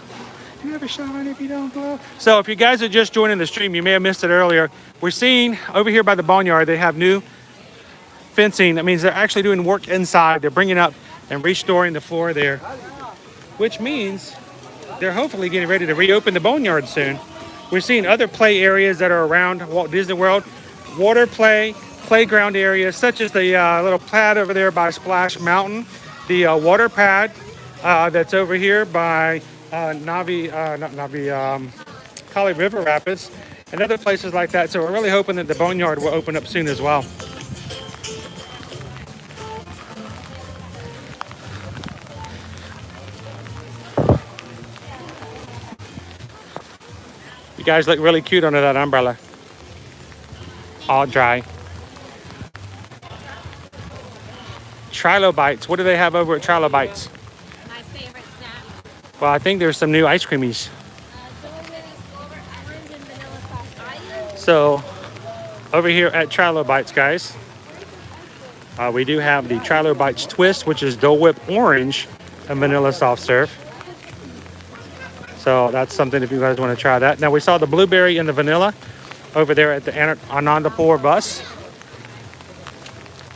S11: You never shine if you don't glow. So if you guys are just joining the stream, you may have missed it earlier. We're seeing over here by the Boneyard, they have new fencing. That means they're actually doing work inside. They're bringing up and restoring the floor there, which means they're hopefully getting ready to reopen the Boneyard soon. We're seeing other play areas that are around Walt Disney World, water play, playground areas, such as the little pad over there by Splash Mountain, the water pad that's over here by Kali River Rapids, and other places like that. So we're really hoping that the Boneyard will open up soon as well. You guys look really cute under that umbrella. All dry. Trilobites. What do they have over at Trilobites?
S2: My favorite snack.
S11: Well, I think there's some new ice creamies. So, over here at Trilobites, guys, we do have the Trilobites Twist, which is Dole Whip Orange and Vanilla Soft Serve. So that's something if you guys want to try that. Now we saw the blueberry and the vanilla over there at the Anandapur bus,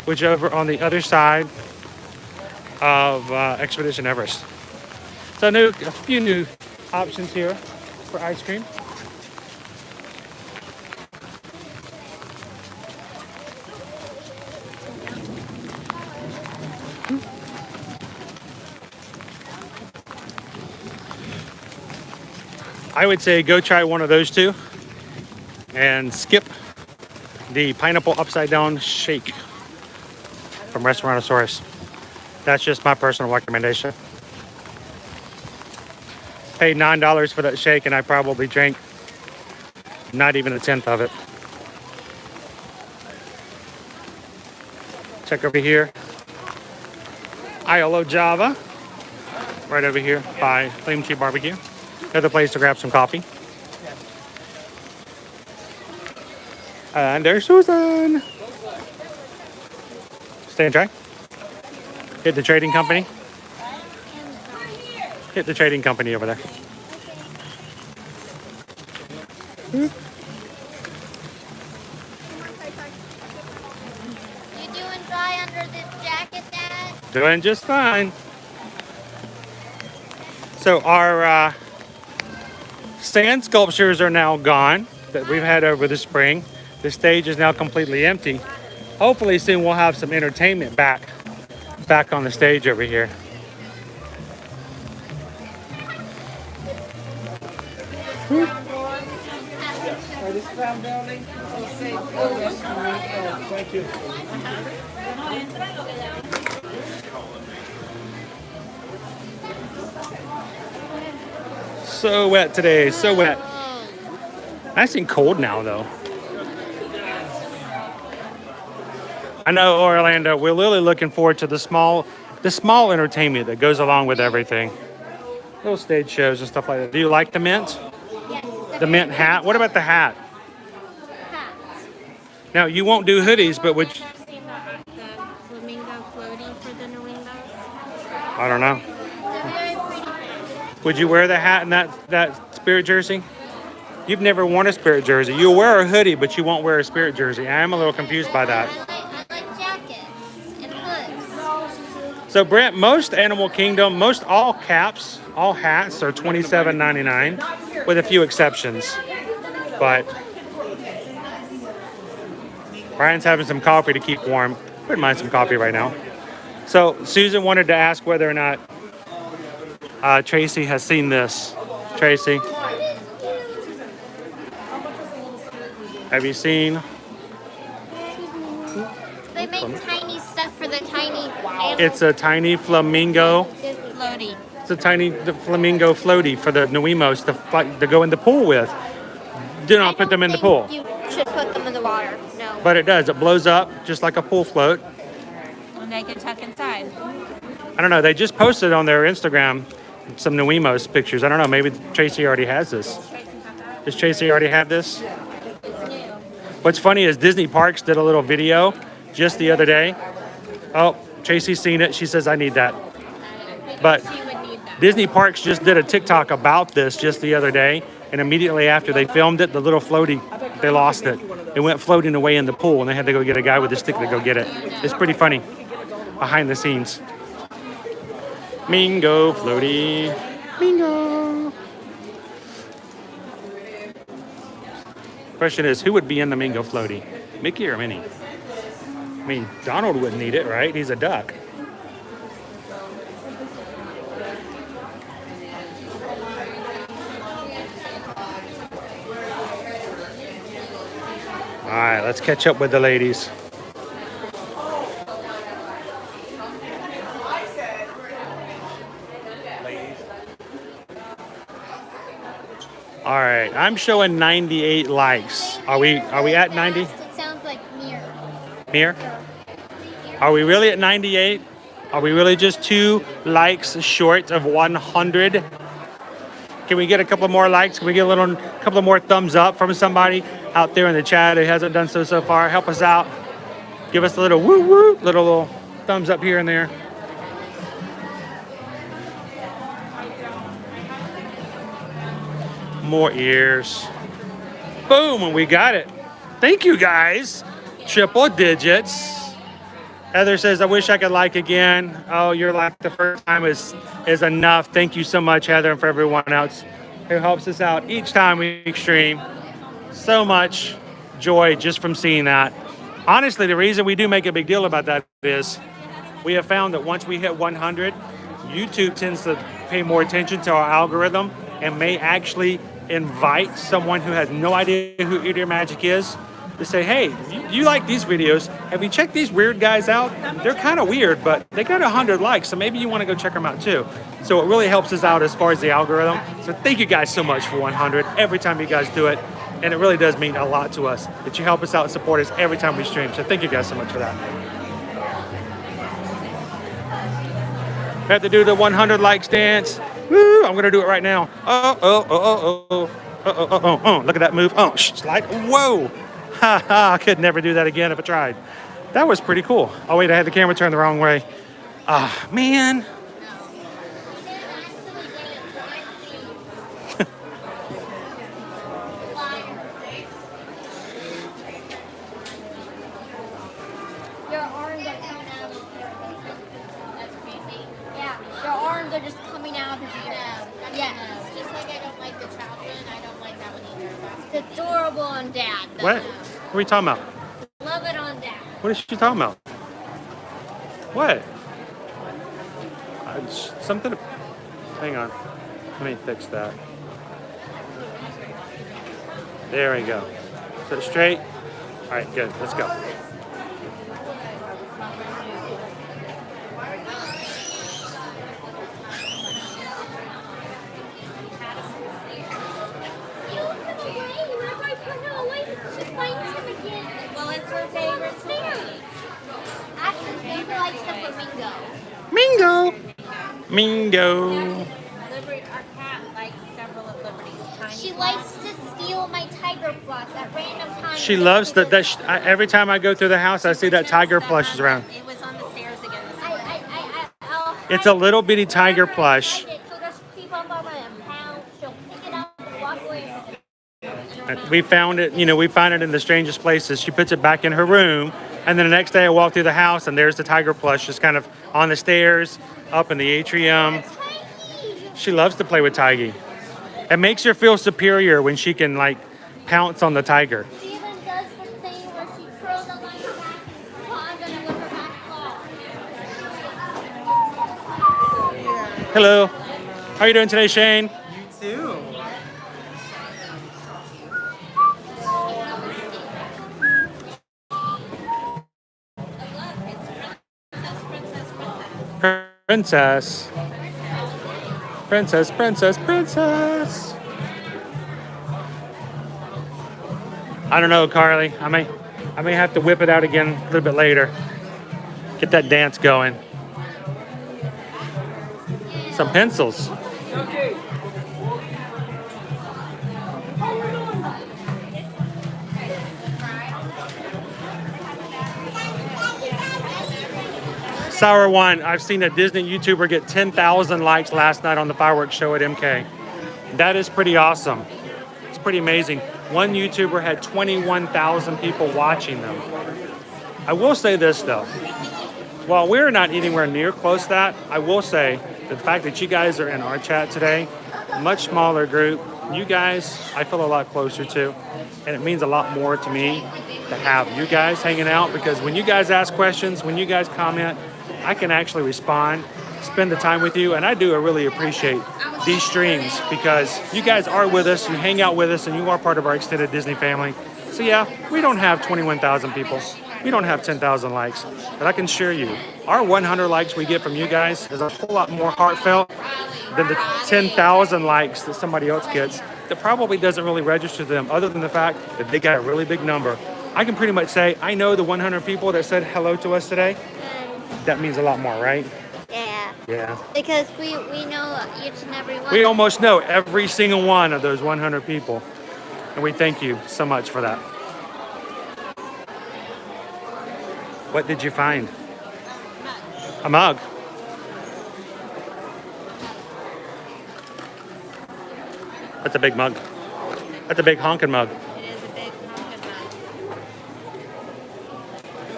S11: which over on the other side of Expedition Everest. So a few new options here. for ice cream. I would say go try one of those two and skip the pineapple upside down shake from Restaurantosaurus. That's just my personal recommendation. Paid $9 for that shake and I probably drank not even a tenth of it. Check over here. Isle of Java. Right over here by Flame Tree Barbecue. Another place to grab some coffee. And there's Susan. Stay and try. Hit the trading company. Hit the trading company over there.
S3: You doing dry under this jacket, Dad?
S11: Doing just fine. So our sand sculptures are now gone that we've had over the spring. The stage is now completely empty. Hopefully soon we'll have some entertainment back on the stage over here.
S10: Thank you.
S11: So wet today, so wet. Nice and cold now though. I know Orlando, we're really looking forward to the small entertainment that goes along with everything. Little stage shows and stuff like that. Do you like the mint?
S3: Yes.
S11: The mint hat? What about the hat? Now you won't do hoodies, but would you...
S2: I've seen the flamingo floating for the new windows.
S11: I don't know.
S3: They're very pretty.
S11: Would you wear the hat and that spirit jersey? You've never worn a spirit jersey. You'll wear a hoodie, but you won't wear a spirit jersey. I am a little confused by that.
S3: I like jackets and hoods.
S11: So Brent, most Animal Kingdom, most all caps, all hats are $27.99 with a few exceptions. But Brian's having some coffee to keep warm. Wouldn't mind some coffee right now. So Susan wanted to ask whether or not Tracy has seen this. Tracy, have you seen?
S3: They make tiny stuff for the tiny animals.
S11: It's a tiny flamingo.
S2: Floaty.
S11: It's a tiny flamingo floaty for the Nuimos to go in the pool with. Do not put them in the pool.
S3: You should put them in the water. No.
S11: But it does. It blows up just like a pool float.
S2: And they can tuck inside.
S11: I don't know. They just posted on their Instagram some Nuimos pictures. I don't know. Maybe Tracy already has this. Does Tracy already have this? What's funny is Disney Parks did a little video just the other day. Oh, Tracy's seen it. She says, I need that. But Disney Parks just did a TikTok about this just the other day. And immediately after they filmed it, the little floaty, they lost it. It went floating away in the pool and they had to go get a guy with a stick to go get it. It's pretty funny behind the scenes. Mingo floaty. Mingo. Question is, who would be in the Mingo floaty? Mickey or Minnie? I mean, Donald wouldn't need it, right? He's a duck. All right, let's catch up with the ladies. All right, I'm showing 98 likes. Are we at 90?
S3: It sounds like mirror.
S11: Here? Are we really at 98? Are we really just 2 likes short of 100? Can we get a couple more likes? Can we get a couple more thumbs up from somebody out there in the chat who hasn't done so far? Help us out. Give us a little woo woo, little thumbs up here and there. More ears. Boom, and we got it. Thank you guys. Triple digits. Heather says, I wish I could like again. Oh, your like the first time is enough. Thank you so much, Heather, and for everyone else who helps us out each time we stream. So much joy just from seeing that. Honestly, the reason we do make a big deal about that is we have found that once we hit 100, YouTube tends to pay more attention to our algorithm and may actually invite someone who has no idea who Eat Your Magic is to say, hey, you like these videos? Have you checked these weird guys out? They're kind of weird, but they got 100 likes, so maybe you want to go check them out too. So it really helps us out as far as the algorithm. So thank you guys so much for 100 every time you guys do it. And it really does mean a lot to us that you help us out and support us every time we stream. So thank you guys so much for that. We have to do the 100 likes dance. Woo, I'm gonna do it right now. Look at that move. Oh, slide. Whoa. Ha ha, I could never do that again if I tried. That was pretty cool. Oh wait, I had the camera turned the wrong way. Ah, man.
S3: Your arms are coming out. That's crazy. Yeah, your arms are just coming out of his ears. Yes.
S2: Just like I don't like the chocolate, I don't like that one either.
S3: It's adorable on Dad. though.
S11: What? What are we talking about?
S3: Love it on Dad.
S11: What is she talking about? What? Something. Hang on. Let me fix that. There we go. Set it straight. All right, good. Let's go.
S2: Well, it's her favorite thing.
S3: Actually, Daisy likes the flamingo.
S11: Mingo. Mingo.
S2: Our cat likes several of Liberty's tiny
S3: She likes to steal my tiger plush at random times.
S11: She loves that. Every time I go through the house, I see that tiger plush is around.
S2: It was on the stairs again this
S3: I'll
S11: It's a little bitty tiger plush.
S3: She'll just keep up on my pound. She'll pick it up and walk away.
S11: We found it, we find it in the strangest places. She puts it back in her room, and then the next day I walk through the house, and there's the tiger plush just kind of on the stairs, up in the atrium. She loves to play with Tiggy. It makes her feel superior when she can, pounce on the tiger.
S3: She even does the thing where she curls on my back and paws on with her back claw.
S11: Hello. How are you doing today, Shane?
S13: You too.
S11: Princess. Princess, princess, princess. I don't know, Carly. I may have to whip it out again a little bit later. Get that dance going. Some pencils. Sour wine. I've seen a Disney YouTuber get 10,000 likes last night on the fireworks show at MK. That is pretty awesome. It's pretty amazing. One YouTuber had 21,000 people watching them. I will say this though. While we're not anywhere near close to that, I will say the fact that you guys are in our chat today, a much smaller group, you guys I feel a lot closer to, and it means a lot more to me to have you guys hanging out, because when you guys ask questions, when you guys comment, I can actually respond, spend the time with you, and I do really appreciate these streams because you guys are with us, you hang out with us, and you are part of our extended Disney family. So yeah, we don't have 21,000 people. We don't have 10,000 likes, but I can assure you, our 100 likes we get from you guys is a whole lot more heartfelt than the 10,000 likes that somebody else gets that probably doesn't really register to them, other than the fact that they got a really big number. I can pretty much say, I know the 100 people that said hello to us today. That means a lot more, right?
S3: Yeah.
S11: Yeah.
S3: Because we know each and every one.
S11: We almost know every single one of those 100 people. And we thank you so much for that. What did you find? A mug. That's a big mug. That's a big honking mug.
S2: It is a big honking mug.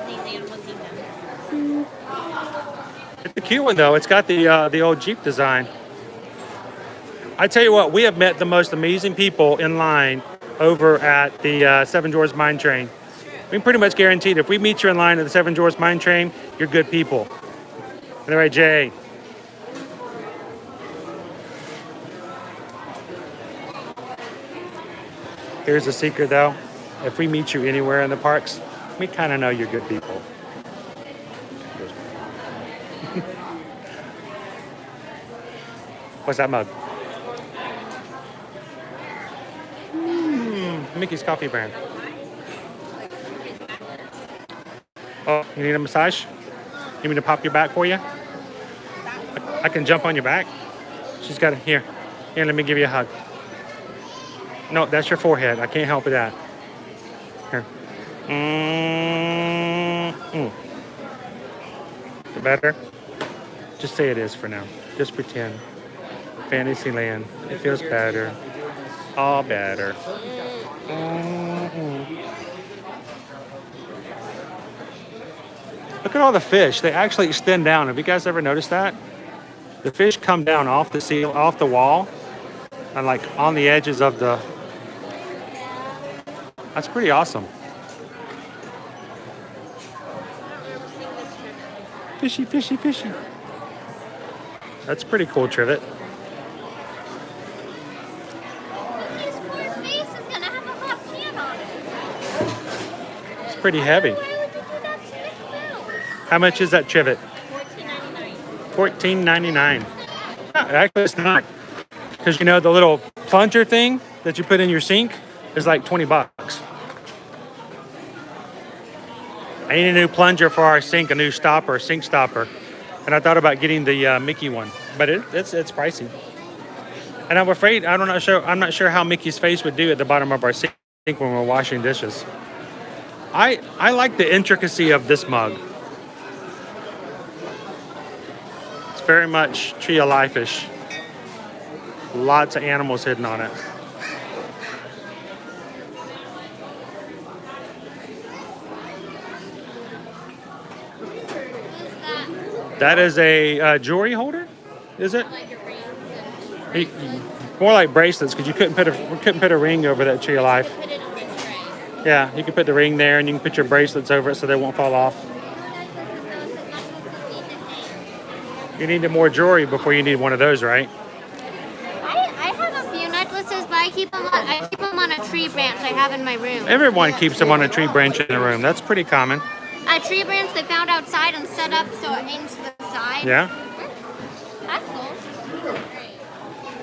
S2: Disney's Animal Kingdom.
S11: It's a cute one though. It's got the old Jeep design. I tell you what, we have met the most amazing people in line over at the Seven Dwarfs Mine Train. We can pretty much guaranteed if we meet you in line at the Seven Dwarfs Mine Train, you're good people. All right, Jay. Here's the secret though. If we meet you anywhere in the parks, we kind of know you're good people. What's that mug? Mickey's Coffee brand. Oh, you need a massage? You need me to pop your back for you? I can jump on your back. She's got it. Here, let me give you a hug. No, that's your forehead. I can't help with that. Here. Is it better? Just say it is for now. Just pretend. Fantasyland. It feels better. All better. Look at all the fish. They actually extend down. Have you guys ever noticed that? The fish come down off the seal, off the wall, and like on the edges of the... That's pretty awesome. Fishy, fishy, fishy. That's pretty cool, Trivet.
S3: His poor face is gonna have a hot pan on it.
S11: It's pretty heavy.
S3: Why would you do that to your food?
S11: How much is that Trivet?
S2: $14.99.
S11: $14.99. Actually, it's not. Because you know the little plunger thing that you put in your sink is like 20 bucks. I need a new plunger for our sink, a new stopper, sink stopper. And I thought about getting the Mickey one, but it's pricey. And I'm afraid I'm not sure how Mickey's face would do at the bottom of our sink when we're washing dishes. I like the intricacy of this mug. It's very much tree of life-ish. Lots of animals hidden on it. That is a jewelry holder, is it? More like bracelets, because you couldn't put a ring over that tree of life. Yeah, you can put the ring there, and you can put your bracelets over it so they won't fall off. You need more jewelry before you need one of those, right?
S3: I have a few necklaces, but I keep them on a tree branch I have in my room.
S11: Everyone keeps them on a tree branch in the room. That's pretty common.
S3: A tree branch they found outside and set up so it aims to the side.
S11: Yeah.
S3: That's cool.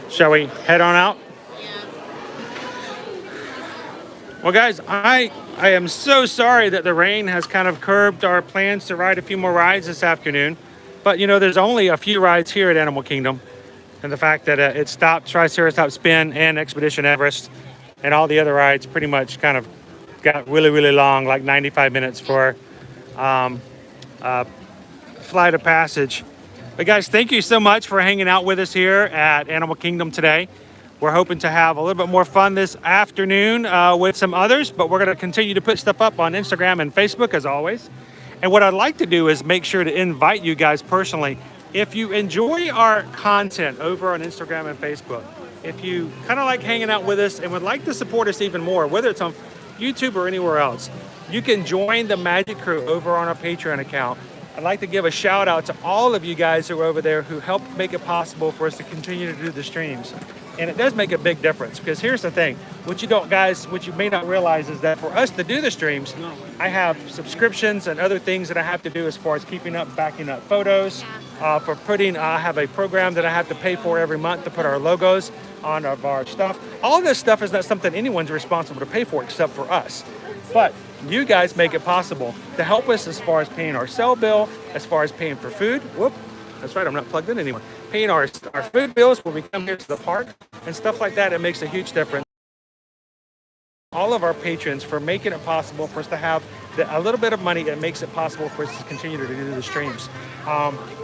S11: Shall we head on out?
S2: Yeah.
S11: Well, guys, I am so sorry that the rain has kind of curbed our plans to ride a few more rides this afternoon. But, you know, there's only a few rides here at Animal Kingdom. And the fact that it stopped Triceratops Spin and Expedition Everest and all the other rides pretty much kind of got really, really long, like 95 minutes for Flight of Passage. But guys, thank you so much for hanging out with us here at Animal Kingdom today. We're hoping to have a little bit more fun this afternoon with some others, but we're going to continue to put stuff up on Instagram and Facebook as always. And what I'd like to do is make sure to invite you guys personally. If you enjoy our content over on Instagram and Facebook, if you kind of like hanging out with us and would like to support us even more, whether it's on YouTube or anywhere else, you can join the Magic Crew over on our Patreon account. I'd like to give a shout out to all of you guys who are over there who help make it possible for us to continue to do the streams. And it does make a big difference, because here's the thing, what you may not realize is that for us to do the streams, I have subscriptions and other things that I have to do as far as keeping up, backing up photos, I have a program that I have to pay for every month to put our logos on our stuff. All this stuff is not something anyone's responsible to pay for except for us. But you guys make it possible to help us as far as paying our cell bill, as far as paying for food. Whoop, that's right, I'm not plugged in anymore. Paying our food bills when we come here to the park and stuff like that. It makes a huge difference. All of our patrons for making it possible for us to have a little bit of money that makes it possible for us to continue to do the streams.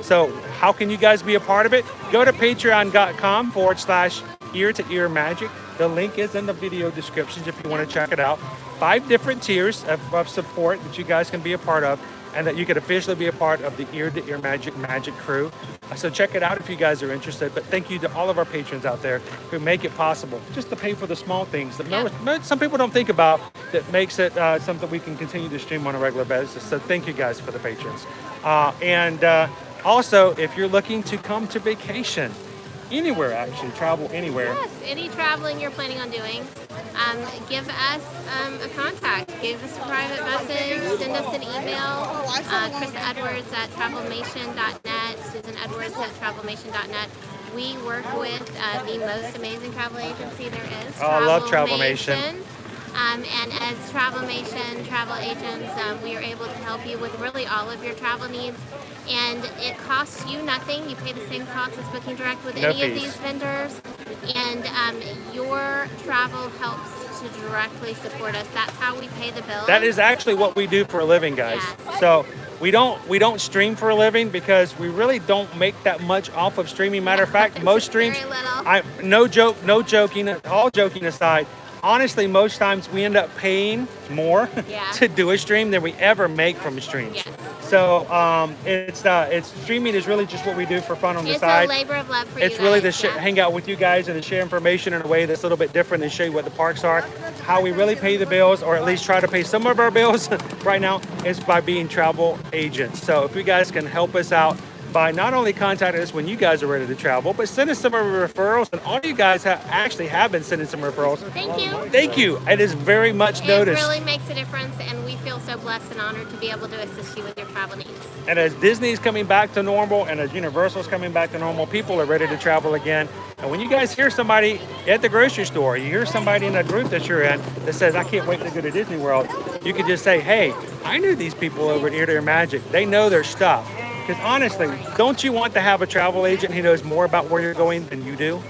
S11: So how can you guys be a part of it? Go to patreon.com/ear-to-ear magic. The link is in the video descriptions if you want to check it out. 5 different tiers of support that you guys can be a part of. and that you could officially be a part of the Ear to Ear Magic crew. So check it out if you guys are interested. But thank you to all of our patrons out there who make it possible just to pay for the small things that some people don't think about, that makes it something we can continue to stream on a regular basis. So thank you guys for the patrons. Also, if you're looking to come to vacation, anywhere actually, travel anywhere.
S2: Yes, any traveling you're planning on doing, give us a contact. Give us a private message, send us an email. chrisedwards at travelmation.net, susanedwards@travelmation.net. We work with the most amazing travel agency there is.
S11: Oh, I love Travelmation.
S2: And as Travelmation travel agents, we are able to help you with really all of your travel needs. And it costs you nothing. You pay the same cost as booking direct with any of these vendors. And your travel helps to directly support us. That's how we pay the bills.
S11: That is actually what we do for a living, guys.
S2: Yes.
S11: So we don't stream for a living because we really don't make that much off of streaming. Matter of fact, most streams, no joking, all joking aside, honestly, most times we end up paying more to do a stream than we ever make from a stream.
S2: Yes.
S11: So it's streaming is really just what we do for fun on the side.
S2: It's a labor of love for you
S11: It's really
S2: guys,
S11: to hang out with you guys and to share information in a way that's a little bit different and show you what the parks are. How we really pay the bills, or at least try to pay some of our bills right now, is by being travel agents. So if you guys can help us out by not only contacting us when you guys are ready to travel, but send us some of your referrals. And all you guys have been sending some referrals.
S2: Thank you.
S11: Thank you. It is very much noticed.
S2: It really makes a difference, and we feel so blessed and honored to be able to assist you with your travel needs.
S11: And as Disney's coming back to normal and as Universal's coming back to normal, people are ready to travel again. And when you guys hear somebody at the grocery store, you hear somebody in a group that you're in that says, I can't wait to go to Disney World, you can just say, hey, I knew these people over at Ear to Ear Magic. They know their stuff. Because honestly, don't you want to have a travel agent who knows more about where you're going than you do?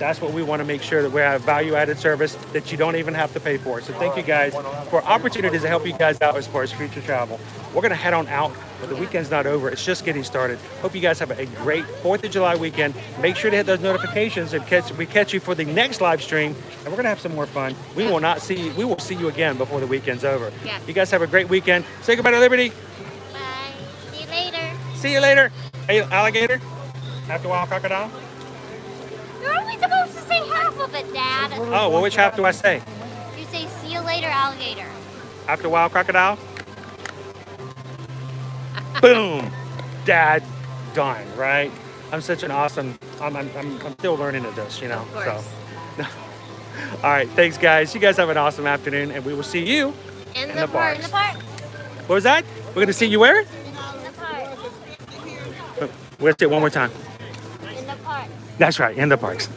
S11: That's what we want to make sure, that we have value-added service that you don't even have to pay for. So thank you guys for opportunities to help you guys out as far as future travel. We're going to head on out, but the weekend's not over. It's just getting started. Hope you guys have a great 4th of July weekend. Make sure to hit those notifications and we catch you for the next live stream. And we're going to have some more fun. We will see you again before the weekend's over.
S2: Yes.
S11: You guys have a great weekend. Say goodbye to Liberty. See you later. Hey, alligator. After wild crocodile.
S3: You're only supposed to say half of it, Dad.
S11: Oh, well, which half do I say?
S3: You say, see you later, alligator.
S11: After wild crocodile. Boom. Dad done, right? I'm such an awesome, I'm still learning at this, you know.
S2: Of course.
S11: So. All right, thanks, guys. You guys have an awesome afternoon, and we will see you
S2: in the park.
S11: What was that? We're going to see you where?
S3: In the park.
S11: We'll say it one more time.
S3: In the park.
S11: That's right, in the parks.